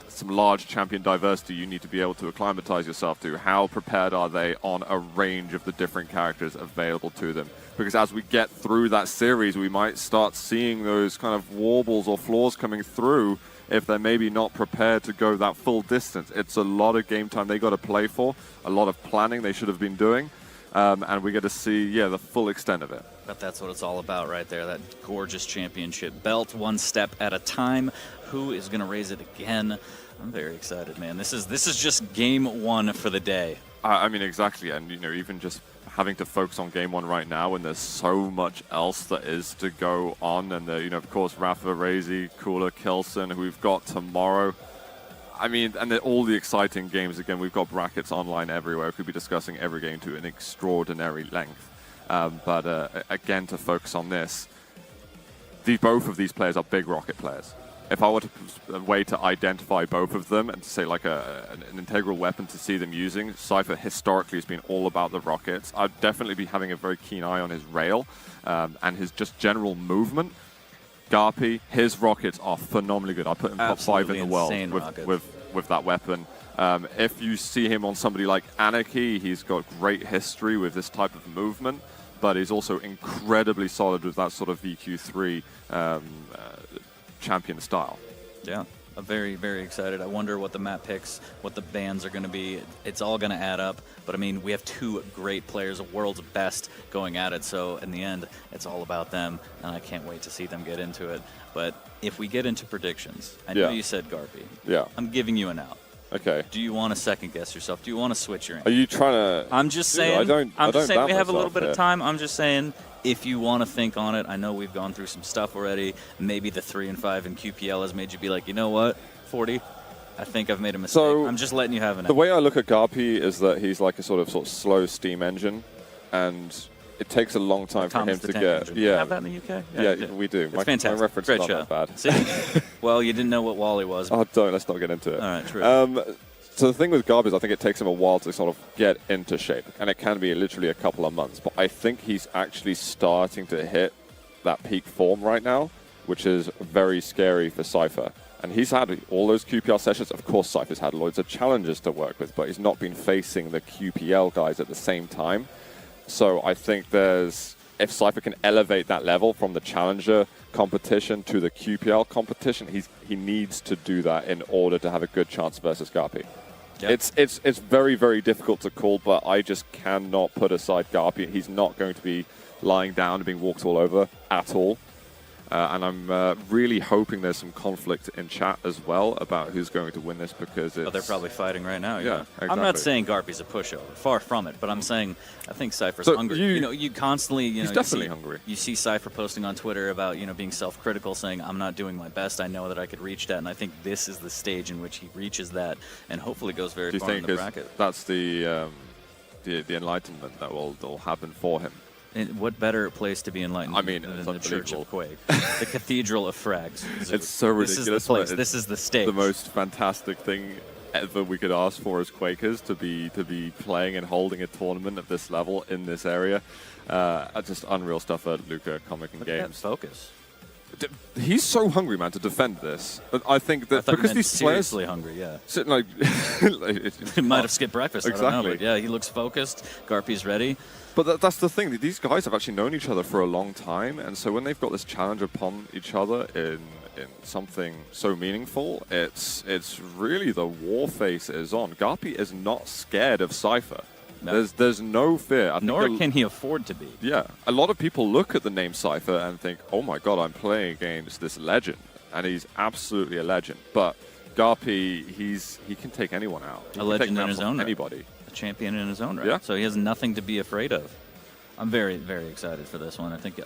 some large champion diversity you need to be able to acclimatize yourself to. How prepared are they on a range of the different characters available to them? Because as we get through that series, we might start seeing those kind of warbles or flaws coming through if they're maybe not prepared to go that full distance. It's a lot of game time they got to play for, a lot of planning they should have been doing, and we get to see, the full extent of it. But that's what it's all about right there, that gorgeous championship belt, one step at a time. Who is going to raise it again? I'm very excited, man. This is just game 1 for the day. I mean, exactly, and even just having to focus on game 1 right now, when there's so much else that is to go on, and of course, Rafa, Razy, Cooler, Kelson, who we've got tomorrow. I mean, and all the exciting games. Again, we've got brackets online everywhere. We could be discussing every game to an extraordinary length. But again, to focus on this, both of these players are big rocket players. If I were to a way to identify both of them and to say like an integral weapon to see them using, Cypher historically has been all about the rockets. I'd definitely be having a very keen eye on his rail and his just general movement. Garpy, his rockets are phenomenally good. I put him top 5 in the world with that weapon. If you see him on somebody like Anarchy, he's got great history with this type of movement, but he's also incredibly solid with that sort of VQ3 champion style. Yeah, I'm very, very excited. I wonder what the map picks, what the bans are going to be. It's all going to add up. But I mean, we have 2 great players, world's best, going at it. So in the end, it's all about them, and I can't wait to see them get into it. But if we get into predictions, I know you said Garpy. Yeah. I'm giving you an out. Okay. Do you want to second guess yourself? Do you want to switch your? Are you trying to? I'm just saying. I'm just saying we have a little bit here. of time. I'm just saying, if you want to think on it, I know we've gone through some stuff already. Maybe the 3 and 5 in QPL has made you be like, you know what, 40. I think I've made a mistake. So I'm just letting you have an. The way I look at Garpy is that he's like a sort of slow steam engine, and it takes a long time for him to get. You have that in the UK? Yeah, we do. It's fantastic. My reference Great is show. not that bad. See? Well, you didn't know what Wally was. Oh, let's not get into it. All right, true. So the thing with Garpy is I think it takes him a while to sort of get into shape, and it can be literally a couple of months. But I think he's actually starting to hit that peak form right now, which is very scary for Cypher. And he's had all those QPL sessions. Of course, Cypher's had loads of challenges to work with, but he's not been facing the QPL guys at the same time. So I think if Cypher can elevate that level from the challenger competition to the QPL competition, he needs to do that in order to have a good chance versus Garpy. Yep. It's very, very difficult to call, but I just cannot put aside Garpy. He's not going to be lying down and being walked all over at all. And I'm really hoping there's some conflict in chat as well about who's going to win this, because it's... Oh, they're probably fighting right now. Yeah, exactly. I'm not saying Garpy's a pushover. Far from it. But I'm saying I think Cypher's So hungry. You constantly... He's definitely hungry. You see Cypher posting on Twitter about, being self-critical, saying, I'm not doing my best. I know that I could reach that. And I think this is the stage in which he reaches that and hopefully goes very far in the bracket. That's the enlightenment that will happen for him? And what better place to be enlightened than the Church of Quake, the Cathedral of Frags? It's so ridiculous. This is the place. This is the stage. The most fantastic thing ever we could ask for as Quakers, to be playing and holding a tournament at this level in this area. Just unreal stuff at Luca Comic and Games. Focus. He's so hungry, man, to defend this. I think that because these seriously players hungry, yeah. Sitting like he might have skipped breakfast. Exactly. I don't know, but yeah, he looks focused. Garpy's ready. But that's the thing. These guys have actually known each other for a long time, and so when they've got this challenge upon each other in something so meaningful, it's really the war face is on. Garpy is not scared of Cypher. No. There's no fear. Nor can he afford to be. Yeah. A lot of people look at the name Cypher and think, oh my god, I'm playing against this legend. And he's absolutely a legend. But Garpy, he can take anyone out. A legend in his own right. Anybody. A champion in his own right. Yeah. So he has nothing to be afraid of. I'm very, very excited for this one. I think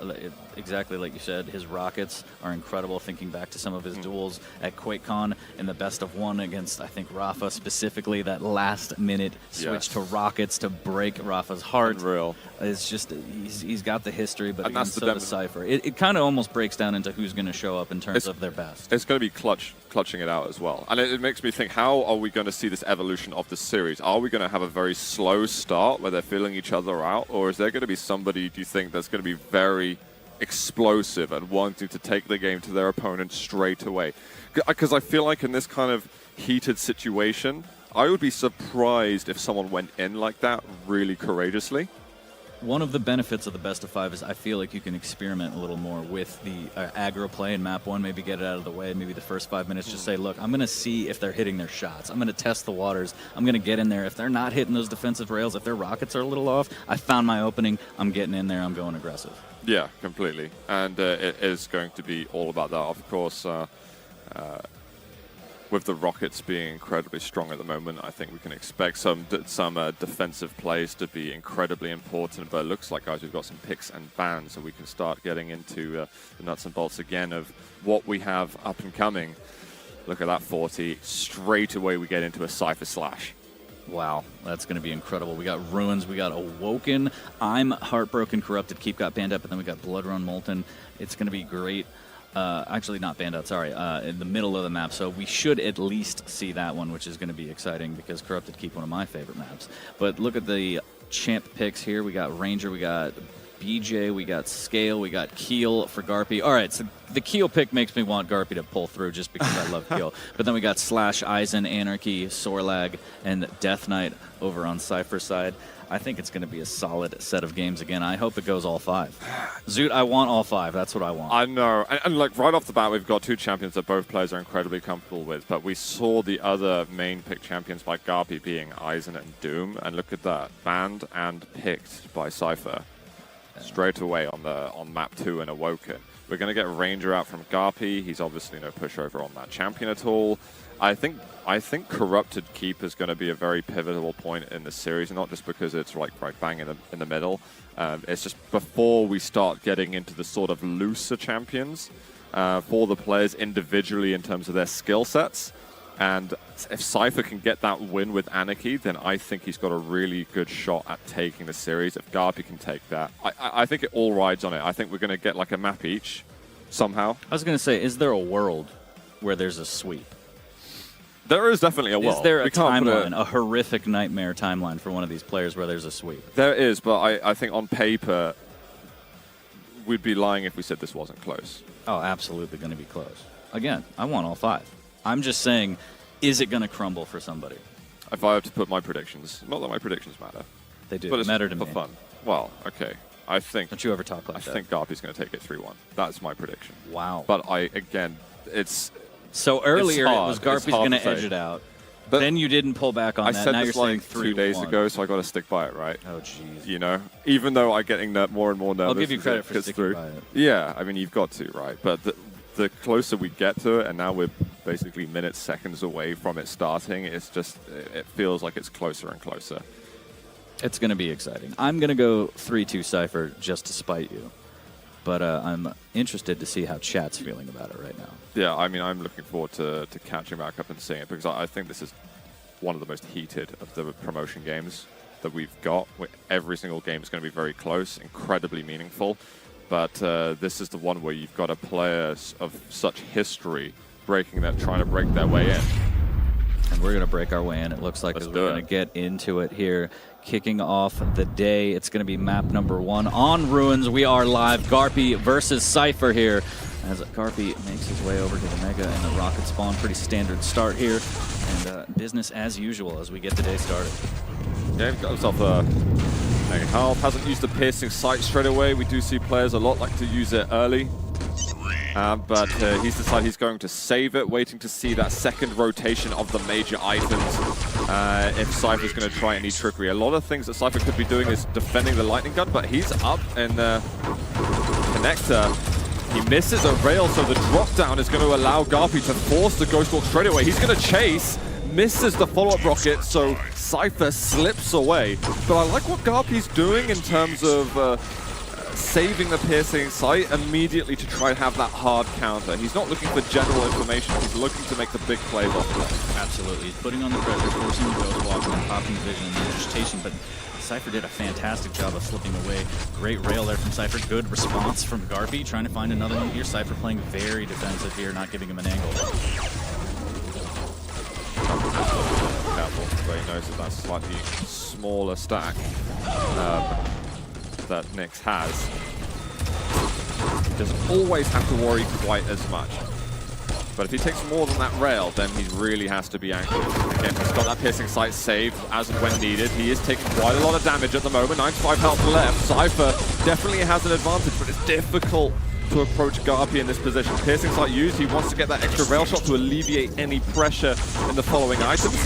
exactly like you said, his rockets are incredible. Thinking back to some of his duels at QuakeCon in the best of one against, I think, Rafa specifically, that last-minute switch to rockets to break Rafa's heart. Unreal. It's just, he's got the history, but and so does Cypher. It kind of almost breaks down into who's going to show up in terms of their best. It's going to be clutching it out as well. And it makes me think, how are we going to see this evolution of the series? Are we going to have a very slow start where they're feeling each other out, or is there going to be somebody, do you think, that's going to be very explosive and wanting to take the game to their opponent straight away? Because I feel like in this kind of heated situation, I would be surprised if someone went in like that really courageously. One of the benefits of the best of 5 is I feel like you can experiment a little more with the aggro play in map 1, maybe get it out of the way, maybe the first 5 minutes just say, look, I'm going to see if they're hitting their shots. I'm going to test the waters. I'm going to get in there. If they're not hitting those defensive rails, if their rockets are a little off, I found my opening. I'm getting in there. I'm going aggressive. Yeah, completely. And it is going to be all about that. Of course, with the rockets being incredibly strong at the moment, I think we can expect some defensive plays to be incredibly important. But it looks like, guys, we've got some picks and bans, so we can start getting into the nuts and bolts again of what we have up and coming. Look at that 40. Straight away, we get into a Cypher Slash. Wow, that's going to be incredible. We got Ruins, we got Awoken, I'm Heartbroken, Corrupted, Keep got banned up, and then we got Blood Run Molten. It's going to be great. Actually, not banned out, sorry, in the middle of the map. So we should at least see that one, which is going to be exciting because Corrupted Keep, one of my favorite maps. But look at the champ picks here. We got Ranger, we got BJ, we got Scale, we got Keel for Garpy. All right, so the Keel pick makes me want Garpy to pull through just because I love Keel. But then we got Slash, Eisen, Anarchy, Sorlag, and Death Knight over on Cypher's side. I think it's going to be a solid set of games again. I hope it goes all 5. Zoot, I want all 5. That's what I want. I know. And like right off the bat, we've got 2 champions that both players are incredibly comfortable with. But we saw the other main pick champions like Garpy being Eisen and Doom. And look at that. Banned and picked by Cypher straight away on map 2 and Awoken. We're going to get Ranger out from Garpy. He's obviously no pushover on that champion at all. I think Corrupted Keep is going to be a very pivotal point in the series, not just because it's right bang in the middle. It's just before we start getting into the sort of looser champions for the players individually in terms of their skill sets. And if Cypher can get that win with Anarchy, then I think he's got a really good shot at taking the series. If Garpy can take that, I think it all rides on it. I think we're going to get like a map each somehow. I was going to say, is there a world where there's a sweep? There is definitely a world. Is there a timeline, a horrific nightmare timeline for one of these players where there's a sweep? There is, but I think on paper, we'd be lying if we said this wasn't close. Oh, absolutely going to be close. Again, I want all 5. I'm just saying, is it going to crumble for somebody? If I have to put my predictions, not that my predictions matter. They do. But it's matter to me. for fun. Well, okay. I think... Don't you ever talk like that. I think Garpy's going to take it 3-1. That's my prediction. Wow. But again, it's... So earlier it was Garpy's going to edge it out. then you didn't pull back on I that. said Now this you're saying like 2 days 3-1. ago, so I got to stick by it, right? Oh, jeez. You know, even though I'm getting more and more nervous. I'll give you as credit it for gets sticking through. by it. Yeah, I mean, you've got to, right? But the closer we get to it, and now we're basically minutes, seconds away from it starting, it's just, it feels like it's closer and closer. It's going to be exciting. I'm going to go 3-2 Cypher just to spite you. But I'm interested to see how chat's feeling about it right now. Yeah, I mean, I'm looking forward to catching back up and seeing it, because I think this is one of the most heated of the promotion games that we've got. Every single game is going to be very close, incredibly meaningful. But this is the one where you've got a player of such history trying to break their way in. And we're going to break our way in, it looks like, as we're going to get into it here. Kicking off the day, it's going to be map number 1 on Ruins. We are live. Garpy versus Cypher here. As Garpy makes his way over to the Mega and the rocket spawn. Pretty standard start here. And business as usual as we get the day started. Yeah, he's got himself a Mega Health. Hasn't used the piercing sight straight away. We do see players a lot like to use it early. But he's decided he's going to save it, waiting to see that second rotation of the major items. If Cypher's going to try any trickery. A lot of things that Cypher could be doing is defending the lightning gun, but he's up in connector. He misses a rail, so the drop down is going to allow Garpy to force the Ghost Walk straight away. He's going to chase, misses the follow-up rocket, so Cypher slips away. But I like what Garpy's doing in terms of saving the piercing sight immediately to try and have that hard counter. He's not looking for general information, he's looking to make the big plays off of it. Absolutely. He's putting on the pressure, forcing the Ghost Walk and popping vision and the vegetation, but Cypher did a fantastic job of slipping away. Great rail there from Cypher. Good response from Garpy, trying to find another one here. Cypher playing very defensive here, not giving him an angle. Careful, but he knows that that's a slightly smaller stack that Nyx has. He doesn't always have to worry quite as much. But if he takes more than that rail, then he really has to be anxious. Again, he's got that piercing sight saved as and when needed. He is taking quite a lot of damage at the moment. 95 health left. Cypher definitely has an advantage, but it's difficult to approach Garpy in this position. Piercing sight used, he wants to get that extra rail shot to alleviate any pressure in the following items.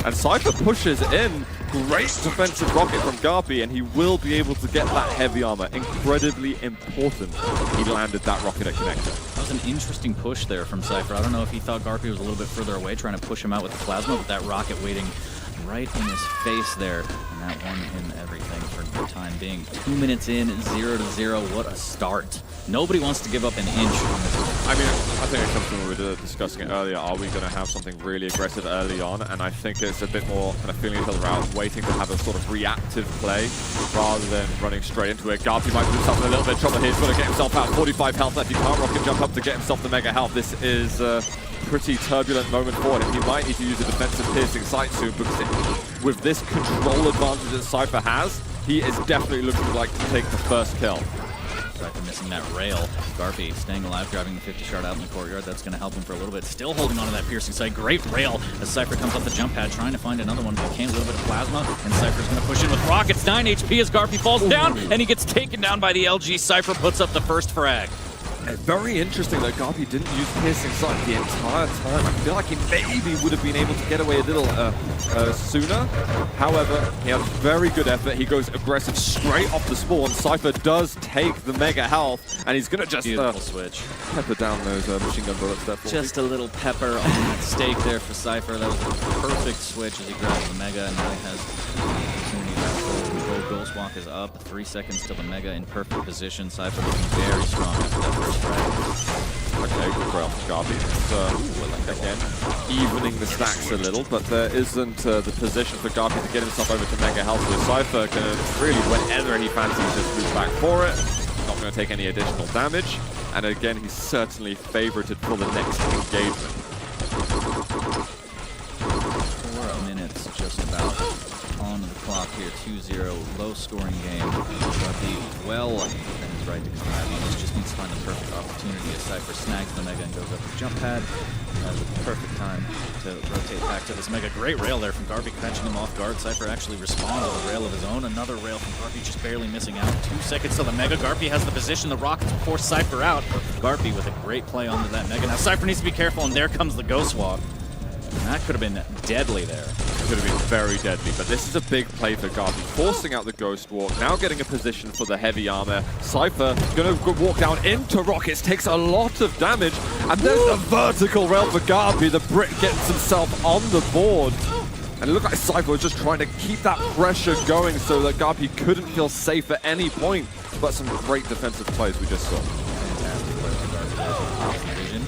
And Cypher pushes in. Great defensive rocket from Garpy, and he will be able to get that heavy armor. Incredibly important he landed that rocket at connector. That was an interesting push there from Cypher. I don't know if he thought Garpy was a little bit further away, trying to push him out with the plasma, but that rocket waiting right in his face there. And that won him everything for the time being. 2 minutes in, 0-0. What a start. Nobody wants to give up an inch on this. I mean, I think it comes from what we were discussing it earlier. Are we going to have something really aggressive early on? And I think it's a bit more kind of feeling each other out, waiting to have a sort of reactive play rather than running straight into it. Garpy might put himself in a little bit of trouble here. He's got to get himself out. 45 health left. He can't rocket jump up to get himself the mega health. This is a pretty turbulent moment for him. He might need to use a defensive piercing sight soon, because with this control advantage that Cypher has, he is definitely looking like to take the first kill. Cypher missing that rail. Garpy staying alive, grabbing the 50 shard out in the courtyard. That's going to help him for a little bit. Still holding on to that piercing sight. Great rail as Cypher comes off the jump pad, trying to find another one, but he can't. A little bit of plasma, and Cypher's going to push in with rockets. 9 HP as Garpy falls down, and he gets taken down by the LG. Cypher puts up the first frag. Very interesting that Garpy didn't use piercing sight the entire time. I feel like he maybe would have been able to get away a little sooner. However, he has very good effort. He goes aggressive straight off the spawn. Cypher does take the mega health, and he's going to just switch. Pepper down those machine gun bullets there. Just a little pepper on that stake there for Cypher. That was a perfect switch as he grabs the mega, and now he has the opportunity to full control. Ghost Walk is up. 3 seconds till the mega in perfect position. Cypher looking very strong after that first frag. Okay, good rail from Garpy. Again, evening the stacks a little, but there isn't the position for Garpy to get himself over to mega health. So Cypher can really, whenever he fancies, just move back for it. Not going to take any additional damage. And again, he's certainly favorited for the next engagement. 4 minutes just about on the clock here. 2-0, low scoring game. Garpy well within his right to come back on this. Just needs to find the perfect opportunity as Cypher snags the mega and goes up the jump pad. With the perfect time to rotate back to this mega. Great rail there from Garpy, catching him off guard. Cypher actually responds with a rail of his own. Another rail from Garpy, just barely missing out. 2 seconds till the mega. Garpy has the position. The rockets force Cypher out. Garpy with a great play onto that mega. Now Cypher needs to be careful, and there comes the Ghost Walk. And That could have been deadly there. It could have been very deadly, but this is a big play for Garby, forcing out the Ghost Walk, now getting a position for the heavy armor. Cypher going to walk down into Rockets, takes a lot of damage, and there's a vertical rail for Garby. The Brit gets himself on the board. And it looked like Cypher was just trying to keep that pressure going so that Garby couldn't feel safe at any point. But some great defensive plays we just saw. Fantastic play by Garby. Off the vision.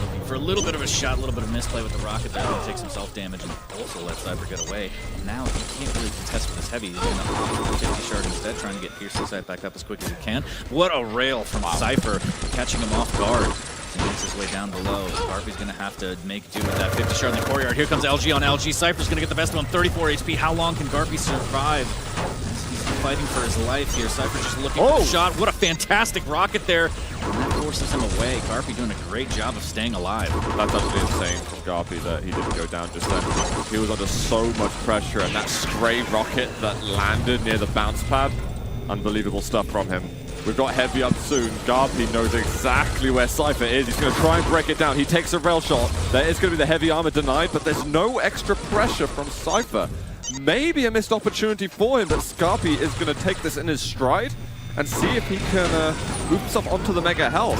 Looking for a little bit of a shot, a little bit of misplay with the rocket there. He takes some self-damage and also lets Cypher get away. Now he can't really contest with this heavy. He's going to opt for the 50 shard instead, trying to get Pierce's side back up as quick as he can. What a rail from Cypher, catching him off guard. He makes his way down below. Garby's going to have to make do with that 50 shard in the courtyard. Here comes LG on LG. Cypher's going to get the best of him, 34 HP. How long can Garby survive? He's fighting for his life here. Cypher just looking for the shot. What a fantastic rocket there. And that forces him away. Garby doing a great job of staying alive. That's actually insane from Garby that he didn't go down just then. He was under so much pressure, and that stray rocket that landed near the bounce pad, unbelievable stuff from him. We've got heavy up soon. Garby knows exactly where Cypher is. He's going to try and break it down. He takes a rail shot. There is going to be the heavy armor denied, but there's no extra pressure from Cypher. Maybe a missed opportunity for him, but Garby is going to take this in his stride and see if he can move himself onto the mega health.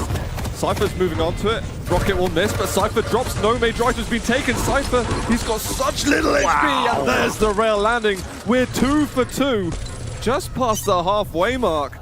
Cypher's moving onto it. Rocket will miss, but Cypher drops. No major item's been taken. Cypher, he's got such little HP, and there's the rail landing. We're 2 for 2, just past the halfway mark.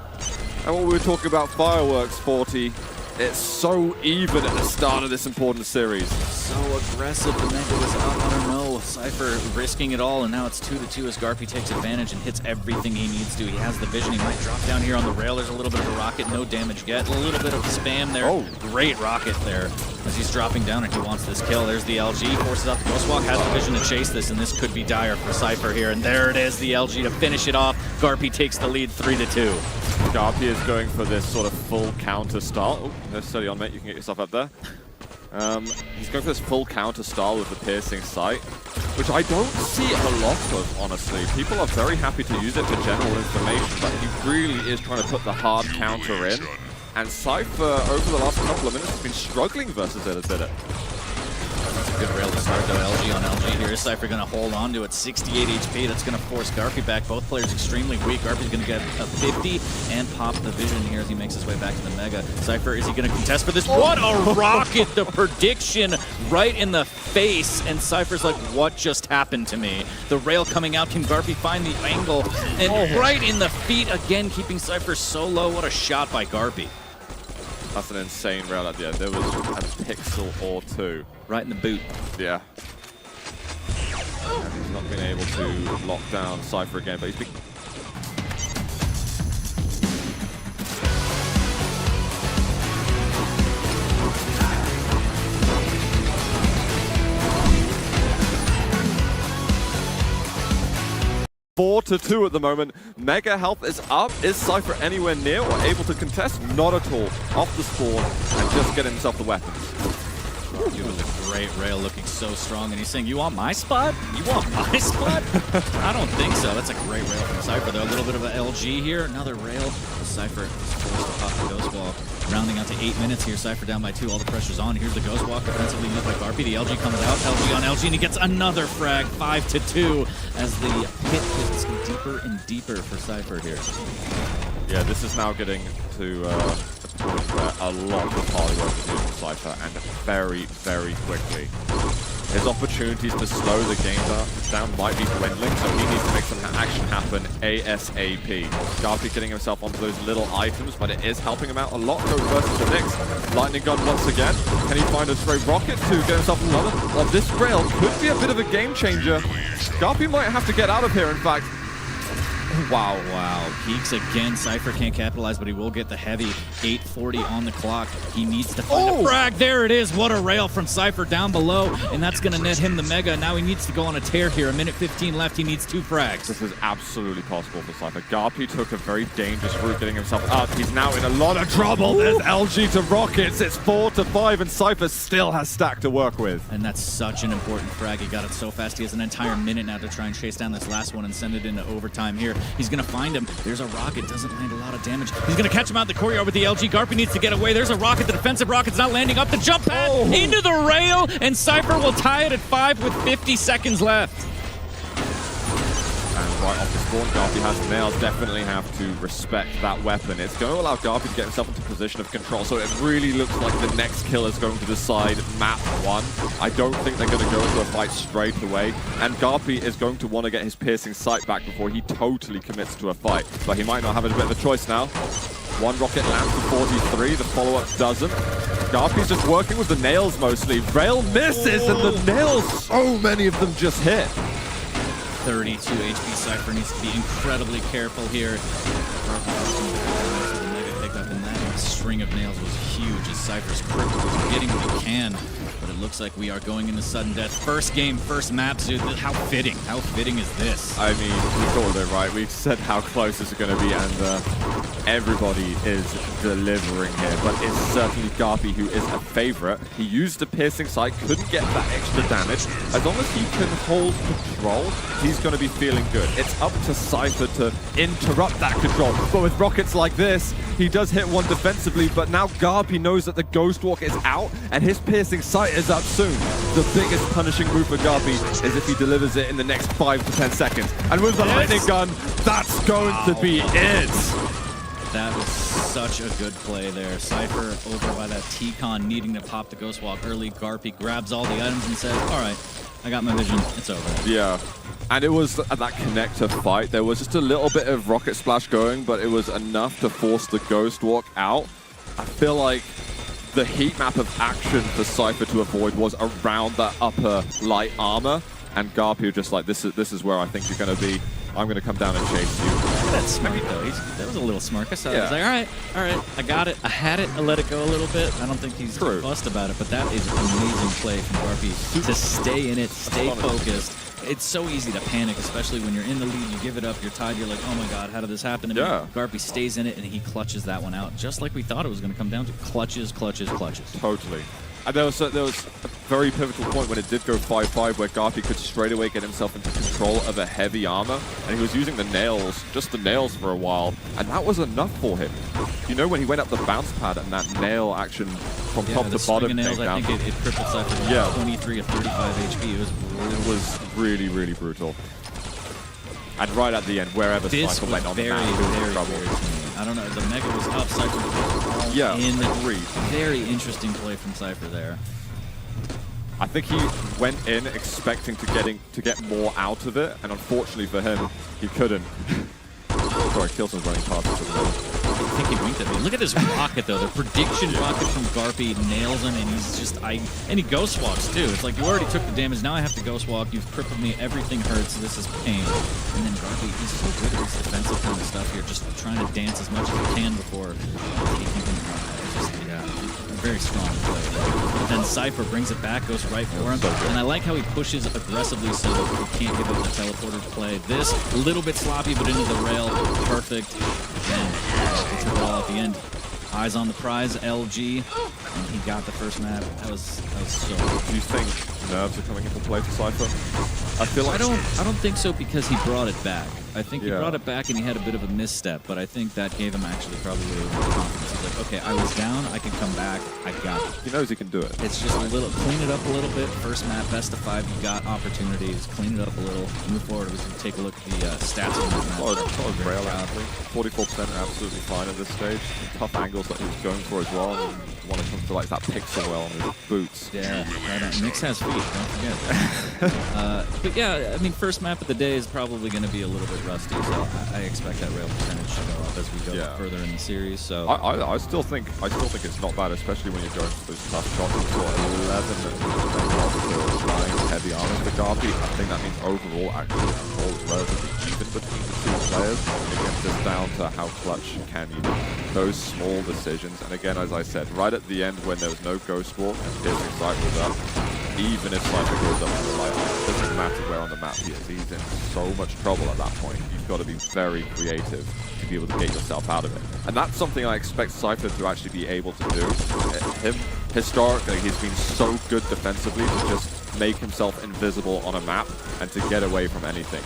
And what we were talking about fireworks, 40, it's so even at the start of this important series. So aggressive, the Mega was up, I don't know. Cypher risking it all, and now it's 2-2 as Garby takes advantage and hits everything he needs to. He has the vision, he might drop down here on the rail. There's a little bit of a rocket, no damage yet. A little bit of spam there. Oh, great rocket there as he's dropping down and he wants this kill. There's the LG, forces out the Ghostwalk, has the vision to chase this, and this could be dire for Cypher here. And there it is, the LG to finish it off. Garby takes the lead 3-2. Garby is going for this sort of full counter style. Oh, no, steady on, mate. You can get yourself up there. He's going for this full counter style with the piercing sight, which I don't see a lot of, honestly. People are very happy to use it for general information, but he really is trying to put the hard counter in. And Cypher, over the last couple of minutes, has been struggling versus it a bit. That's a good rail to start though. LG on LG here. Is Cypher going to hold on to it? 68 HP. That's going to force Garby back. Both players extremely weak. Garby's going to get a 50 and pop the vision here as he makes his way back to the Mega. Cypher, is he going to contest for this? What a rocket! The prediction right in the face. And Cypher's like, what just happened to me? The rail coming out. Can Garby find the angle? And right in the feet again, keeping Cypher so low. What a shot by Garby. That's an insane rail at the end. There was a pixel or two. Right in the boot. Yeah. And he's not been able to lock down Cypher again, but he's been... Four to 2 at the moment. Mega health is up. Is Cypher anywhere near or able to contest? Not at all. Off the spawn and just get himself the weapons. It was a great rail, looking so strong, and he's saying, you want my spot? You want my spot? I don't think so. That's a great rail from Cypher, though. A little bit of an LG here. Another rail. Cypher is forced to pop the Ghost Walk. Rounding out to 8 minutes here. Cypher down by 2. All the pressure's on. Here's the Ghost Walk, defensively used by Garby. The LG comes out. LG on LG, and he gets another frag. 5-2 as the hit gets deeper and deeper for Cypher here. Yeah, this is now getting to a point where a lot of hard work is needed from Cypher, and very, very quickly. His opportunities to slow the game down might be dwindling, so he needs to make some action happen ASAP. Garby getting himself onto those little items, but it is helping him out a lot. Go versus the Nyx. Lightning gun once again. Can he find a stray rocket to get himself another? Well, this rail could be a bit of a game changer. Garby might have to get out of here, in fact. Wow. Peaks again. Cypher can't capitalize, but he will get the heavy. 8:40 on the clock. He needs to find a frag. There it is. What a rail from Cypher down below, and that's going to net him the Mega. Now he needs to go on a tear here. 1:15 left. He needs 2 frags. This is absolutely possible for Cypher. Garby took a very dangerous route getting himself up. He's now in a lot of trouble. There's LG to Rockets. It's 4-5, and Cypher still has stack to work with. And that's such an important frag. He got it so fast. He has an entire minute now to try and chase down this last one and send it into overtime here. He's going to find him. There's a rocket. Doesn't land a lot of damage. He's going to catch him out in the courtyard with the LG. Garpy needs to get away. There's a rocket. The defensive rocket's not landing. Up the jump pad into the rail, and Cypher will tie it at 5 with 50 seconds left. And right off the spawn, Garpy has nails. Definitely have to respect that weapon. It's going to allow Garpy to get himself into position of control, so it really looks like the next kill is going to decide map 1. I don't think they're going to go into a fight straight away, and Garpy is going to want to get his piercing sight back before he totally commits to a fight. But he might not have a bit of a choice now. One rocket lands for 43, the follow-up doesn't. Garpy's just working with the nails mostly. Rail misses, and the nails, so many of them just hit. 32 HP. Cypher needs to be incredibly careful here. The mega pickup in that string of nails was huge as Cypher's crippled. He's getting what he can, but it looks like we are going into sudden death. First game, first map, dude. How fitting. How fitting is this? I mean, we called it right. We said how close this is going to be, and everybody is delivering here. But it's certainly Garpy who is a favorite. He used the piercing sight, couldn't get that extra damage. As long as he can hold control, he's going to be feeling good. It's up to Cypher to interrupt that control. But with rockets like this, he does hit one defensively, but now Garpy knows that the Ghost Walk is out, and his piercing sight is up soon. The biggest punishing move for Garpy is if he delivers it in the next 5 to 10 seconds. And with the lightning gun, that's going to be it. That was such a good play there. Cypher over by that T-Con needing to pop the Ghost Walk early. Garpy grabs all the items and says, all right, I got my vision. It's over. Yeah. And it was at that connector fight. There was just a little bit of rocket splash going, but it was enough to force the Ghost Walk out. I feel like the heat map of action for Cypher to avoid was around that upper light armor. And Garpy was just like, this is where I think you're going to be. I'm going to come down and chase you. That's smart, though. That was a little smart. I saw it. I was like, all right, I got it. I had it. I let it go a little bit. I don't think he's fussed about it, but that is an amazing play from Garpy to stay in it, stay focused. It's so easy to panic, especially when you're in the lead, you give it up, you're tied, you're like, oh my god, how did this happen to me? Garpy stays in it, and he clutches that one out, just like we thought it was going to come down to. Clutches, clutches, clutches. Totally. And there was a very pivotal point when it did go 5-5 where Garpy could straight away get himself into control of a heavy armor, and he was using the nails, just the nails for a while, and that was enough for him. You know, when he went up the bounce pad and that nail action from top to bottom nails, came down. I think it crippled Cypher 23 of 35 HP. It was really, really brutal. And right at the end, wherever Cypher went on the map, he was in trouble. I don't know, the Mega was up, Cypher was in the very interesting play from Cypher there. I think he went in expecting to get more out of it, and unfortunately for him, he couldn't. Sorry, Kilson's running past us at the moment. I think he winked at me. Look at this rocket, though. The prediction rocket from Garpy nails him, and he's just, and he ghost walks, too. It's like, you already took the damage, now I have to ghost walk. You've crippled me, everything hurts, this is pain. And then Garpy, he's so good at this defensive kind of stuff here, just trying to dance as much as he can before taking him. Very strong play. But then Cypher brings it back, goes right for him. And I like how he pushes aggressively so that he can't give up the teleporter play. This, a little bit sloppy, but into the rail, perfect. And he took it all at the end. Eyes on the prize, LG, and he got the first map. That was so good. Do you think nerves are coming into play for Cypher? I feel like I don't think so, because he brought it back. I think he brought it back and he had a bit of a misstep, but I think that gave him actually probably a little more confidence. He's like, okay, I was down, I can come back, I got it. He knows he can do it. It's just a little, clean it up a little bit. First map, best of 5, you got opportunities, clean it up a little, move forward. We can take a look at the stats on that map. Solid rail athlete. 44% absolutely fine at this stage. Tough angles that he was going for as well. And when it comes to like that pixel well on his boots. Yeah, Nix has feet, don't forget. But yeah, I mean, first map of the day is probably going to be a little bit rusty, so I expect that rail percentage to go up as we go further in the series. So I still think it's not bad, especially when you're going for those tough shots. You've got 11 heavy armor for Garpy. I think that means overall actually it's relatively even between the two players. Again, just down to how clutch can you do those small decisions. And again, as I said, right at the end when there was no Ghost Walk and piercing sight was up, even if Cypher goes up to the light, it doesn't matter where on the map he is. He's in so much trouble at that point. You've got to be very creative to be able to get yourself out of it. And that's something I expect Cypher to actually be able to do. Him, historically, he's been so good defensively to just make himself invisible on a map and to get away from anything.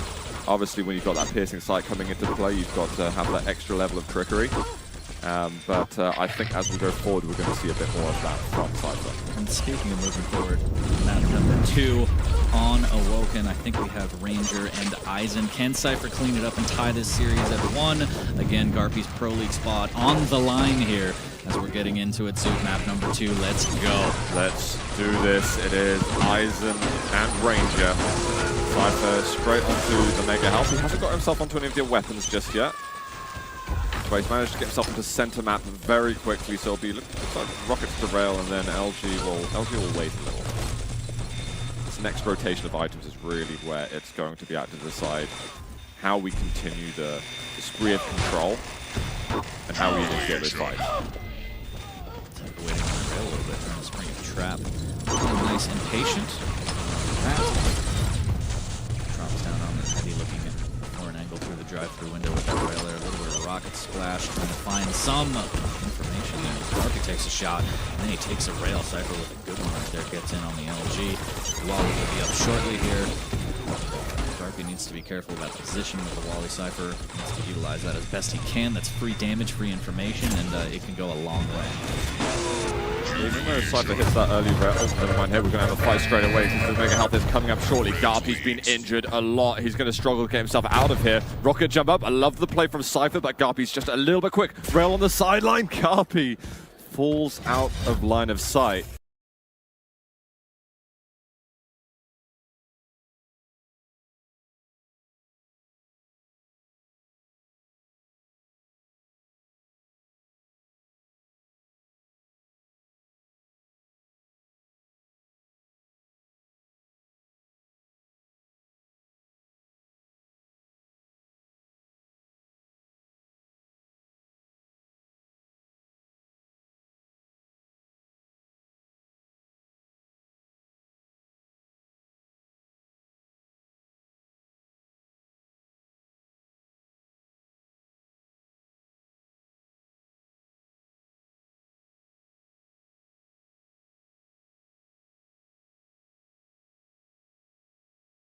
Obviously, when you've got that piercing sight coming into play, you've got to have that extra level of trickery. But I think as we go forward, we're going to see a bit more of that from Cypher. And speaking of moving forward, map number 2 on Awoken. I think we have Ranger and Eisen. Can Cypher clean it up and tie this series at 1? Again, Garpy's Pro League spot on the line here as we're getting into it. Zoot map number 2. Let's go. Let's do this. It is Eisen and Ranger. Cypher straight onto the Mega Health. He hasn't got himself onto any of the weapons just yet. But he's managed to get himself into center map very quickly, so it'll be looks like rockets to rail, and then LG will wait a little. This next rotation of items is really where it's going to be out to decide how we continue the spree of control and how we initiate those fights. Waiting on the rail a little bit, trying to spring a trap. Nice and patient. Drops down on the heavy, looking for an angle through the drive-through window with that rail there. A little bit of a rocket splash, trying to find some information there. Garpy takes a shot, and then he takes a rail. Cypher with a good one right there, gets in on the LG. Wally will be up shortly here. Garpy needs to be careful about the position with the Wally. Cypher needs to utilize that as best he can. That's free damage, free information, and it can go a long way. Even though Cypher hits that early rail, never mind here, we're going to have a fight straight away since the Mega Health is coming up shortly. Garpy's been injured a lot. He's going to struggle to get himself out of here. Rocket jump up. I love the play from Cypher, but Garpy's just a little bit quick. Rail on the sideline. Garpy falls out of line of sight.